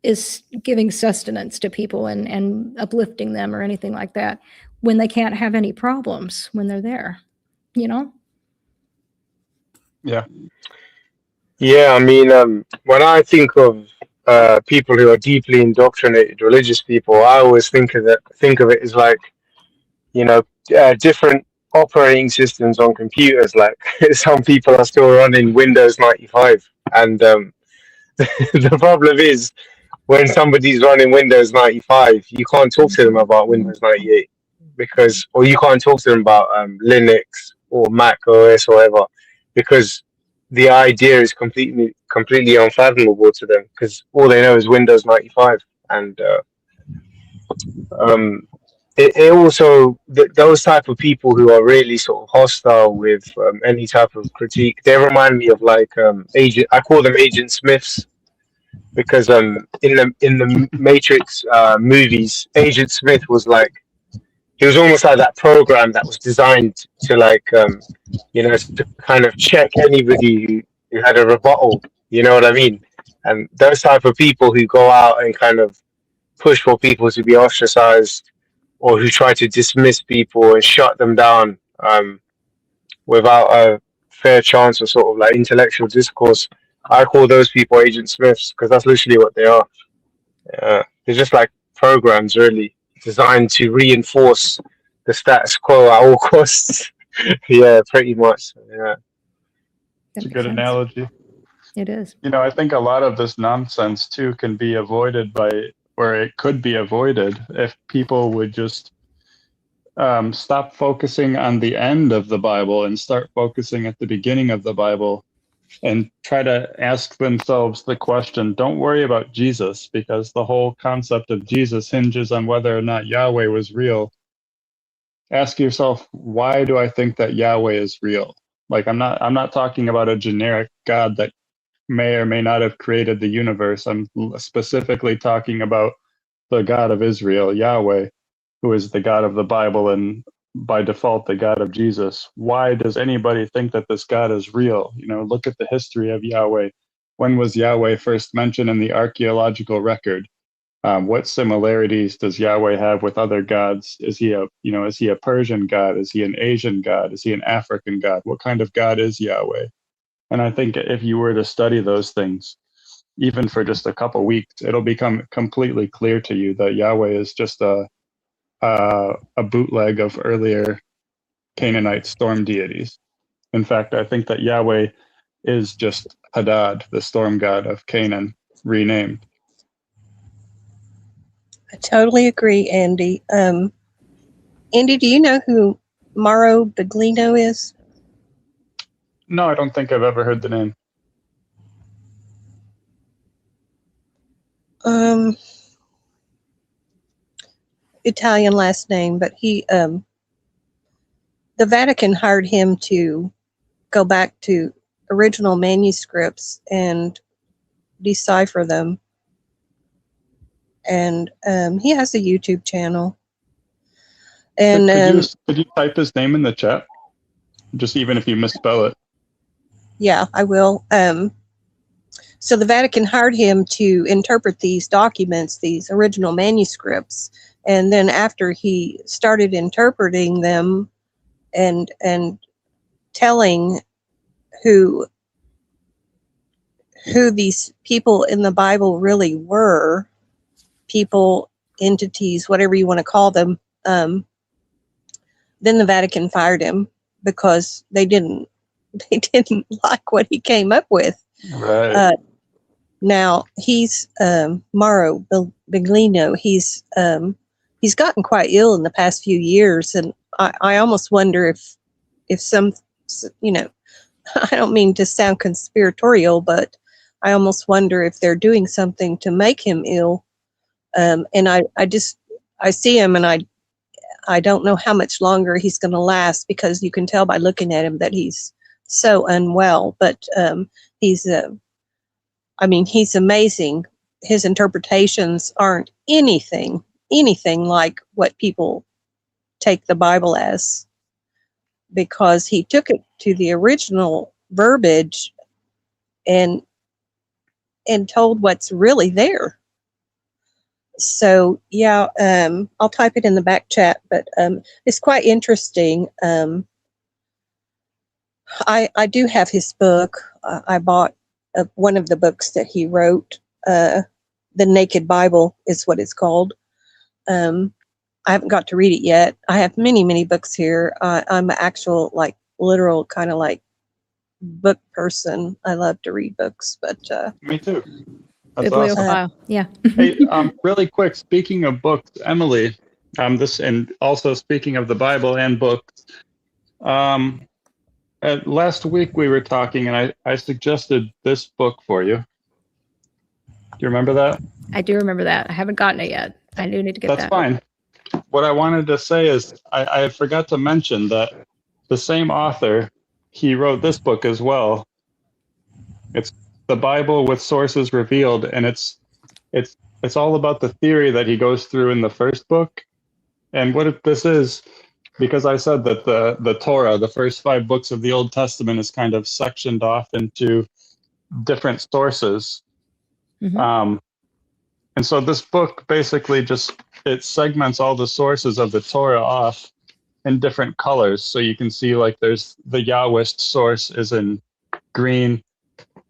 is giving sustenance to people and uplifting them or anything like that when they can't have any problems when they're there, you know? Yeah. Yeah, I mean, when I think of people who are deeply indoctrinated religious people, I always think of it as like, you know, different operating systems on computers. Like some people are still running Windows 95, and the problem is when somebody's running Windows 95, you can't talk to them about Windows 98 or you can't talk to them about Linux or Mac OS or whatever, because the idea is completely unfathomable to them because all they know is Windows 95, and it also those type of people who are really sort of hostile with any type of critique. They remind me of like agent. I call them Agent Smiths because in the Matrix movies, Agent Smith was like, he was almost like that program that was designed to like to kind of check anybody who had a rebuttal. You know what I mean? And those type of people who go out and kind of push for people to be ostracized, or who try to dismiss people and shut them down without a fair chance of sort of like intellectual discourse. I call those people Agent Smiths because that's literally what they are. They're just like programs, really designed to reinforce the status quo at all costs. Yeah, pretty much. Yeah, it's a good analogy. It is. You know, I think a lot of this nonsense too can be avoided it could be avoided if people would just stop focusing on the end of the Bible and start focusing at the beginning of the Bible, and try to ask themselves the question, don't worry about Jesus, because the whole concept of Jesus hinges on whether or not Yahweh was real. Ask yourself, why do I think that Yahweh is real? Like, I'm not talking about a generic God that may or may not have created the universe. I'm specifically talking about the God of Israel, Yahweh, who is the God of the Bible and by default the God of Jesus. Why does anybody think that this God is real? You know, look at the history of Yahweh. When was Yahweh first mentioned in the archaeological record? What similarities does Yahweh have with other gods? Is he a Persian God? Is he an Asian God? Is he an African God? What kind of God is Yahweh? And I think if you were to study those things, even for just a couple weeks, it'll become completely clear to you that Yahweh is just a bootleg of earlier Canaanite storm deities. In fact, I think that Yahweh is just Hadad, the storm god of Canaan, renamed. I totally agree, Andy. Andy, do you know who Mauro Biglino is? No, I don't think I've ever heard the name. Italian last name, but he, the Vatican hired him to go back to original manuscripts and decipher them. And he has a YouTube channel. And could you type his name in the chat? Just even if you misspell it. Yeah, I will. So the Vatican hired him to interpret these documents, these original manuscripts. And then after he started interpreting them and telling who these people in the Bible really were, people, entities, whatever you want to call them, then the Vatican fired him because they didn't like what he came up with. Right. Now he's Mauro Biglino. He's gotten quite ill in the past few years, and I almost wonder if some, I don't mean to sound conspiratorial, but I almost wonder if they're doing something to make him ill. And I see him, and I don't know how much longer he's going to last, because you can tell by looking at him that he's so unwell. But he's amazing. His interpretations aren't anything like what people take the Bible as, because he took it to the original verbiage and told what's really there. So yeah, I'll type it in the back chat, but it's quite interesting. I do have his book. I bought one of the books that he wrote. The Naked Bible is what it's called. I haven't got to read it yet. I have many books here. I'm an actual, like, literal kind of like book person. I love to read books, but me too. That's Bibliophile. awesome. Yeah. Hey, really quick, speaking of books, Emily, this, and also speaking of the Bible and books, Last week we were talking, and I suggested this book for you. Do you remember that? I do remember that. I haven't gotten it yet. I do need to get That's that. fine. What I wanted to say is I forgot to mention that the same author, he wrote this book as well. It's the Bible with Sources Revealed, and it's all about the theory that he goes through in the first book. And what this is, because I said that the Torah, the first 5 books of the Old Testament, is kind of sectioned off into different sources. Mm-hmm. And so this book basically it segments all the sources of the Torah off in different colors. So you can see, like, there's the Yahwist source is in green. I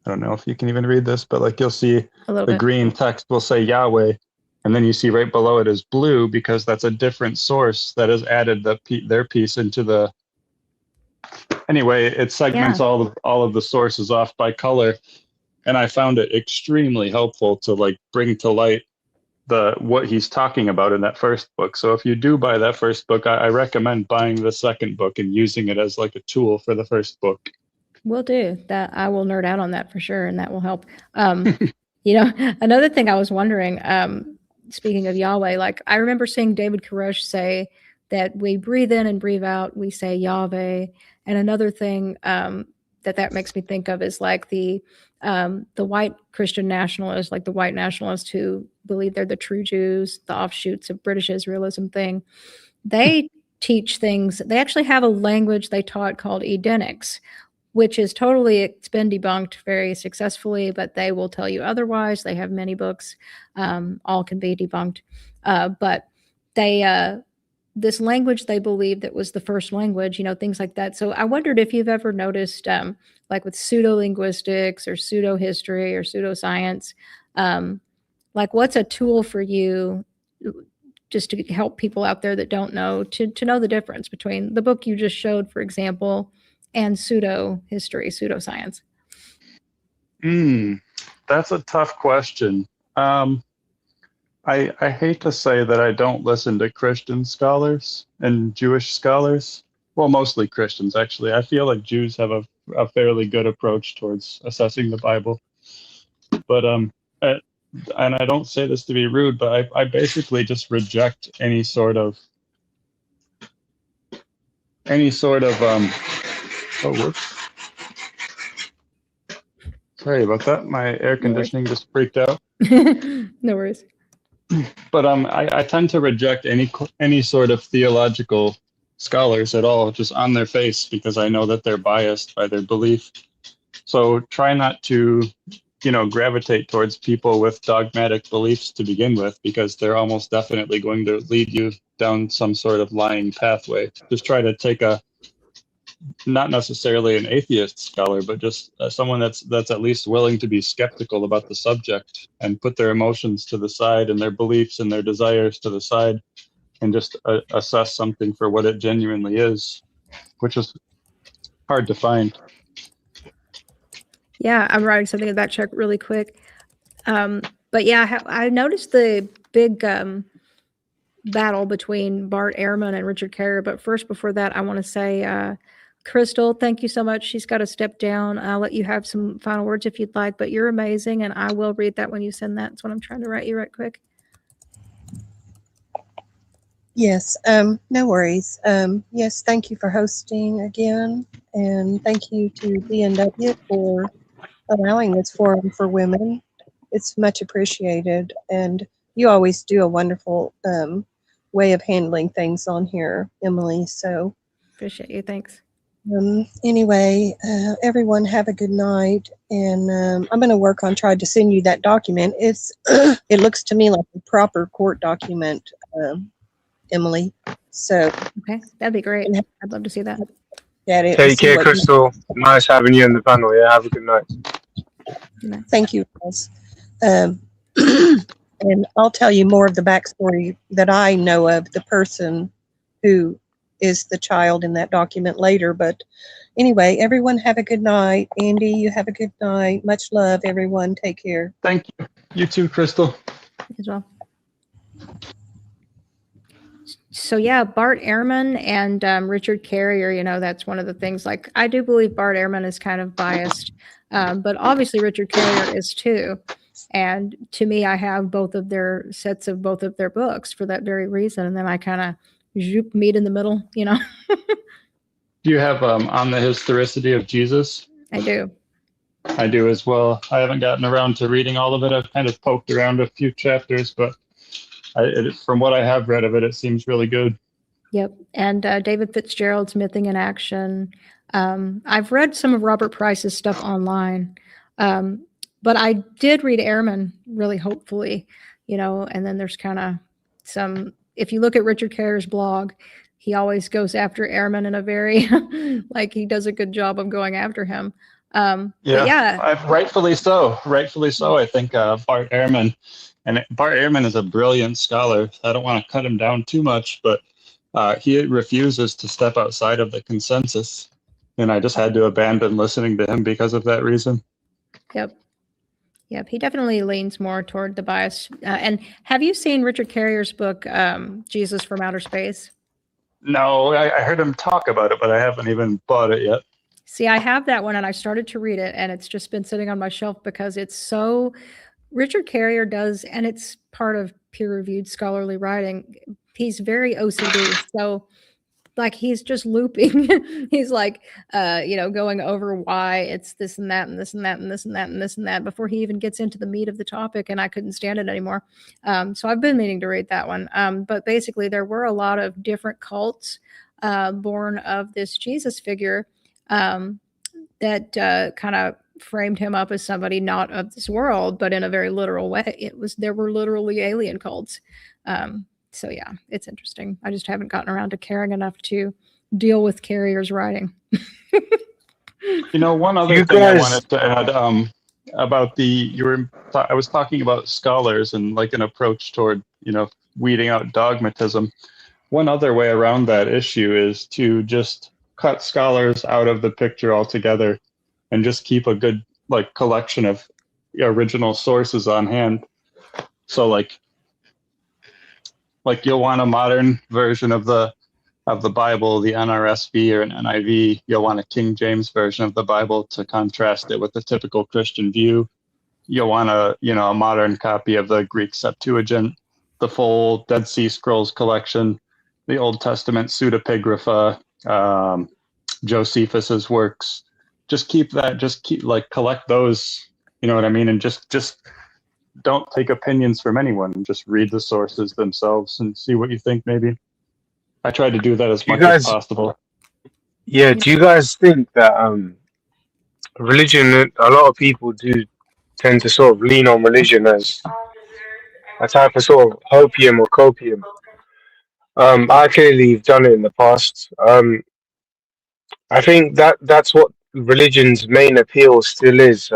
don't know if you can even read this, but like you'll see the green text will say Yahweh. And then you see right below it is blue, because that's a different source that has added their piece into the. Anyway, it segments all of the sources off by color. And I found it extremely helpful to like bring to light what he's talking about in that first book. So if you do buy that first book, I recommend buying the second book and using it as like a tool for the first book. Will do that. I will nerd out on that for sure, and that will help. Another thing I was wondering, speaking of Yahweh, like I remember seeing David Koresh say that we breathe in and breathe out, we say Yahweh. And another thing that makes me think of is like the white Christian nationalists, like the white nationalists who believe they're the true Jews, the offshoots of British Israelism thing. They teach things. They actually have a language they taught called Edenics, which is it's been debunked very successfully, but they will tell you otherwise. They have many books, all can be debunked. But this language they believe that was the first language, things like that. So I wondered if you've ever noticed, like with pseudo-linguistics or pseudo-history or pseudoscience, like what's a tool for you just to help people out there that don't know, to know the difference between the book you just showed, for example, and pseudo-history, pseudoscience? That's a tough question. I hate to say that I don't listen to Christian scholars and Jewish scholars. Well, mostly Christians, actually. I feel like Jews have a fairly good approach towards assessing the Bible. But and I don't say this to be rude, but I basically just reject any sort of oh, whoops. Sorry about that. My air conditioning just freaked out. No worries. But I tend to reject any sort of theological scholars at all, just on their face, because I know that they're biased by their belief. So try not to, gravitate towards people with dogmatic beliefs to begin with, because they're almost definitely going to lead you down some sort of lying pathway. Just try to take not necessarily an atheist scholar, but just someone that's at least willing to be skeptical about the subject and put their emotions to the side and their beliefs and their desires to the side, and just assess something for what it genuinely is, which is hard to find. Yeah, I'm writing something in that check really quick. But yeah, I noticed the big battle between Bart Ehrman and Richard Carrier. But first, before that, I want to say, Crystal, thank you so much. She's got to step down. I'll let you have some final words if you'd like, but you're amazing, and I will read that when you send that. That's what I'm trying to write you right quick. Yes, no worries. Yes, thank you for hosting again, and thank you to BNW for allowing this forum for women. It's much appreciated, and you always do a wonderful way of handling things on here, Emily, so. Appreciate you, thanks. Anyway, everyone have a good night, and I'm going to work on trying to send you that document. It looks to me like a proper court document, Emily. So okay, that'd be great. I'd love to see that. Take care, Crystal. Nice having you on the panel. Yeah, have a good night. Thank you, guys. And I'll tell you more of the backstory that I know of the person who is the child in that document later. But anyway, everyone have a good night. Andy, you have a good night. Much love, everyone. Take care. Thank you. You too, Crystal. As well. So yeah, Bart Ehrman and Richard Carrier, that's one of the things. Like, I do believe Bart Ehrman is kind of biased, but obviously Richard Carrier is too. And to me, I have both of their sets of both of their books for that very reason. And then I kind of meet in the middle, Do you have On the Historicity of Jesus? I do. I do as well. I haven't gotten around to reading all of it. I've kind of poked around a few chapters, but from what I have read of it, it seems really good. Yep. And David Fitzgerald's Mything in Action. I've read some of Robert Price's stuff online, but I did read Ehrman really hopefully, and then there's kind of some, if you look at Richard Carrier's blog, he always goes after Ehrman in a very, like, he does a good job of going after him. Rightfully so. Rightfully so. I think Bart Ehrman, and Bart Ehrman is a brilliant scholar. I don't want to cut him down too much, but he refuses to step outside of the consensus, and I just had to abandon listening to him because of that reason. Yep. He definitely leans more toward the bias. And have you seen Richard Carrier's book, Jesus from Outer Space? No, I heard him talk about it, but I haven't even bought it yet. See, I have that one, and I started to read it, and it's just been sitting on my shelf because it's so, Richard Carrier does, and it's part of peer-reviewed scholarly writing. He's very OCD, so like he's just looping. He's like, going over why it's this and that and this and that and this and that and this and that before he even gets into the meat of the topic, and I couldn't stand it anymore. So I've been meaning to read that one. But basically, there were a lot of different cults born of this Jesus figure that kind of framed him up as somebody not of this world, but in a very literal way. There were literally alien cults. So yeah, it's interesting. I just haven't gotten around to caring enough to deal with Carrier's writing. One other thing I wanted to add about I was talking about scholars and like an approach toward, weeding out dogmatism. One other way around that issue is to just cut scholars out of the picture altogether and just keep a good collection of original sources on hand. So like you'll want a modern version of the Bible, the NRSV or an NIV. You'll want a King James version of the Bible to contrast it with the typical Christian view. You'll want a modern copy of the Greek Septuagint, the full Dead Sea Scrolls collection, the Old Testament pseudepigrapha, Josephus's works. Just keep that. Collect those. You know what I mean? And just don't take opinions from anyone. Just read the sources themselves and see what you think. Maybe I try to do that as much as possible. Yeah. Do you guys think that religion? A lot of people do tend to sort of lean on religion as a type of sort of hopium or copium. I clearly have done it in the past. I think that's what religion's main appeal still is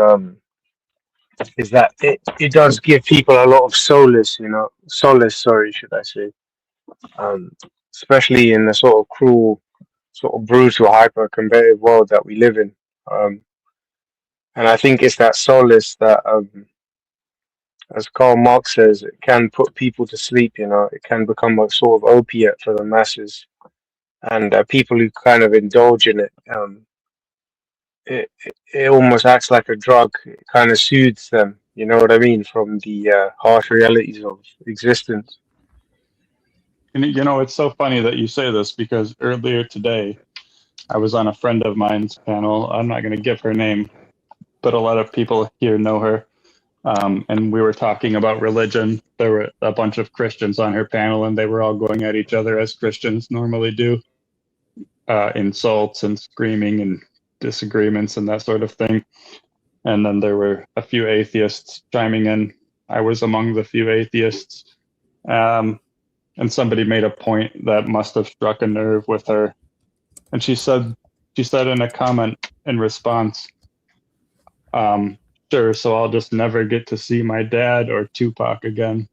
that it does give people a lot of solace, should I say, especially in the sort of cruel, sort of brutal, hyper-competitive world that we live in. And I think it's that solace that, as Karl Marx says, it can put people to sleep, it can become a sort of opiate for the masses. And people who kind of indulge in it, it almost acts like a drug. It kind of soothes them, you know what I mean, from the harsh realities of existence. And it's so funny that you say this, because earlier today I was on a friend of mine's panel. I'm not going to give her name, but a lot of people here know her. And we were talking about religion. There were a bunch of Christians on her panel, and they were all going at each other as Christians normally do. Insults and screaming and disagreements and that sort of thing. And then there were a few atheists chiming in. I was among the few atheists. And somebody made a point that must have struck a nerve with her. And she said in a comment in response, sure, so I'll just never get to see my dad or Tupac again.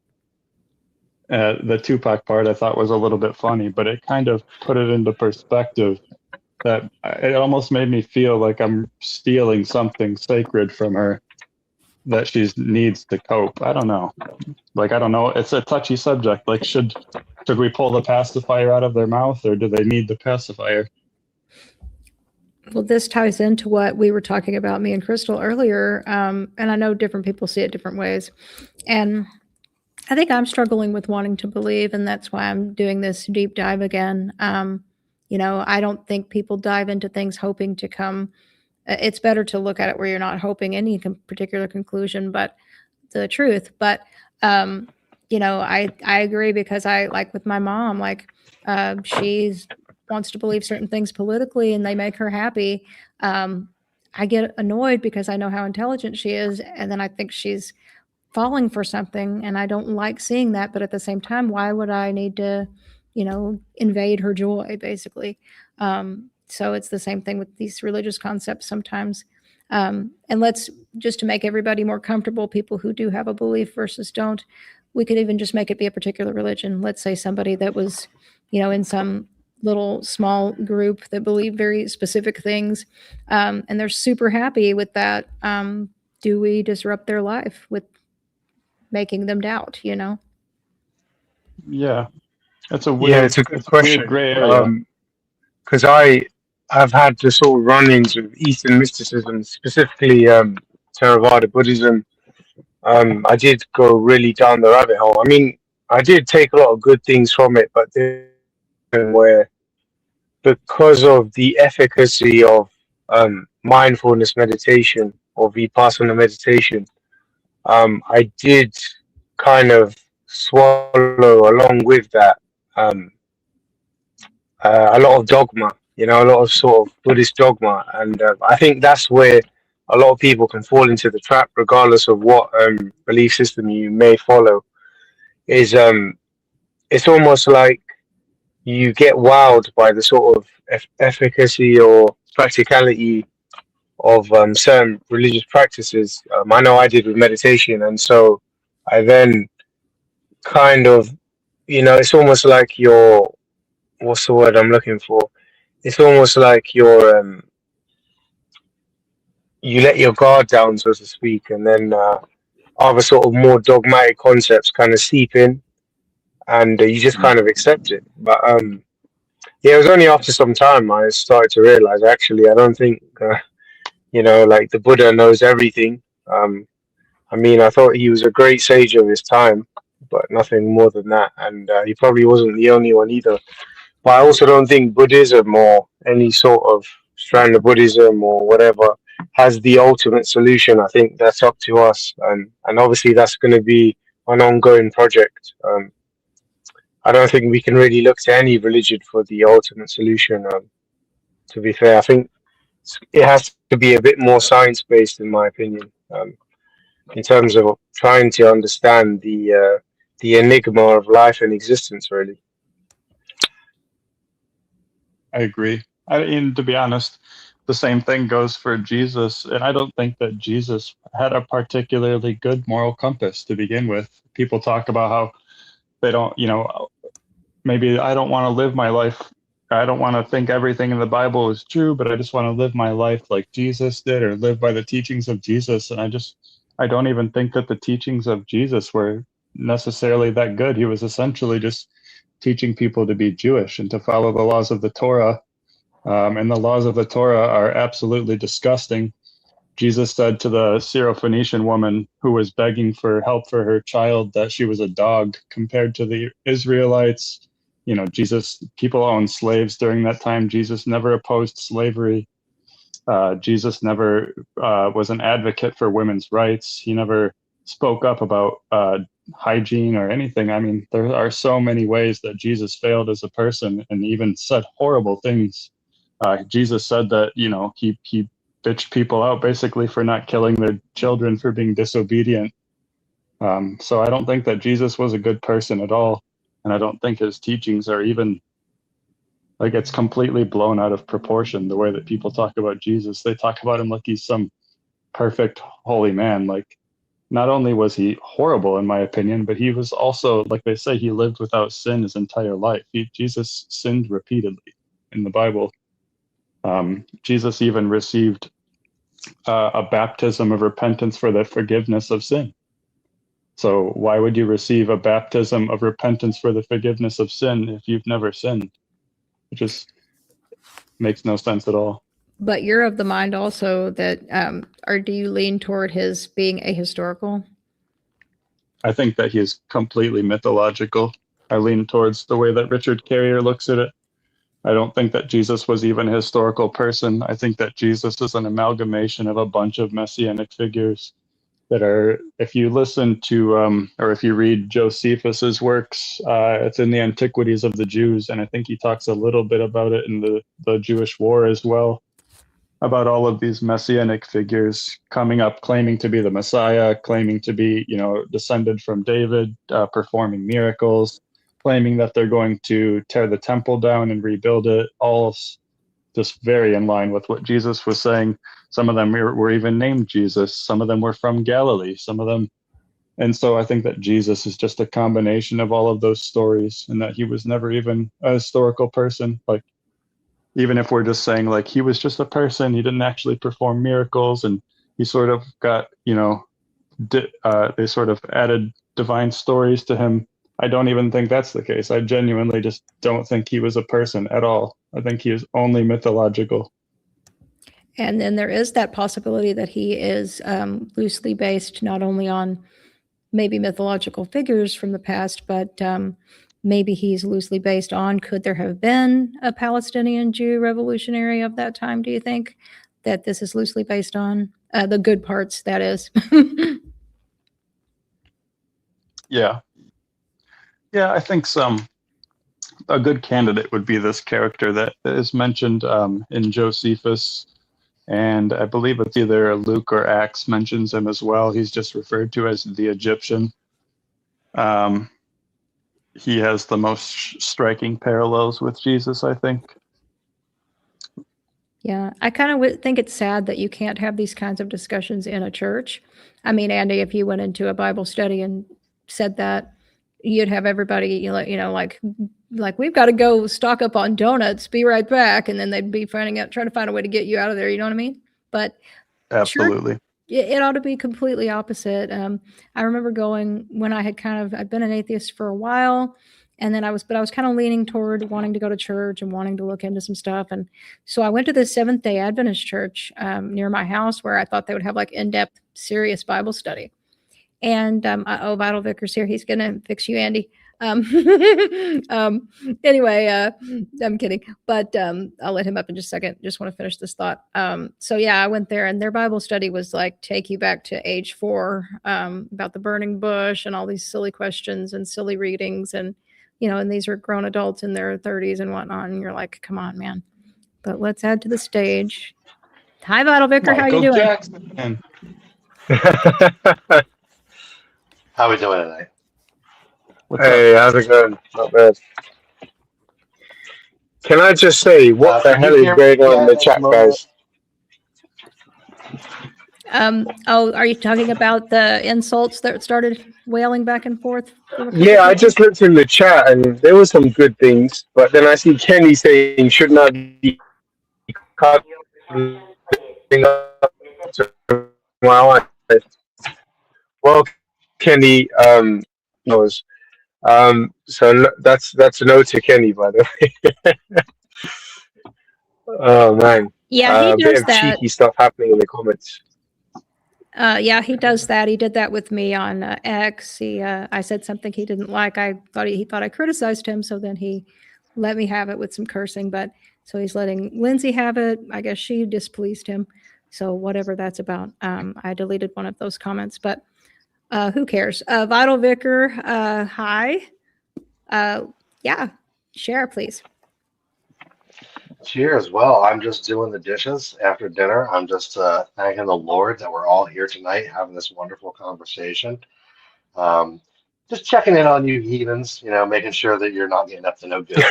The Tupac part I thought was a little bit funny, but it kind of put it into perspective that it almost made me feel like I'm stealing something sacred from her that she needs to cope. I don't know. I don't know. It's a touchy subject. Should Should we pull the pacifier out of their mouth, or do they need the pacifier? Well, this ties into what we were talking about, me and Crystal, earlier. And I know different people see it different ways. And I think I'm struggling with wanting to believe, and that's why I'm doing this deep dive again. I don't think people dive into things hoping to come. It's better to look at it where you're not hoping any particular conclusion, but the truth. But I agree, because I, like with my mom, like she's wants to believe certain things politically and they make her happy. I get annoyed because I know how intelligent she is, and then I think she's falling for something, and I don't like seeing that. But at the same time, why would I need to, invade her joy, basically? So it's the same thing with these religious concepts sometimes. And let's, just to make everybody more comfortable, people who do have a belief versus don't, we could even just make it be a particular religion. Let's say somebody that was, in some little small group that believe very specific things, and they're super happy with that. Do we disrupt their life with making them doubt? Yeah, that's a Yeah, weird, it's a good weird question. gray area. Because I've had the sort of run-ins with Eastern mysticism, specifically Theravada Buddhism. I did go really down the rabbit hole. I mean, I did take a lot of good things from it, but then where, because of the efficacy of mindfulness meditation or vipassana meditation, I did kind of swallow along with that a lot of dogma, a lot of sort of Buddhist dogma. And I think that's where a lot of people can fall into the trap, regardless of what belief system you may follow. Is it's almost like you get wowed by the sort of efficacy or practicality of certain religious practices. I know I did with meditation, and so I then kind of, it's almost like you're, what's the word I'm looking for? It's almost like you let your guard down, so to speak, and then other sort of more dogmatic concepts kind of seep in, and you just kind of accept it. But yeah, it was only after some time I started to realize, actually, I don't think like the Buddha knows everything. I mean, I thought he was a great sage of his time, but nothing more than that. And he probably wasn't the only one either. But I also don't think Buddhism or any sort of strand of Buddhism or whatever has the ultimate solution. I think that's up to us. And obviously that's going to be an ongoing project. I don't think we can really look to any religion for the ultimate solution. To be fair, I think it has to be a bit more science-based, in my opinion, in terms of trying to understand the enigma of life and existence, really. I agree. And to be honest, the same thing goes for Jesus. And I don't think that Jesus had a particularly good moral compass to begin with. People talk about how they don't, maybe I don't want to live my life. I don't want to think everything in the Bible is true, but I just want to live my life like Jesus did, or live by the teachings of Jesus. And I don't even think that the teachings of Jesus were necessarily that good. He was essentially just teaching people to be Jewish and to follow the laws of the Torah. And the laws of the Torah are absolutely disgusting. Jesus said to the Syrophoenician woman who was begging for help for her child that she was a dog compared to the Israelites. People owned slaves during that time. Jesus never opposed slavery. Jesus never was an advocate for women's rights. He never spoke up about hygiene or anything. I mean, there are so many ways that Jesus failed as a person and even said horrible things. Jesus said that, he bitched people out basically for not killing their children, for being disobedient. So I don't think that Jesus was a good person at all. And I don't think his teachings are even, like, it's completely blown out of proportion, the way that people talk about Jesus. They talk about him like he's some perfect holy man. Like, not only was he horrible, in my opinion, but he was also, like they say, he lived without sin his entire life. Jesus sinned repeatedly in the Bible. Jesus even received a baptism of repentance for the forgiveness of sin. So why would you receive a baptism of repentance for the forgiveness of sin if you've never sinned? It just makes no sense at all. But you're of the mind also that, or do you lean toward his being ahistorical? I think that he is completely mythological. I lean towards the way that Richard Carrier looks at it. I don't think that Jesus was even a historical person. I think that Jesus is an amalgamation of a bunch of messianic figures that are, if you listen to, or if you read Josephus's works, it's in the Antiquities of the Jews, and I think he talks a little bit about it in the Jewish War as well, about all of these messianic figures coming up, claiming to be the Messiah, claiming to be, descended from David, performing miracles, claiming that they're going to tear the temple down and rebuild it, all just very in line with what Jesus was saying. Some of them were even named Jesus. Some of them were from Galilee, some of them. And so I think that Jesus is just a combination of all of those stories, and that he was never even a historical person. Like, even if we're just saying like he was just a person, he didn't actually perform miracles, and he sort of got, they sort of added divine stories to him. I don't even think that's the case. I genuinely just don't think he was a person at all. I think he is only mythological. And then there is that possibility that he is loosely based not only on maybe mythological figures from the past, but maybe he's loosely based on, could there have been a Palestinian Jew revolutionary of that time, do you think? That this is loosely based on the good parts, that is. Yeah. Yeah, I think a good candidate would be this character that is mentioned in Josephus, and I believe it's either Luke or Acts mentions him as well. He's just referred to as the Egyptian. He has the most striking parallels with Jesus, I think. Yeah, I kind of think it's sad that you can't have these kinds of discussions in a church. I mean, Andy, if you went into a Bible study and said that, you'd have everybody, like we've got to go stock up on donuts, be right back, and then they'd be trying to find a way to get you out of there. You know what I mean? But absolutely, it ought to be completely opposite. I remember going when I'd been an atheist for a while. And then I was kind of leaning toward wanting to go to church and wanting to look into some stuff. And so I went to the Seventh-day Adventist church near my house, where I thought they would have like in-depth, serious Bible study. And Vital Vicar's here. He's going to fix you, Andy. Anyway, I'm kidding. But I'll let him up in just a second. Just want to finish this thought. So yeah, I went there, and their Bible study was like take you back to age 4 about the burning bush and all these silly questions and silly readings. And and these are grown adults in their 30s and whatnot. And you're like, come on, man. But let's add to the stage. Hi, Vital Vicar. How you doing? Jackson. How are we doing tonight? Hey, how's it going? Not bad. Can I just say, what the hell is going on in the chat, guys? Are you talking about the insults that started wailing back and forth? Yeah, I just looked in the chat and there were some good things, but then I see Kenny saying shouldn't I be cutting up to my life? Well, Kenny knows. So that's a no to Kenny, by the way. Oh man. Yeah, he a bit does of that. cheeky stuff happening in the comments. Yeah, he does that. He did that with me on X. I said something he didn't like. He thought I criticized him, so then he let me have it with some cursing. But so he's letting Lindsay have it. I guess she displeased him. So whatever that's about. I deleted one of those comments, but who cares? Vital Vicar, hi. Yeah, share, please. Cheers. Well, I'm just doing the dishes after dinner. I'm just thanking the Lord that we're all here tonight having this wonderful conversation. Just checking in on you heathens, making sure that you're not getting up to no good.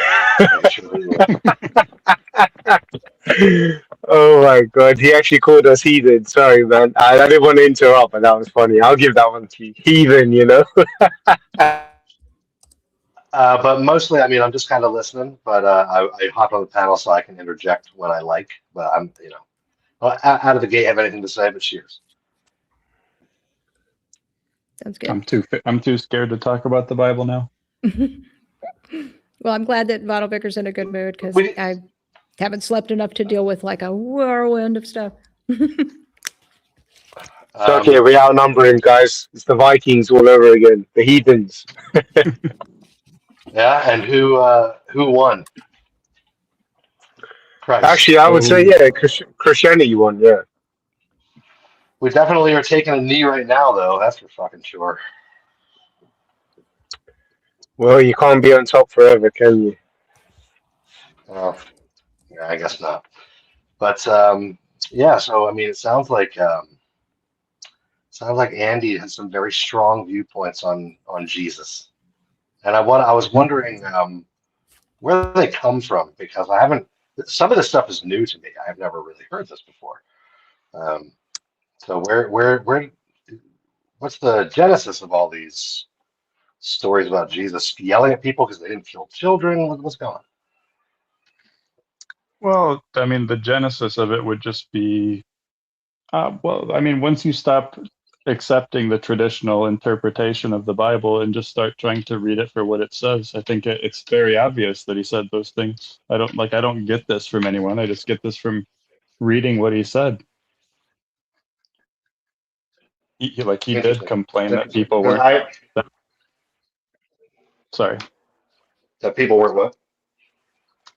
Oh my god, he actually called us heathen. Sorry, man. I didn't want to interrupt, but that was funny. I'll give that one to you. Heathen, But mostly, I'm just kind of listening. But I hopped on the panel so I can interject when I like. But I'm, out of the gate, have anything to say? But cheers. Sounds good. I'm too scared to talk about the Bible now. Well, I'm glad that Vital Vicar's in a good mood because I haven't slept enough to deal with like a whirlwind of stuff. It's okay, we outnumber him, guys. It's the Vikings all over again. The heathens. Yeah, and who won? Christ. Actually, I would say, yeah, Christianity won, yeah. We definitely are taking a knee right now, though. That's for fucking sure. Well, you can't be on top forever, can you? Well, yeah, I guess not. But yeah, so I mean, it sounds like Andy has some very strong viewpoints on Jesus, and I was wondering where they come from because I haven't. Some of this stuff is new to me. I've never really heard this before. So where what's the genesis of all these stories about Jesus yelling at people because they didn't kill children? What's going on? Well, I mean, the genesis of it would just be, well, I mean, once you stop accepting the traditional interpretation of the Bible and just start trying to read it for what it says, I think it's very obvious that he said those things. I don't get this from anyone. I just get this from reading what he said. He did complain that people weren't. Sorry. That people weren't what?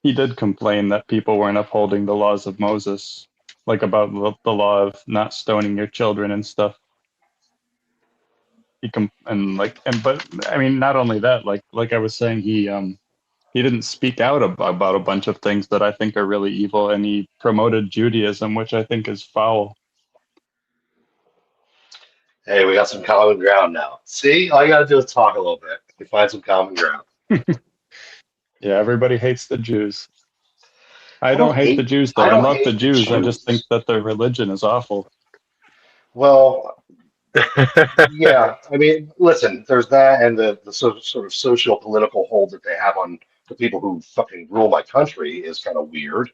He did complain that people weren't upholding the laws of Moses, like about the law of not stoning your children and stuff. But I mean, not only that, like I was saying, he didn't speak out about a bunch of things that I think are really evil, and he promoted Judaism, which I think is foul. Hey, we got some common ground now. See, all you gotta do is talk a little bit. We find some common ground. Yeah, everybody hates the Jews. I don't hate the Jews, though. I love the Jews. I just think that their religion is awful. Well, yeah. I mean, listen, there's that and the sort of social political hold that they have on the people who fucking rule my country is kind of weird.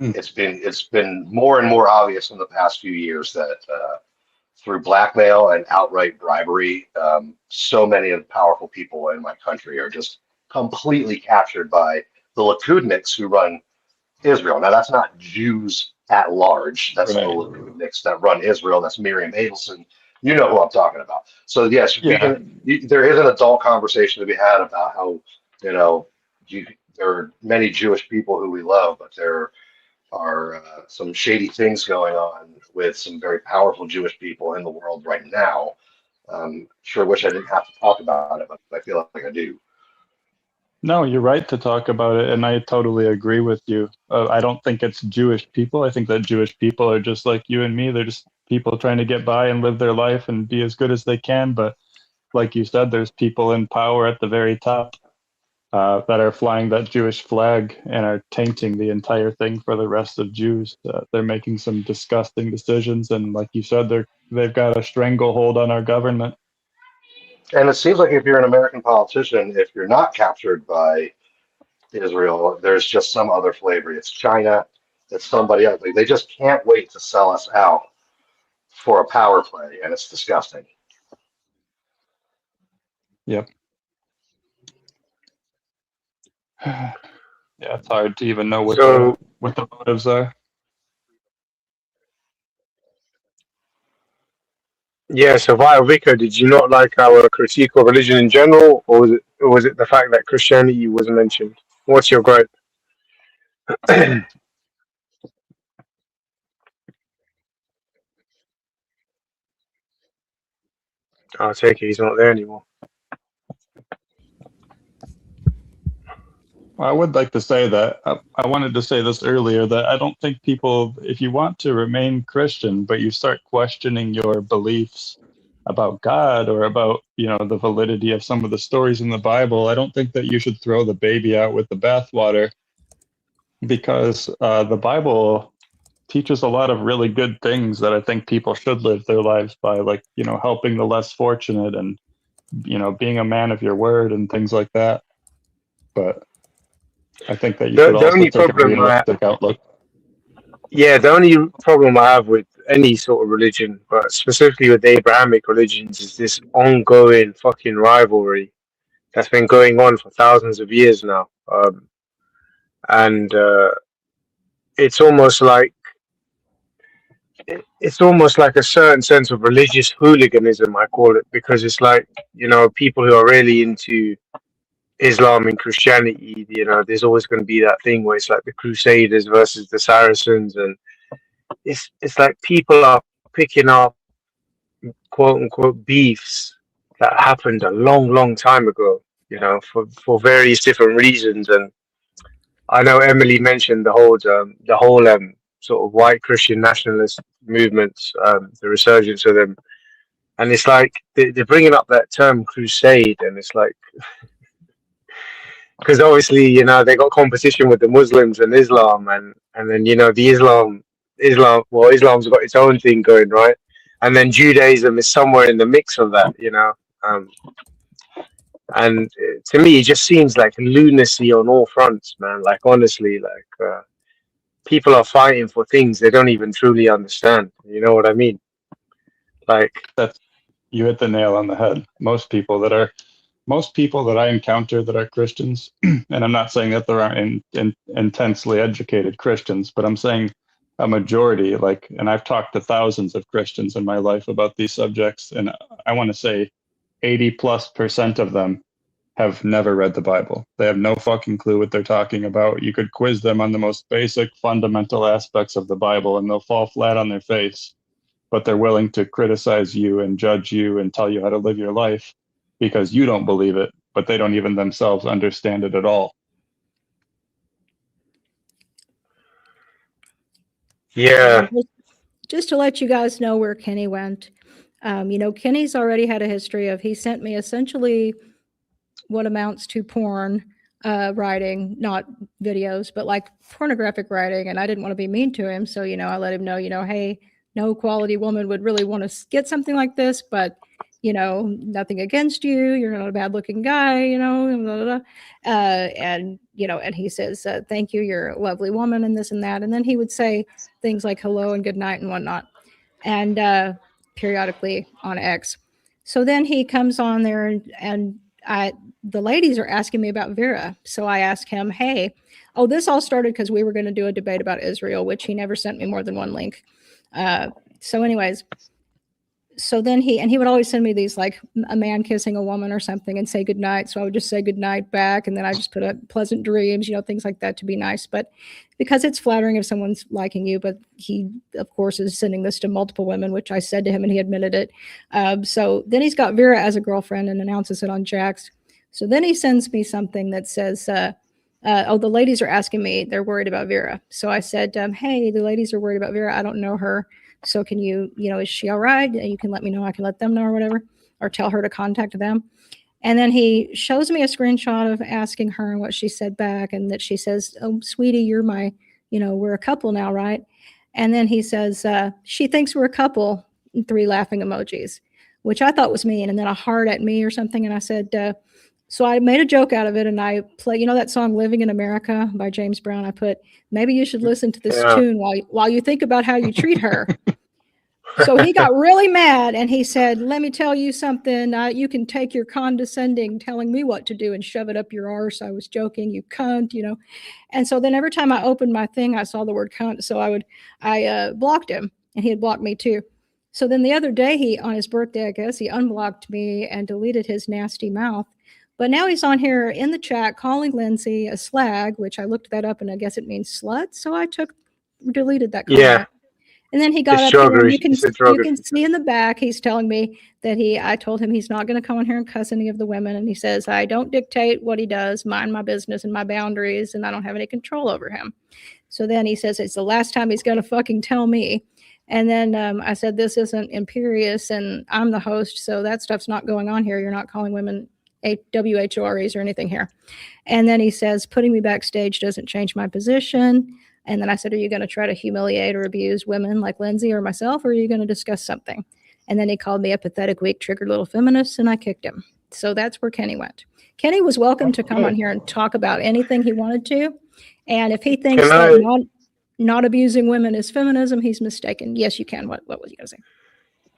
It's been more and more obvious in the past few years that through blackmail and outright bribery, so many of the powerful people in my country are just completely captured by the Lakudniks who run Israel. Now, that's not Jews at large. That's the Lakudniks that run Israel. That's Miriam Adelson. You know who I'm talking about. So, yes, there is an adult conversation to be had about how, there are many Jewish people who we love, but there are some shady things going on with some very powerful Jewish people in the world right now. Sure wish I didn't have to talk about it, but I feel like I do. No, you're right to talk about it, and I totally agree with you. I don't think it's Jewish people. I think that Jewish people are just like you and me. They're just people trying to get by and live their life and be as good as they can. But like you said, there's people in power at the very top that are flying that Jewish flag and are tainting the entire thing for the rest of Jews. They're making some disgusting decisions, and like you said, they've got a stranglehold on our government. And it seems like if you're an American politician, if you're not captured by Israel, there's just some other flavor. It's China, it's somebody else. Like, they just can't wait to sell us out for a power play, and it's disgusting. Yep. Yeah, it's hard to even know what the motives are. Yeah, so Vital Vicar, did you not like our critique of religion in general, or was it the fact that Christianity was mentioned? What's your gripe? I'll take it he's not there anymore. I would like to say that I wanted to say this earlier, that I don't think people, if you want to remain Christian, but you start questioning your beliefs about God or about, the validity of some of the stories in the Bible, I don't think that you should throw the baby out with the bathwater, because the Bible teaches a lot of really good things that I think people should live their lives by, like, helping the less fortunate and, being a man of your word and things like that. But I think that you should also take a realistic outlook. Yeah, the only problem I have with any sort of religion, but specifically with the Abrahamic religions, is this ongoing fucking rivalry that's been going on for thousands of years now. And it's almost like it's almost like a certain sense of religious hooliganism, I call it, because it's like, you know, people who are really into Islam and Christianity, you know, there's always going to be that thing where it's like the Crusaders versus the Saracens, and it's like people are picking up quote unquote beefs that happened a long time ago, you know, for various different reasons. And I know Emily mentioned the whole sort of white Christian nationalist movements, the resurgence of them, and it's like they're bringing up that term crusade, and it's like, because obviously, you know, they got competition with the Muslims and Islam, and then, you know, the Islam's got its own thing going, right? And then Judaism is somewhere in the mix of that, you know. And to me, it just seems like lunacy on all fronts, man. Like, honestly, like people are fighting for things they don't even truly understand. You know what I mean? Like, That's, you hit the nail on the head. Most people that I encounter that are Christians, and I'm not saying that there aren't intensely educated Christians, but I'm saying a majority, like, and I've talked to thousands of Christians in my life about these subjects, and I want to say 80+% of them have never read the Bible. They have no fucking clue what they're talking about. You could quiz them on the most basic fundamental aspects of the Bible and they'll fall flat on their face, but they're willing to criticize you and judge you and tell you how to live your life because you don't believe it, but they don't even themselves understand it at all. yeah, Just to let you guys know where Kenny went. You know, Kenny's already had a history of, he sent me essentially what amounts to porn writing, not videos, but like pornographic writing. And I didn't want to be mean to him. So, you know, I let him know, you know, hey, no quality woman would really want to get something like this, but, you know, nothing against you. You're not a bad looking guy, you know, blah, blah, blah. And, you know, and he says, thank you, you're a lovely woman and this and that. And then he would say things like hello and good night and whatnot. And periodically on X. So then he comes on there and the ladies are asking me about Vera. So I asked him, hey, oh, this all started because we were going to do a debate about Israel, which he never sent me more than one link. So anyways, so then he would always send me these, like a man kissing a woman or something and say goodnight. So I would just say goodnight back. And then I just put a pleasant dreams, you know, things like that to be nice. But because it's flattering if someone's liking you, but he, of course, is sending this to multiple women, which I said to him and he admitted it. So then he's got Vera as a girlfriend and announces it on Jax. So then he sends me something that says, oh, the ladies are asking me, they're worried about Vera. So I said, hey, the ladies are worried about Vera. I don't know her. So can you, you know, is she all right? You can let me know. I can let them know or whatever, or tell her to contact them. And then he shows me a screenshot of asking her and what she said back. And that she says, oh, sweetie, you're my, you know, we're a couple now, right? And then he says, she thinks we're a couple, 3 laughing emojis, which I thought was mean. And then a heart at me or something. And I said, so I made a joke out of it. And I play, you know, that song Living in America by James Brown. I put, maybe you should listen to this tune while you think about how you treat her. So he got really mad and he said, let me tell you something. You can take your condescending telling me what to do and shove it up your arse. I was joking, you cunt, you know. And so then every time I opened my thing, I saw the word cunt. So I blocked him and he had blocked me too. So then the other day, on his birthday, I guess, he unblocked me and deleted his nasty mouth. But now he's on here in the chat calling Lindsay a slag, which I looked that up and I guess it means slut. So I deleted that comment. yeah. And then he got up here and you can see in the back, he's telling me that I told him he's not going to come on here and cuss any of the women. And he says, I don't dictate what he does, mind my business and my boundaries, and I don't have any control over him. So then he says, it's the last time he's going to fucking tell me. And then I said, this isn't Imperious and I'm the host. So that stuff's not going on here. You're not calling women WHOREs or anything here. And then he says, putting me backstage doesn't change my position. And then I said, are you going to try to humiliate or abuse women like Lindsay or myself, or are you going to discuss something? And then he called me a pathetic, weak, triggered little feminist, and I kicked him. So that's where Kenny went. Kenny was welcome to come on here and talk about anything he wanted to. And if he thinks not abusing women is feminism, he's mistaken. Yes, you can. What was you going to say?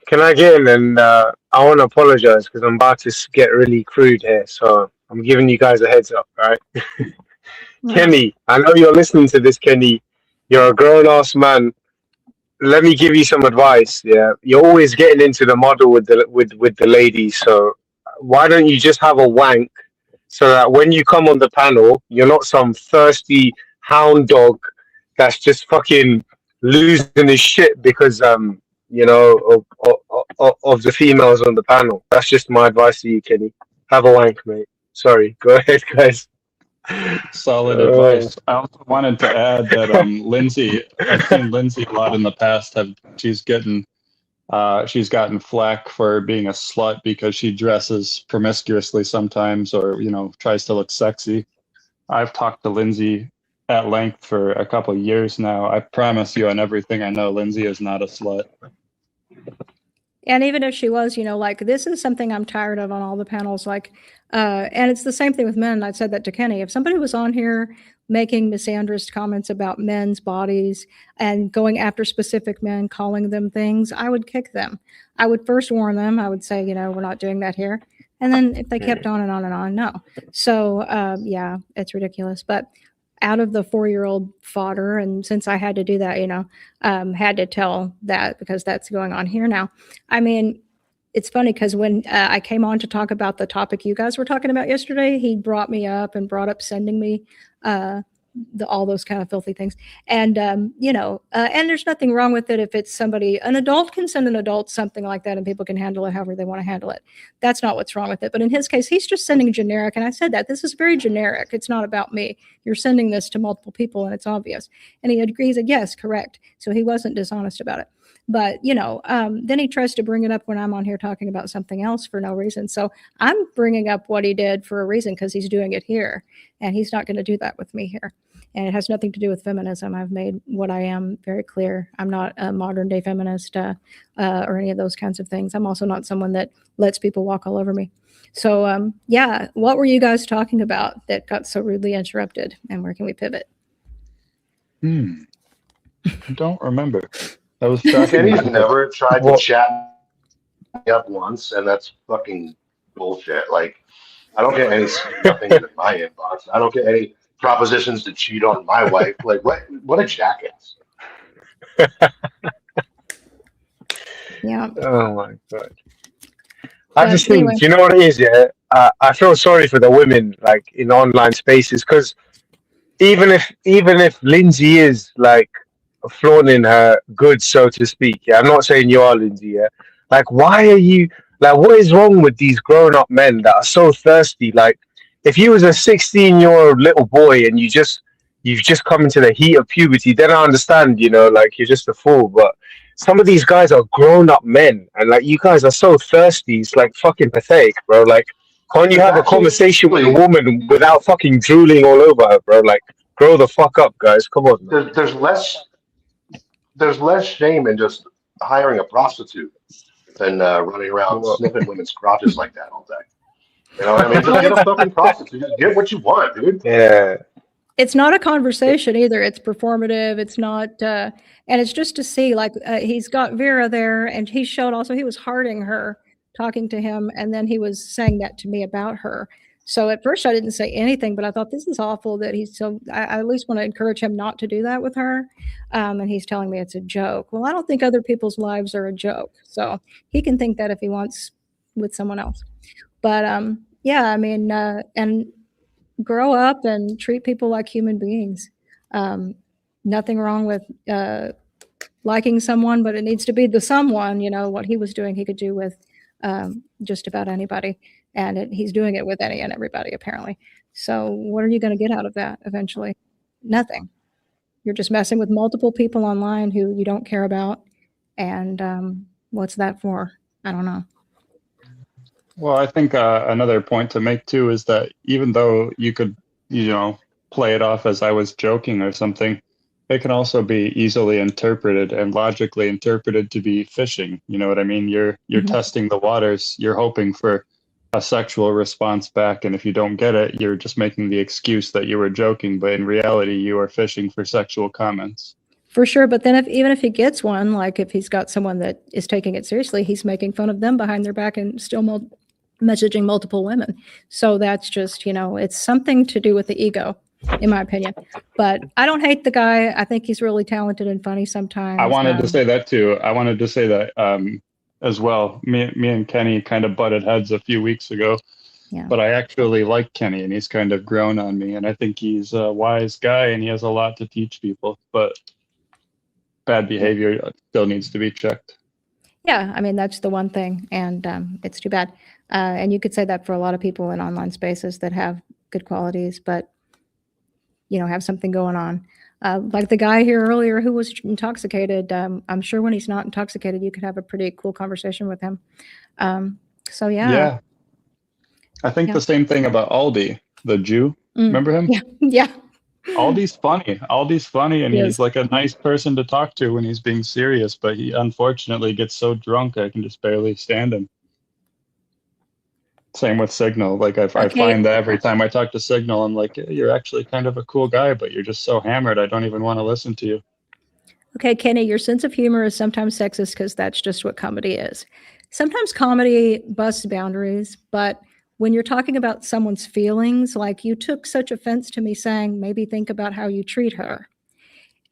Can I get in? And I want to apologize because I'm about to get really crude here. So I'm giving you guys a heads up, all right? Kenny, I know you're listening to this, Kenny. You're a grown ass man. Let me give you some advice. Yeah, you're always getting into the model with the ladies. So why don't you just have a wank so that when you come on the panel, you're not some thirsty hound dog that's just fucking losing his shit because you know of the females on the panel. That's just my advice to you, Kenny. Have a wank, mate. Sorry. Go ahead, guys. Solid advice. I also wanted to add that Lindsay, I've seen Lindsay a lot in the past. She's gotten flack for being a slut because she dresses promiscuously sometimes, or tries to look sexy. I've talked to Lindsay at length for a couple of years now. I promise you, on everything I know, Lindsay is not a slut. And even if she was, like, this is something I'm tired of on all the panels, like, and it's the same thing with men. I said that to Kenny. If somebody was on here making misandrist comments about men's bodies and going after specific men, calling them things, I would kick them. I would first warn them. I would say, we're not doing that here. And then if they kept on and on and on, no. So, yeah, it's ridiculous. But out of the 4-year-old fodder, and since I had to do that, had to tell that because that's going on here now. I mean, it's funny because when I came on to talk about the topic you guys were talking about yesterday, he brought me up and brought up sending me all those kind of filthy things. And, and there's nothing wrong with it if it's somebody, an adult can send an adult something like that and people can handle it however they want to handle it. That's not what's wrong with it. But in his case, he's just sending generic. And I said that this is very generic. It's not about me. You're sending this to multiple people and it's obvious. And he agrees that, yes, correct. So he wasn't dishonest about it. But, then he tries to bring it up when I'm on here talking about something else for no reason. So I'm bringing up what he did for a reason because he's doing it here. And he's not going to do that with me here. And it has nothing to do with feminism. I've made what I am very clear. I'm not a modern day feminist or any of those kinds of things. I'm also not someone that lets people walk all over me. So, yeah, what were you guys talking about that got so rudely interrupted? And where can we pivot? I don't remember. That was Kenny's never tried to chat me up once, and that's fucking bullshit. Like, I don't get nothing in my inbox. I don't get any propositions to cheat on my wife. Like, what a jackass. Yeah. Oh my god. I just think, do you know what it is? Yeah, I feel sorry for the women, like in online spaces, because even if Lindsay is like flaunting her goods, so to speak. Yeah, I'm not saying you are, Lindsay. Yeah, like why are you like? What is wrong with these grown-up men that are so thirsty? Like, if you was a 16-year-old little boy and you've just come into the heat of puberty, then I understand. Like you're just a fool. But some of these guys are grown-up men, and like you guys are so thirsty. It's like fucking pathetic, bro. Like, can't you have a conversation with a woman without fucking drooling all over her, bro? Like, grow the fuck up, guys. Come on. There's less shame in just hiring a prostitute than running around sniffing women's crotches like that all day. You know what I mean? Just get a fucking prostitute. Just get what you want, dude. Yeah. It's not a conversation either. It's performative. It's not, and it's just to see, like, he's got Vera there, and he showed also he was hearting her, talking to him, and then he was saying that to me about her. So at first I didn't say anything, but I thought this is awful that he's so, I at least want to encourage him not to do that with her. And he's telling me it's a joke. Well, I don't think other people's lives are a joke. So he can think that if he wants with someone else. But yeah, I mean, and grow up and treat people like human beings. Nothing wrong with liking someone, but it needs to be the someone. What he was doing, he could do with just about anybody. And he's doing it with any and everybody, apparently. So what are you going to get out of that eventually? Nothing. You're just messing with multiple people online who you don't care about. And what's that for? I don't know. Well, I think another point to make, too, is that even though you could, play it off as I was joking or something, it can also be easily interpreted and logically interpreted to be fishing. You know what I mean? You're testing the waters. You're hoping for a sexual response back, and if you don't get it, you're just making the excuse that you were joking, but in reality you are fishing for sexual comments. For sure. But then even if he gets one, like if he's got someone that is taking it seriously, he's making fun of them behind their back and still messaging multiple women. So that's just, it's something to do with the ego, in my opinion. But I don't hate the guy. I think he's really talented and funny sometimes. I wanted to say that too. I wanted to say that as well. Me and Kenny kind of butted heads a few weeks ago. Yeah. But I actually like Kenny, and he's kind of grown on me. And I think he's a wise guy, and he has a lot to teach people. But bad behavior still needs to be checked. Yeah, I mean, that's the one thing, and it's too bad. And you could say that for a lot of people in online spaces that have good qualities, but, have something going on. Like the guy here earlier who was intoxicated, I'm sure when he's not intoxicated, you could have a pretty cool conversation with him. So, yeah. Yeah. I think the same thing about Aldi, the Jew. Remember him? Yeah. Yeah. Aldi's funny, and he's like a nice person to talk to when he's being serious, but he unfortunately gets so drunk I can just barely stand him. Same with Signal. Like I find that every time I talk to Signal, I'm like, you're actually kind of a cool guy, but you're just so hammered, I don't even want to listen to you. Okay, Kenny, your sense of humor is sometimes sexist because that's just what comedy is. Sometimes comedy busts boundaries, but when you're talking about someone's feelings, like you took such offense to me saying, maybe think about how you treat her.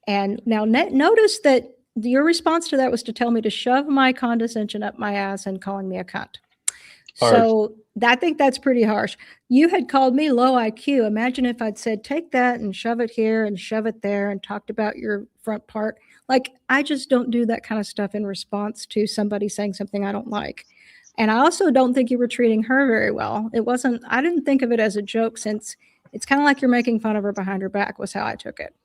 And now notice that your response to that was to tell me to shove my condescension up my ass and calling me a cunt. Harsh. So I think that's pretty harsh. You had called me low IQ. Imagine if I'd said, take that and shove it here and shove it there and talked about your front part. Like, I just don't do that kind of stuff in response to somebody saying something I don't like. And I also don't think you were treating her very well. I didn't think of it as a joke, since it's kind of like you're making fun of her behind her back was how I took it.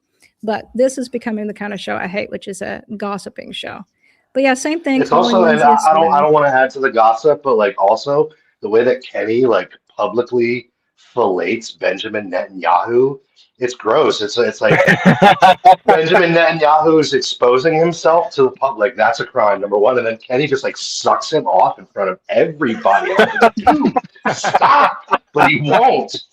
But this is becoming the kind of show I hate, which is a gossiping show. But yeah, same thing. It's also, and I don't want to add to the gossip, but like also the way that Kenny like publicly fillets Benjamin Netanyahu, it's gross. It's like Benjamin Netanyahu is exposing himself to the public. That's a crime, number one. And then Kenny just like sucks him off in front of everybody. Like, dude, stop! But he won't.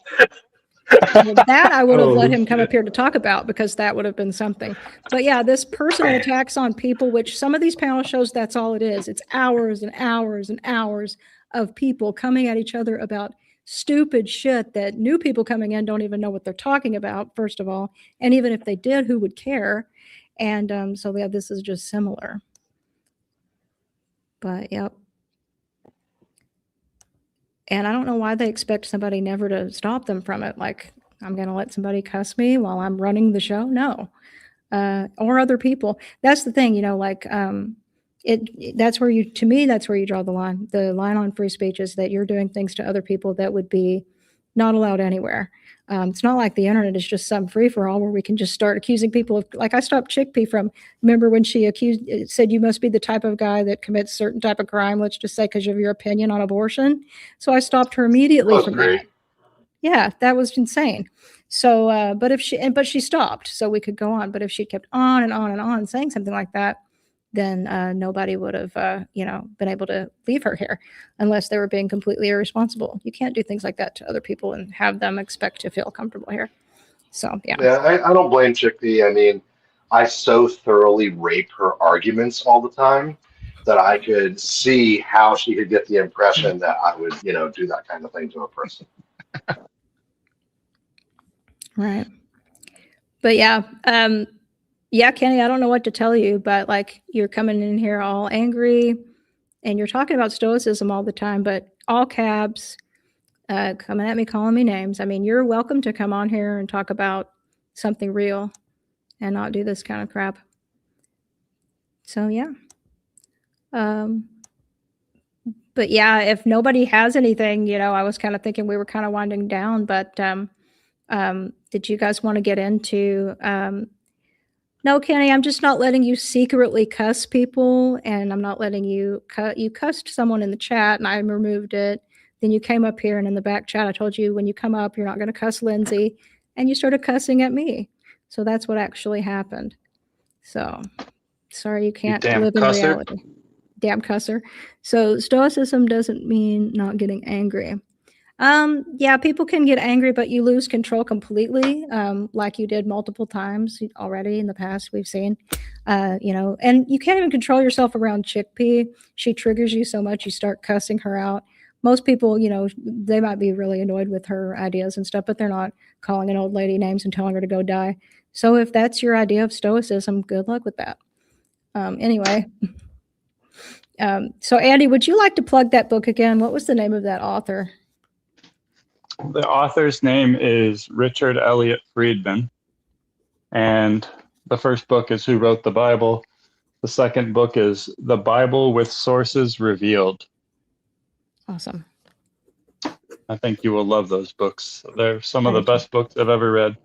Well, that I would have let him come up here to talk about, because that would have been something. But yeah, this personal attacks on people, which some of these panel shows, that's all it is. It's hours and hours and hours of people coming at each other about stupid shit that new people coming in don't even know what they're talking about, first of all. And even if they did, who would care? And so yeah, this is just similar. But yep. And I don't know why they expect somebody never to stop them from it. Like, I'm going to let somebody cuss me while I'm running the show? No. Or other people. That's the thing, that's where to me, that's where you draw the line. The line on free speech is that you're doing things to other people that would be not allowed anywhere. It's not like the internet is just some free for all where we can just start accusing people of, like I stopped Chickpea from, remember when she said you must be the type of guy that commits certain type of crime, let's just say because of your opinion on abortion. So I stopped her immediately from that. Yeah, that was insane. So, but she stopped, so we could go on. But if she kept on and on and on saying something like that, then nobody would have, been able to leave her here unless they were being completely irresponsible. You can't do things like that to other people and have them expect to feel comfortable here. So, yeah. Yeah, I don't blame Chickpea. I mean, I so thoroughly rape her arguments all the time that I could see how she could get the impression that I would, do that kind of thing to a person. Right. But yeah, yeah, Kenny, I don't know what to tell you, but like you're coming in here all angry and you're talking about stoicism all the time, but all caps, coming at me, calling me names. I mean, you're welcome to come on here and talk about something real and not do this kind of crap. So yeah. But yeah, if nobody has anything, I was kind of thinking we were kind of winding down, but did you guys want to get into no, Kenny, I'm just not letting you secretly cuss people, and I'm not letting you you cussed someone in the chat and I removed it. Then you came up here and in the back chat I told you when you come up you're not going to cuss Lindsay, and you started cussing at me. So that's what actually happened. So sorry you can't live in reality. Damn cusser. So stoicism doesn't mean not getting angry. Yeah, people can get angry, but you lose control completely, like you did multiple times already in the past. We've seen, and you can't even control yourself around Chickpea. She triggers you so much, you start cussing her out. Most people, they might be really annoyed with her ideas and stuff, but they're not calling an old lady names and telling her to go die. So if that's your idea of stoicism, good luck with that. Anyway. So Andy, would you like to plug that book again? What was the name of that author? The author's name is Richard Elliott Friedman. And the first book is Who Wrote the Bible? The second book is The Bible with Sources Revealed. Awesome. I think you will love those books. They're some of the best books I've ever read.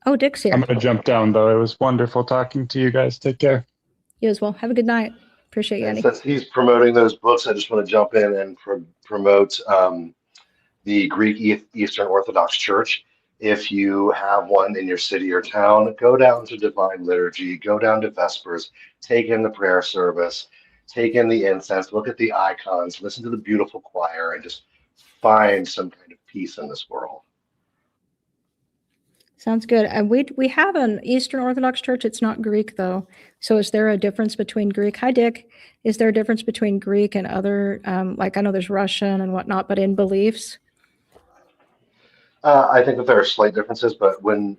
Oh, Dick's here. I'm going to jump down, though. It was wonderful talking to you guys. Take care. You as well. Have a good night. Appreciate you, Andy. Since he's promoting those books, I just want to jump in and promote the Greek Eastern Orthodox Church. If you have one in your city or town, go down to Divine Liturgy, go down to Vespers, take in the prayer service, take in the incense, look at the icons, listen to the beautiful choir, and just find some kind of peace in this world. Sounds good. And we have an Eastern Orthodox Church. It's not Greek, though. So is there a difference between Greek? Hi, Dick. Is there a difference between Greek and other, like I know there's Russian and whatnot, but in beliefs? I think that there are slight differences, but when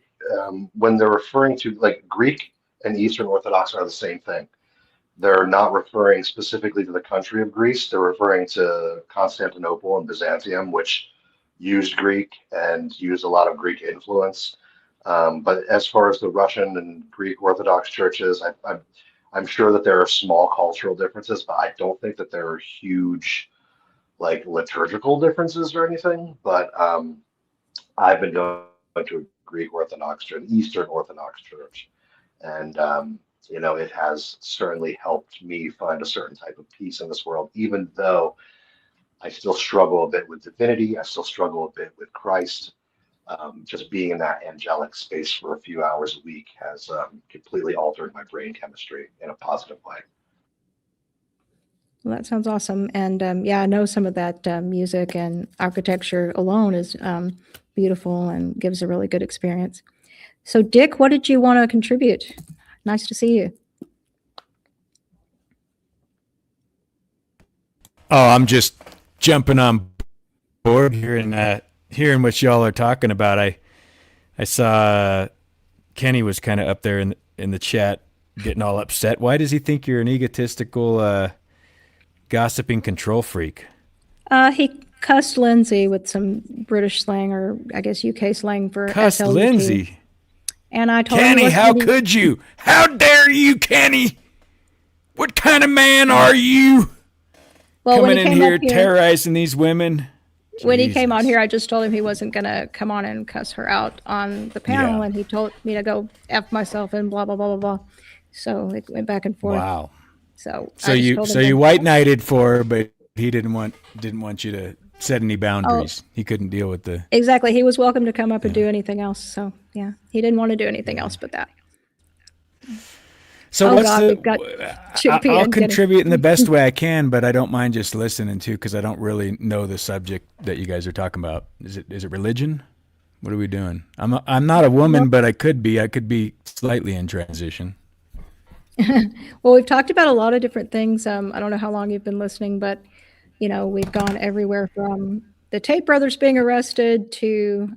they're referring to, like, Greek and Eastern Orthodox are the same thing. They're not referring specifically to the country of Greece. They're referring to Constantinople and Byzantium, which used Greek and used a lot of Greek influence. But as far as the Russian and Greek Orthodox churches, I'm sure that there are small cultural differences, but I don't think that there are huge, like, liturgical differences or anything. But I've been going to a Greek Orthodox church, an Eastern Orthodox church, and it has certainly helped me find a certain type of peace in this world, even though I still struggle a bit with divinity. I still struggle a bit with Christ. Just being in that angelic space for a few hours a week has completely altered my brain chemistry in a positive way. Well, that sounds awesome. And yeah, I know some of that music and architecture alone is beautiful and gives a really good experience. So Dick, what did you want to contribute? Nice to see you. Oh, I'm just jumping on board here and hearing what y'all are talking about. I saw Kenny was kind of up there in the chat getting all upset. Why does he think you're an egotistical gossiping control freak? He cussed Lindsay with some British slang, or I guess UK slang for cussed SLUT. Lindsay. And I told Kenny, him, how could you? How dare you, Kenny? What kind of man are you? Well, coming in here terrorizing these women. When he came on here, I just told him he wasn't going to come on and cuss her out on the panel, and he told me to go F myself and blah, blah, blah, blah, blah. So it went back and forth. Wow. So you white knighted for her, but he didn't want you to set any boundaries. He couldn't deal with the... Exactly. He was welcome to come up and do anything else. So yeah, he didn't want to do anything else but that. So I'll contribute in the best way I can, but I don't mind just listening too, because I don't really know the subject that you guys are talking about. Is it religion? What are we doing? I'm not a woman, but I could be. I could be slightly in transition. Well, we've talked about a lot of different things. I don't know how long you've been listening, but we've gone everywhere from the Tate brothers being arrested to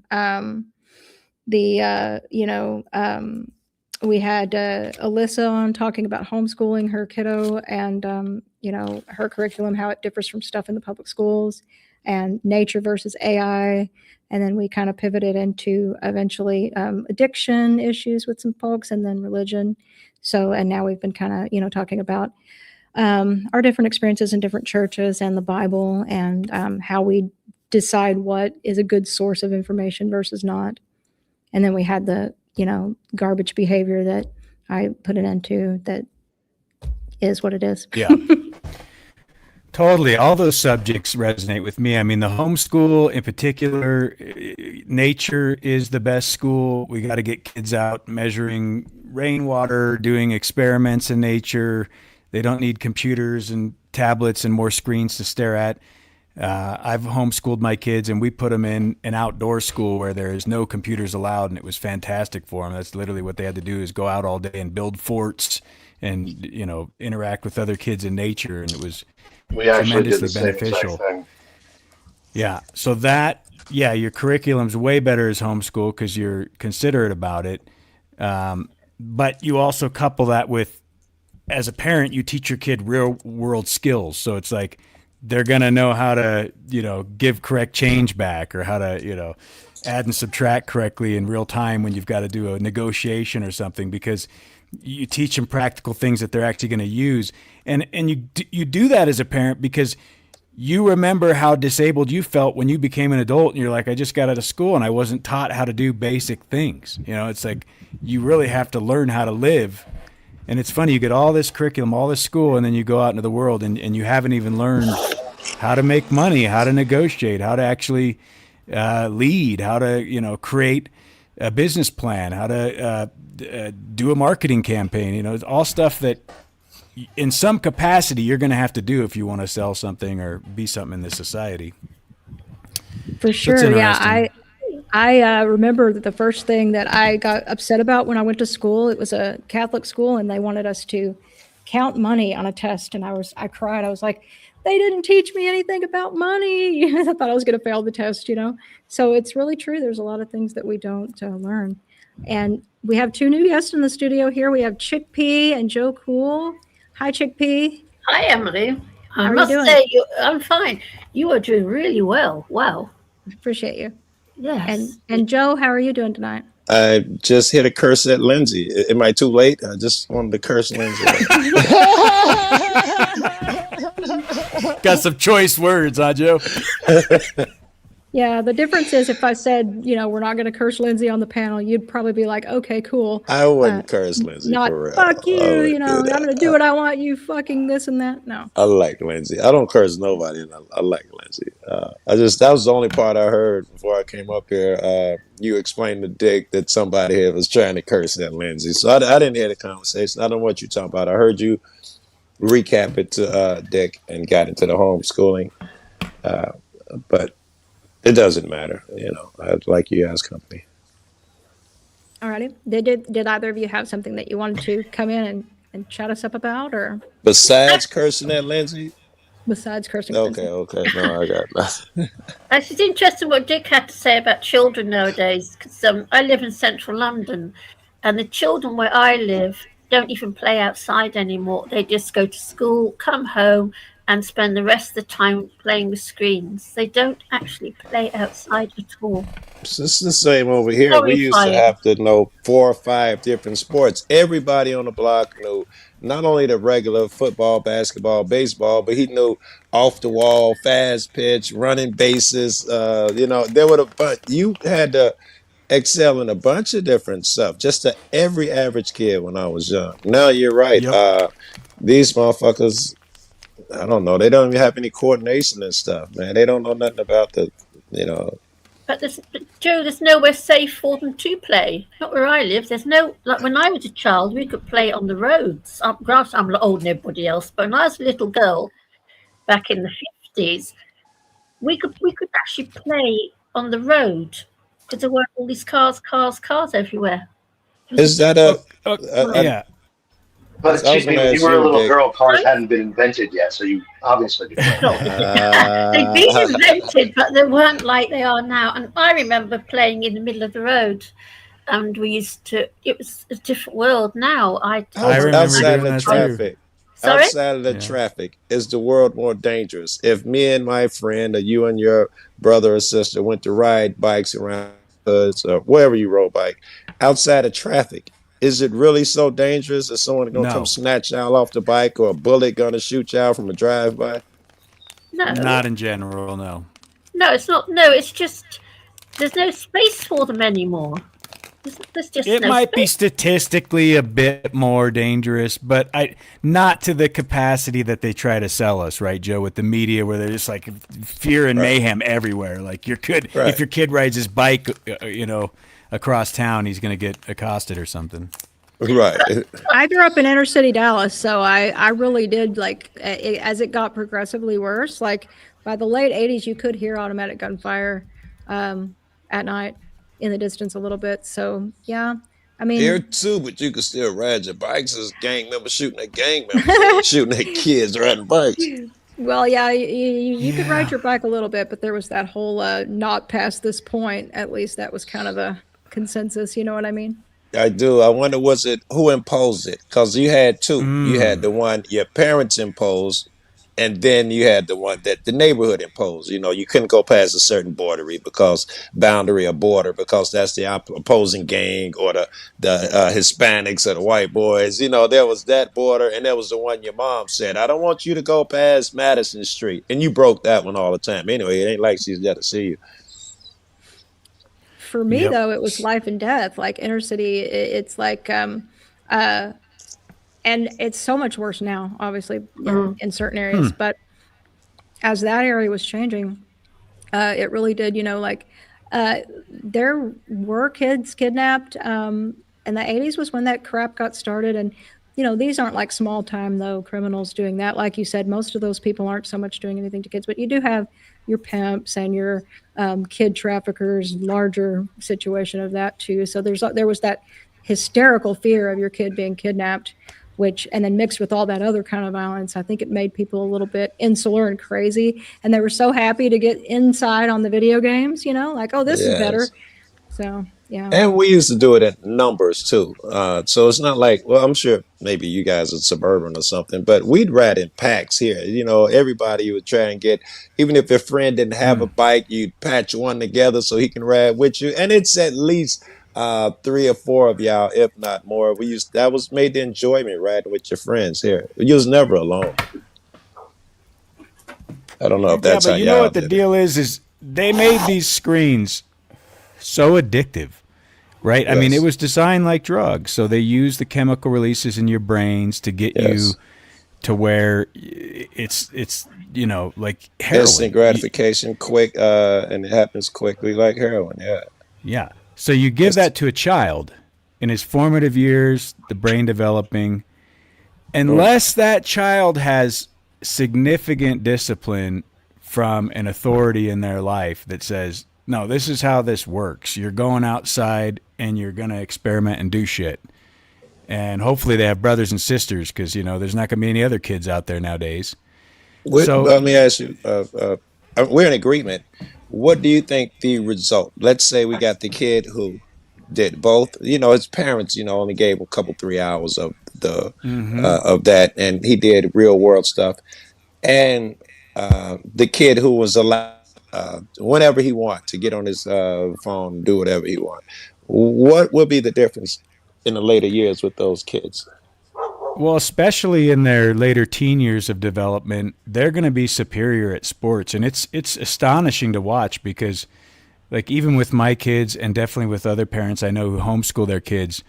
we had Alyssa on talking about homeschooling her kiddo and, her curriculum, how it differs from stuff in the public schools, and nature versus AI. And then we kind of pivoted into eventually addiction issues with some folks, and then religion. And now we've been kind of, talking about our different experiences in different churches and the Bible, and how we decide what is a good source of information versus not. And then we had the garbage behavior that I put it into that is what it is. Yeah. Totally. All those subjects resonate with me. I mean, the homeschool in particular, nature is the best school. We got to get kids out measuring rainwater, doing experiments in nature. They don't need computers and tablets and more screens to stare at. I've homeschooled my kids, and we put them in an outdoor school where there is no computers allowed, and it was fantastic for them. That's literally what they had to do, is go out all day and build forts and, you know, interact with other kids in nature, and it was We actually did tremendously the same exact beneficial. thing. Yeah. So that, yeah, your curriculum's way better as homeschool because you're considerate about it. But you also couple that with, as a parent, you teach your kid real world skills. So it's like, they're going to know how to, you know, give correct change back, or how to, you know, add and subtract correctly in real time when you've got to do a negotiation or something, because you teach them practical things that they're actually going to use. And you do that as a parent because you remember how disabled you felt when you became an adult, and you're like, I just got out of school and I wasn't taught how to do basic things. You know, it's like, you really have to learn how to live. And it's funny, you get all this curriculum, all this school, and then you go out into the world and you haven't even learned how to make money, how to negotiate, how to actually lead, how to, you know, create a business plan, how to do a marketing campaign. You know, it's all stuff that in some capacity you're going to have to do if you want to sell something or be something in this society. For sure. Yeah. I remember that the first thing that I got upset about when I went to school, it was a Catholic school, and they wanted us to count money on a test. And I cried. I was like, they didn't teach me anything about money. I thought I was going to fail the test, you know? So it's really true. There's a lot of things that we don't learn. And we have two new guests in the studio here. We have Chickpea and Joe Cool. Hi, Chickpea. Hi, Emily. How I are you must doing? say, I'm fine. You are doing really well. Wow. Appreciate you. Yes. And Joe, how are you doing tonight? I just hit a curse at Lindsay. Am I too late? I just wanted to curse Lindsay. Got some choice words, huh, Joe? Yeah, the difference is if I said, you know, we're not going to curse Lindsay on the panel, you'd probably be like, okay, cool. I wouldn't curse Lindsay Not for real. fuck I you, wouldn't you know, do that. I'm going to do what I want, you fucking this and that. No. I like Lindsay. I don't curse nobody, and I like Lindsay. That was the only part I heard before I came up here. You explained to Dick that somebody here was trying to curse at Lindsay, so I didn't hear the conversation. I don't know what you're talking about. I heard you recap it to Dick and got into the homeschooling, but it doesn't matter. You know, I like you guys' company. Alrighty. Did either of you have something that you wanted to come in and chat us up about, or Besides cursing at Lindsay? besides cursing? Okay. No, I got nothing. It's interesting what Dick had to say about children nowadays, because I live in central London, and the children where I live don't even play outside anymore. They just go to school, come home, and spend the rest of the time playing with screens. They don't actually play outside at all. It's the same over here. Sorry, We used to have to know 4 or 5 different sports. Everybody on the block knew not only the regular football, basketball, baseball, but he knew off the wall, fast pitch, running bases. You know, there were you had to excel in a bunch of different stuff. Just to every average kid when I was young. Now you're right. These motherfuckers, I don't know. They don't even have any coordination and stuff, man. They don't know nothing about the, you know. But Joe, there's nowhere safe for them to play. Not where I live. There's no, like when I was a child, we could play on the roads. Granted, I'm older than everybody else, but when I was a little girl, back in the 50s, we could actually play on the road because there weren't all these cars everywhere. Is that yeah. But excuse me, when you were a little girl, cars hadn't been invented yet, so you obviously could play. They'd been invented, but they weren't like they are now. And I remember playing in the middle of the road, and we used to. It was a different world now. I remember outside of the traffic. Sorry? Outside of the traffic, is the world more dangerous? If me and my friend, or you and your brother or sister, went to ride bikes around hoods or wherever you rode bike, outside of traffic, is it really so dangerous? Is someone going to come snatch y'all off the bike, or a bullet going to shoot y'all from a drive-by? No. Not in general, no. No, it's not. No, it's just there's no space for them anymore. There's just It no might space. be statistically a bit more dangerous, but not to the capacity that they try to sell us, right, Joe, with the media, where they're just like fear and mayhem everywhere. Like if your kid rides his bike, you know, across town, he's going to get accosted or something. Right. I grew up in inner city Dallas, so I really did, like, as it got progressively worse, like by the late 80s, you could hear automatic gunfire at night in the distance a little bit. So, yeah, I Here mean, too, but you can still ride your bikes as gang members shooting at gang members. They ain't shooting at kids riding bikes. well, yeah, you could ride your bike a little bit, but there was that whole not past this point. At least that was kind of the consensus. You know what I mean? I do. I wonder, was it who imposed it? Because you had two. You had Mm. the one your parents imposed, and then you had the one that the neighborhood imposed. You know, you couldn't go past a certain boundary or border because that's the opposing gang or the Hispanics or the white boys. You know, there was that border, and there was the one your mom said, "I don't want you to go past Madison Street," and you broke that one all the time. Anyway, it ain't like she's there to see you. For me, Yep. though, it was life and death. Like inner city, it's like, and it's so much worse now, obviously, in certain areas. But as that area was changing, it really did, like there were kids kidnapped. And the 80s was when that crap got started. And, these aren't like small time, though, criminals doing that. Like you said, most of those people aren't so much doing anything to kids, but you do have your pimps and your kid traffickers, larger situation of that, too. So there was that hysterical fear of your kid being kidnapped, and then mixed with all that other kind of violence, I think it made people a little bit insular and crazy. And they were so happy to get inside on the video games, like, oh, this is better. Yes. So, yeah. And we used to do it in numbers too. So it's not like, well, I'm sure maybe you guys are suburban or something, but we'd ride in packs here. Everybody would try and get, even if your friend didn't have a bike, you'd patch one together so he can ride with you. And it's at least 3 or 4 of y'all, if not more. That was made the enjoyment riding with your friends here. You was never alone. I don't know if that's yeah, how but you know y'all what the did it. deal is they made these screens so addictive, right? I mean, it Yes. was designed like drugs. So they use the chemical releases in your brains to get you Yes. to where it's like heroin. Instant gratification, quick, and it happens quickly like heroin. Yeah. Yeah. So you give that to a child in his formative years, the brain developing, unless that child has significant discipline from an authority in their life that says, no, this is how this works. You're going outside and you're going to experiment and do shit. And hopefully they have brothers and sisters because, there's not going to be any other kids out there nowadays. Let me ask you, we're in agreement. What do you think the result? Let's say we got the kid who did both. His parents, only gave him a couple 3 hours of of that, and he did real world stuff. And the kid who was allowed whenever he want to get on his phone, do whatever he want. What will be the difference in the later years with those kids? Well, especially in their later teen years of development, they're going to be superior at sports. And it's astonishing to watch because, like, even with my kids and definitely with other parents I know who homeschool their kids,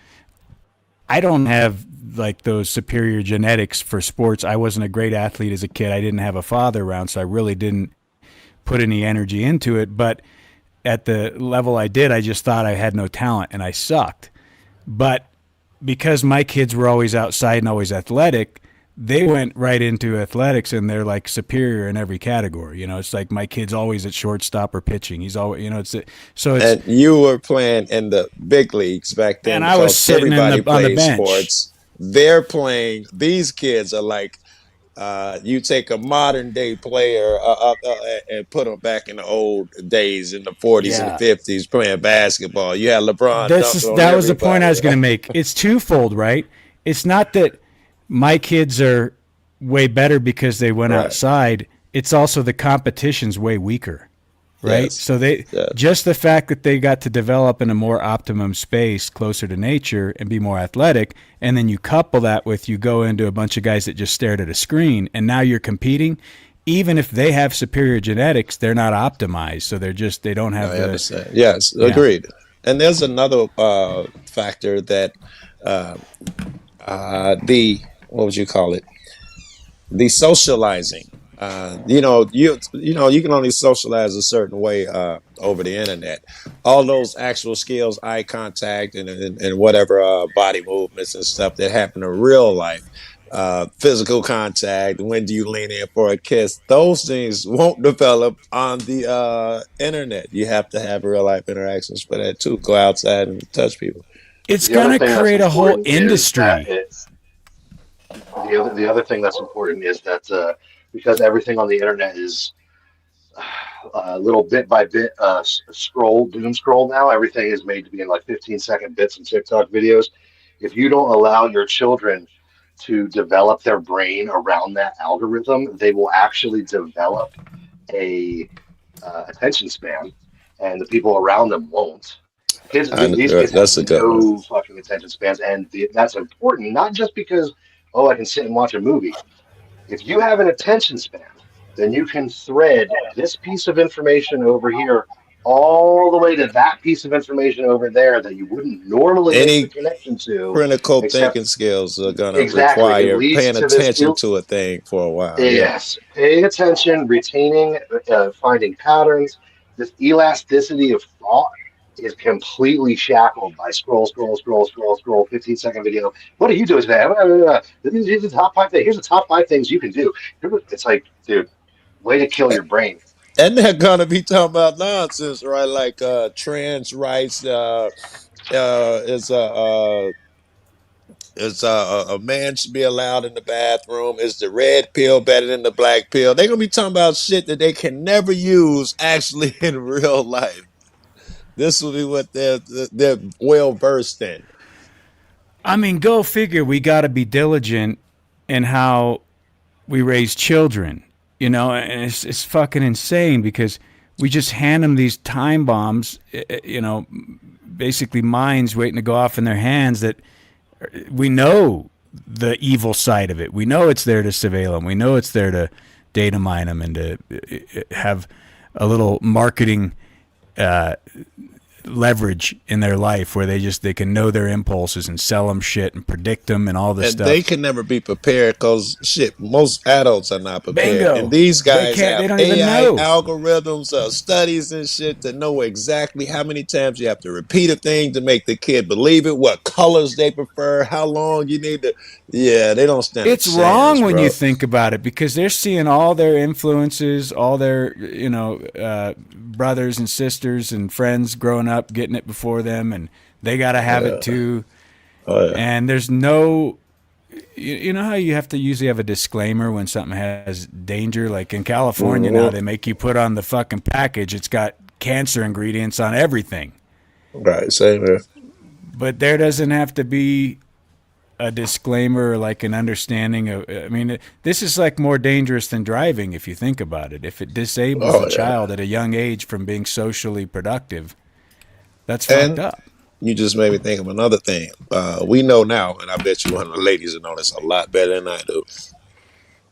I don't have, like, those superior genetics for sports. I wasn't a great athlete as a kid. I didn't have a father around, so I really didn't put any energy into it. But at the level I did, I just thought I had no talent and I sucked. But because my kids were always outside and always athletic, they went right into athletics and they're like superior in every category. It's like my kid's always at shortstop or pitching. He's always, And you were playing in the big leagues back then. And I was because sitting everybody on the plays bench. sports. They're playing. These kids are like, you take a modern day player and put them back in the old days in the 40s and Yeah. the 50s playing basketball. You had LeBron dunking on That was the point I was everybody. going to make. It's twofold, right? It's not that my kids are way better because they went Right. outside. It's also the competition's way weaker, right? Yes. So just the fact that they got to develop in a more optimum space closer to nature and be more athletic, and then you couple that with you go into a bunch of guys that just stared at a screen, and now you're competing. Even if they have superior genetics, they're not optimized, so they don't have I understand. Yes, agreed. And there's another factor that what would you call it? The socializing. You can only socialize a certain way over the internet. All those actual skills, eye contact, and whatever body movements and stuff that happen in real life, physical contact. When do you lean in for a kiss? Those things won't develop on the internet. You have to have real life interactions for that too. Go outside and touch people. It's The other gonna thing that's create a whole important is that industry. the other thing that's important is that because everything on the internet is little bit by bit doom scroll now. Everything is made to be in like 15-second bits and TikTok videos. If you don't allow your children to develop their brain around that algorithm, they will actually develop a attention span, and the people around them won't. These kids have That's a good one. no fucking attention spans, and that's important not just because I can sit and watch a movie. If you have an attention span, then you can thread this piece of information over here all the way to that piece of information over there that you wouldn't normally make the connection to. Critical Except thinking skills are going to exactly, it require leads paying to this. attention to a thing for a while. Yes, paying attention, retaining, finding patterns. This elasticity of thought is completely shackled by scroll, 15-second video. What are you doing today? Here's the top 5 things. Here's the top 5 things you can do. It's like, dude, way to kill your brain. And they're gonna be talking about nonsense, right? Like trans rights is a man should be allowed in the bathroom. Is the red pill better than the black pill? They're gonna be talking about shit that they can never use actually in real life. This will be what they're well versed in. I mean, go figure. We got to be diligent in how we raise children, you know, and it's fucking insane because we just hand them these time bombs, you know, basically mines waiting to go off in their hands that we know the evil side of it. We know it's there to surveil them. We know it's there to data mine them and to have a little marketing leverage in their life where they can know their impulses and sell them shit and predict them and all this stuff. They can never be prepared because shit, most adults are not prepared. Bingo. And these guys They have don't even AI know. algorithms, studies and shit to know exactly how many times you have to repeat a thing to make the kid believe it, what colors they prefer, how long you need to. Yeah, they don't stand. It's wrong when you think about it because they're seeing all their influences, all their, you know, brothers and sisters and friends growing up getting it before them, and they got to have it too. Oh, yeah. And there's no, you know how you have to usually have a disclaimer when something has danger? Like in California now, they make you put on the fucking package, it's got cancer ingredients on everything. Right, same here. But there doesn't have to be a disclaimer, like an understanding of, I mean, this is like more dangerous than driving if you think about it. If it disables a child at a young age from being socially productive, that's fucked up. You just made me think of another thing. We know now, and I bet you one of the ladies know this a lot better than I do.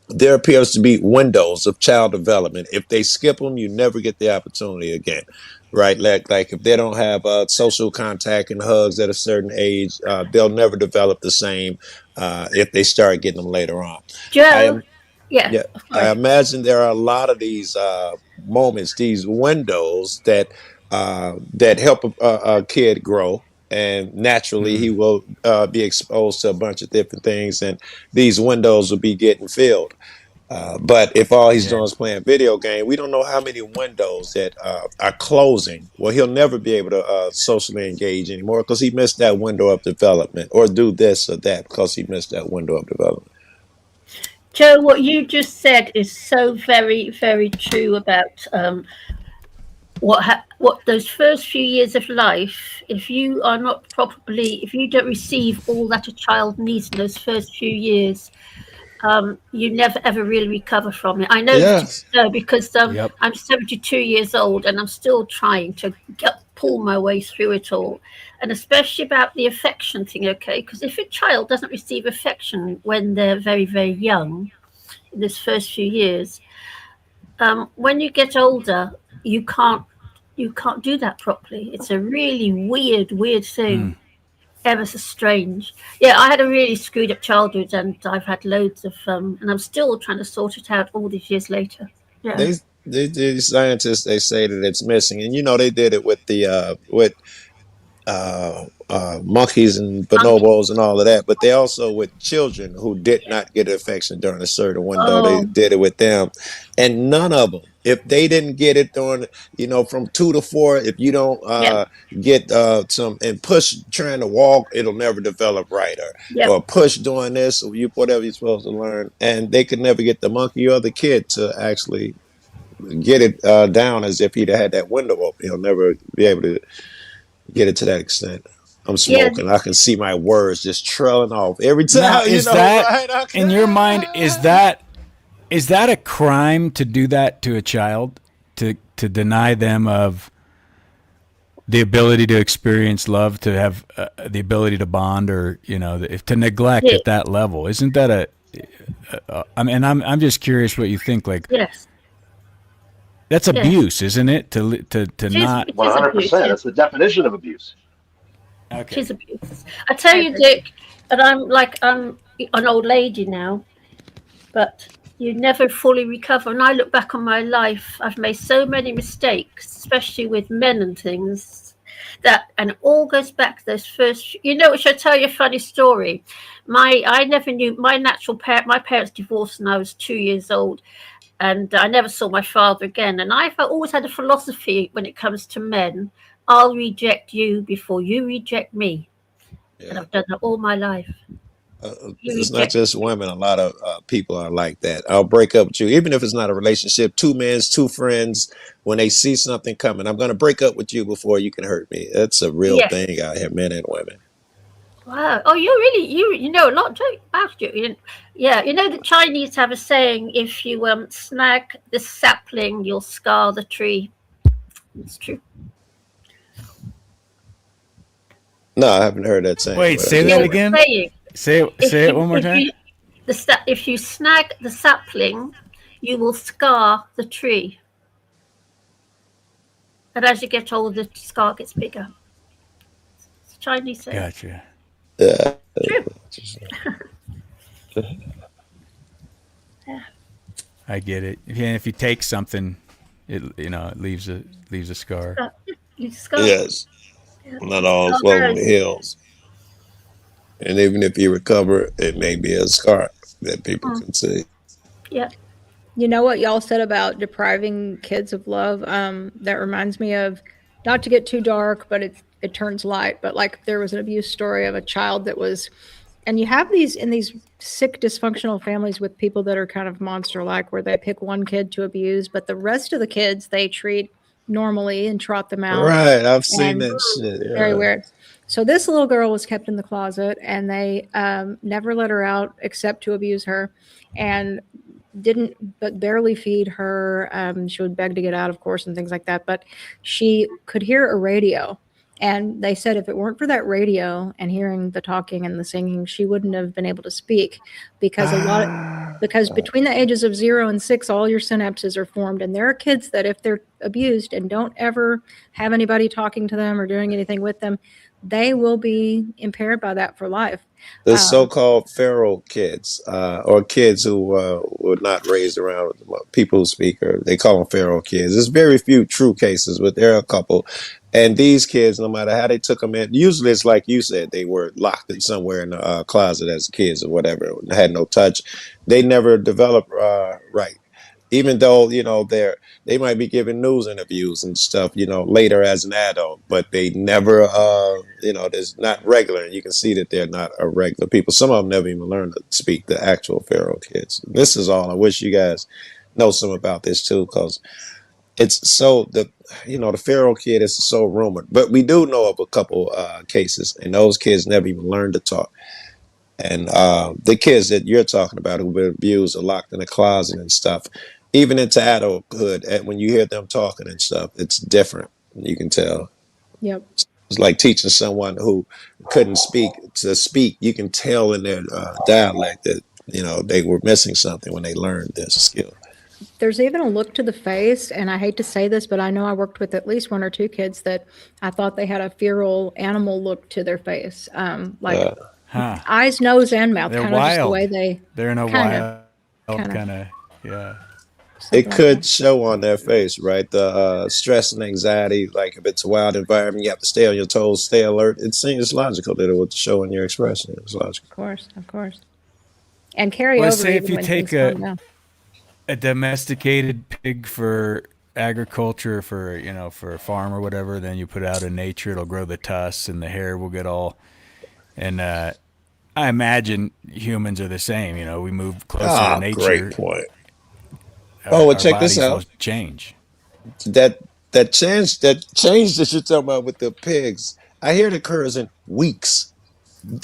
There appears to be windows of child development. If they skip them, you never get the opportunity again, right? Like if they don't have social contact and hugs at a certain age, they'll never develop the same if they start getting them later on. Joe, I imagine there are a lot of these moments, these windows that help a kid grow. And naturally, he will be exposed to a bunch of different things, and these windows will be getting filled. But if all he's doing is playing video game, we don't know how many windows that are closing. Well, he'll never be able to socially engage anymore because he missed that window of development, or do this or that because he missed that window of development. Joe, what you just said is so very, very true about what those first few years of life, if you are not properly, if you don't receive all that a child needs in those first few years, you never ever really recover from it. I know because I'm 72 years old and I'm still trying to pull my way through it all, and especially about the affection thing. Okay, because if a child doesn't receive affection when they're very, very young, in this first few years, when you get older, you can't do that properly. It's a really weird thing. Ever so strange. Yeah, I had a really screwed up childhood, and I've had loads of and I'm still trying to sort it out all these years later. Yeah. These scientists, they say that it's missing, and you know they did it with the monkeys and bonobos and all of that, but they also with children who did not get affection during a certain window. They Oh, did it with them, and none of them, if they didn't get it during, from 2 to 4, if you don't yep, get some and push trying to walk, it'll never develop right, yep. or push doing this, or you whatever you're supposed to learn, and they could never get the monkey or the kid to actually get it down as if he'd had that window open. He'll never be able to get it to that extent. I'm Yeah, smoking. I can see my words just trailing off every Now, time, is that right? in your mind? Is that a crime to do that to a child? To deny them of the ability to experience love, to have the ability to bond, or if to neglect yeah, at that level? Isn't that I mean, I'm just curious what you think. Like, yes, that's yes. abuse, isn't it? To not. It is abuse. 100%. Yeah. That's the definition of abuse. It is abuse. I tell you, Dick, and I'm an old lady now, but you never fully recover. And I look back on my life, I've made so many mistakes, especially with men and things, and it all goes back to those first. Should I tell you a funny story? I never knew my natural parent. My parents divorced when I was 2 years old, and I never saw my father again. And I've always had a philosophy when it comes to men: I'll reject you before you reject me. And I've done that all my life. It's not just women. A lot of people are like that. I'll break up with you, even if it's not a relationship. Two men, two friends, when they see something coming, I'm going to break up with you before you can hurt me. That's a real thing out here, men and women. Wow. Oh, you know a lot about you. Yeah, the Chinese have a saying: if you snag the sapling, you'll scar the tree. It's true. No, I haven't heard that saying. Wait, say that again. Say it one more time. If you snag the sapling, you will scar the tree. And as you get older, the scar gets bigger. It's a Chinese saying. Gotcha. Yeah. I get it. If you take something, it leaves a scar. Yes. Not all over the hills. And even if you recover, it may be a scar that people can see. Yeah. You know what y'all said about depriving kids of love? That reminds me of, not to get too dark, but it turns light. But like, there was an abuse story of a child that was, and you have these in these sick, dysfunctional families with people that are kind of monster-like, where they pick one kid to abuse, but the rest of the kids they treat normally and trot them out. Right, I've seen that shit. Yeah. Very weird. So this little girl was kept in the closet, and they never let her out except to abuse her, and but barely feed her. She would beg to get out, of course, and things like that. But she could hear a radio, and they said if it weren't for that radio and hearing the talking and the singing, she wouldn't have been able to speak, because because between the ages of 0 and 6, all your synapses are formed, and there are kids that if they're abused and don't ever have anybody talking to them or doing anything with them, they will be impaired by that for life. The so-called feral kids, or kids who were not raised around people who speak, or they call them feral kids. There's very few true cases, but there are a couple. And these kids, no matter how they took them in, usually it's like you said, they were locked in somewhere in the closet as kids or whatever, had no touch. They never developed right. Even though, they might be giving news interviews and stuff, later as an adult, but they never, there's not regular. You can see that they're not a regular people. Some of them never even learn to speak, the actual feral kids. This is all. I wish you guys know some about this too, because it's so, the feral kid is so rumored, but we do know of a couple cases, and those kids never even learned to talk. And the kids that you're talking about who've been abused or locked in a closet and stuff, even into adulthood, and when you hear them talking and stuff, it's different. You can tell. Yep. It's like teaching someone who couldn't speak to speak. You can tell in their dialect that, they were missing something when they learned this skill. There's even a look to the face, and I hate to say this, but I know I worked with at least 1 or 2 kids that I thought they had a feral animal look to their face. Eyes, nose, and mouth. They're kind of wild. just the way They're in a wild kind of, yeah. Something it like could that. show on their face, right? The stress and anxiety, like if it's a wild environment, you have to stay on your toes, stay alert. It seems logical that it would show in your expression. It's logical. Of course, of course. And carry Well, over say if even you when take things calm down. a domesticated pig for agriculture, for for a farm or whatever, then you put it out in nature, it'll grow the tusks and the hair will get all. And I imagine humans are the same. We move closer to Great nature. point. Our, Well, our check this bodies out. will change. That change that you're talking about with the pigs, I hear it occurs in weeks.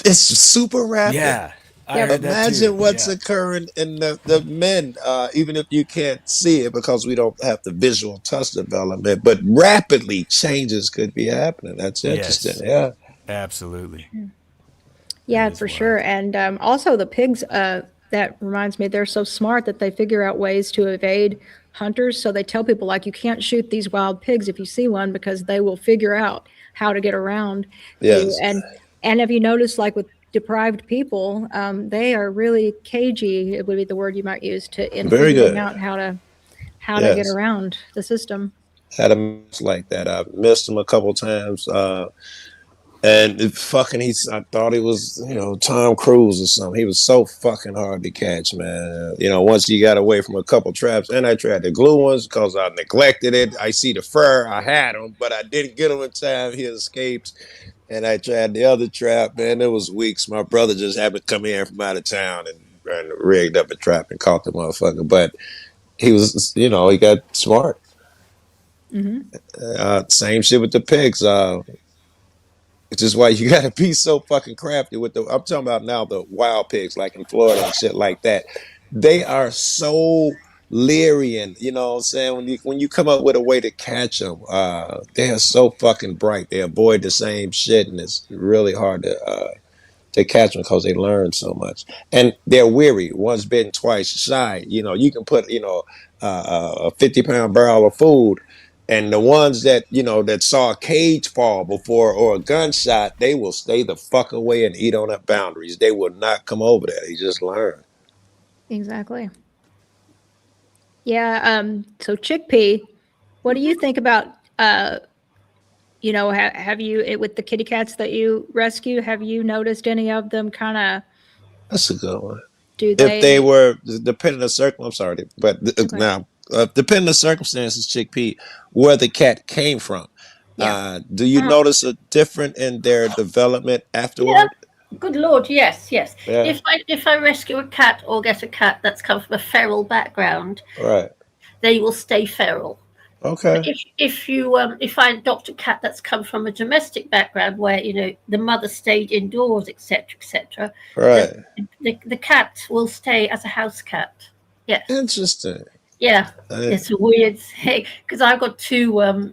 It's super rapid. Yeah, I heard that too. Imagine what's Yeah. occurring in the men, even if you can't see it because we don't have the visual touch development, but rapidly changes could be happening. That's interesting. Yes. Yeah. Absolutely. Yeah, for sure. And also the pigs, that reminds me, they're so smart that they figure out ways to evade hunters. So they tell people, like, you can't shoot these wild pigs if you see one, because they will figure out how to get around you. Yes. And have you noticed, like with deprived people, they are really cagey, it would be the word you might use, in Very figuring good. out how to get Yes. around the system. Had a match like that. I missed him a couple times. And I thought he was, Tom Cruise or something. He was so fucking hard to catch, man. Once he got away from a couple traps, and I tried the glue ones because I neglected it. I see the fur, I had him, but I didn't get him in time. He escaped. And I tried the other trap, man. It was weeks. My brother just happened to come in from out of town and rigged up a trap and caught the motherfucker. But he was, he got smart. Mm-hmm. Same shit with the pigs. Which is why you gotta be so fucking crafty with I'm talking about now the wild pigs, like in Florida and shit like that. They are so leery, and you know what I'm saying, when you come up with a way to catch them, they are so fucking bright. They avoid the same shit, and it's really hard to catch them because they learn so much, and they're weary. Once bitten, twice shy. You can put a 50-pound barrel of food. And the ones that, that saw a cage fall before or a gunshot, they will stay the fuck away and eat on up boundaries. They will not come over there. They just learn. Exactly. Yeah. So Chickpea, what do you think about, have you, with the kitty cats that you rescue, have you noticed any of them kind of? That's a good one. Do If they were, depending on I'm sorry, but now, depending on circumstances, Chickpea, where the cat came from, do you notice a difference in their development afterward? Good Lord, yes. Yeah. If I rescue a cat or get a cat that's come from a feral background, Right. they will stay feral. Okay. If I adopt a cat that's come from a domestic background where the mother stayed indoors, etc., right, the cat will stay as a house cat. Yes. Interesting. Yeah, it's a weird thing because I've got two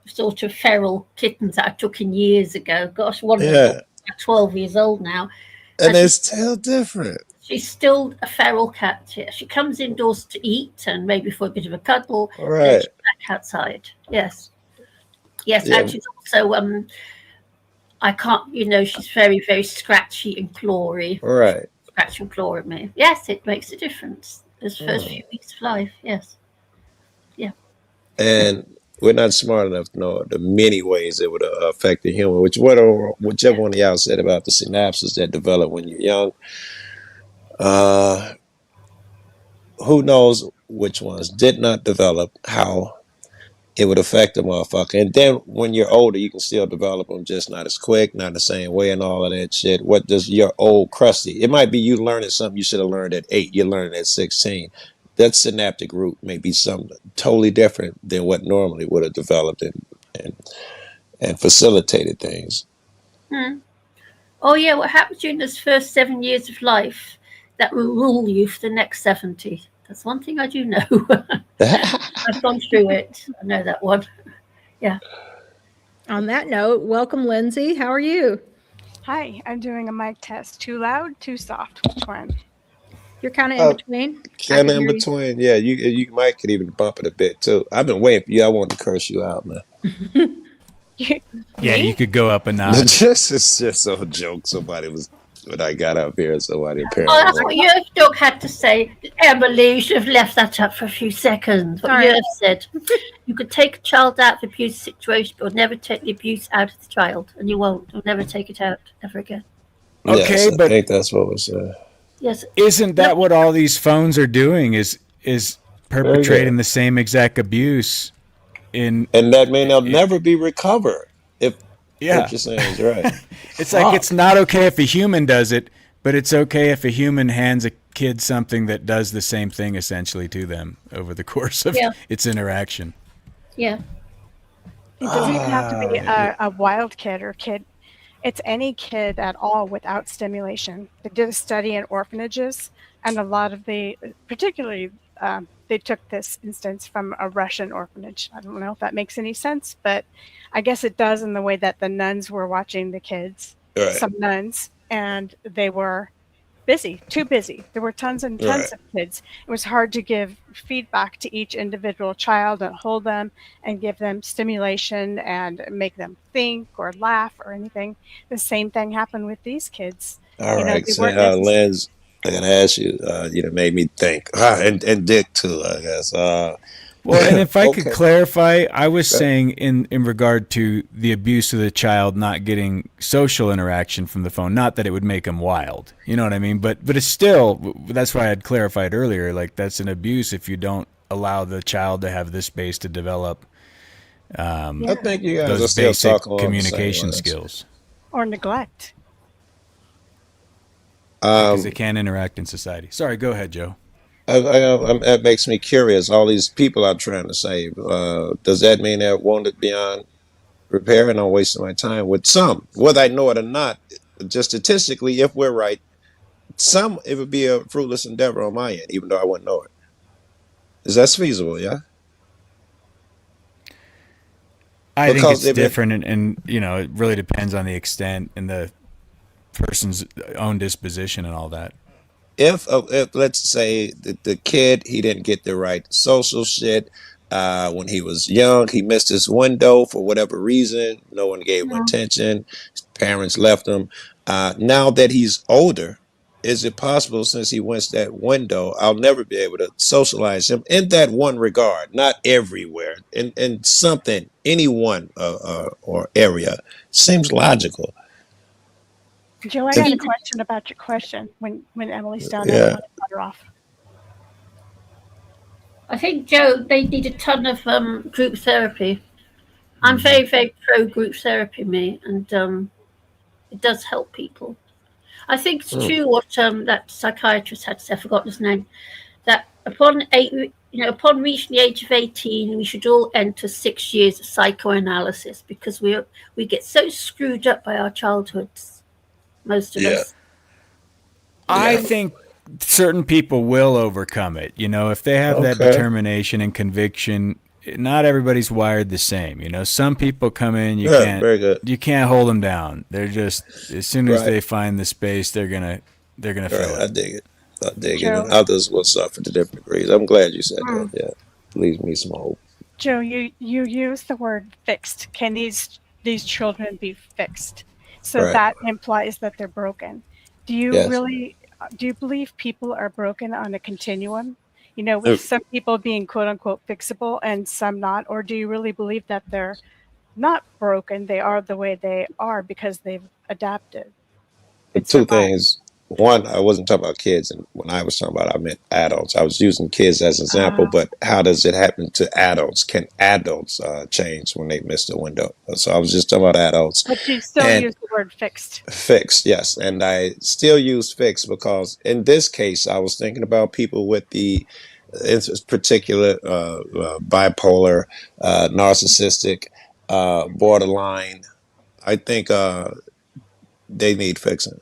sort of feral kittens that I took in years ago. Gosh, one of them is 12 years old now, and it's still different. She's still a feral cat. Yeah. She comes indoors to eat and maybe for a bit of a cuddle. Right. Then she's back outside. Yes. Yes, yeah. And she's also I can't. She's very, very scratchy and clawy. Right. Scratch and claw at me. Yes, it makes a difference. Those first few weeks of life. Yes. Yeah. And we're not smart enough to know the many ways it would affect the human. Whichever one of y'all said about the synapses that develop when you're young. Who knows which ones did not develop, how it would affect the motherfucker. And then when you're older, you can still develop them, just not as quick, not the same way, and all of that shit. What does your old crusty? It might be you learning something you should have learned at 8. You're learning at 16. That synaptic route may be something totally different than what normally would have developed and facilitated things. Oh yeah, what happens during those first 7 years of life that will rule you for the next 70. That's one thing I do know. I've gone through it. I know that one. Yeah. On that note, welcome, Lindsay. How are you? Hi, I'm doing a mic test. Too loud, too soft? Which one? You're kind of in between. Kind of in between. Yeah, you might could even bump it a bit too. I've been waiting for you. I wanted to curse you out, man. Yeah, you could go up a notch. It's just a joke. Somebody was when I got up here. Somebody Oh, apparently that's what your dog had to say. Emily, you should have left that up for a few seconds. What Sorry. you have said. You could take a child out of the abuse situation, but never take the abuse out of the child. And you won't. You'll never take it out ever again. Yes, Okay, I but think that's what was said. Yes. isn't that what all these phones are doing? Is perpetrating good. the same exact abuse in And that may not never be recovered if Yeah. what you're saying is right. It's like it's Fuck. not okay if a human does it, but it's okay if a human hands a kid something that does the same thing essentially to them over the course of Yeah. its interaction. Yeah. It doesn't even have to be Ah, a wild kid or kid. It's any kid at all without stimulation. They did a study in orphanages, and a lot of particularly, they took this instance from a Russian orphanage. I don't know if that makes any sense, but I guess it does in the way that the nuns were watching the kids, Right. some nuns, and they were busy, too busy. There were tons and tons Right. of kids. It was hard to give feedback to each individual child and hold them and give them stimulation and make them think or laugh or anything. The same thing happened with these kids. All You know, right. they So, weren't necessarily. Lens, I gotta ask you. You know, made me think, and Dick too. I guess. Well, and if I could Okay. clarify, I was Yeah. saying in regard to the abuse of the child not getting social interaction from the phone, not that it would make him wild. You know what I mean? But it's still, that's why I had clarified earlier, like that's an abuse if you don't allow the child to have this space to develop I think you guys are those still basic talking along the same communication lines. skills Or neglect. because they can't interact in society. Sorry, go ahead, Joe. That makes me curious. All these people I'm trying to save. Does that mean they're wounded beyond repair, and I'm wasting my time with some, whether I know it or not? Just statistically, if we're right, some it would be a fruitless endeavor on my end, even though I wouldn't know it. Is that feasible? Yeah. I think Because it's different, and you know, it really depends on the extent and the person's own disposition and all that. if let's say the kid he didn't get the right social shit when he was young, he missed his window for whatever reason, no one gave him attention, his parents left him. Now that he's older, is it possible, since he went that window, I'll never be able to socialize him in that one regard, not everywhere, in something, any one or area? Seems logical. Joe, I got a question about your question when Emily's done. I don't Yeah. want to cut her off. I think, Joe, they need a ton of group therapy. I'm very, very pro group therapy, me, and it does help people. I think it's true what that psychiatrist had to say. I forgot his name. That upon reaching the age of 18, we should all enter 6 years of psychoanalysis because we get so screwed up by our childhoods. Most of us. I think certain people will overcome it. You know, if they have that Okay. determination and conviction. Not everybody's wired the same. You know, some people come in, Yeah, very good. you can't hold them down. They're just, as soon as Right. they find the space, they're gonna fill Right, I it. dig it. I dig it. Joe. And others will suffer to different degrees. I'm glad you said Mm. that. Yeah, leaves me some hope. Joe, you use the word fixed. Can these children be fixed? So Right. that implies that they're broken. Do you Yes. do you believe people are broken on a continuum? You know, with some people being quote unquote fixable and some not, or do you really believe that they're not broken? They are the way they are because they've adapted. Two things. One, I wasn't talking about kids, and when I was talking about, I meant adults. I was using kids as an example, but how does it happen to adults? Can adults change when they miss the window? So I was just talking about adults. But you still And use the word fixed. fixed, yes, and I still use fixed because in this case, I was thinking about people with the in particular bipolar, narcissistic, borderline. I think they need fixing.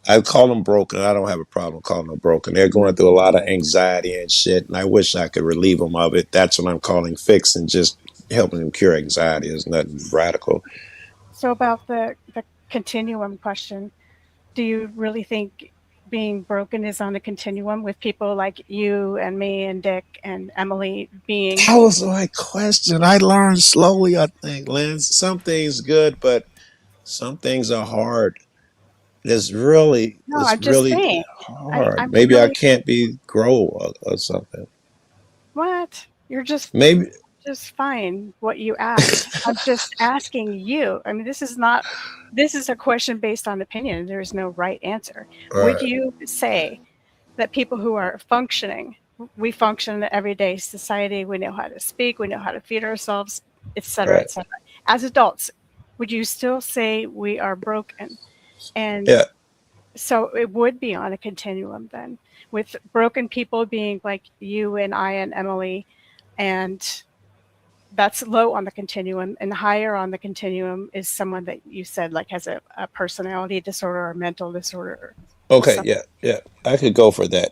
I call them broken. I don't have a problem calling them broken. They're going through a lot of anxiety and shit, and I wish I could relieve them of it. That's what I'm calling fixing, just helping them cure anxiety. Is nothing radical. So about the continuum question, do you really think being broken is on a continuum with people like you and me and Dick and Emily being? That was my question. I learned slowly, I think, Lance. Some things good, but some things are hard. it's really No, it's I'm just really saying. hard. I'm Maybe I really can't be grow or something. what? You're Maybe just fine what you asked. I'm just asking you. I mean, this is a question based on opinion. There is no right answer. Would Right. you say that people who are functioning, we function in an everyday society, we know how to speak, we know how to feed ourselves, etc., Right. etc. As adults, would you still say we are broken? And Yeah. so it would be on a continuum then, with broken people being like you and I and Emily, and that's low on the continuum, and higher on the continuum is someone that you said like has a personality disorder or mental disorder. Okay. Yeah. I could go for that.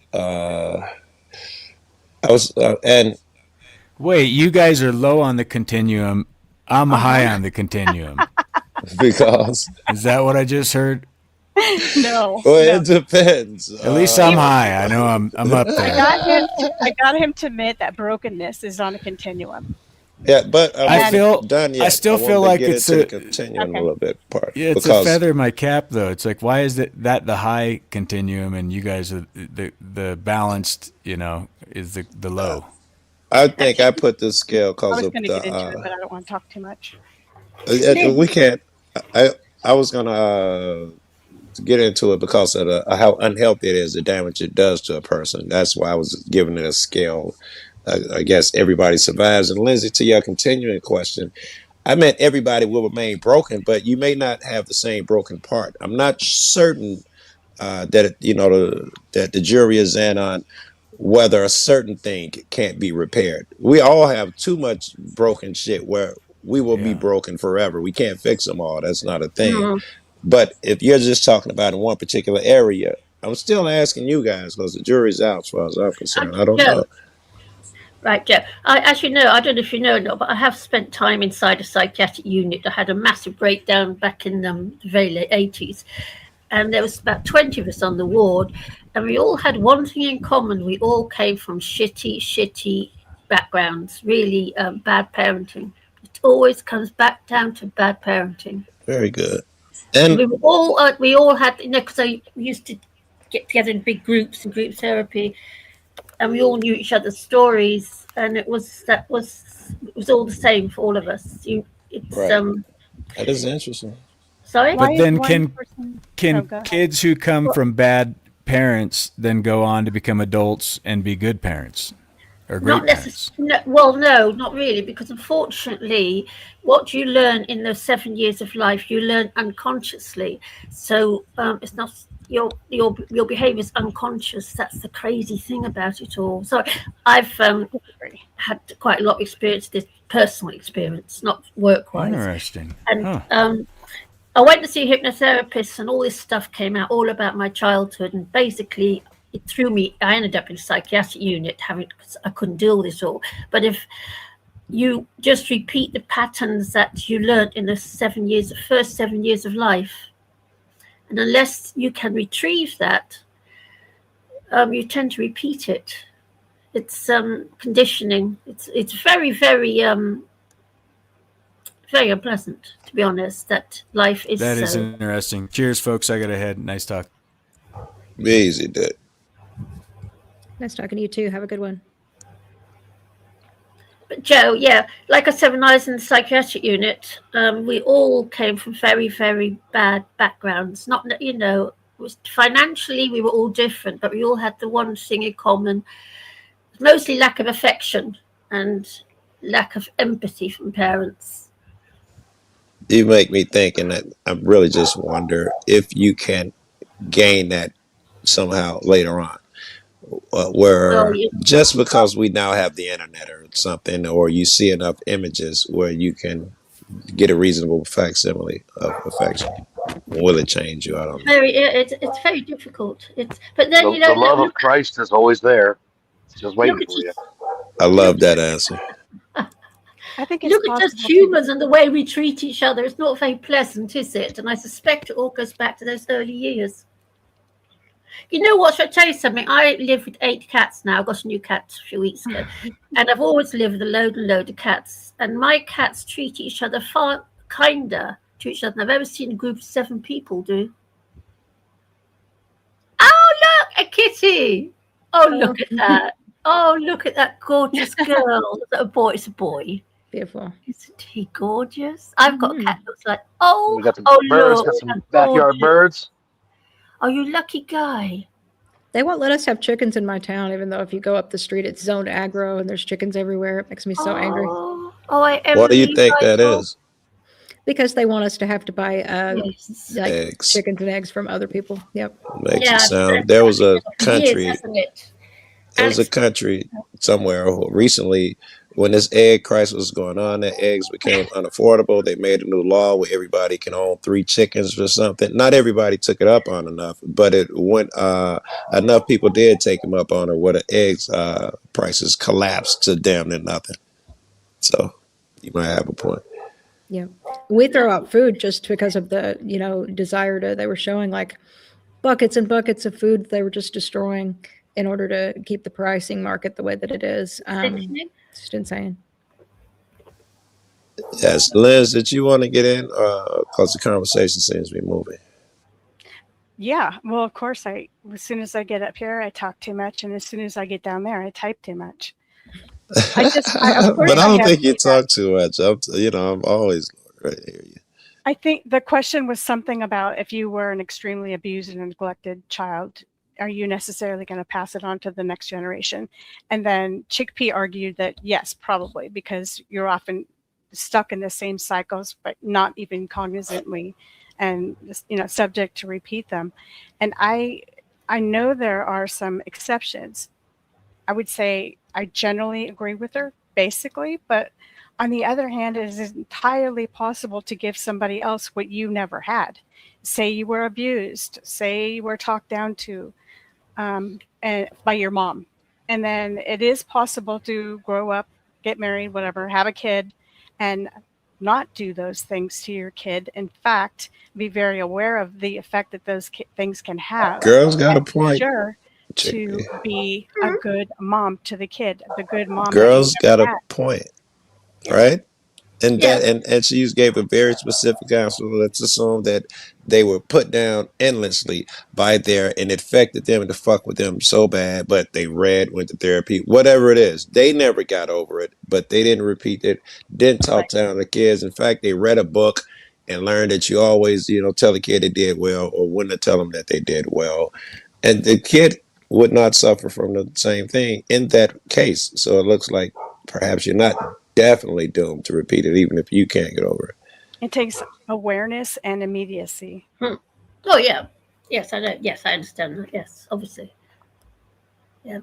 I was and Wait, you guys are low on the continuum. I'm high Uh-huh. on the continuum. because Is that what I just heard? No, well, no. it depends. At least I'm high. I know I'm up I there. got him to admit that brokenness is on a continuum. Yeah, but I'm I not done I yet. I still feel wanted to like get it's into the a continuum a little bit part yeah, it's a because feather in my cap though. It's like why is that the high continuum and you guys are the balanced, is the low. I think I put the scale I because was of going to get into it, the but I don't want to talk too much. we can't. I was gonna get into it because of how unhealthy it is, the damage it does to a person. That's why I was giving it a scale. I guess everybody survives. And Lindsay, to your continuing question, I meant everybody will remain broken, but you may not have the same broken part. I'm not certain that that the jury is in on whether a certain thing can't be repaired. We all have too much broken shit where we will be broken forever. We can't fix them all. That's not a thing. Mhm. But if you're just talking about in one particular area, I'm still asking you guys because the jury's out as far as I'm concerned. I don't know. Joe. Right, Joe. As you know, I don't know if you know or not, but I have spent time inside a psychiatric unit. I had a massive breakdown back in the very late 80s. And there was about 20 of us on the ward. And we all had one thing in common. We all came from shitty backgrounds, really bad parenting. It always comes back down to bad parenting. Very good. And we all had, because I used to get together in big groups and group therapy, and we all knew each other's stories, and it was all the same for all of us. right. That is interesting. Sorry? But then can go ahead. kids who come from bad parents then go on to become adults and be good parents or great Not parents? necessarily. Well, no, not really, because unfortunately, what you learn in those 7 years of life, you learn unconsciously. So it's not your behavior is unconscious. That's the crazy thing about it all. So I've had quite a lot of experience, this personal experience, not work-wise. Interesting. And I went to see a hypnotherapist, and all this stuff came out all about my childhood, and basically it threw me. I ended up in a psychiatric unit because I couldn't deal with it all. But if you just repeat the patterns that you learned in the first 7 years of life, and unless you can retrieve that, you tend to repeat it. It's conditioning. It's very, very very unpleasant, to be honest. That life is. That is interesting. Cheers, folks. I got to head. Nice talk. Easy, dude. Nice talking to you too. Have a good one. But Joe, yeah, like I said, when I was in the psychiatric unit, we all came from very, very bad backgrounds. Not, financially we were all different, but we all had the one thing in common: mostly lack of affection and lack of empathy from parents. You make me think, and I really just wonder if you can gain that somehow later on. Where just because we now have the internet or something, or you see enough images where you can get a reasonable facsimile of affection, will it change you? I don't know. It's very difficult. But then the love of Christ is always there. It's just waiting for you. I love that answer. I think it's look at just humans and the way we treat each other. It's not very pleasant, is it? And I suspect it all goes back to those early years. You know what? Should I tell you something? I live with 8 cats now. I got a new cat a few weeks ago. And I've always lived with a load of cats. And my cats treat each other far kinder to each other than I've ever seen a group of 7 people do. Kitty. Oh, look at that. Oh, look at that gorgeous girl. Is that a boy? It's a boy. Beautiful. Isn't he gorgeous? I've got a cat that looks like, We got some oh, birds, look. got some that's backyard gorgeous. birds. Oh, you lucky guy. They won't let us have chickens in my town, even though if you go up the street, it's zoned aggro and there's chickens everywhere. It makes me so angry. Oh, What do you think that is? Because they want us to have to buy Yes. like Eggs. chickens and eggs from other people. Yep. Makes Yeah, it sound. that's There was a years, country. hasn't it? There was a country somewhere recently when this egg crisis was going on. The eggs became unaffordable. They made a new law where everybody can own 3 chickens or something. Not everybody took it up on enough, but it went. Enough people did take them up on it, where the eggs prices collapsed to damn near nothing. So you might have a point. Yeah. We throw out food just because of the, desire to, they were showing like buckets and buckets of food they were just destroying in order to keep the pricing market the way that it is. It's just insane. Yes, Liz, did you want to get in? Because the conversation seems to be moving. Yeah, well, of course, as soon as I get up here, I talk too much, and as soon as I get down there, I type too much. Of course But I don't have think you feedback. talk too much. I'm always right here. I think the question was something about if you were an extremely abused and neglected child, are you necessarily going to pass it on to the next generation? And then Chickpea argued that yes, probably, because you're often stuck in the same cycles, but not even cognizantly, and subject to repeat them. And I know there are some exceptions. I would say I generally agree with her, basically, but on the other hand, it is entirely possible to give somebody else what you never had. Say you were abused, say you were talked down to by your mom. And then it is possible to grow up, get married, whatever, have a kid, and not do those things to your kid. In fact, be very aware of the effect that those things can have. Girls got a And point. sure to be a good mom to the kid, the good mom Girls that you got never a had. point, right? And Yeah. that and she gave a very specific answer. Let's assume that they were put down endlessly by their, and it affected them to fuck with them so bad, but they went to therapy, whatever it is. They never got over it, but they didn't repeat it, didn't talk down the kids. In fact, they read a book and learned that you always, tell the kid they did well, or wouldn't tell them that they did well. And the kid would not suffer from the same thing in that case. So it looks like perhaps you're not definitely doomed to repeat it, even if you can't get over it. It takes awareness and immediacy. Oh, yeah. Yes, I know. Yes, I understand that. Yes, obviously. Yeah.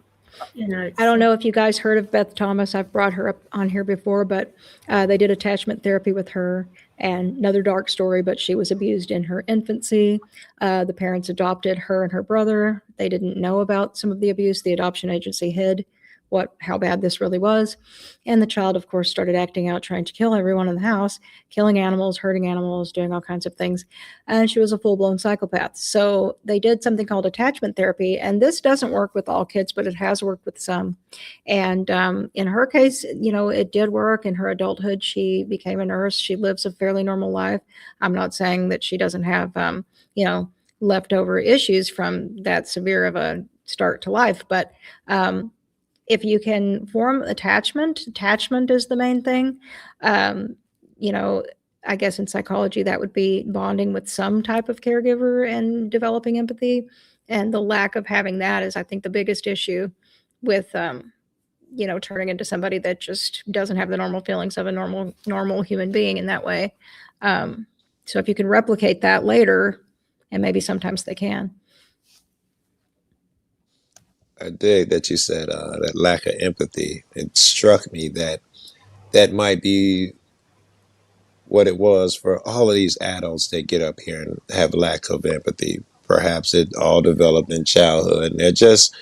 I don't know if you guys heard of Beth Thomas. I've brought her up on here before, but they did attachment therapy with her. And another dark story, but she was abused in her infancy. The parents adopted her and her brother. They didn't know about some of the abuse. The adoption agency hid how bad this really was. And the child, of course, started acting out, trying to kill everyone in the house, killing animals, hurting animals, doing all kinds of things. And she was a full-blown psychopath. So they did something called attachment therapy. And this doesn't work with all kids, but it has worked with some. And in her case, it did work. In her adulthood, she became a nurse. She lives a fairly normal life. I'm not saying that she doesn't have, leftover issues from that severe of a start to life, but if you can form attachment is the main thing. I guess in psychology, that would be bonding with some type of caregiver and developing empathy. And the lack of having that is, I think, the biggest issue with, turning into somebody that just doesn't have the normal feelings of a normal human being in that way. So if you can replicate that later, and maybe sometimes they can. I dig that you said that lack of empathy. It struck me that might be what it was for all of these adults that get up here and have lack of empathy. Perhaps it all developed in childhood, and they're just,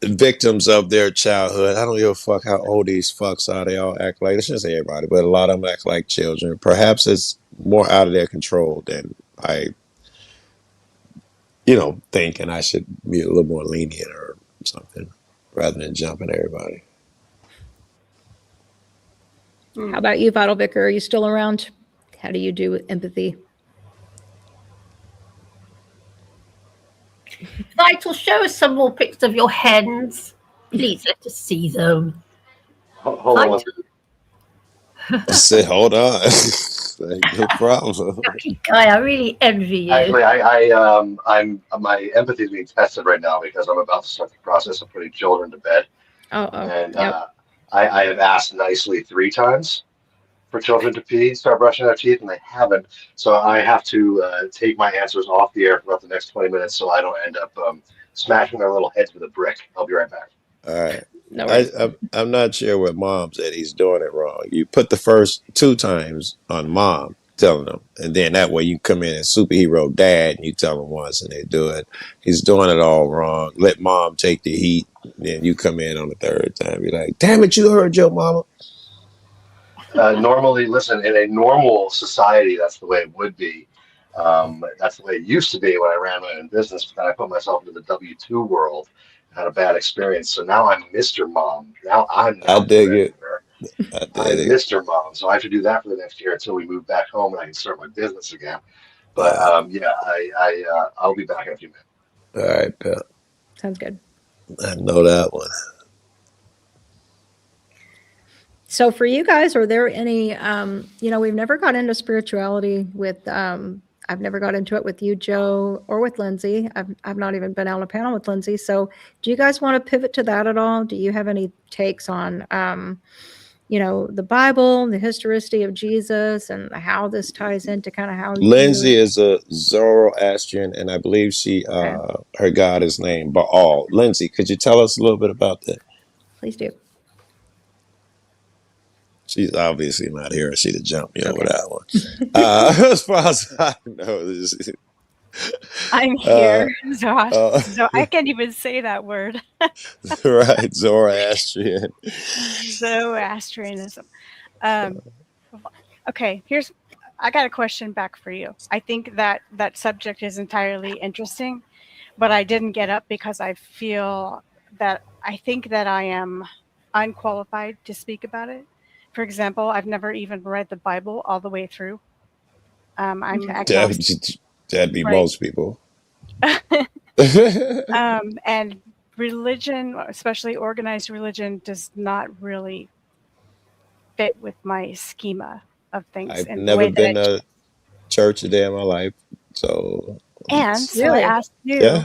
victims of their childhood. I don't give a fuck how old these fucks are. They all act like, I shouldn't say everybody, but a lot of them act like children. Perhaps it's more out of their control than I thinking I should be a little more lenient or something rather than jumping everybody. How about you, Vital Vicar? Are you still around? How do you do with empathy? Vital, show us some more pictures of your hens. Please let us see them. Hold on. I said, hold on. No problem. Lucky guy, I really envy you. Actually, I'm my empathy is being tested right now because I'm about to start the process of putting children to bed, and I have asked nicely 3 times for children to pee, start brushing their teeth, and they haven't. So I have to take my answers off the air for about the next 20 minutes, so I don't end up smashing their little heads with a brick. I'll be right back. All right. No worries. I'm not sure what Mom said. He's doing it wrong. You put the first 2 times on Mom, telling them, and then that way you come in as superhero dad and you tell them once and they do it. He's doing it all wrong. Let Mom take the heat. Then you come in on the 3rd time. You're like, damn it, you heard your mama. Normally, listen, in a normal society, that's the way it would be. That's the way it used to be when I ran my own business, but then I put myself into the W-2 world, had a bad experience. So now I'm Mr. Mom. Now I'm I dig it. I'm Mr. Mom. So I have to do that for the next year until we move back home and I can start my business again. But yeah, I'll be back in a few minutes. All right, Bill. Sounds good. I know that one. So for you guys, are there any, we've never got into spirituality with, I've never got into it with you, Joe, or with Lindsay. I've not even been on a panel with Lindsay. So do you guys want to pivot to that at all? Do you have any takes on, the Bible, the historicity of Jesus, and how this ties into kind of how Lindsay is a Zoroastrian, and I believe she her god is named Baal. Lindsay, could you tell us a little bit about that? Please do. She's obviously not here. She'd have jumped me over that one. As far as I know, I'm here. So I can't even say that word. Right, Zoroastrian. Zoroastrianism. Okay, I got a question back for you. I think that subject is entirely interesting, but I didn't get up because I think that I am unqualified to speak about it. For example, I've never even read the Bible all the way through. I'm agnostic. That'd be most people. And religion, especially organized religion, does not really fit with my schema of things. I've never been to church a day in my life, so. And so I asked you.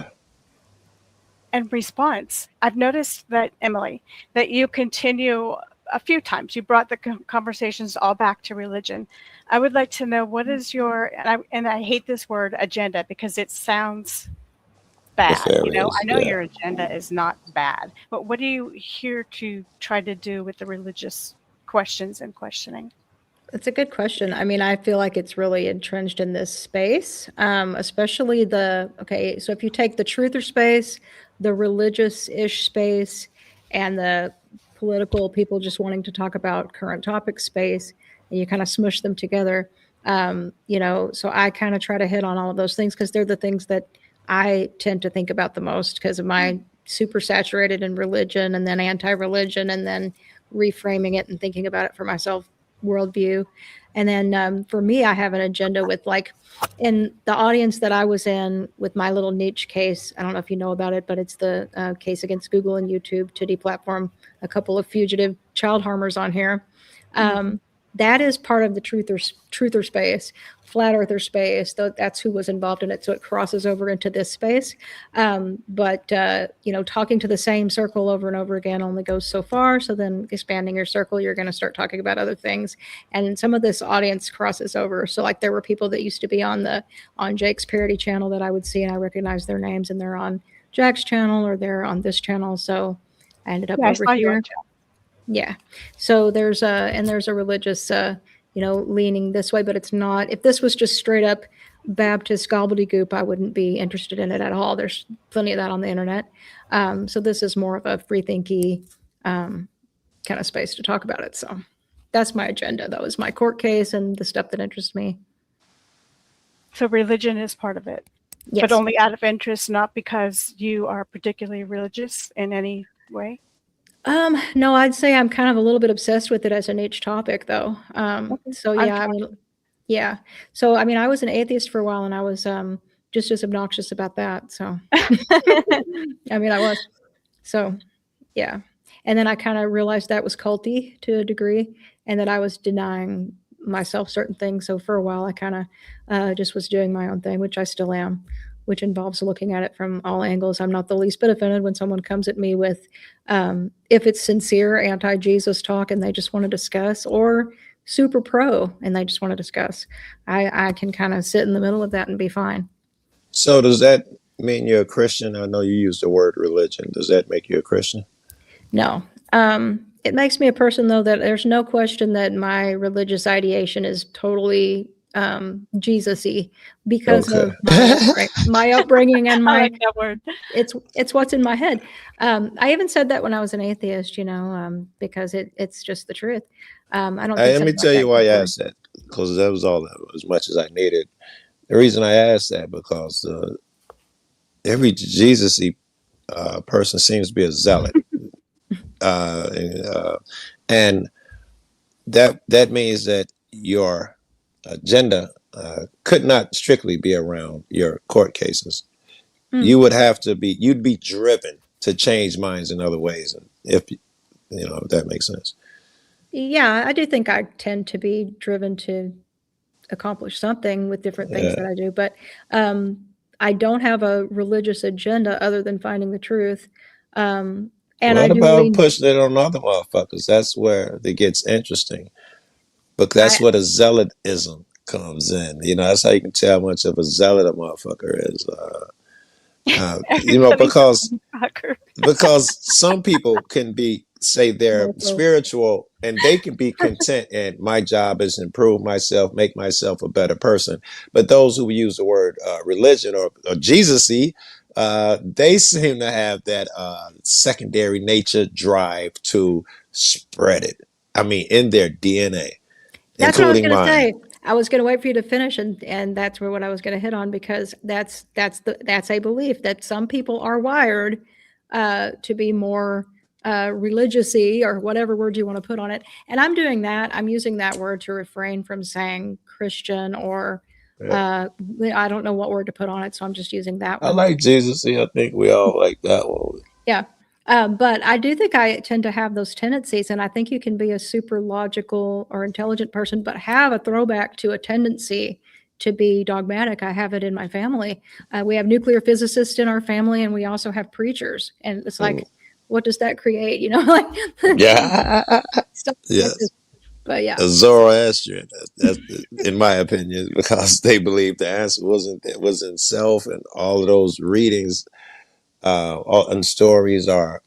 In response, I've noticed that, Emily, that you continue a few times. You brought the conversations all back to religion. I would like to know what is your, and I hate this word, agenda, because it sounds bad. I know your agenda is not bad, but what are you here to try to do with the religious questions and questioning? It's a good question. I mean, I feel like it's really entrenched in this space, especially so if you take the truther space, the religious-ish space, and the political people just wanting to talk about current topic space, and you kind of smush them together, so I kind of try to hit on all of those things because they're the things that I tend to think about the most because of my super saturated in religion and then anti-religion and then reframing it and thinking about it for myself worldview. And then for me, I have an agenda with in the audience that I was in with my little niche case. I don't know if you know about it, but it's the case against Google and YouTube to deplatform a couple of fugitive child harmers on here. That is part of the truther space, flat earther space. That's who was involved in it. So it crosses over into this space. But talking to the same circle over and over again only goes so far. So then expanding your circle, you're going to start talking about other things. And some of this audience crosses over. So there were people that used to be on Jake's parody channel that I would see and I recognize their names and they're on Jack's channel or they're on this channel. So I ended up over here. Yeah. So there's a religious, leaning this way, but it's not. If this was just straight up Baptist gobbledygook, I wouldn't be interested in it at all. There's plenty of that on the internet. So this is more of a free thinky kind of space to talk about it. So that's my agenda, though, is my court case and the stuff that interests me. So religion is part of it, yes. But only out of interest, not because you are particularly religious in any way. No, I'd say I'm kind of a little bit obsessed with it as a niche topic, though. So yeah, I mean, yeah. So I mean, I was an atheist for a while, and I was just as obnoxious about that. So, I mean, I was. So, yeah. And then I kind of realized that was culty to a degree, and that I was denying myself certain things. So for a while, I kind of just was doing my own thing, which I still am, which involves looking at it from all angles. I'm not the least bit offended when someone comes at me with, if it's sincere anti-Jesus talk and they just want to discuss, or super pro and they just want to discuss. I can kind of sit in the middle of that and be fine. So does that mean you're a Christian? I know you use the word religion. Does that make you a Christian? No. It makes me a person, though, that there's no question that my religious ideation is totally Jesus-y because of my upbringing and I my like that word. It's what's in my head. I even said that when I was an atheist, because it's just the truth. I don't think Let me tell you why I asked that, because that was all as much as I needed. The reason I asked that because every Jesus-y person seems to be a zealot. And that means that your agenda could not strictly be around your court cases. You would have to be, you'd be driven to change minds in other ways. And if that makes sense. Yeah, I do think I tend to be driven to accomplish something with different things that I do, but I don't have a religious agenda other than finding the truth. And what I do about lean. pushing it on other motherfuckers? That's where it gets interesting. But that's where the zealotism comes in. That's how you can tell how much of a zealot a motherfucker is. Because some people can say they're spiritual and they can be content, and my job is to improve myself, make myself a better person. But those who use the word religion or Jesus-y, they seem to have that secondary nature drive to spread it. I mean, in their DNA. That's what I was going to mine. say. I was going to wait for you to finish, and that's what I was going to hit on, because that's a belief that some people are wired to be more religious-y, or whatever word you want to put on it. And I'm doing that. I'm using that word to refrain from saying Christian or I don't know what word to put on it, so I'm just using that one. I like Jesus-y. I think we all like that one. Yeah. But I do think I tend to have those tendencies, and I think you can be a super logical or intelligent person, but have a throwback to a tendency to be dogmatic. I have it in my family. We have nuclear physicists in our family, and we also have preachers. And it's like, what does that create? Stuff yes. like this. But yeah, a Zoroastrian, that's in my opinion, because they believe the answer was in self, and all of those readings and stories are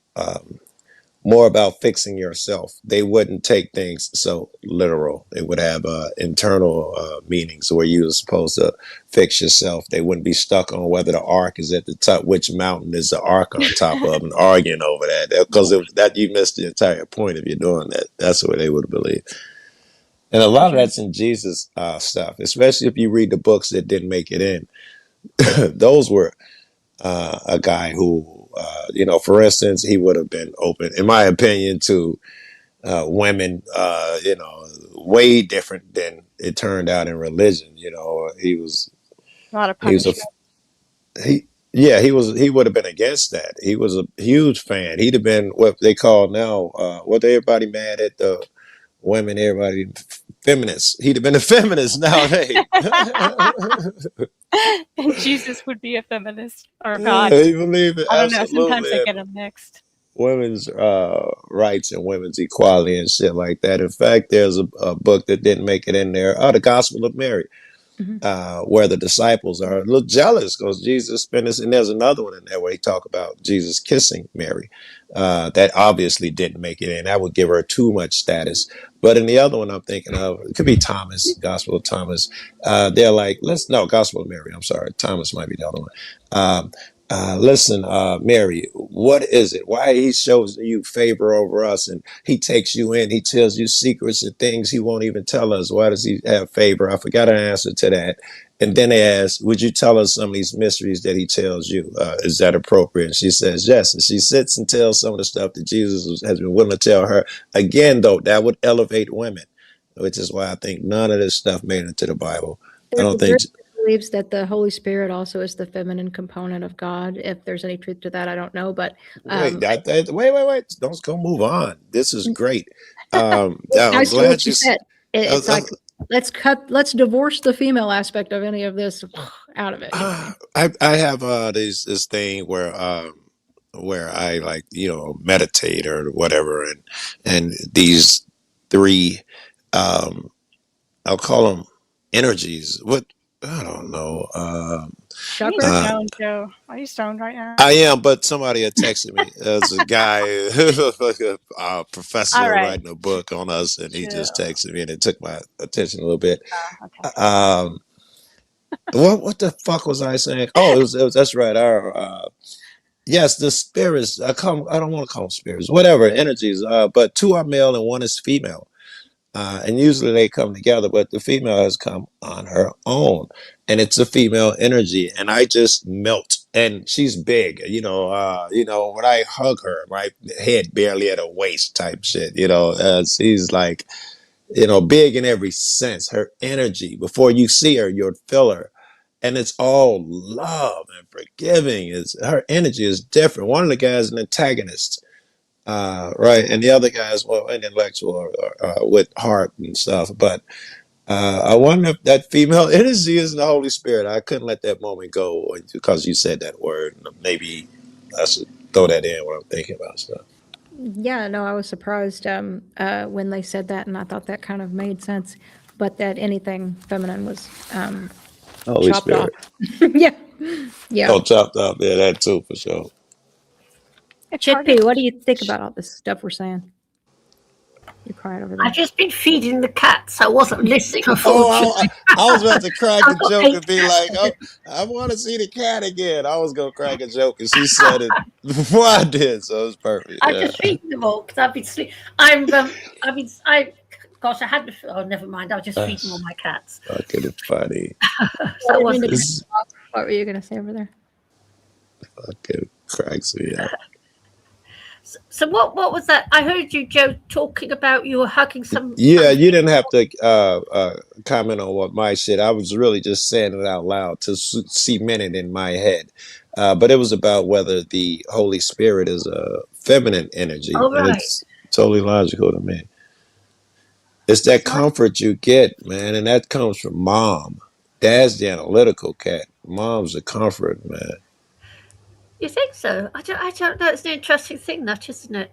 more about fixing yourself. They wouldn't take things so literal. They would have internal meanings where you were supposed to fix yourself. They wouldn't be stuck on whether the ark is at the top, which mountain is the ark on top of, and arguing over that. Because that you missed the entire point if you're doing that. That's what they would believe. And a lot of that's in Jesus stuff, especially if you read the books that didn't make it in. Those were a guy who, for instance, he would have been open, in my opinion, to women, way different than it turned out in religion. He was a lot of punishment. He would have been against that. He was a huge fan. He'd have been what they call now, what everybody mad at the women, everybody feminists. He'd have been a feminist nowadays. And Jesus would be a feminist or God. Yeah, you believe it? I don't know. Absolutely. Sometimes I get them mixed. Women's rights and women's equality and shit like that. In fact, there's a book that didn't make it in there. The Gospel of Mary. Where the disciples are a little jealous because Jesus spent this, and there's another one in there where he talk about Jesus kissing Mary. That obviously didn't make it in. That would give her too much status. But in the other one I'm thinking of, it could be Thomas, Gospel of Thomas. They're like, Gospel of Mary. I'm sorry. Thomas might be the other one. Listen, Mary, what is it? Why he shows you favor over us, and he takes you in, he tells you secrets and things he won't even tell us. Why does he have favor? I forgot an answer to that. And then they ask, would you tell us some of these mysteries that he tells you? Is that appropriate? And she says, yes. And she sits and tells some of the stuff that Jesus has been willing to tell her. Again, though, that would elevate women, which is why I think none of this stuff made it to the Bible. I don't think believes that the Holy Spirit also is the feminine component of God. If there's any truth to that, I don't know. But Wait, wait. Don't go move on. This is great. I'm nice to what glad you said. It's like let's divorce the female aspect of any of this out of it. You know? I have this thing where I like, meditate or whatever, and these three I'll call them energies. What, I don't know. Are you stoned, Joe? Are you stoned right now? I am, but somebody had texted me. There's a guy, a professor All right. writing a book on us, and he just Chill. texted me, and it took my attention a little bit. Okay. What the fuck was I saying? Oh, it was that's right. Yes, the spirits. I don't want to call them spirits. Whatever energies. But two are male and one is female. And usually they come together, but the female has come on her own, and it's a female energy, and I just melt. And she's big, when I hug her, my head barely at her waist type shit, she's like, big in every sense. Her energy, before you see her, you'll feel her. And it's all love and forgiving. Her energy is different. One of the guys is an antagonist. Right, and the other guy is more intellectual with heart and stuff. But I wonder if that female energy is the Holy Spirit. I couldn't let that moment go because you said that word. Maybe I should throw that in when I'm thinking about stuff. Yeah, no, I was surprised when they said that, and I thought that kind of made sense. But that anything feminine was Holy chopped Spirit. off. Yeah. Oh, chopped off. Yeah, that too for sure. Chippy, what do you think about all this stuff we're saying? You're quiet over there. I've just been feeding the cats. I wasn't listening, unfortunately. I was about to crack a joke and be like, "Oh, I want to see the cat again." I was gonna crack a joke, and she said it before I did, so it was perfect. I'm just feeding them all because I've been sleeping. Gosh, I had. Oh, never mind. I was just feeding all my cats. Fucking funny. So what were you gonna say over there? Fucking cracks me up. So what was that? I heard you, Joe, talking about you were hugging some. Yeah, you didn't have to comment on what my shit. I was really just saying it out loud to cement it in my head. But it was about whether the Holy Spirit is a feminine energy, Oh, and right. it's totally logical to me. It's that comfort you get, man, and that comes from mom. Dad's the analytical cat. Mom's the comfort, man. You think so? I don't know. It's an interesting thing, that, isn't it?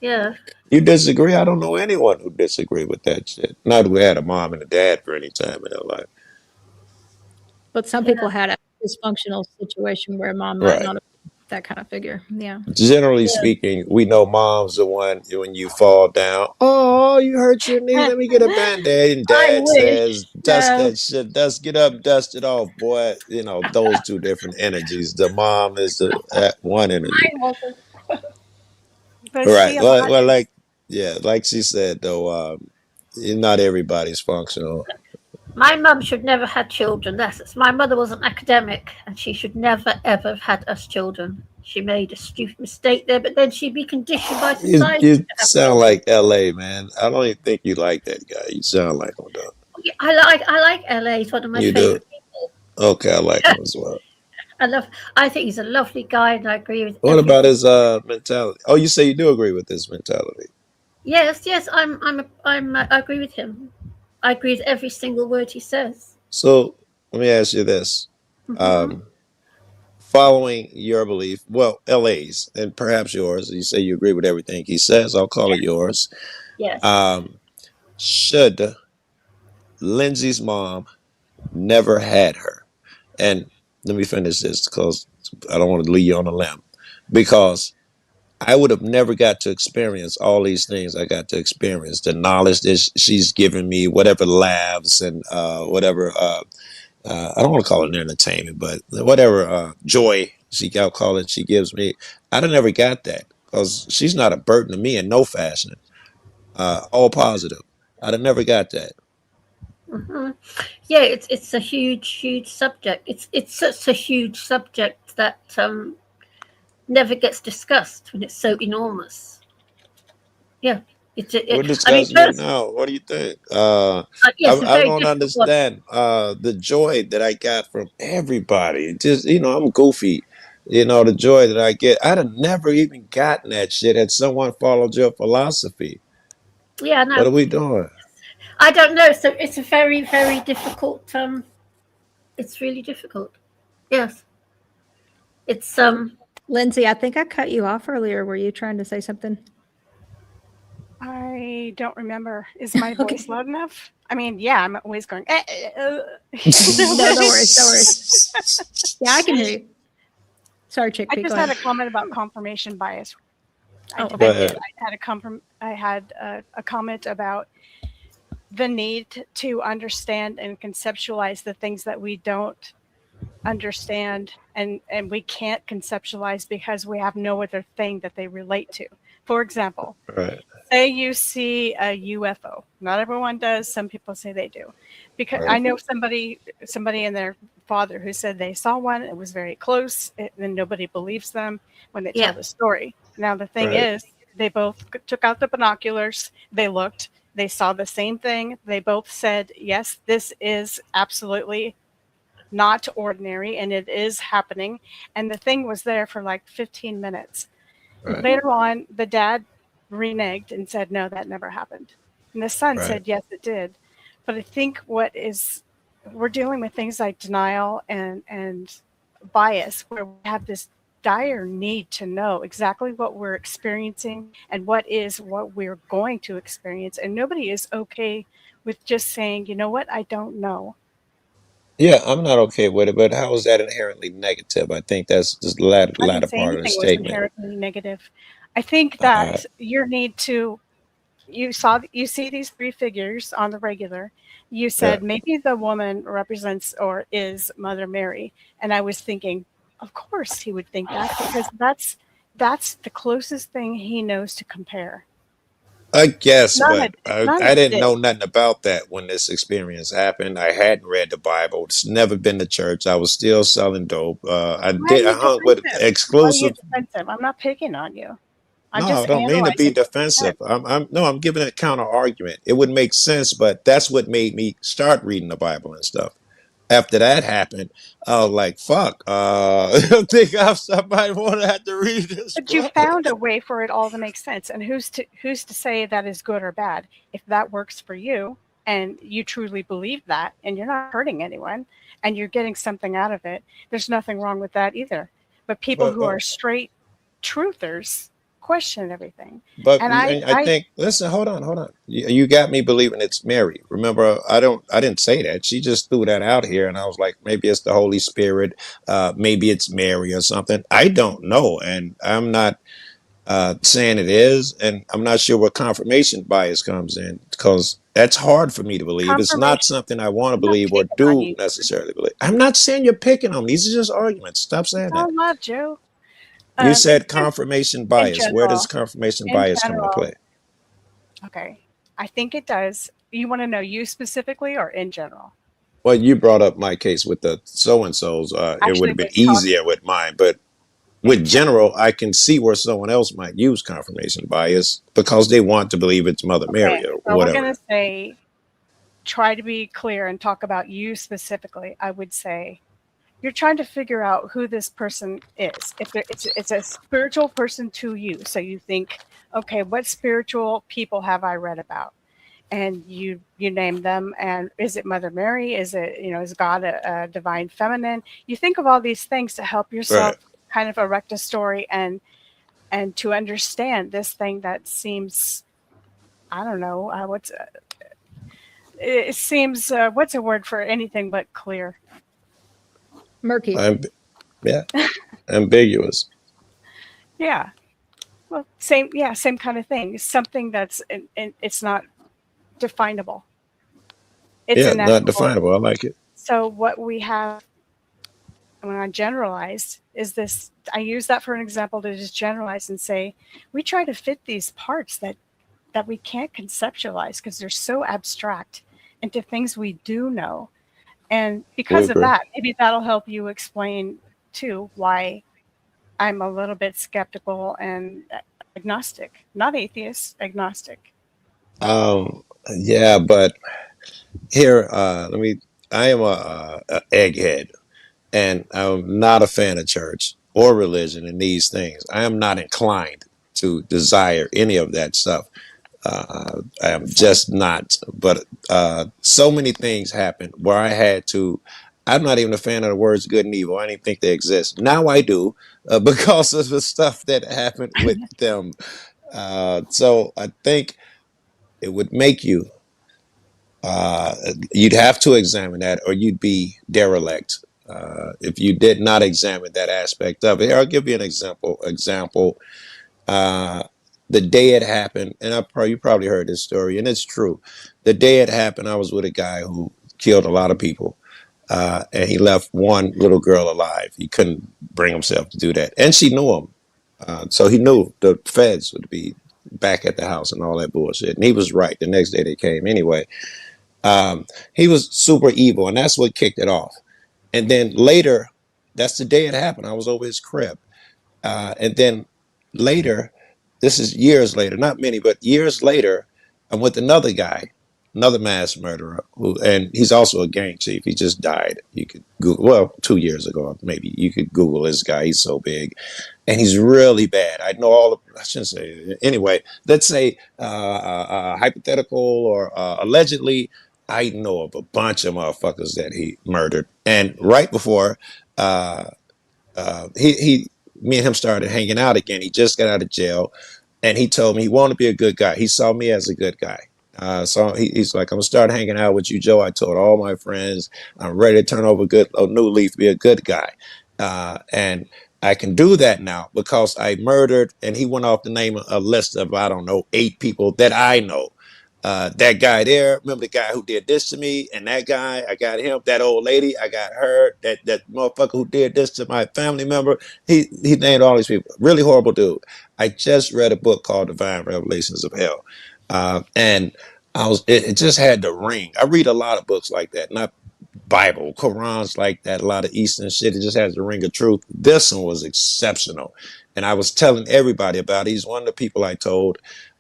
Yeah. You disagree? I don't know anyone who disagree with that shit. Not who had a mom and a dad for any time in their life. But some people had a dysfunctional situation where mom might Right. not have been that kind of figure. Yeah. Generally speaking, we know mom's the one when you fall down. Oh, you hurt your knee. Let me get a band-aid. And dad says, dust that shit. Get up, dust it off, boy. Those two different energies. The mom is the one energy. But Right. see, Well, like she said, though, not everybody's functional. My mum should never had children. My mother was an academic, and she should never ever have had us children. She made a stupid mistake there, but then she'd be conditioned by society. You sound like LA, man. I don't even think you like that guy. You sound like him, though. I like LA. He's one of my You do? favorite people. Okay, I like him as well. I think he's a lovely guy, and I agree with. What about his mentality? Oh, you say you do agree with his mentality. Yes, I agree with him. I agree with every single word he says. So let me ask you this. Following your belief, well, LA's and perhaps yours, you say you agree with everything he says. I'll call it yours. Yes. Should Lindsay's mom never had her? And let me finish this because I don't want to leave you on a limb. Because I would have never got to experience all these things I got to experience. The knowledge that she's given me, whatever labs and whatever, I don't want to call it entertainment, but whatever joy I'll call it, she gives me. I'd have never got that because she's not a burden to me in no fashion. All positive. I'd have never got that. Yeah, it's a huge subject. It's such a huge subject that never gets discussed when it's so enormous. Yeah, We're I mean, discussing it now. What do you think? yes, a I very don't difficult one. understand the joy that I got from everybody. Just, I'm goofy. The joy that I get. I'd have never even gotten that shit had someone followed your philosophy. Yeah, What no, are we doing? I don't know. So it's a very, very difficult. It's really difficult. Yes, it's Lindsay, I think I cut you off earlier. Were you trying to say something? I don't remember. Is my voice loud enough? I mean, yeah, I'm always going. No, no worries, no worries. Yeah, I can hear you. Sorry, Chickpea. I just go had ahead. a comment about confirmation bias. I Oh, did. Go I ahead. had a comment about the need to understand and conceptualize the things that we don't understand, and we can't conceptualize because we have no other thing that they relate to. For example, Right. say you see a UFO. Not everyone does. Some people say they do. Because Right. I know somebody and their father who said they saw one. It was very close, and nobody believes them when they tell Yeah. the story. Now the thing Right. is, they both took out the binoculars. They looked. They saw the same thing. They both said, "Yes, this is absolutely not ordinary, and it is happening." And the thing was there for like 15 minutes. Right. Later on, the dad reneged and said, "No, that never happened." And the son Right. said, "Yes, it did." But I think we're dealing with things like denial and bias, where we have this dire need to know exactly what we're experiencing and what we're going to experience. And nobody is okay with just saying, "You know what, I don't know." Yeah, I'm not okay with it, but how is that inherently negative? I think that's just the I didn't latter say part of the anything was statement. inherently negative. I think Uh, that your need to you see these three figures on the regular. You yeah. said maybe the woman represents or is Mother Mary, and I was thinking, of course he would think that, because that's the closest thing he knows to compare. I guess, None but of none I of didn't this. know nothing about that when this experience happened. I hadn't read the Bible. It's never been to church. I was still selling dope. Why are I you hung with defensive? Why are you exclusive. defensive? I'm not picking on you. I'm No, just I don't mean to be analyzing what you defensive. said. I'm giving a counter argument. It would make sense, but that's what made me start reading the Bible and stuff. After that happened, I was like, fuck, I think somebody want to have to read this But you book. found a way for it all to make sense. And who's to say that is good or bad? If that works for you and you truly believe that and you're not hurting anyone and you're getting something out of it, there's nothing wrong with that either. But people who are straight truthers question everything. But And I think, listen, hold on. You got me believing it's Mary. Remember, I didn't say that. She just threw that out here, and I was like, maybe it's the Holy Spirit, maybe it's Mary or something. I don't know, and I'm not saying it is, and I'm not sure where confirmation bias comes in, because that's hard for me to believe. It's not confirmation, something I want to I'm not believe or picking on do you. necessarily believe. I'm not saying you're picking on me. These are just arguments. Stop It's saying that. all love, Joe. You It's said just confirmation in bias. Where does general. confirmation In bias come into general. play? Okay. I think it does. You want to know you specifically or in general? Well, you brought up my case with the so and so's. It would Actually, have been we've talked easier with mine, but in with general. general, I can see where someone else might use confirmation bias because they want to believe it's Mother Mary Okay. or So we're whatever. going to say, try to be clear and talk about you specifically. I would say you're trying to figure out who this person is. If it's a spiritual person to you, so you think, okay, what spiritual people have I read about? And you name them. And is it Mother Mary? Is it, is God a divine feminine? You think of all these things to help yourself Right. kind of erect a story and to understand this thing that seems, I don't know, it seems, what's a word for anything but clear? Murky. Yeah, ambiguous. Yeah. Well, same kind of thing. It's something that's, it's not definable. It's Yeah, not ineffable. definable. I like it. So what we have, when I generalize, is this, I use that for an example to just generalize and say, we try to fit these parts that we can't conceptualize because they're so abstract into things we do know. And We because of agree. that, maybe that'll help you explain too why I'm a little bit skeptical and agnostic, not atheist, agnostic. Yeah, but here, I am a egghead, and I'm not a fan of church or religion and these things. I am not inclined to desire any of that stuff. I am just not. But so many things happened where I had to. I'm not even a fan of the words good and evil. I didn't think they exist. Now I do because of the stuff that happened with them. So I think it would make you. You'd have to examine that, or you'd be derelict if you did not examine that aspect of it. I'll give you an example. Uh, the day it happened, and you probably heard this story, and it's true. The day it happened, I was with a guy who killed a lot of people, and he left one little girl alive. He couldn't bring himself to do that, and she knew him, so he knew the feds would be back at the house and all that bullshit. And he was right. The next day they came anyway. He was super evil, and that's what kicked it off. And then later, that's the day it happened. I was over his crib. And then later, this is years later, not many, but years later, I'm with another guy, another mass murderer, and he's also a gang chief. He just died. You could Google, well, 2 years ago, maybe you could Google this guy. He's so big, and he's really bad. I know all. I shouldn't say anyway. Let's say hypothetical or allegedly. I know of a bunch of motherfuckers that he murdered, and right before he me and him started hanging out again. He just got out of jail, and he told me he wanted to be a good guy. He saw me as a good guy. So he's like, I'm gonna start hanging out with you, Joe. I told all my friends I'm ready to turn over a new leaf, be a good guy, and I can do that now because I murdered. And he went off to name a list of, I don't know, 8 people that I know. That guy there, remember the guy who did this to me, and that guy, I got him. That old lady, I got her. That motherfucker who did this to my family member, he named all these people. Really horrible dude. I just read a book called Divine Revelations of Hell, and it just had to ring. I read a lot of books like that, not Bible, Qurans like that, a lot of Eastern shit. It just has the ring of truth. This one was exceptional. And I was telling everybody about it. He's one of the people I told.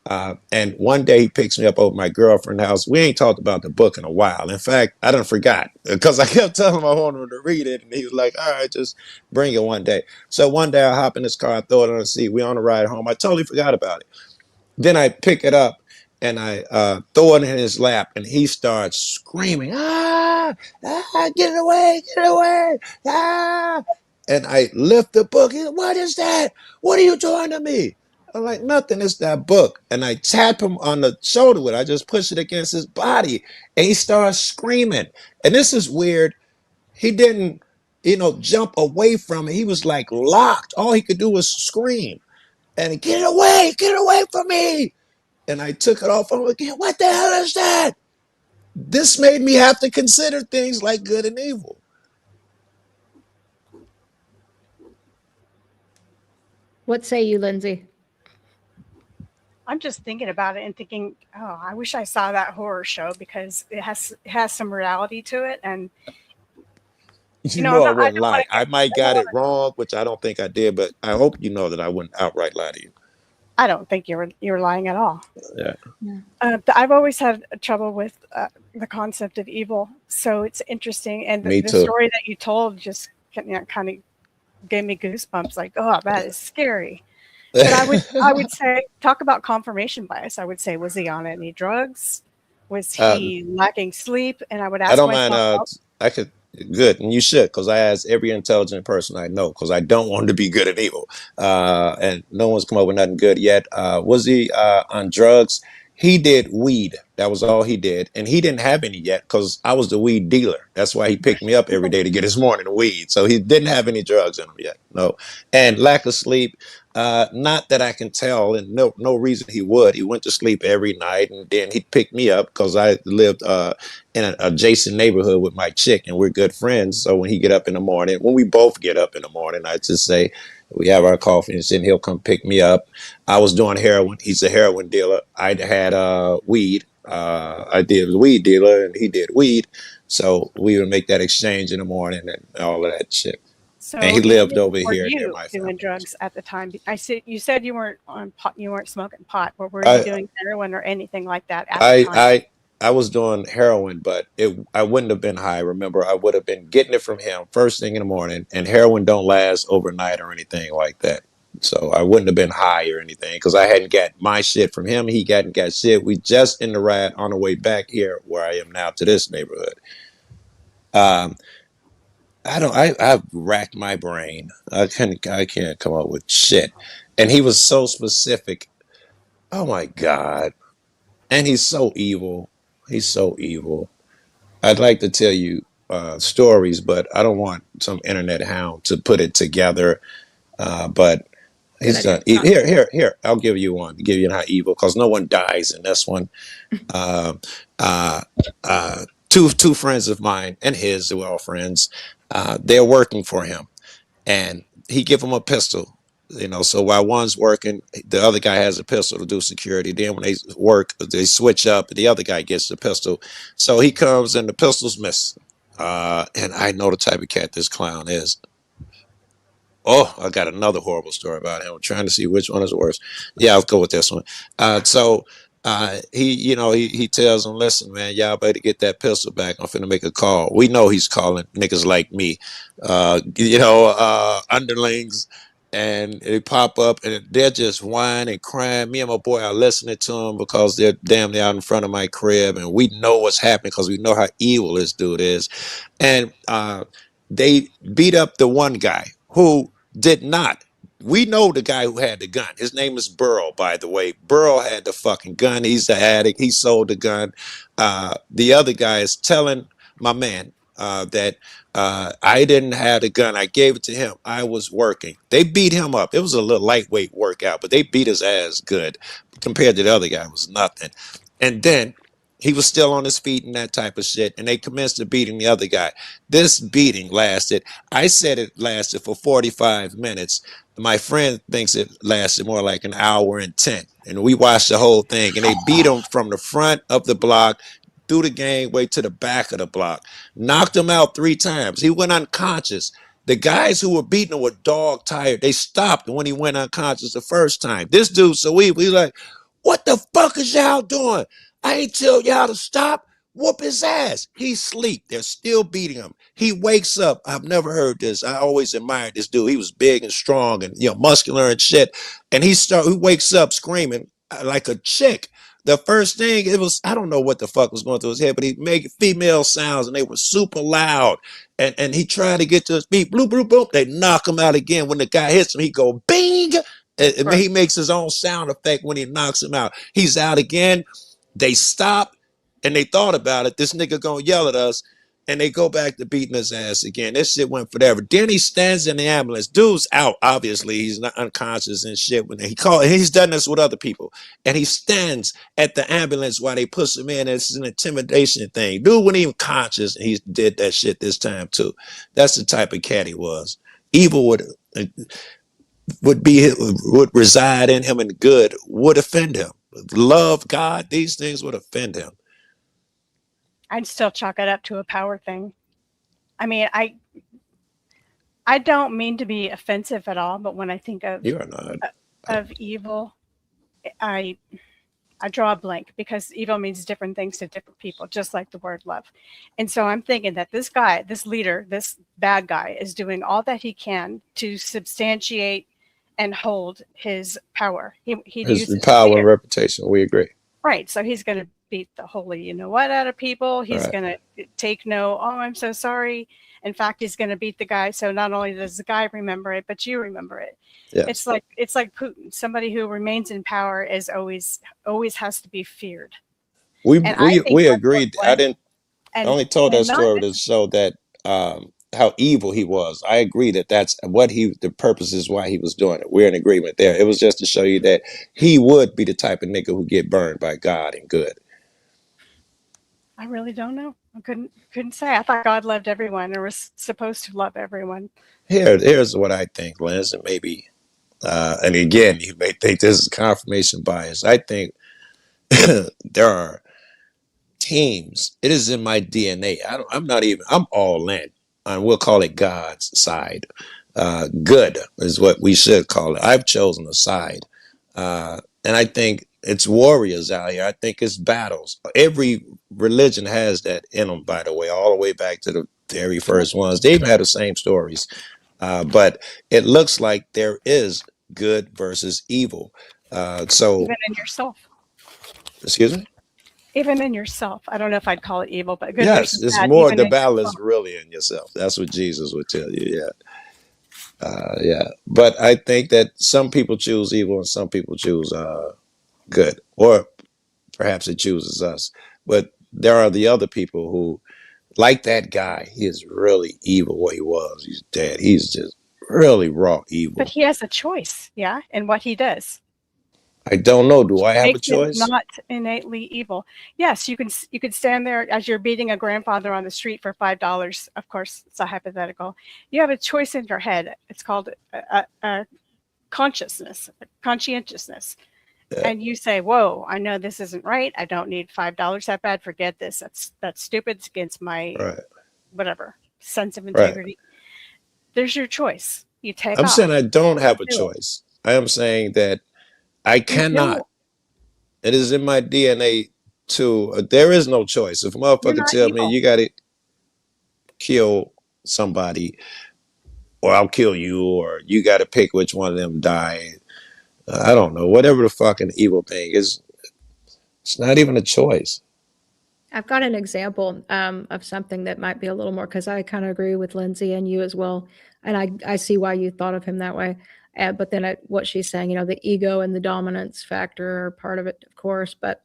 And one day he picks me up over my girlfriend's house. We ain't talked about the book in a while. In fact, I done forgot because I kept telling him I wanted him to read it. And he was like, all right, just bring it one day. So one day I hop in his car, I throw it on the seat. We on the ride home. I totally forgot about it. Then I pick it up and I throw it in his lap, and he starts screaming, get it away, ah. And I lift the book. He said, what is that? What are you doing to me? I'm like, nothing, it's that book. And I tap him on the shoulder with it. I just push it against his body, and he starts screaming. And this is weird. He didn't, jump away from it. He was like locked. All he could do was scream. And get it away from me. And I took it off him again. What the hell is that? This made me have to consider things like good and evil. What say you, Lindsay? I'm just thinking about it and thinking, oh, I wish I saw that horror show because it has some reality to it. And You know, I wouldn't lie. I might got it wrong, which I don't think I did, but I hope you know that I wouldn't outright lie to you. I don't think you're lying at all. Yeah. I've always had trouble with the concept of evil, so it's interesting. And Me the too. story that you told just kind of gave me goosebumps. Like, oh, that is scary. But I would say, talk about confirmation bias. I would say, was he on any drugs? Was he lacking sleep? And I would ask I don't myself, mind. I could. Good, and you should, because I ask every intelligent person I know, because I don't want to be good and evil. And no one's come up with nothing good yet. Was he on drugs? He did weed. That was all he did, and he didn't have any yet, because I was the weed dealer. That's why he picked me up every day to get his morning weed. So he didn't have any drugs in him yet. No, and lack of sleep. Not that I can tell, and no reason he would. He went to sleep every night, and then he'd pick me up because I lived in an adjacent neighborhood with my chick, and we're good friends. So when he get up in the morning, when we both get up in the morning, I just say we have our coffee, and then he'll come pick me up. I was doing heroin. He's a heroin dealer. I had weed. I did the weed dealer, and he did weed. So we would make that exchange in the morning and all of that shit. So And he how lived old over were here near you my doing family. drugs at the time? I see you said you weren't on pot, you weren't smoking pot, but were you I doing heroin or anything like that at the I time? I I was doing heroin, but I wouldn't have been high. Remember, I would have been getting it from him first thing in the morning, and heroin don't last overnight or anything like that. So I wouldn't have been high or anything because I hadn't got my shit from him. He hadn't got shit. We just in the ride on the way back here where I am now to this neighborhood. Um, I've racked my brain. I can't come up with shit. And he was so specific. Oh my God. And he's so evil. He's so evil. I'd like to tell you stories, but I don't want some internet hound to put it together. But Good he's idea. done. Not Here, to. here, here. I'll give you one. Give you how evil, because no one dies in this one. Uh, uh, two friends of mine and his, they were all friends. They're working for him, and he give them a pistol. You know, so while one's working, the other guy has a pistol to do security. Then when they work, they switch up, and the other guy gets the pistol. So he comes and the pistol's missing. And I know the type of cat this clown is. Oh, I got another horrible story about him. I'm trying to see which one is worse. Yeah, I'll go with this one. He tells them, listen, man, y'all better get that pistol back. I'm finna make a call. We know he's calling niggas like me, underlings, and they pop up and they're just whining and crying. Me and my boy are listening to them because they're damn near out in front of my crib, and we know what's happening because we know how evil this dude is. And they beat up the one guy who did not. We know the guy who had the gun. His name is Burl, by the way. Burl had the fucking gun. He's the addict. He sold the gun. The other guy is telling my man that I didn't have the gun. I gave it to him. I was working. They beat him up. It was a little lightweight workout, but they beat his ass good compared to the other guy. It was nothing. And then he was still on his feet and that type of shit. And they commenced to beating the other guy. This beating lasted, I said it lasted for 45 minutes. My friend thinks it lasted more like an hour and 10. And we watched the whole thing. And they beat him from the front of the block through the gangway to the back of the block. Knocked him out 3 times. He went unconscious. The guys who were beating him were dog tired. They stopped when he went unconscious the first time. This dude, so we like, what the fuck is y'all doing? I ain't tell y'all to stop. Whoop his ass. He's asleep. They're still beating him. He wakes up. I've never heard this. I always admired this dude. He was big and strong and muscular and shit. And he wakes up screaming like a chick. The first thing it was, I don't know what the fuck was going through his head, but he made female sounds and they were super loud. And he tried to get to his feet. Bloop, bloop, bloop. They knock him out again. When the guy hits him, he go bing. And he makes his own sound effect when he knocks him out. He's out again. They stop and they thought about it. This nigga gonna yell at us, and they go back to beating his ass again. This shit went forever. Then he stands in the ambulance. Dude's out. Obviously, he's not unconscious and shit. When he's done this with other people, and he stands at the ambulance while they push him in. It's an intimidation thing. Dude wasn't even conscious, and he did that shit this time too. That's the type of cat he was. Evil would reside in him, and good would offend him. Love, God, these things would offend him. I'd still chalk it up to a power thing. I mean, I don't mean to be offensive at all, but when I think of You are not. Of evil, I draw a blank because evil means different things to different people, just like the word love. And so I'm thinking that this guy, this leader, this bad guy is doing all that he can to substantiate and hold his power. He His uses power fear. and reputation. We agree. Right. So he's going to beat the holy, you know what, out of people. He's Right. going to take no, oh, I'm so sorry. In fact, he's going to beat the guy. So not only does the guy remember it, but you remember it. Yes. It's like Putin. Somebody who remains in power is always has to be feared. We And I think that's agreed. what- I and only told that and not story to show that how evil he was. I agree that that's what the purpose is why he was doing it. We're in agreement there. It was just to show you that he would be the type of nigga who get burned by God and good. I really don't know. I couldn't say. I thought God loved everyone or was supposed to love everyone. Here's what I think, Lance, and maybe and again, you may think this is confirmation bias. I think there are teams. It is in my DNA. I'm all in on, we'll call it God's side. good is what we should call it. I've chosen a side. And I think it's warriors out here. I think it's battles. Every religion has that in them, by the way, all the way back to the very first ones. They even had the same stories. But it looks like there is good versus evil. So, Even in yourself. excuse me? Even in yourself. I don't know if I'd call it evil, but good Yes, versus it's bad. more, Even the in battle yourself. is really in yourself. That's what Jesus would tell you. Yeah. Yeah. But I think that some people choose evil and some people choose good, or perhaps it chooses us. But there are the other people who, like that guy, he is really evil what he was. He's dead. He's just really raw But evil. he has a choice, yeah, in what he does. I don't know. Do I have a Makes it choice? not innately evil. Yes, you can stand there as you're beating a grandfather on the street for $5. Of course, it's a hypothetical. You have a choice in your head. It's called a consciousness, conscientiousness. Yeah. And you say, "Whoa, I know this isn't right. I don't need $5 that bad. Forget this. That's stupid. It's against my Right. whatever sense of Right. integrity." There's your choice. You take I'm off. saying I don't have a Do it. choice. I am saying that I You cannot. don't. It is in my DNA to, there is no choice. If a You're motherfucker not tell me evil. you got to kill somebody, or I'll kill you, or you got to pick which one of them die. I don't know. Whatever the fucking evil thing is, it's not even a choice. I've got an example of something that might be a little more, because I kind of agree with Lindsay and you as well. And I see why you thought of him that way. But then what she's saying, the ego and the dominance factor are part of it, of course. But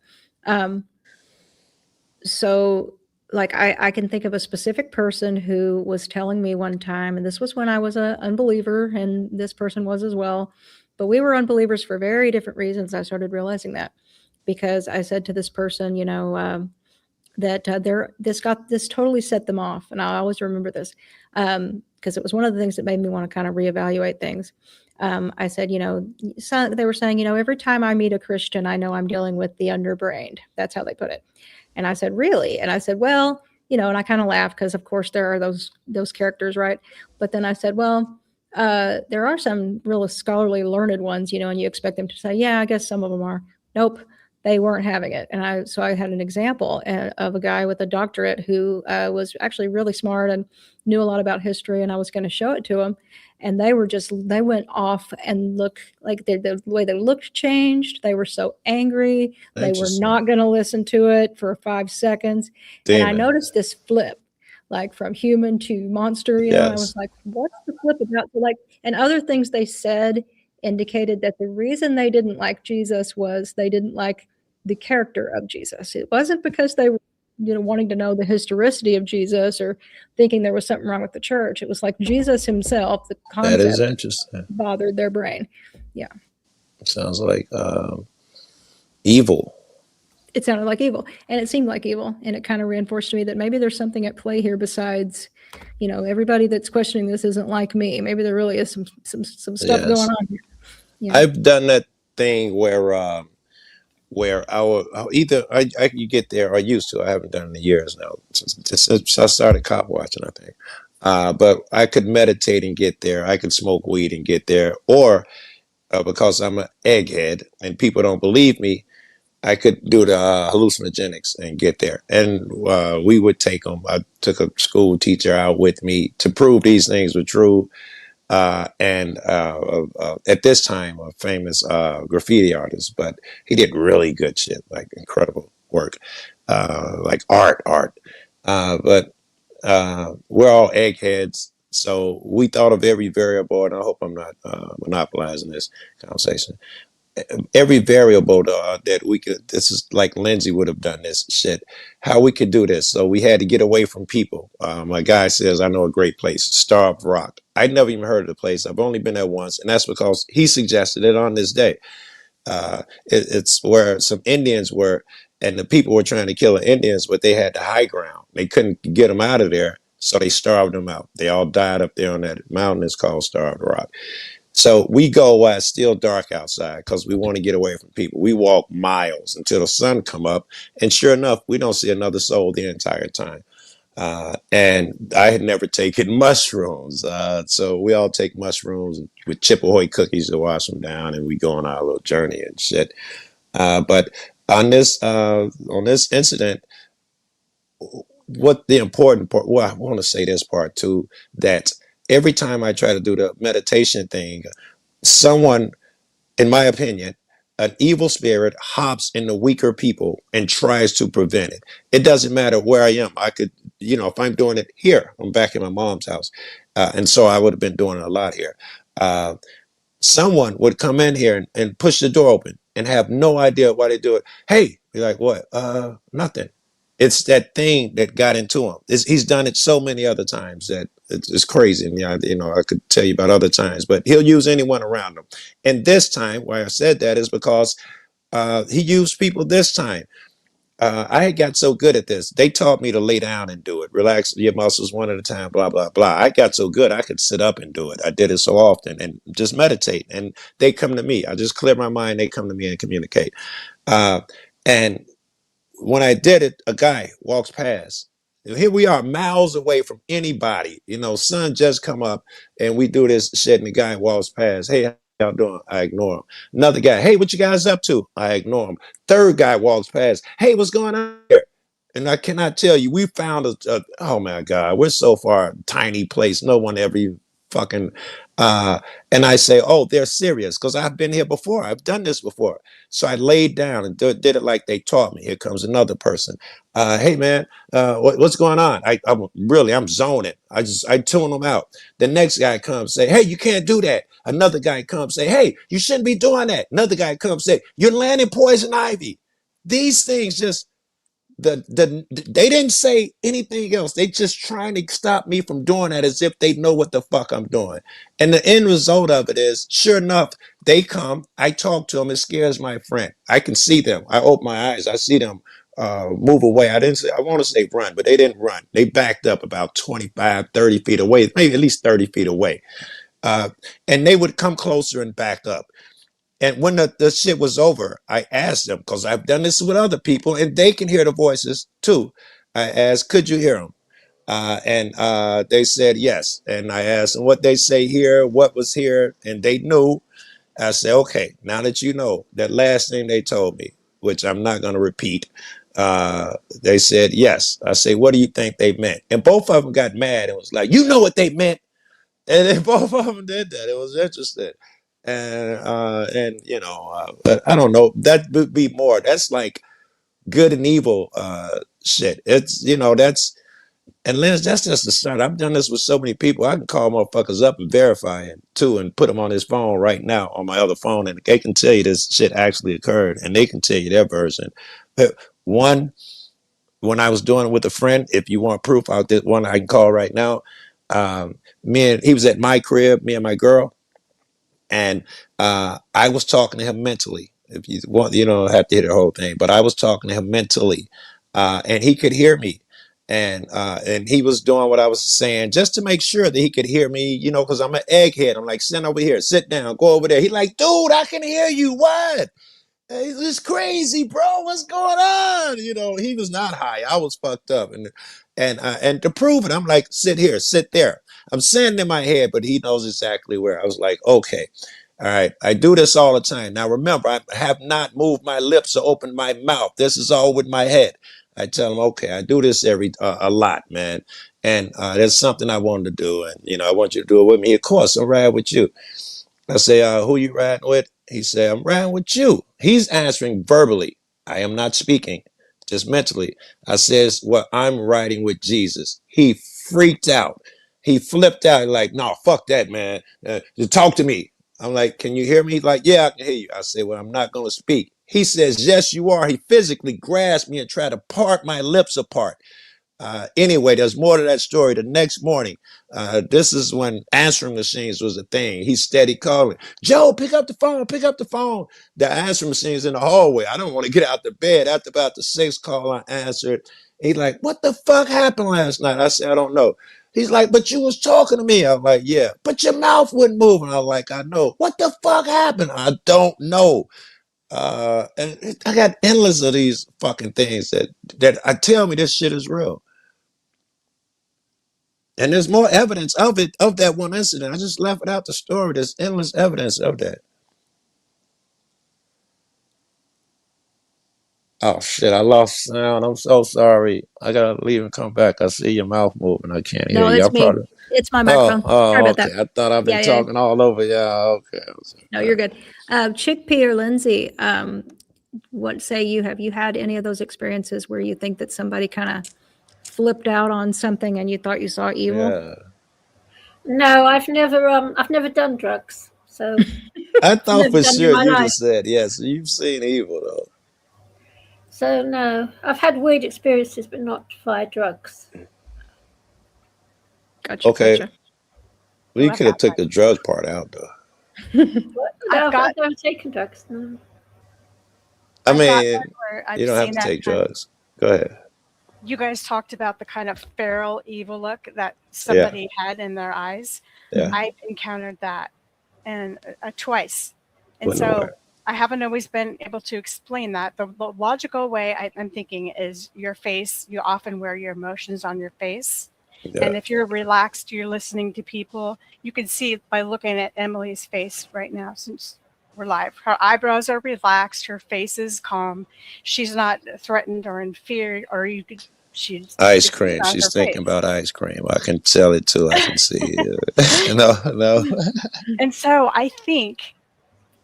so, like, I can think of a specific person who was telling me one time, and this was when I was an unbeliever, and this person was as well. But we were unbelievers for very different reasons. I started realizing that because I said to this person, that this totally set them off, and I always remember this because it was one of the things that made me want to kind of reevaluate things. I said, they were saying, every time I meet a Christian, I know I'm dealing with the underbrained. That's how they put it. And I said, really? And I said, well, and I kind of laughed because, of course, there are those characters, right? But then I said, well, there are some real scholarly, learned ones, and you expect them to say, yeah, I guess some of them are. Nope. They weren't having it. And I had an example of a guy with a doctorate who was actually really smart and knew a lot about history, and I was going to show it to him. And they went off and looked like the way they looked changed. They were so angry. They were Interesting. not going to listen to it for 5 seconds. And I Demon. noticed this flip, like from human to monster, I Yes. was like, what's the flip about? So, like, and other things they said indicated that the reason they didn't like Jesus was they didn't like the character of Jesus. It wasn't because they were, wanting to know the historicity of Jesus or thinking there was something wrong with the church. It was like Jesus himself, the That is concept, interesting. bothered their brain. Yeah. Sounds like evil. It sounded like evil, and it seemed like evil, and it kind of reinforced to me that maybe there's something at play here besides, everybody that's questioning this isn't like me. Maybe there really is some stuff Yes. going on here. I've done that thing where I could get there, or used to. I haven't done it in years now since I started cop watching, I think. But I could meditate and get there. I could smoke weed and get there, or because I'm an egghead and people don't believe me, I could do the hallucinogenics and get there. And we would take them. I took a school teacher out with me to prove these things were true. And at this time, a famous graffiti artist, but he did really good shit, like incredible work, like art. But we're all eggheads, so we thought of every variable, and I hope I'm not monopolizing this conversation. Every variable that we could, this is like Lindsay would have done this shit, how we could do this. So we had to get away from people. My guy says, I know a great place, Starved Rock. I'd never even heard of the place. I've only been there once, and that's because he suggested it on this day. It's where some Indians were, and the people were trying to kill the Indians, but they had the high ground. They couldn't get them out of there, so they starved them out. They all died up there on that mountain. It's called Starved Rock. So we go while it's still dark outside because we want to get away from people. We walk miles until the sun come up, and sure enough, we don't see another soul the entire time. And I had never taken mushrooms. So we all take mushrooms with Chippehoy cookies to wash them down, and we go on our little journey and shit. But on this incident, what the important part, well, I want to say this part too, that every time I try to do the meditation thing, someone, in my opinion, an evil spirit hops in the weaker people and tries to prevent it. It doesn't matter where I am. I could, if I'm doing it here, I'm back in my mom's house. And so I would have been doing it a lot here. Uh, Someone would come in here and push the door open and have no idea why they do it. Hey, you're like, what? Nothing. It's that thing that got into him. He's done it so many other times that it's crazy. And I could tell you about other times, but he'll use anyone around him. And this time, why I said that is because he used people this time. I had got so good at this. They taught me to lay down and do it. Relax your muscles one at a time, blah, blah, blah. I got so good I could sit up and do it. I did it so often and just meditate. And they come to me. I just clear my mind. They come to me and communicate. And when I did it, a guy walks past. And here we are, miles away from anybody. Sun just come up and we do this shit and the guy walks past. Hey, how y'all doing? I ignore him. Another guy, hey, what you guys up to? I ignore him. Third guy walks past. Hey, what's going on here? And I cannot tell you, we found oh my God, we're so far, tiny place. No one ever even fucking, and I say, oh, they're serious because I've been here before. I've done this before. So I laid down and did it like they taught me. Here comes another person. Hey man, what's going on? I'm zoning. I tune them out. The next guy comes, say, hey, you can't do that. Another guy comes, say, hey, you shouldn't be doing that. Another guy comes, say, you're landing poison ivy. These things just, they didn't say anything else. They just trying to stop me from doing that as if they know what the fuck I'm doing. And the end result of it is, sure enough, they come, I talk to them, it scares my friend. I can see them. I open my eyes, I see them move away. I want to say run, but they didn't run. They backed up about 25, 30 feet away, maybe at least 30 feet away. And they would come closer and back up. And when the shit was over, I asked them, because I've done this with other people and they can hear the voices too. I asked, could you hear them? And they said yes. And I asked them what they say here, what was here, and they knew. I said, okay, now that you know, that last thing they told me, which I'm not going to repeat, they said yes. I say, what do you think they meant? And both of them got mad and was like, you know what they meant? And then both of them did that. It was interesting. But I don't know. That would be more. That's like good and evil shit. It's and Lance, that's just the start. I've done this with so many people. I can call motherfuckers up and verify it too, and put them on his phone right now on my other phone, and they can tell you this shit actually occurred, and they can tell you their version. But one, when I was doing it with a friend, if you want proof, I'll get one I can call right now. He was at my crib, me and my girl. And I was talking to him mentally. If you want, you don't have to hear the whole thing, but I was talking to him mentally, and he could hear me. And he was doing what I was saying just to make sure that he could hear me, because I'm an egghead. I'm like, sit over here, sit down, go over there. He like, dude, I can hear you. What? Hey, it's crazy, bro. What's going on? He was not high. I was fucked up, and to prove it, I'm like, sit here, sit there. I'm saying in my head, but he knows exactly where. I was like, okay, all right. I do this all the time. Now remember, I have not moved my lips or opened my mouth. This is all with my head. I tell him, okay, I do this a lot, man, and that's something I wanted to do, and I want you to do it with me. Of course, I'm riding with you. I say, who you riding with? He said, I'm riding with you. He's answering verbally. I am not speaking, just mentally. I says, well, I'm riding with Jesus. He freaked out. He flipped out like, no, fuck that, man. Talk to me. I'm like, can you hear me? He's like, yeah, I can hear you. I say, well, I'm not going to speak. He says, yes, you are. He physically grasped me and tried to part my lips apart. Anyway, there's more to that story. The next morning, this is when answering machines was a thing. He's steady calling, Joe, pick up the phone, pick up the phone. The answering machine's in the hallway. I don't want to get out the bed. After about the sixth call, I answered. He's like, what the fuck happened last night? I said, I don't know. He's like, but you was talking to me. I'm like, yeah, but your mouth wouldn't move. And I'm like, I know. What the fuck happened? I don't know. And I got endless of these fucking things that I tell me this shit is real. And there's more evidence of it, of that one incident. I just left it out the story. There's endless evidence of that. Oh shit, I lost sound. I'm so sorry. I gotta leave and come back. I see your mouth moving. I can't hear No, you. I it's me. probably It's my microphone. Sorry about okay. that. I thought I've been Yeah, yeah. talking all over. Yeah, okay. No, you're good. Chickpea or Lindsay, what say you? Have you had any of those experiences where you think that somebody kind of flipped out on something and you thought you saw evil? Yeah. No, I've never done drugs, so I I've thought never for done it in sure my you life. just said yes. You've seen evil though. So no, I've had weird experiences, but not via drugs. Gotcha, Okay. gotcha. Well, you Well, I've could have got took the drugs part out though. No, I've got I've never taken drugs. No. I I've got mean, one where I've you don't have seen to that take kind of. drugs. Go ahead. You guys talked about the kind of feral, evil look that Yeah. somebody had in their eyes. Yeah. I've encountered that, and twice, and Wouldn't so work. I haven't always been able to explain that. The logical way I'm thinking is your face. You often wear your emotions on your face. Yeah. And if you're relaxed, you're listening to people. You can see by looking at Emily's face right now, since we're live. Her eyebrows are relaxed. Her face is calm. She's not threatened or in fear. Or you could, she's Ice it's just cream. on her She's thinking face. about ice cream. I can tell it too. I can see it. No. And so I think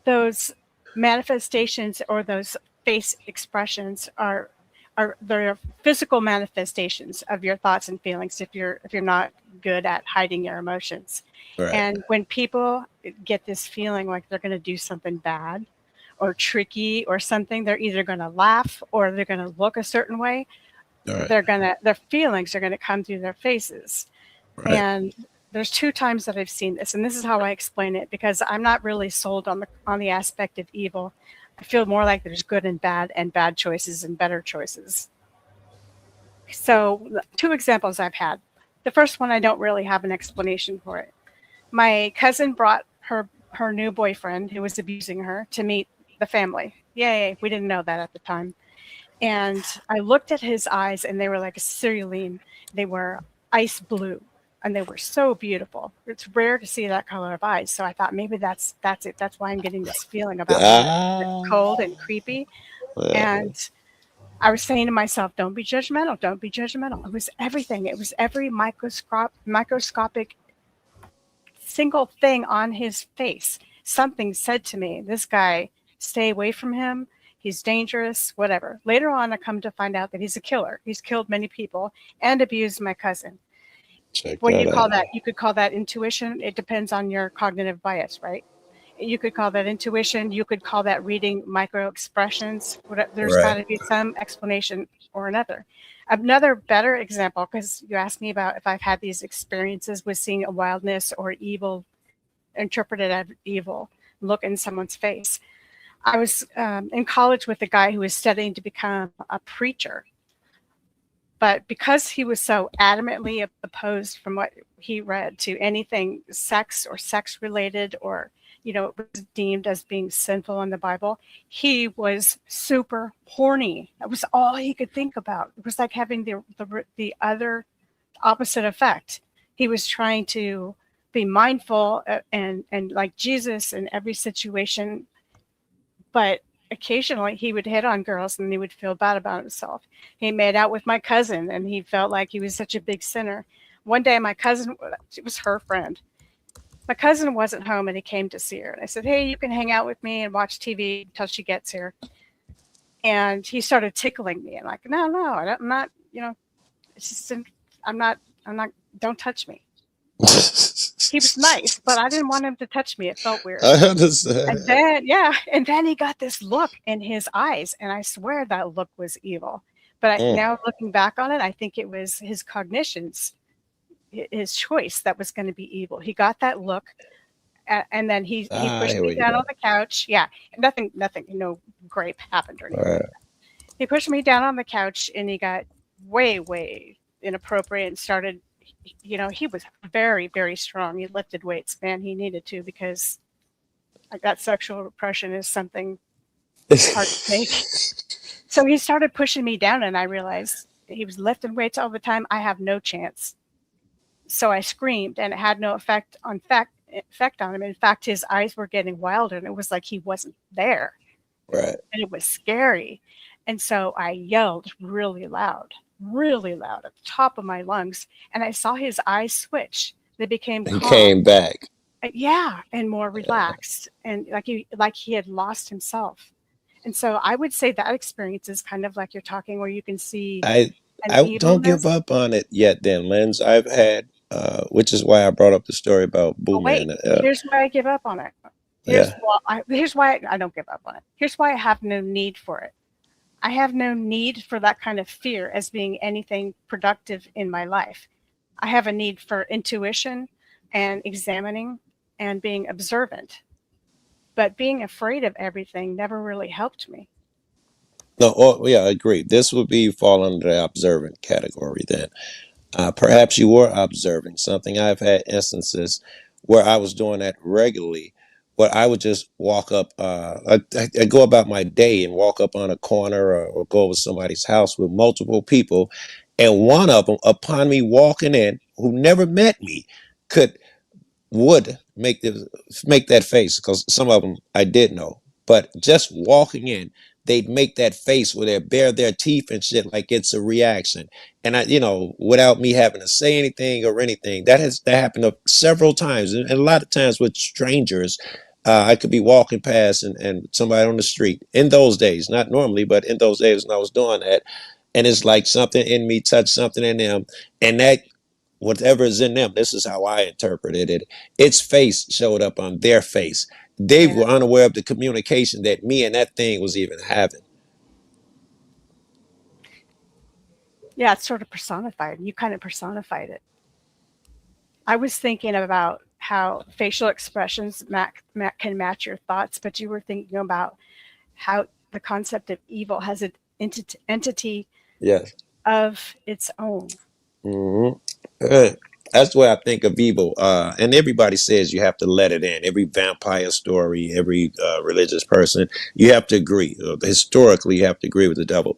those manifestations or those face expressions are they're physical manifestations of your thoughts and feelings if you're not good at hiding your emotions. Right. And when people get this feeling like they're going to do something bad or tricky or something, they're either going to laugh or they're going to look a certain way. Right. Their feelings are going to come through their faces. Right. And there's 2 times that I've seen this, and this is how I explain it, because I'm not really sold on the aspect of evil. I feel more like there's good and bad choices and better choices. So 2 examples I've had. The first one, I don't really have an explanation for it. My cousin brought her new boyfriend, who was abusing her, to meet the family. Yay, we didn't know that at the time. And I looked at his eyes, and they were like a cerulean. They were ice blue, and they were so beautiful. It's rare to see that color of eyes. So I thought maybe that's it. That's why I'm getting this feeling about him. It's cold and creepy. And I was saying to myself, don't be judgmental. Don't be judgmental. It was everything. It was every microscopic single thing on his face. Something said to me, this guy, stay away from him. He's dangerous, whatever. Later on, I come to find out that he's a killer. He's killed many people and abused my cousin. What do you call that? You could call that intuition. It depends on your cognitive bias, right? You could call that intuition. You could call that reading micro expressions. There's got to be some explanation or another. Another better example, because you asked me about if I've had these experiences with seeing a wildness or evil interpreted as evil look in someone's face. I was in college with a guy who was studying to become a preacher. But because he was so adamantly opposed from what he read to anything sex or sex related or, it was deemed as being sinful in the Bible, he was super horny. That was all he could think about. It was like having the other opposite effect. He was trying to be mindful and like Jesus in every situation, but occasionally he would hit on girls and he would feel bad about himself. He made out with my cousin and he felt like he was such a big sinner. One day my cousin, it was her friend. My cousin wasn't home and he came to see her. And I said, hey, you can hang out with me and watch TV until she gets here. And he started tickling me. And like, no, I'm not, it's just, I'm not, don't touch me. He was nice, but I didn't want him to touch me. It felt weird. I understand. And then he got this look in his eyes, and I swear that look was evil. But now looking back on it, I think it was his cognitions, his choice that was going to be evil. He got that look, and then he pushed me down on the couch. Yeah, nothing, no grape happened or anything. Right. He pushed me down on the couch, and he got way inappropriate and started. He was very, very strong. He lifted weights, man. He needed to, because that sexual repression is something hard to take. So he started pushing me down, and I realized he was lifting weights all the time. I have no chance. So I screamed, and it had no effect on him. In fact, his eyes were getting wilder, and it was like he wasn't there. Right. And it was scary. And so I yelled really loud at the top of my lungs. And I saw his eyes switch. They became He calm. came back. Yeah, and more relaxed, and like he had lost himself. And so I would say that experience is kind of like you're talking, where you can see I an don't give evilness. up on it yet then, Lens. I've had which is why I brought up the story about Boo Oh, wait, Man. here's why I give up on it. Yeah. Here's why I don't give up on it. Here's why I have no need for it. I have no need for that kind of fear as being anything productive in my life. I have a need for intuition and examining and being observant. But being afraid of everything never really helped me. No, yeah, I agree. This would be fall under the observant category then. Perhaps you were observing something. I've had instances where I was doing that regularly, where I would just walk up, I go about my day and walk up on a corner or go over somebody's house with multiple people. And one of them, upon me walking in, who never met me, would make that face, because some of them I did know, but just walking in, they'd make that face where they bare their teeth and shit, like it's a reaction. And I, without me having to say anything or anything, that happened several times, and a lot of times with strangers. I could be walking past and somebody on the street in those days, not normally, but in those days when I was doing that, and it's like something in me touched something in them, and that whatever is in them, this is how I interpreted it. Its face showed up on their face. They were unaware of the communication that me and that thing was even having. Yeah, it's sort of personified. You kind of personified it. I was thinking about how facial expressions can match your thoughts, but you were thinking about how the concept of evil has an entity Yes. of its own. That's the way I think of evil. And everybody says you have to let it in. Every vampire story, every religious person, you have to agree. Historically, you have to agree with the devil.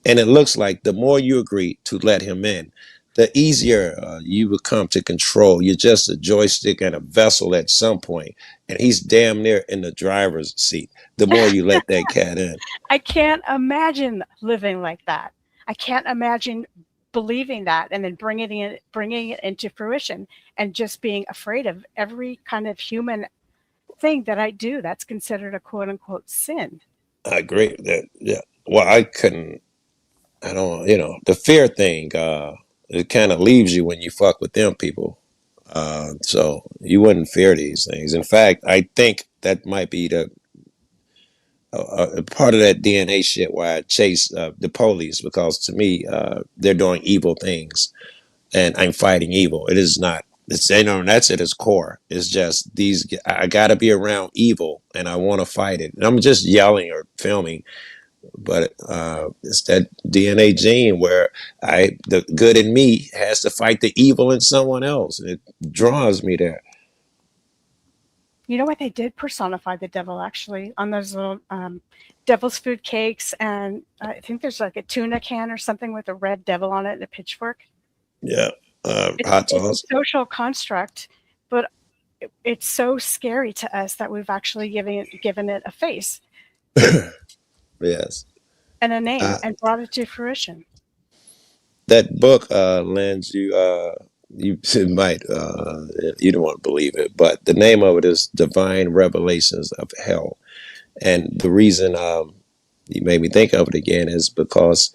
And it looks like the more you agree to let him in, the easier you become to control. You're just a joystick and a vessel at some point, and he's damn near in the driver's seat. The more you let that cat in. I can't imagine living like that. I can't imagine believing that and then bringing it into fruition and just being afraid of every kind of human thing that I do that's considered a quote unquote sin. I agree with that. Yeah. Well, I don't, the fear thing, it kind of leaves you when you fuck with them people. So you wouldn't fear these things. In fact, I think that might be the part of that DNA shit why I chase the police, because to me, they're doing evil things and I'm fighting evil. It is not, that's at its core. It's just I got to be around evil and I want to fight it. And I'm just yelling or filming. But it's that DNA gene where the good in me has to fight the evil in someone else. It draws me there. You know what? They did personify the devil actually on those little devil's food cakes. And I think there's like a tuna can or something with a red devil on it and a pitchfork. Yeah. Hot sauce. It's a social construct, but it's so scary to us that we've actually given it a face. Yes. And a name and brought it to fruition. That book, Lens, you might you don't want to believe it, but the name of it is Divine Revelations of Hell. And the reason you made me think of it again is because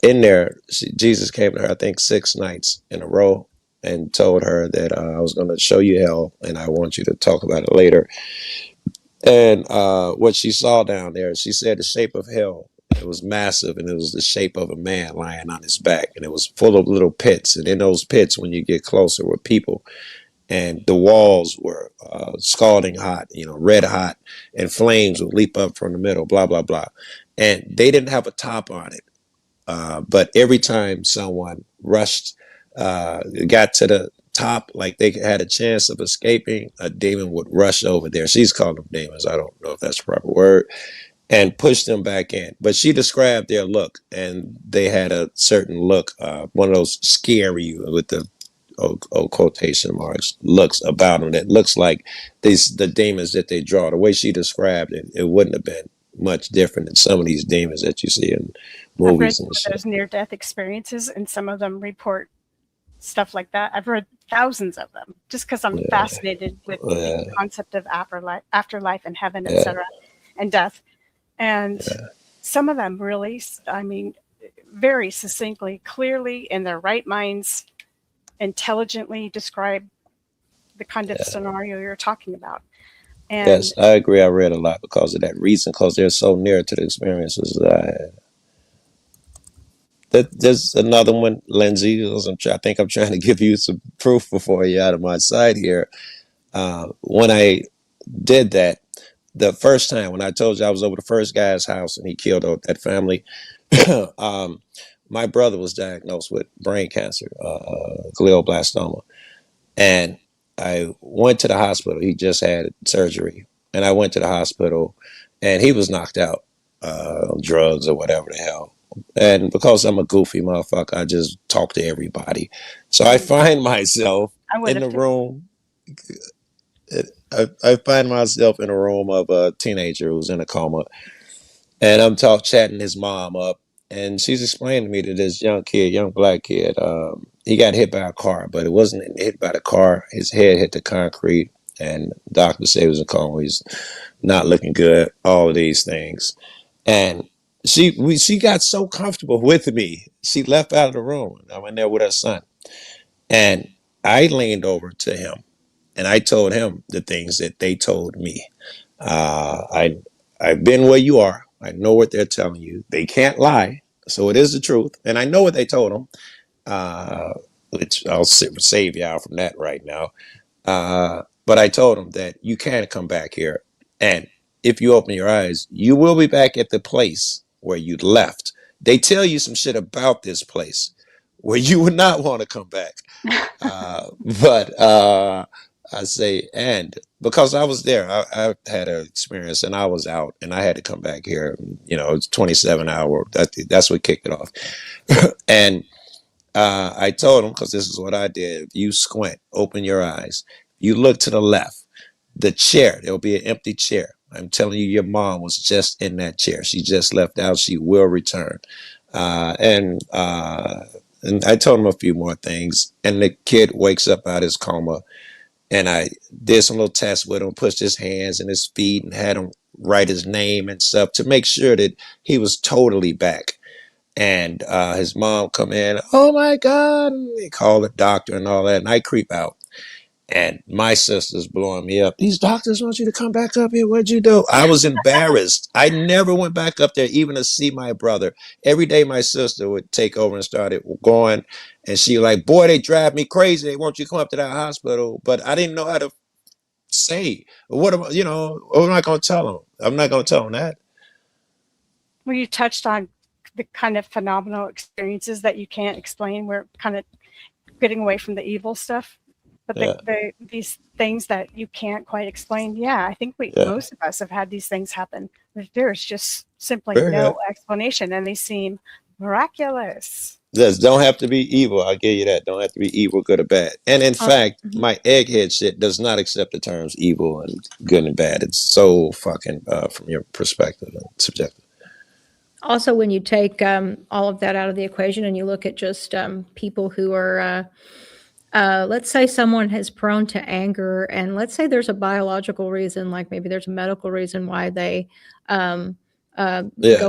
in there, Jesus came to her, I think 6 nights in a row, and told her that I was going to show you hell and I want you to talk about it later. And what she saw down there, she said the shape of hell, it was massive, and it was the shape of a man lying on his back, and it was full of little pits. And in those pits, when you get closer, were people, and the walls were scalding hot, red hot, and flames would leap up from the middle, blah, blah, blah. And they didn't have a top on it. But every time someone got to the top, like they had a chance of escaping, a demon would rush over there. She's called them demons. I don't know if that's the proper word. And push them back in. But she described their look, and they had a certain look, one of those scary with the quotation marks, looks about them that looks like the demons that they draw. The way she described it, it wouldn't have been much different than some of these demons that you see in I've read movies some and of shit. those near-death experiences, and some of them report stuff like that. I've read thousands of them just because I'm fascinated with the concept of afterlife and heaven, etc., and death. And some of them really, I mean, very succinctly, clearly, in their right minds, intelligently describe the kind of scenario you're talking about. And Yes, I agree. I read a lot because of that reason, because they're so near to the experiences that I had. There's another one, Lindsay. I think I'm trying to give you some proof before you're out of my sight here. When I did that, the first time when I told you I was over the first guy's house and he killed that family, my brother was diagnosed with brain cancer, glioblastoma. And I went to the hospital. He just had surgery. And I went to the hospital and he was knocked out on drugs or whatever the hell. And because I'm a goofy motherfucker, I just talk to everybody. So I find myself in the room. I find myself in a room of a teenager who's in a coma. And I'm chatting his mom up. And she's explaining to me that this young black kid, he got hit by a car, but it wasn't hit by the car. His head hit the concrete, and doctors say he was in a coma. He's not looking good. All of these things, and she got so comfortable with me. She left out of the room. I'm in there with her son, and I leaned over to him, and I told him the things that they told me. I've been where you are. I know what they're telling you. They can't lie, so it is the truth, and I know what they told him. Which I'll save y'all from that right now. But I told him that you can come back here, and if you open your eyes, you will be back at the place where you left. They tell you some shit about this place where you would not want to come back. But I say, and because I was there, I had an experience, and I was out, and I had to come back here. It's 27 hour. That's what kicked it off, and. I told him, because this is what I did. If you squint, open your eyes, you look to the left, the chair, there'll be an empty chair. I'm telling you, your mom was just in that chair. She just left out. She will return. And I told him a few more things. And the kid wakes up out of his coma. And I did some little tests with him, pushed his hands and his feet and had him write his name and stuff to make sure that he was totally back. And his mom come in, oh my God, and they call the doctor and all that, and I creep out. And my sister's blowing me up. These doctors want you to come back up here. What'd you do? I was embarrassed. I never went back up there even to see my brother. Every day my sister would take over and started going, and she like, boy, they drive me crazy. They want you to come up to that hospital. But I didn't know how to say, what am I, what am I going to tell them? I'm not going to tell them that. Well, you touched on the kind of phenomenal experiences that you can't explain. We're kind of getting away from the evil stuff, but these things that you can't quite explain. Yeah, I think most of us have had these things happen. There's just simply no explanation, and they seem miraculous. Yes, don't have to be evil. I'll give you that. Don't have to be evil, good or bad. And in fact, my egghead shit does not accept the terms evil and good and bad. It's so fucking from your perspective and subjective. Also, when you take all of that out of the equation and you look at just people who are, let's say someone is prone to anger, and let's say there's a biological reason, like maybe there's a medical reason why they go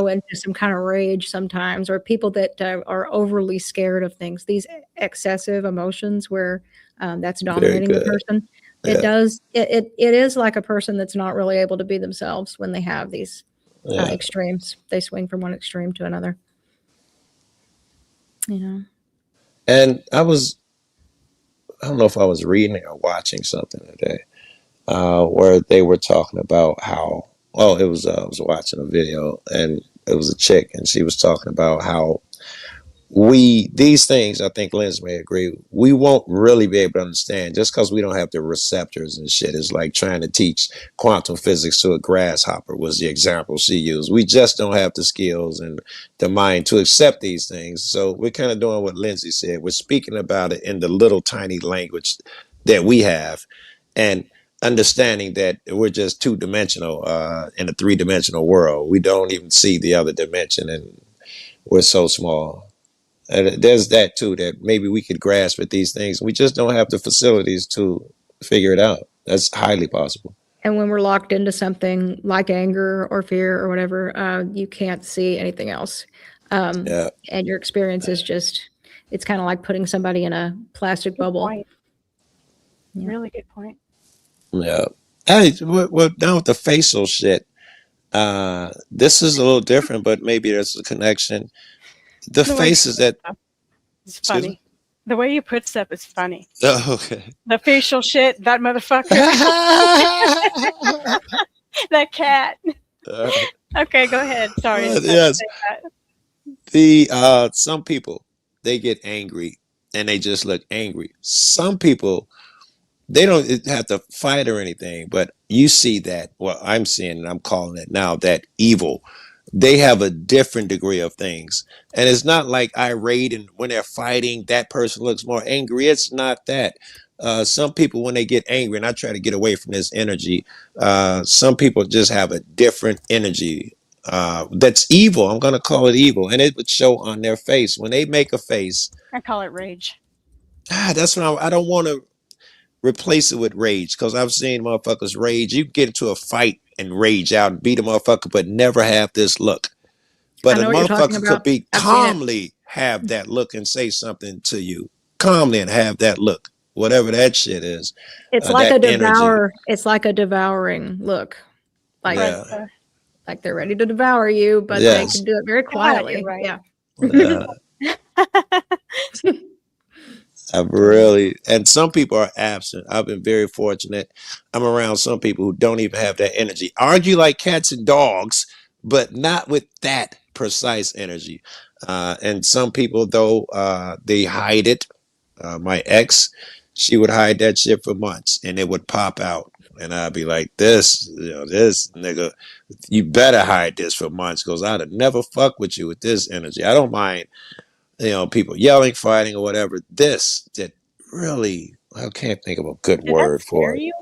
into some kind of rage sometimes, or people that are overly scared of things, these excessive emotions where that's dominating the person. It is like a person that's not really able to be themselves when they have these extremes. They swing from one extreme to another. And I don't know if I was reading or watching something today where they were talking about how, I was watching a video, and it was a chick, and she was talking about how these things, I think Lens may agree, we won't really be able to understand just because we don't have the receptors and shit. It's like trying to teach quantum physics to a grasshopper was the example she used. We just don't have the skills and the mind to accept these things. So we're kind of doing what Lindsay said. We're speaking about it in the little tiny language that we have, and understanding that we're just two-dimensional in a three-dimensional world. We don't even see the other dimension, and we're so small. And there's that too, that maybe we could grasp at these things. We just don't have the facilities to figure it out. That's highly possible. And when we're locked into something like anger or fear or whatever, you can't see anything else. Yeah. And your experience is just, it's kind of like putting somebody in a plastic bubble. Point. Really good point. Yeah. Hey, well, now with the facial shit, this is a little different, but maybe there's a connection. The faces that it's funny. The way you put stuff is funny. Oh, okay. The facial shit, that motherfucker. That cat. Okay, go ahead. Sorry. Yes. Some people, they get angry and they just look angry. Some people, they don't have to fight or anything, but you see that, well, I'm seeing, and I'm calling it now, that evil. They have a different degree of things. And it's not like irate, and when they're fighting, that person looks more angry. It's not that. Some people, when they get angry, and I try to get away from this energy, some people just have a different energy that's evil. I'm going to call it evil. And it would show on their face. When they make a face, I call it rage. that's when I don't want to replace it with rage, because I've seen motherfuckers rage. You can get into a fight and rage out and beat a motherfucker, but never have this look. But a motherfucker could be calmly have that look and say something to you calmly and have that look, whatever that shit is. It's like a devour. It's like a devouring look, like like they're ready to devour you, but they can do it very quietly. Right. Yeah. I've really, and some people are absent. I've been very fortunate. I'm around some people who don't even have that energy. Argue like cats and dogs, but not with that precise energy. And some people, though, they hide it. My ex, she would hide that shit for months, and it would pop out. And I'd be like, this nigga, you better hide this for months, because I'd have never fuck with you with this energy. I don't mind, people yelling, fighting, or whatever. This that really, I can't think of a good word for it.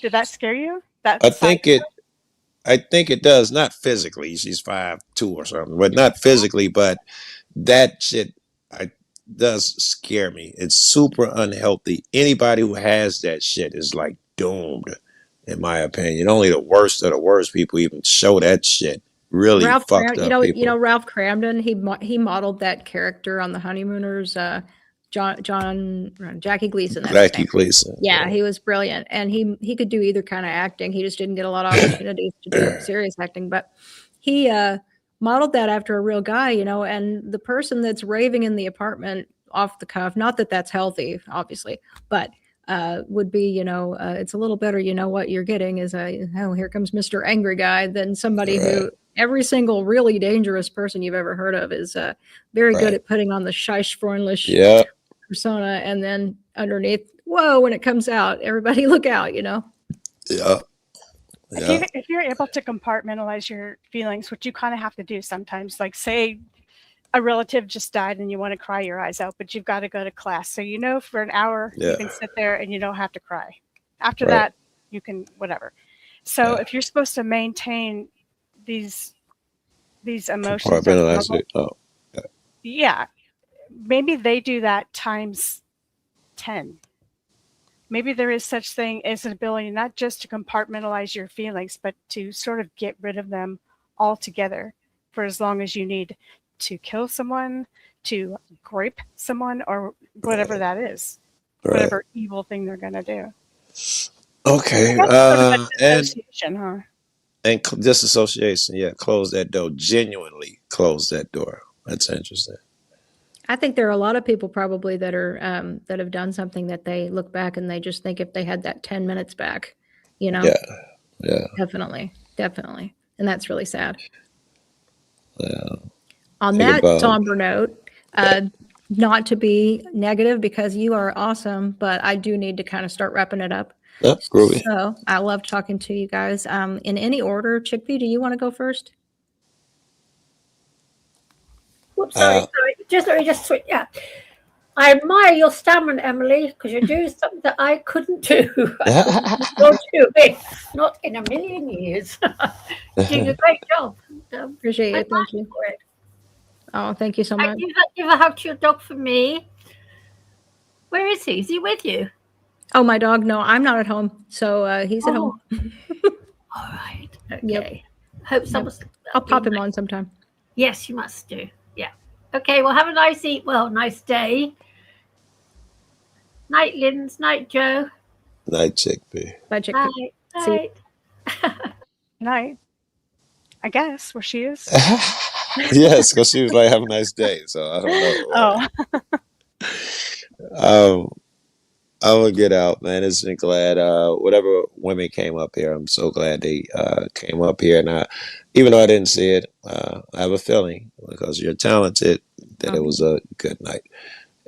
Did that scare you? I think it does. Not physically. She's 5'2" or something, but not physically. But that shit, does scare me. It's super unhealthy. Anybody who has that shit is like doomed, in my opinion. Only the worst of the worst people even show that shit. Really fucked up people. You know Ralph Cramden. He modeled that character on The Honeymooners. Jackie Gleason. Jackie Gleason. Yeah, he was brilliant, and he could do either kind of acting. He just didn't get a lot of opportunities to do serious acting. But he modeled that after a real guy, And the person that's raving in the apartment off the cuff, not that that's healthy, obviously, but would be, it's a little better. What you're getting is here comes Mr. Angry Guy, than somebody who. Every single really dangerous person you've ever heard of is very good at putting on the scheiß freundlich persona, and then underneath, whoa, when it comes out, everybody look out, Yeah. If you're able to compartmentalize your feelings, which you kind of have to do sometimes, like say a relative just died and you want to cry your eyes out, but you've got to go to class. So for an hour you can sit there and you don't have to cry. After that, you can whatever. So if you're supposed to maintain these emotions, maybe they do that times 10. Maybe there is such thing as an ability not just to compartmentalize your feelings, but to sort of get rid of them altogether for as long as you need to kill someone, to grape someone, or whatever that is, whatever evil thing they're going to do. Okay. And disassociation, close that door. Genuinely close that door. That's interesting. I think there are a lot of people probably that are that have done something that they look back and they just think if they had that 10 minutes back, Yeah. Definitely. And that's really sad. Yeah. On that somber note, Not to be negative because you are awesome, but I do need to kind of start wrapping it up. Yep, groovy. So I love talking to you guys. In any order, Chickpea, do you want to go first? Whoops, sorry. Just switch. Yeah. I admire your stamina, Emily, because you're doing something that I couldn't do. Don't do it. Not in a million years. You're doing a great job. Appreciate it. Thank you. For it. Oh, thank you so much. Give a hug to your dog for me. Where is he? Is he with you? Oh, my dog? No, I'm not at home. So he's at home. All right. Okay. Yep. Hope someone's. I'll pop him on sometime. Yes, you must do. Yeah. Okay. Well, have a nice nice day. Night, Linz. Night, Joe. Night, Chickpea. Bye, Chickpea. Night. Night. I guess where she is. Yes, because she was like, "Have a nice day." So I don't know. Oh. I'm gonna get out, man. It's been glad. Whatever women came up here, I'm so glad they came up here. And even though I didn't see it, I have a feeling because you're talented that it was a good night,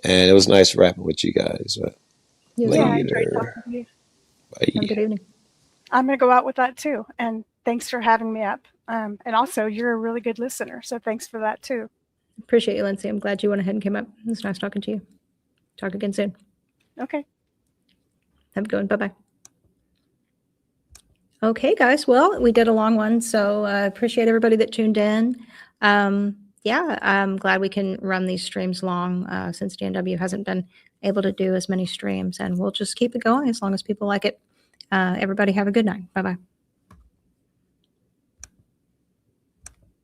and it was nice rapping with you guys. Yeah, I enjoyed talking to you. Bye. Have a good evening. I'm gonna go out with that too. And thanks for having me up. And also, you're a really good listener, so thanks for that too. Appreciate you, Lindsay. I'm glad you went ahead and came up. It was nice talking to you. Talk again soon. Okay. Have a good one. Bye-bye. Okay, guys. Well, we did a long one, so I appreciate everybody that tuned in. Yeah, I'm glad we can run these streams long since DNW hasn't been able to do as many streams, and we'll just keep it going as long as people like it. Everybody have a good night. Bye-bye.